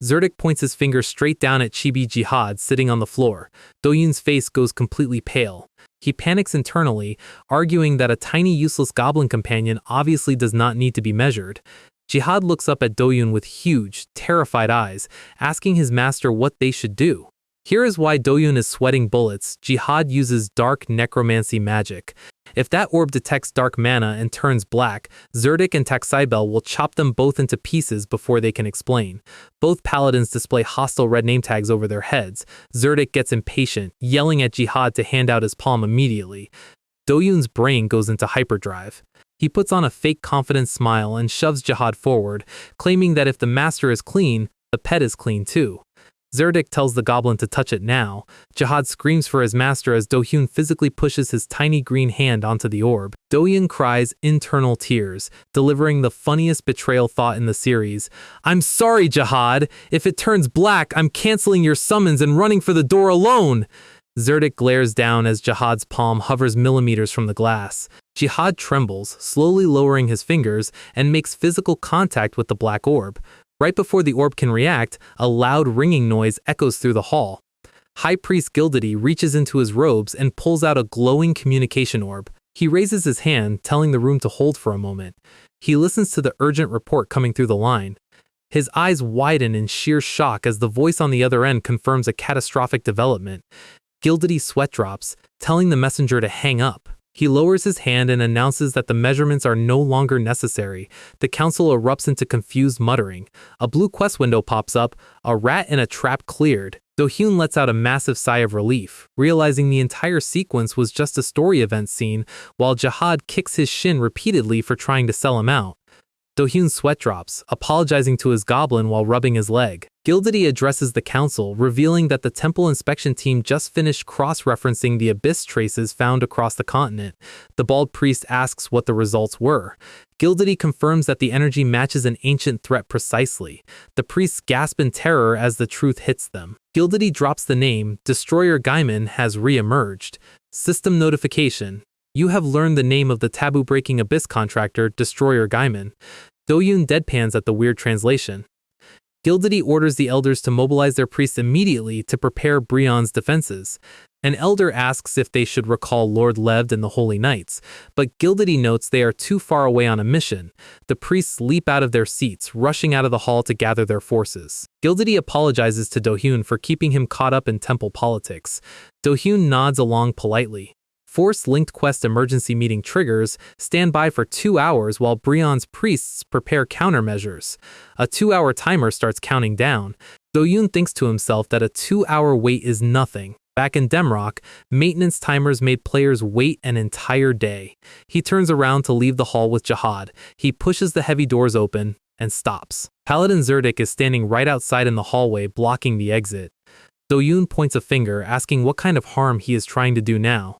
Zerdik points his finger straight down at Chibi Jihad sitting on the floor. Do-hyun's face goes completely pale. He panics internally, arguing that a tiny useless goblin companion obviously does not need to be measured. Jihad looks up at Do-hyun with huge, terrified eyes, asking his master what they should do. Here is why Do-hyun is sweating bullets. Jihad uses dark necromancy magic. If that orb detects dark mana and turns black, Zerdik and Taxibel will chop them both into pieces before they can explain. Both paladins display hostile red name tags over their heads. Zerdik gets impatient, yelling at Jihad to hand out his palm immediately. Do-hyun's brain goes into hyperdrive. He puts on a fake confident smile and shoves Jihad forward, claiming that if the master is clean, the pet is clean too. Zerdik tells the goblin to touch it now. Jihad screams for his master as Do-hyun physically pushes his tiny green hand onto the orb. Do-hyun cries internal tears, delivering the funniest betrayal thought in the series. "I'm sorry, Jihad. If it turns black, I'm canceling your summons and running for the door alone." Zerdik glares down as Jihad's palm hovers millimeters from the glass. Jihad trembles, slowly lowering his fingers, and makes physical contact with the black orb. Right before the orb can react, a loud ringing noise echoes through the hall. High Priest Gildedy reaches into his robes and pulls out a glowing communication orb. He raises his hand, telling the room to hold for a moment. He listens to the urgent report coming through the line. His eyes widen in sheer shock as the voice on the other end confirms a catastrophic development. Gildedy sweat drops, telling the messenger to hang up. He lowers his hand and announces that the measurements are no longer necessary. The council erupts into confused muttering. A blue quest window pops up, a rat in a trap cleared. Do-hyun lets out a massive sigh of relief, realizing the entire sequence was just a story event scene, while Jihad kicks his shin repeatedly for trying to sell him out. Do-hyun's sweat drops, apologizing to his goblin while rubbing his leg. Gildedy addresses the council, revealing that the temple inspection team just finished cross-referencing the abyss traces found across the continent. The bald priest asks what the results were. Gildedy confirms that the energy matches an ancient threat precisely. The priests gasp in terror as the truth hits them. Gildedy drops the name. Destroyer Gaiman has re-emerged. System notification. You have learned the name of the taboo-breaking abyss contractor, Destroyer Gaiman. Do-hyun deadpans at the weird translation. Gildedy orders the elders to mobilize their priests immediately to prepare Brion's defenses. An elder asks if they should recall Lord Levd and the Holy Knights, but Gildedy notes they are too far away on a mission. The priests leap out of their seats, rushing out of the hall to gather their forces. Gildedy apologizes to Do-hyun for keeping him caught up in temple politics. Do-hyun nods along politely. Force-linked quest emergency meeting triggers, stand by for 2 hours while Brion's priests prepare countermeasures. A 2-hour timer starts counting down. Do-hyun thinks to himself that a 2-hour wait is nothing. Back in Demrock, maintenance timers made players wait an entire day. He turns around to leave the hall with Jihad. He pushes the heavy doors open and stops. Paladin Zerdik is standing right outside in the hallway, blocking the exit. Do-yoon points a finger, asking what kind of harm he is trying to do now.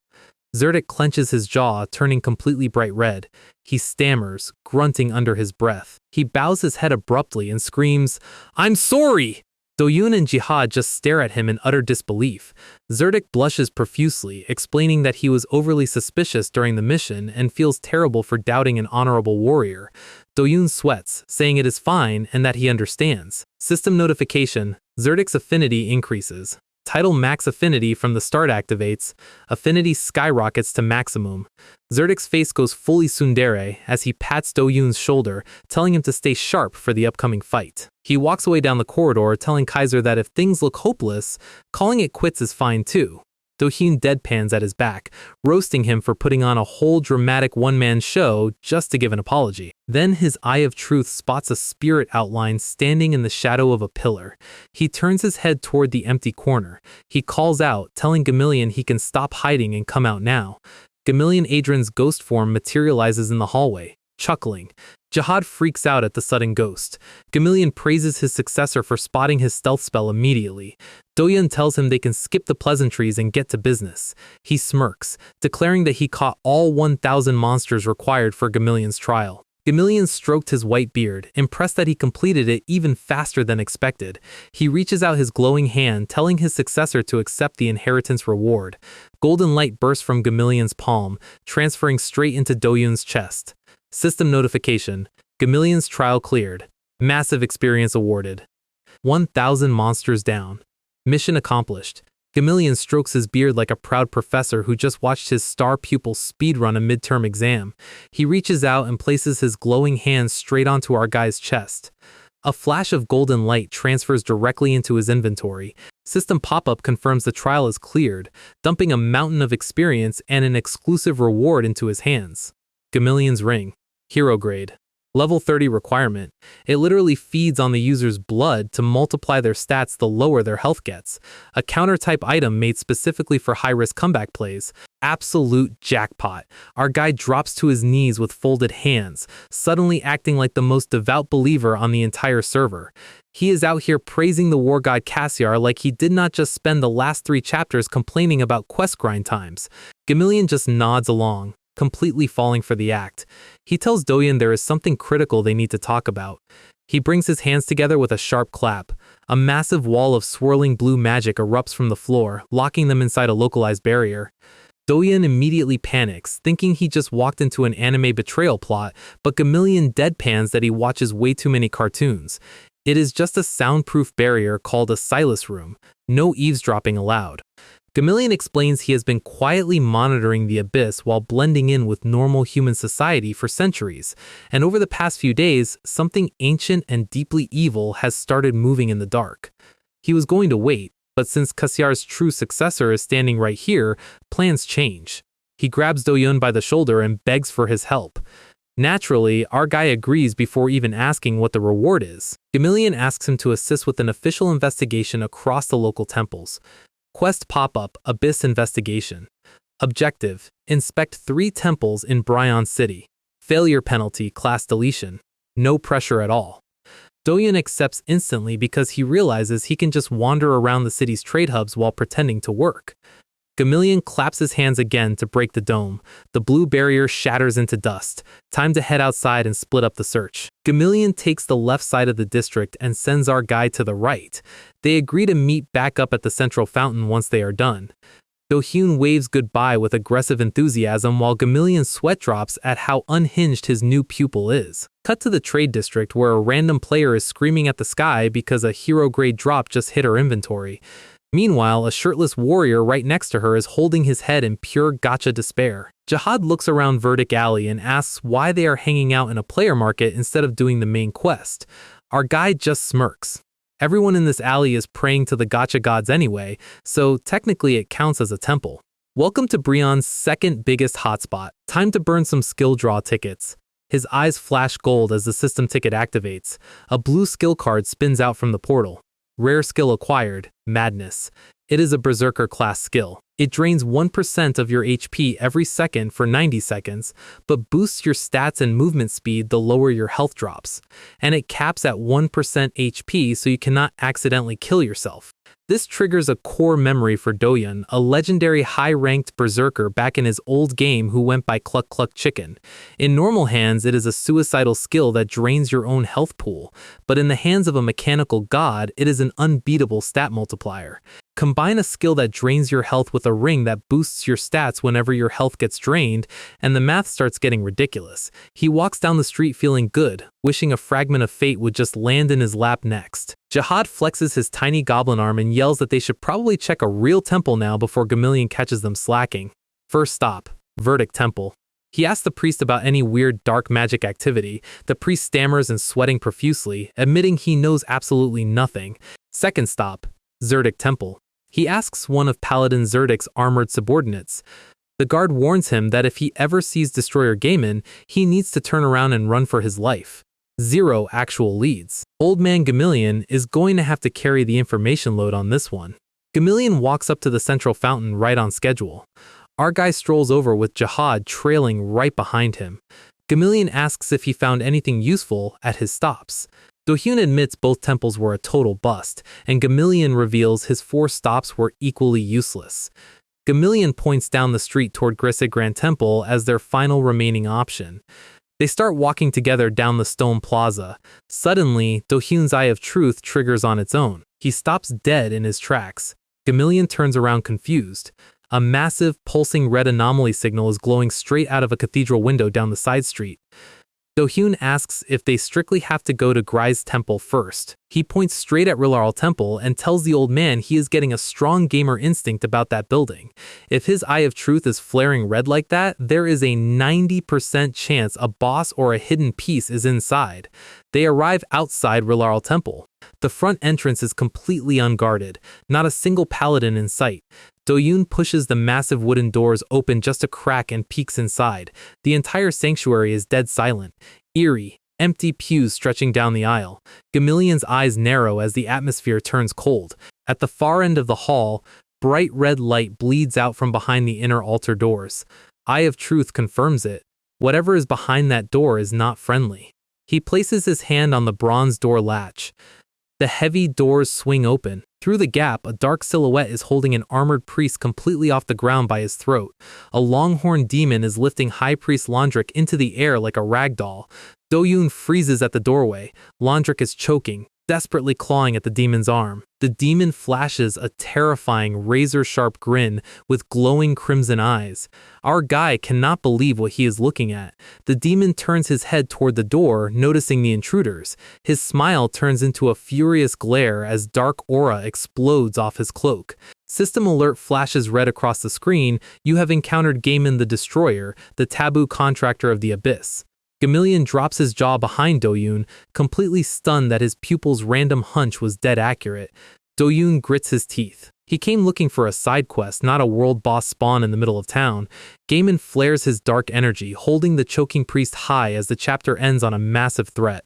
Zerdik clenches his jaw, turning completely bright red. He stammers, grunting under his breath. He bows his head abruptly and screams, "I'm sorry!" Do-yoon and Jihad just stare at him in utter disbelief. Zerdik blushes profusely, explaining that he was overly suspicious during the mission and feels terrible for doubting an honorable warrior. Do-yoon sweats, saying it is fine and that he understands. System notification: Zerdik's affinity increases. Title max affinity from the start activates. Affinity skyrockets to maximum. Zerdik's face goes fully tsundere as he pats Do-yoon's shoulder, telling him to stay sharp for the upcoming fight. He walks away down the corridor, telling Kaiser that if things look hopeless, calling it quits is fine too. Do-hyun deadpans at his back, roasting him for putting on a whole dramatic one-man show just to give an apology. Then his eye of truth spots a spirit outline standing in the shadow of a pillar. He turns his head toward the empty corner. He calls out, telling Gamillion he can stop hiding and come out now. Gamillion Adrian's ghost form materializes in the hallway, chuckling. Jihad freaks out at the sudden ghost. Gamillion praises his successor for spotting his stealth spell immediately. Do-yoon tells him they can skip the pleasantries and get to business. He smirks, declaring that he caught all 1,000 monsters required for Gamillion's trial. Gamillion stroked his white beard, impressed that he completed it even faster than expected. He reaches out his glowing hand, telling his successor to accept the inheritance reward. Golden light bursts from Gamillion's palm, transferring straight into Do-yoon's chest. System notification: Gamillion's trial cleared. Massive experience awarded. 1,000 monsters down. Mission accomplished. Gamillion strokes his beard like a proud professor who just watched his star pupil speedrun a midterm exam. He reaches out and places his glowing hand straight onto our guy's chest. A flash of golden light transfers directly into his inventory. System pop-up confirms the trial is cleared, dumping a mountain of experience and an exclusive reward into his hands. Gamillion's ring. Hero grade. Level 30 requirement. It literally feeds on the user's blood to multiply their stats the lower their health gets. A counter-type item made specifically for high-risk comeback plays. Absolute jackpot. Our guy drops to his knees with folded hands, suddenly acting like the most devout believer on the entire server. He is out here praising the war god Cassiar like he did not just spend the last 3 chapters complaining about quest grind times. Gamillion just nods along, completely falling for the act. He tells Do-yoon there is something critical they need to talk about. He brings his hands together with a sharp clap. A massive wall of swirling blue magic erupts from the floor, locking them inside a localized barrier. Do-yoon immediately panics, thinking he just walked into an anime betrayal plot, but Gamillion deadpans that he watches way too many cartoons. It is just a soundproof barrier called a Silas room. No eavesdropping allowed. Gamillion explains he has been quietly monitoring the abyss while blending in with normal human society for centuries, and over the past few days, something ancient and deeply evil has started moving in the dark. He was going to wait, but since Cassiar's true successor is standing right here, plans change. He grabs Do-yoon by the shoulder and begs for his help. Naturally, our guy agrees before even asking what the reward is. Gamillion asks him to assist with an official investigation across the local temples. Quest pop-up: Abyss Investigation. Objective: inspect 3 temples in Bryan City. Failure penalty: class deletion. No pressure at all. Do-yoon accepts instantly because he realizes he can just wander around the city's trade hubs while pretending to work. Gamillion claps his hands again to break the dome. The blue barrier shatters into dust. Time to head outside and split up the search. Gamillion takes the left side of the district and sends our guy to the right. They agree to meet back up at the central fountain once they are done. Do-hyun waves goodbye with aggressive enthusiasm while Gamillion sweat drops at how unhinged his new pupil is. Cut to the trade district where a random player is screaming at the sky because a hero-grade drop just hit her inventory. Meanwhile, a shirtless warrior right next to her is holding his head in pure gacha despair. Jihad looks around Verdict Alley and asks why they are hanging out in a player market instead of doing the main quest. Our guy just smirks. Everyone in this alley is praying to the gacha gods anyway, so technically it counts as a temple. Welcome to Brion's second biggest hotspot. Time to burn some skill draw tickets. His eyes flash gold as the system ticket activates. A blue skill card spins out from the portal. Rare skill acquired, Madness. It is a berserker class skill. It drains 1% of your HP every second for 90 seconds, but boosts your stats and movement speed the lower your health drops. And it caps at 1% HP so you cannot accidentally kill yourself. This triggers a core memory for Doyun, a legendary high-ranked berserker back in his old game who went by Cluck Cluck Chicken. In normal hands, it is a suicidal skill that drains your own health pool, but in the hands of a mechanical god, it is an unbeatable stat multiplier. Combine a skill that drains your health with a ring that boosts your stats whenever your health gets drained, and the math starts getting ridiculous. He walks down the street feeling good, wishing a fragment of fate would just land in his lap next. Jihad flexes his tiny goblin arm and yells that they should probably check a real temple now before Gamillion catches them slacking. First stop, Verdict Temple. He asks the priest about any weird dark magic activity. The priest stammers and sweating profusely, admitting he knows absolutely nothing. Second stop, Zerdic Temple. He asks one of Paladin Zerdic's armored subordinates. The guard warns him that if he ever sees Destroyer Gaiman, he needs to turn around and run for his life. 0 actual leads. Old man Gamillion is going to have to carry the information load on this one. Gamillion walks up to the central fountain right on schedule. Our guy strolls over with Jihad trailing right behind him. Gamillion asks if he found anything useful at his stops. Dohyun admits both temples were a total bust, and Gamillion reveals his 4 stops were equally useless. Gamillion points down the street toward Grissid Grand Temple as their final remaining option. They start walking together down the stone plaza. Suddenly, Dohyun's Eye of Truth triggers on its own. He stops dead in his tracks. Gamillion turns around confused. A massive, pulsing red anomaly signal is glowing straight out of a cathedral window down the side street. Dohyun asks if they strictly have to go to Gry's temple first. He points straight at Rilarl Temple and tells the old man he is getting a strong gamer instinct about that building. If his Eye of Truth is flaring red like that, there is a 90% chance a boss or a hidden piece is inside. They arrive outside Rilarl Temple. The front entrance is completely unguarded, not a single paladin in sight. Dohyun pushes the massive wooden doors open just a crack and peeks inside. The entire sanctuary is dead silent. Eerie, empty pews stretching down the aisle. Gamillion's eyes narrow as the atmosphere turns cold. At the far end of the hall, bright red light bleeds out from behind the inner altar doors. Eye of Truth confirms it. Whatever is behind that door is not friendly. He places his hand on the bronze door latch. The heavy doors swing open. Through the gap, a dark silhouette is holding an armored priest completely off the ground by his throat. A longhorn demon is lifting High Priest Londric into the air like a rag doll. Dohyun freezes at the doorway. Londric is choking, desperately clawing at the demon's arm. The demon flashes a terrifying razor-sharp grin with glowing crimson eyes. Our guy cannot believe what he is looking at. The demon turns his head toward the door, noticing the intruders. His smile turns into a furious glare as dark aura explodes off his cloak. System alert flashes red across the screen. You have encountered Gaiman the Destroyer, the taboo contractor of the Abyss. Gamillion drops his jaw behind Dohyun, completely stunned that his pupil's random hunch was dead accurate. Dohyun grits his teeth. He came looking for a side quest, not a world boss spawn in the middle of town. Gaiman flares his dark energy, holding the choking priest high as the chapter ends on a massive threat.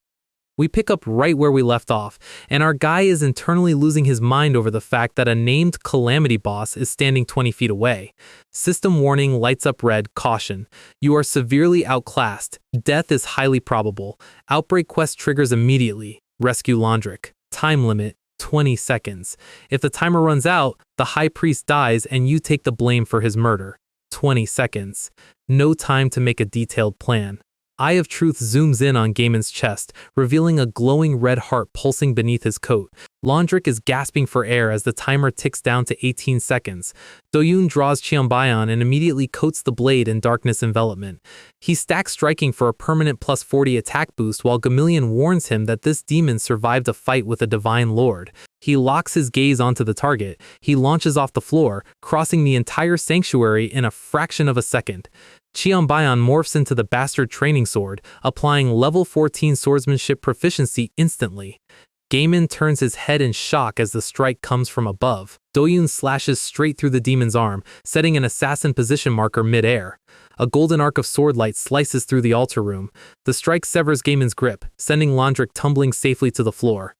We pick up right where we left off, and our guy is internally losing his mind over the fact that a named Calamity boss is standing 20 feet away. System warning lights up red, caution. You are severely outclassed. Death is highly probable. Outbreak quest triggers immediately. Rescue Londric. Time limit, 20 seconds. If the timer runs out, the High Priest dies and you take the blame for his murder. 20 seconds. No time to make a detailed plan. Eye of Truth zooms in on Gaiman's chest, revealing a glowing red heart pulsing beneath his coat. Londric is gasping for air as the timer ticks down to 18 seconds. Dohyun draws Cheonbaeon and immediately coats the blade in darkness envelopment. He stacks striking for a permanent plus 40 attack boost while Gamillion warns him that this demon survived a fight with a divine lord. He locks his gaze onto the target. He launches off the floor, crossing the entire sanctuary in a fraction of a second. Cheonbaeon morphs into the bastard training sword, applying level 14 swordsmanship proficiency instantly. Gaiman turns his head in shock as the strike comes from above. Dohyun slashes straight through the demon's arm, setting an assassin position marker mid-air. A golden arc of sword light slices through the altar room. The strike severs Gaiman's grip, sending Londric tumbling safely to the floor.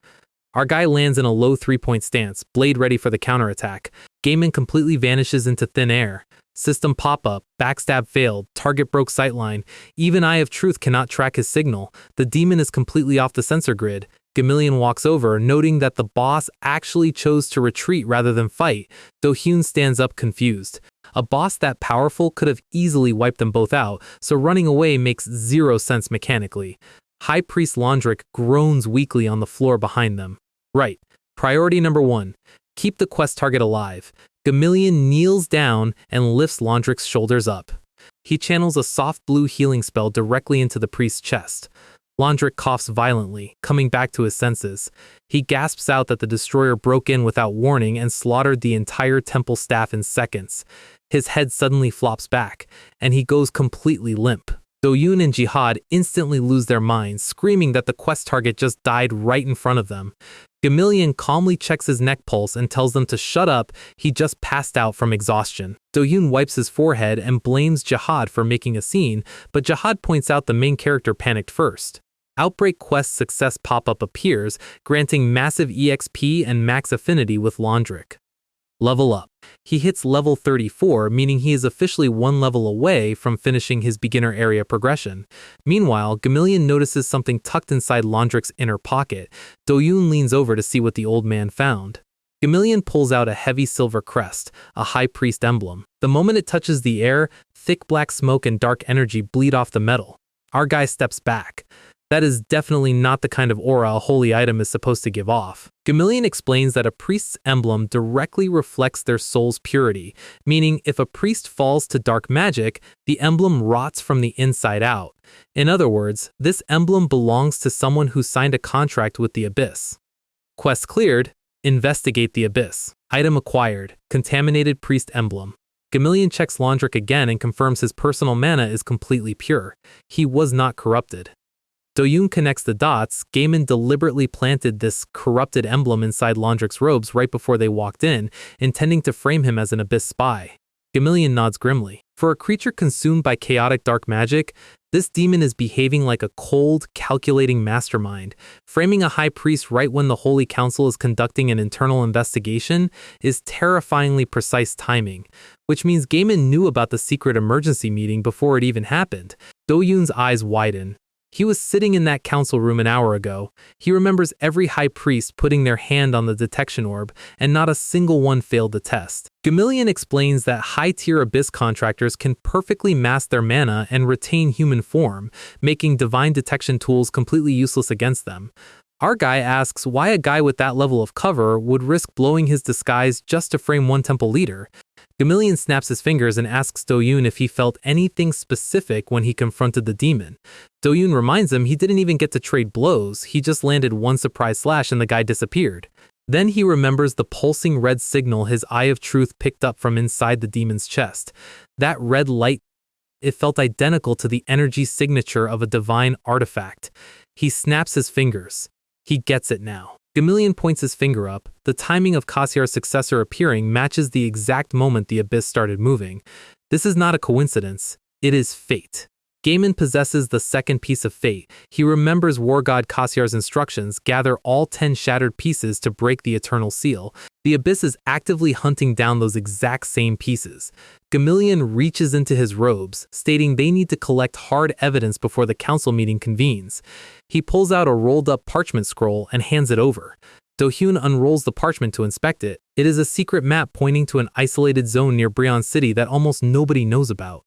Our guy lands in a low 3-point stance, blade ready for the counterattack. Gaiman completely vanishes into thin air. System pop-up, backstab failed, target broke sightline. Even Eye of Truth cannot track his signal. The demon is completely off the sensor grid. Gamillion walks over, noting that the boss actually chose to retreat rather than fight. Do-hyun stands up confused. A boss that powerful could have easily wiped them both out, so running away makes zero sense mechanically. High Priest Londric groans weakly on the floor behind them. Right. Priority number 1. Keep the quest target alive. Gamillion kneels down and lifts Londric's shoulders up. He channels a soft blue healing spell directly into the priest's chest. Londric coughs violently, coming back to his senses. He gasps out that the destroyer broke in without warning and slaughtered the entire temple staff in seconds. His head suddenly flops back, and he goes completely limp. Do-hyun and Jihad instantly lose their minds, screaming that the quest target just died right in front of them. Gamillion calmly checks his neck pulse and tells them to shut up, he just passed out from exhaustion. Do-hyun wipes his forehead and blames Jihad for making a scene, but Jihad points out the main character panicked first. Outbreak Quest success pop-up appears, granting massive EXP and max affinity with Londric. Level up. He hits level 34, meaning he is officially one level away from finishing his beginner area progression. Meanwhile, Gamillion notices something tucked inside Londric's inner pocket. Do-hyun leans over to see what the old man found. Gamillion pulls out a heavy silver crest, a high priest emblem. The moment it touches the air, thick black smoke and dark energy bleed off the metal. Our guy steps back. That is definitely not the kind of aura a holy item is supposed to give off. Gamillion explains that a priest's emblem directly reflects their soul's purity, meaning if a priest falls to dark magic, the emblem rots from the inside out. In other words, this emblem belongs to someone who signed a contract with the Abyss. Quest cleared. Investigate the Abyss. Item acquired. Contaminated priest emblem. Gamillion checks Londric again and confirms his personal mana is completely pure. He was not corrupted. Do-hyun connects the dots. Gaiman deliberately planted this corrupted emblem inside Londric's robes right before they walked in, intending to frame him as an Abyss spy. Gamillion nods grimly. For a creature consumed by chaotic dark magic, this demon is behaving like a cold, calculating mastermind. Framing a high priest right when the Holy Council is conducting an internal investigation is terrifyingly precise timing, which means Gaiman knew about the secret emergency meeting before it even happened. Do-hyun's eyes widen. He was sitting in that council room an hour ago. He remembers every high priest putting their hand on the detection orb, and not a single one failed the test. Gamillion explains that high-tier Abyss contractors can perfectly mask their mana and retain human form, making divine detection tools completely useless against them. Our guy asks why a guy with that level of cover would risk blowing his disguise just to frame one temple leader. Gamillion snaps his fingers and asks Do-hyun if he felt anything specific when he confronted the demon. Do-hyun reminds him he didn't even get to trade blows, he just landed one surprise slash and the guy disappeared. Then he remembers the pulsing red signal his Eye of Truth picked up from inside the demon's chest. That red light, it felt identical to the energy signature of a divine artifact. He snaps his fingers. He gets it now. Gamillion points his finger up. The timing of Cassiar's successor appearing matches the exact moment the Abyss started moving. This is not a coincidence. It is fate. Gaiman possesses the second piece of fate. He remembers War God Cassiar's instructions, gather all 10 shattered pieces to break the Eternal Seal. The Abyss is actively hunting down those exact same pieces. Gamillion reaches into his robes, stating they need to collect hard evidence before the council meeting convenes. He pulls out a rolled-up parchment scroll and hands it over. Do-hyun unrolls the parchment to inspect it. It is a secret map pointing to an isolated zone near Breon City that almost nobody knows about.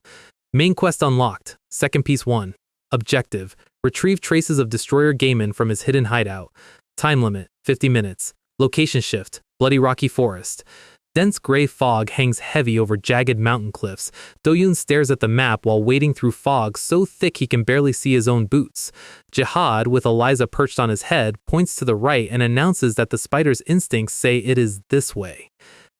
Main quest unlocked. Second piece 1. Objective: retrieve traces of Destroyer Gaiman from his hidden hideout. Time limit: 50 minutes. Location shift: Bloody Rocky Forest. Dense gray fog hangs heavy over jagged mountain cliffs. Do-hyun stares at the map while wading through fog so thick he can barely see his own boots. Jihad, with Eliza perched on his head, points to the right and announces that the spider's instincts say it is this way.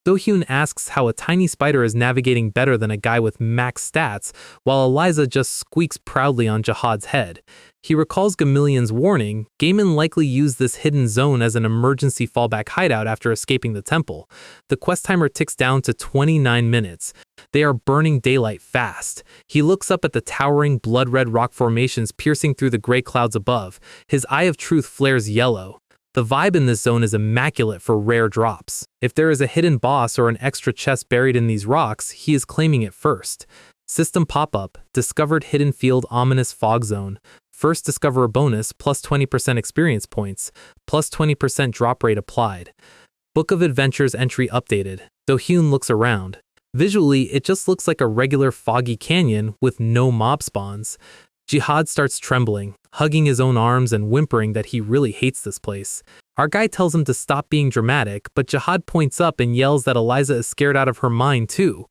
Do-hyun asks how a tiny spider is navigating better than a guy with max stats, while Eliza just squeaks proudly on Jihad's head. He recalls Gamillion's warning. Gaiman likely used this hidden zone as an emergency fallback hideout after escaping the temple. The quest timer ticks down to 29 minutes. They are burning daylight fast. He looks up at the towering blood-red rock formations piercing through the gray clouds above. His Eye of Truth flares yellow. The vibe in this zone is immaculate for rare drops. If there is a hidden boss or an extra chest buried in these rocks, he is claiming it first. System pop-up, discovered hidden field ominous fog zone. First discover a bonus, plus 20% experience points, plus 20% drop rate applied. Book of Adventures entry updated. Do-hyun looks around. Visually, it just looks like a regular foggy canyon with no mob spawns. Jihad starts trembling, hugging his own arms and whimpering that he really hates this place. Our guy tells him to stop being dramatic, but Jihad points up and yells that Eliza is scared out of her mind too.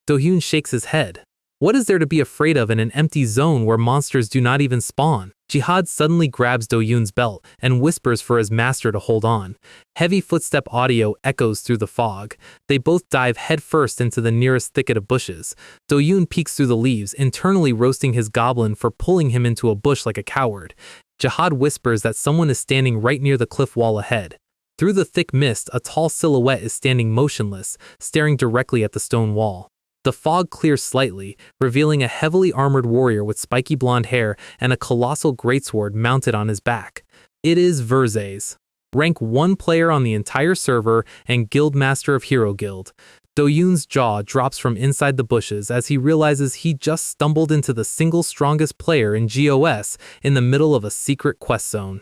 Do-hyun shakes his head. What is there to be afraid of in an empty zone where monsters do not even spawn? Jihad suddenly grabs Do-hyun's belt and whispers for his master to hold on. Heavy footstep audio echoes through the fog. They both dive headfirst into the nearest thicket of bushes. Do-hyun peeks through the leaves, internally roasting his goblin for pulling him into a bush like a coward. Jihad whispers that someone is standing right near the cliff wall ahead. Through the thick mist, a tall silhouette is standing motionless, staring directly at the stone wall. The fog clears slightly, revealing a heavily armored warrior with spiky blonde hair and a colossal greatsword mounted on his back. It is Versace, rank 1 player on the entire server and guildmaster of Hero Guild. Do-hyun's jaw drops from inside the bushes as he realizes he just stumbled into the single strongest player in GOS in the middle of a secret quest zone.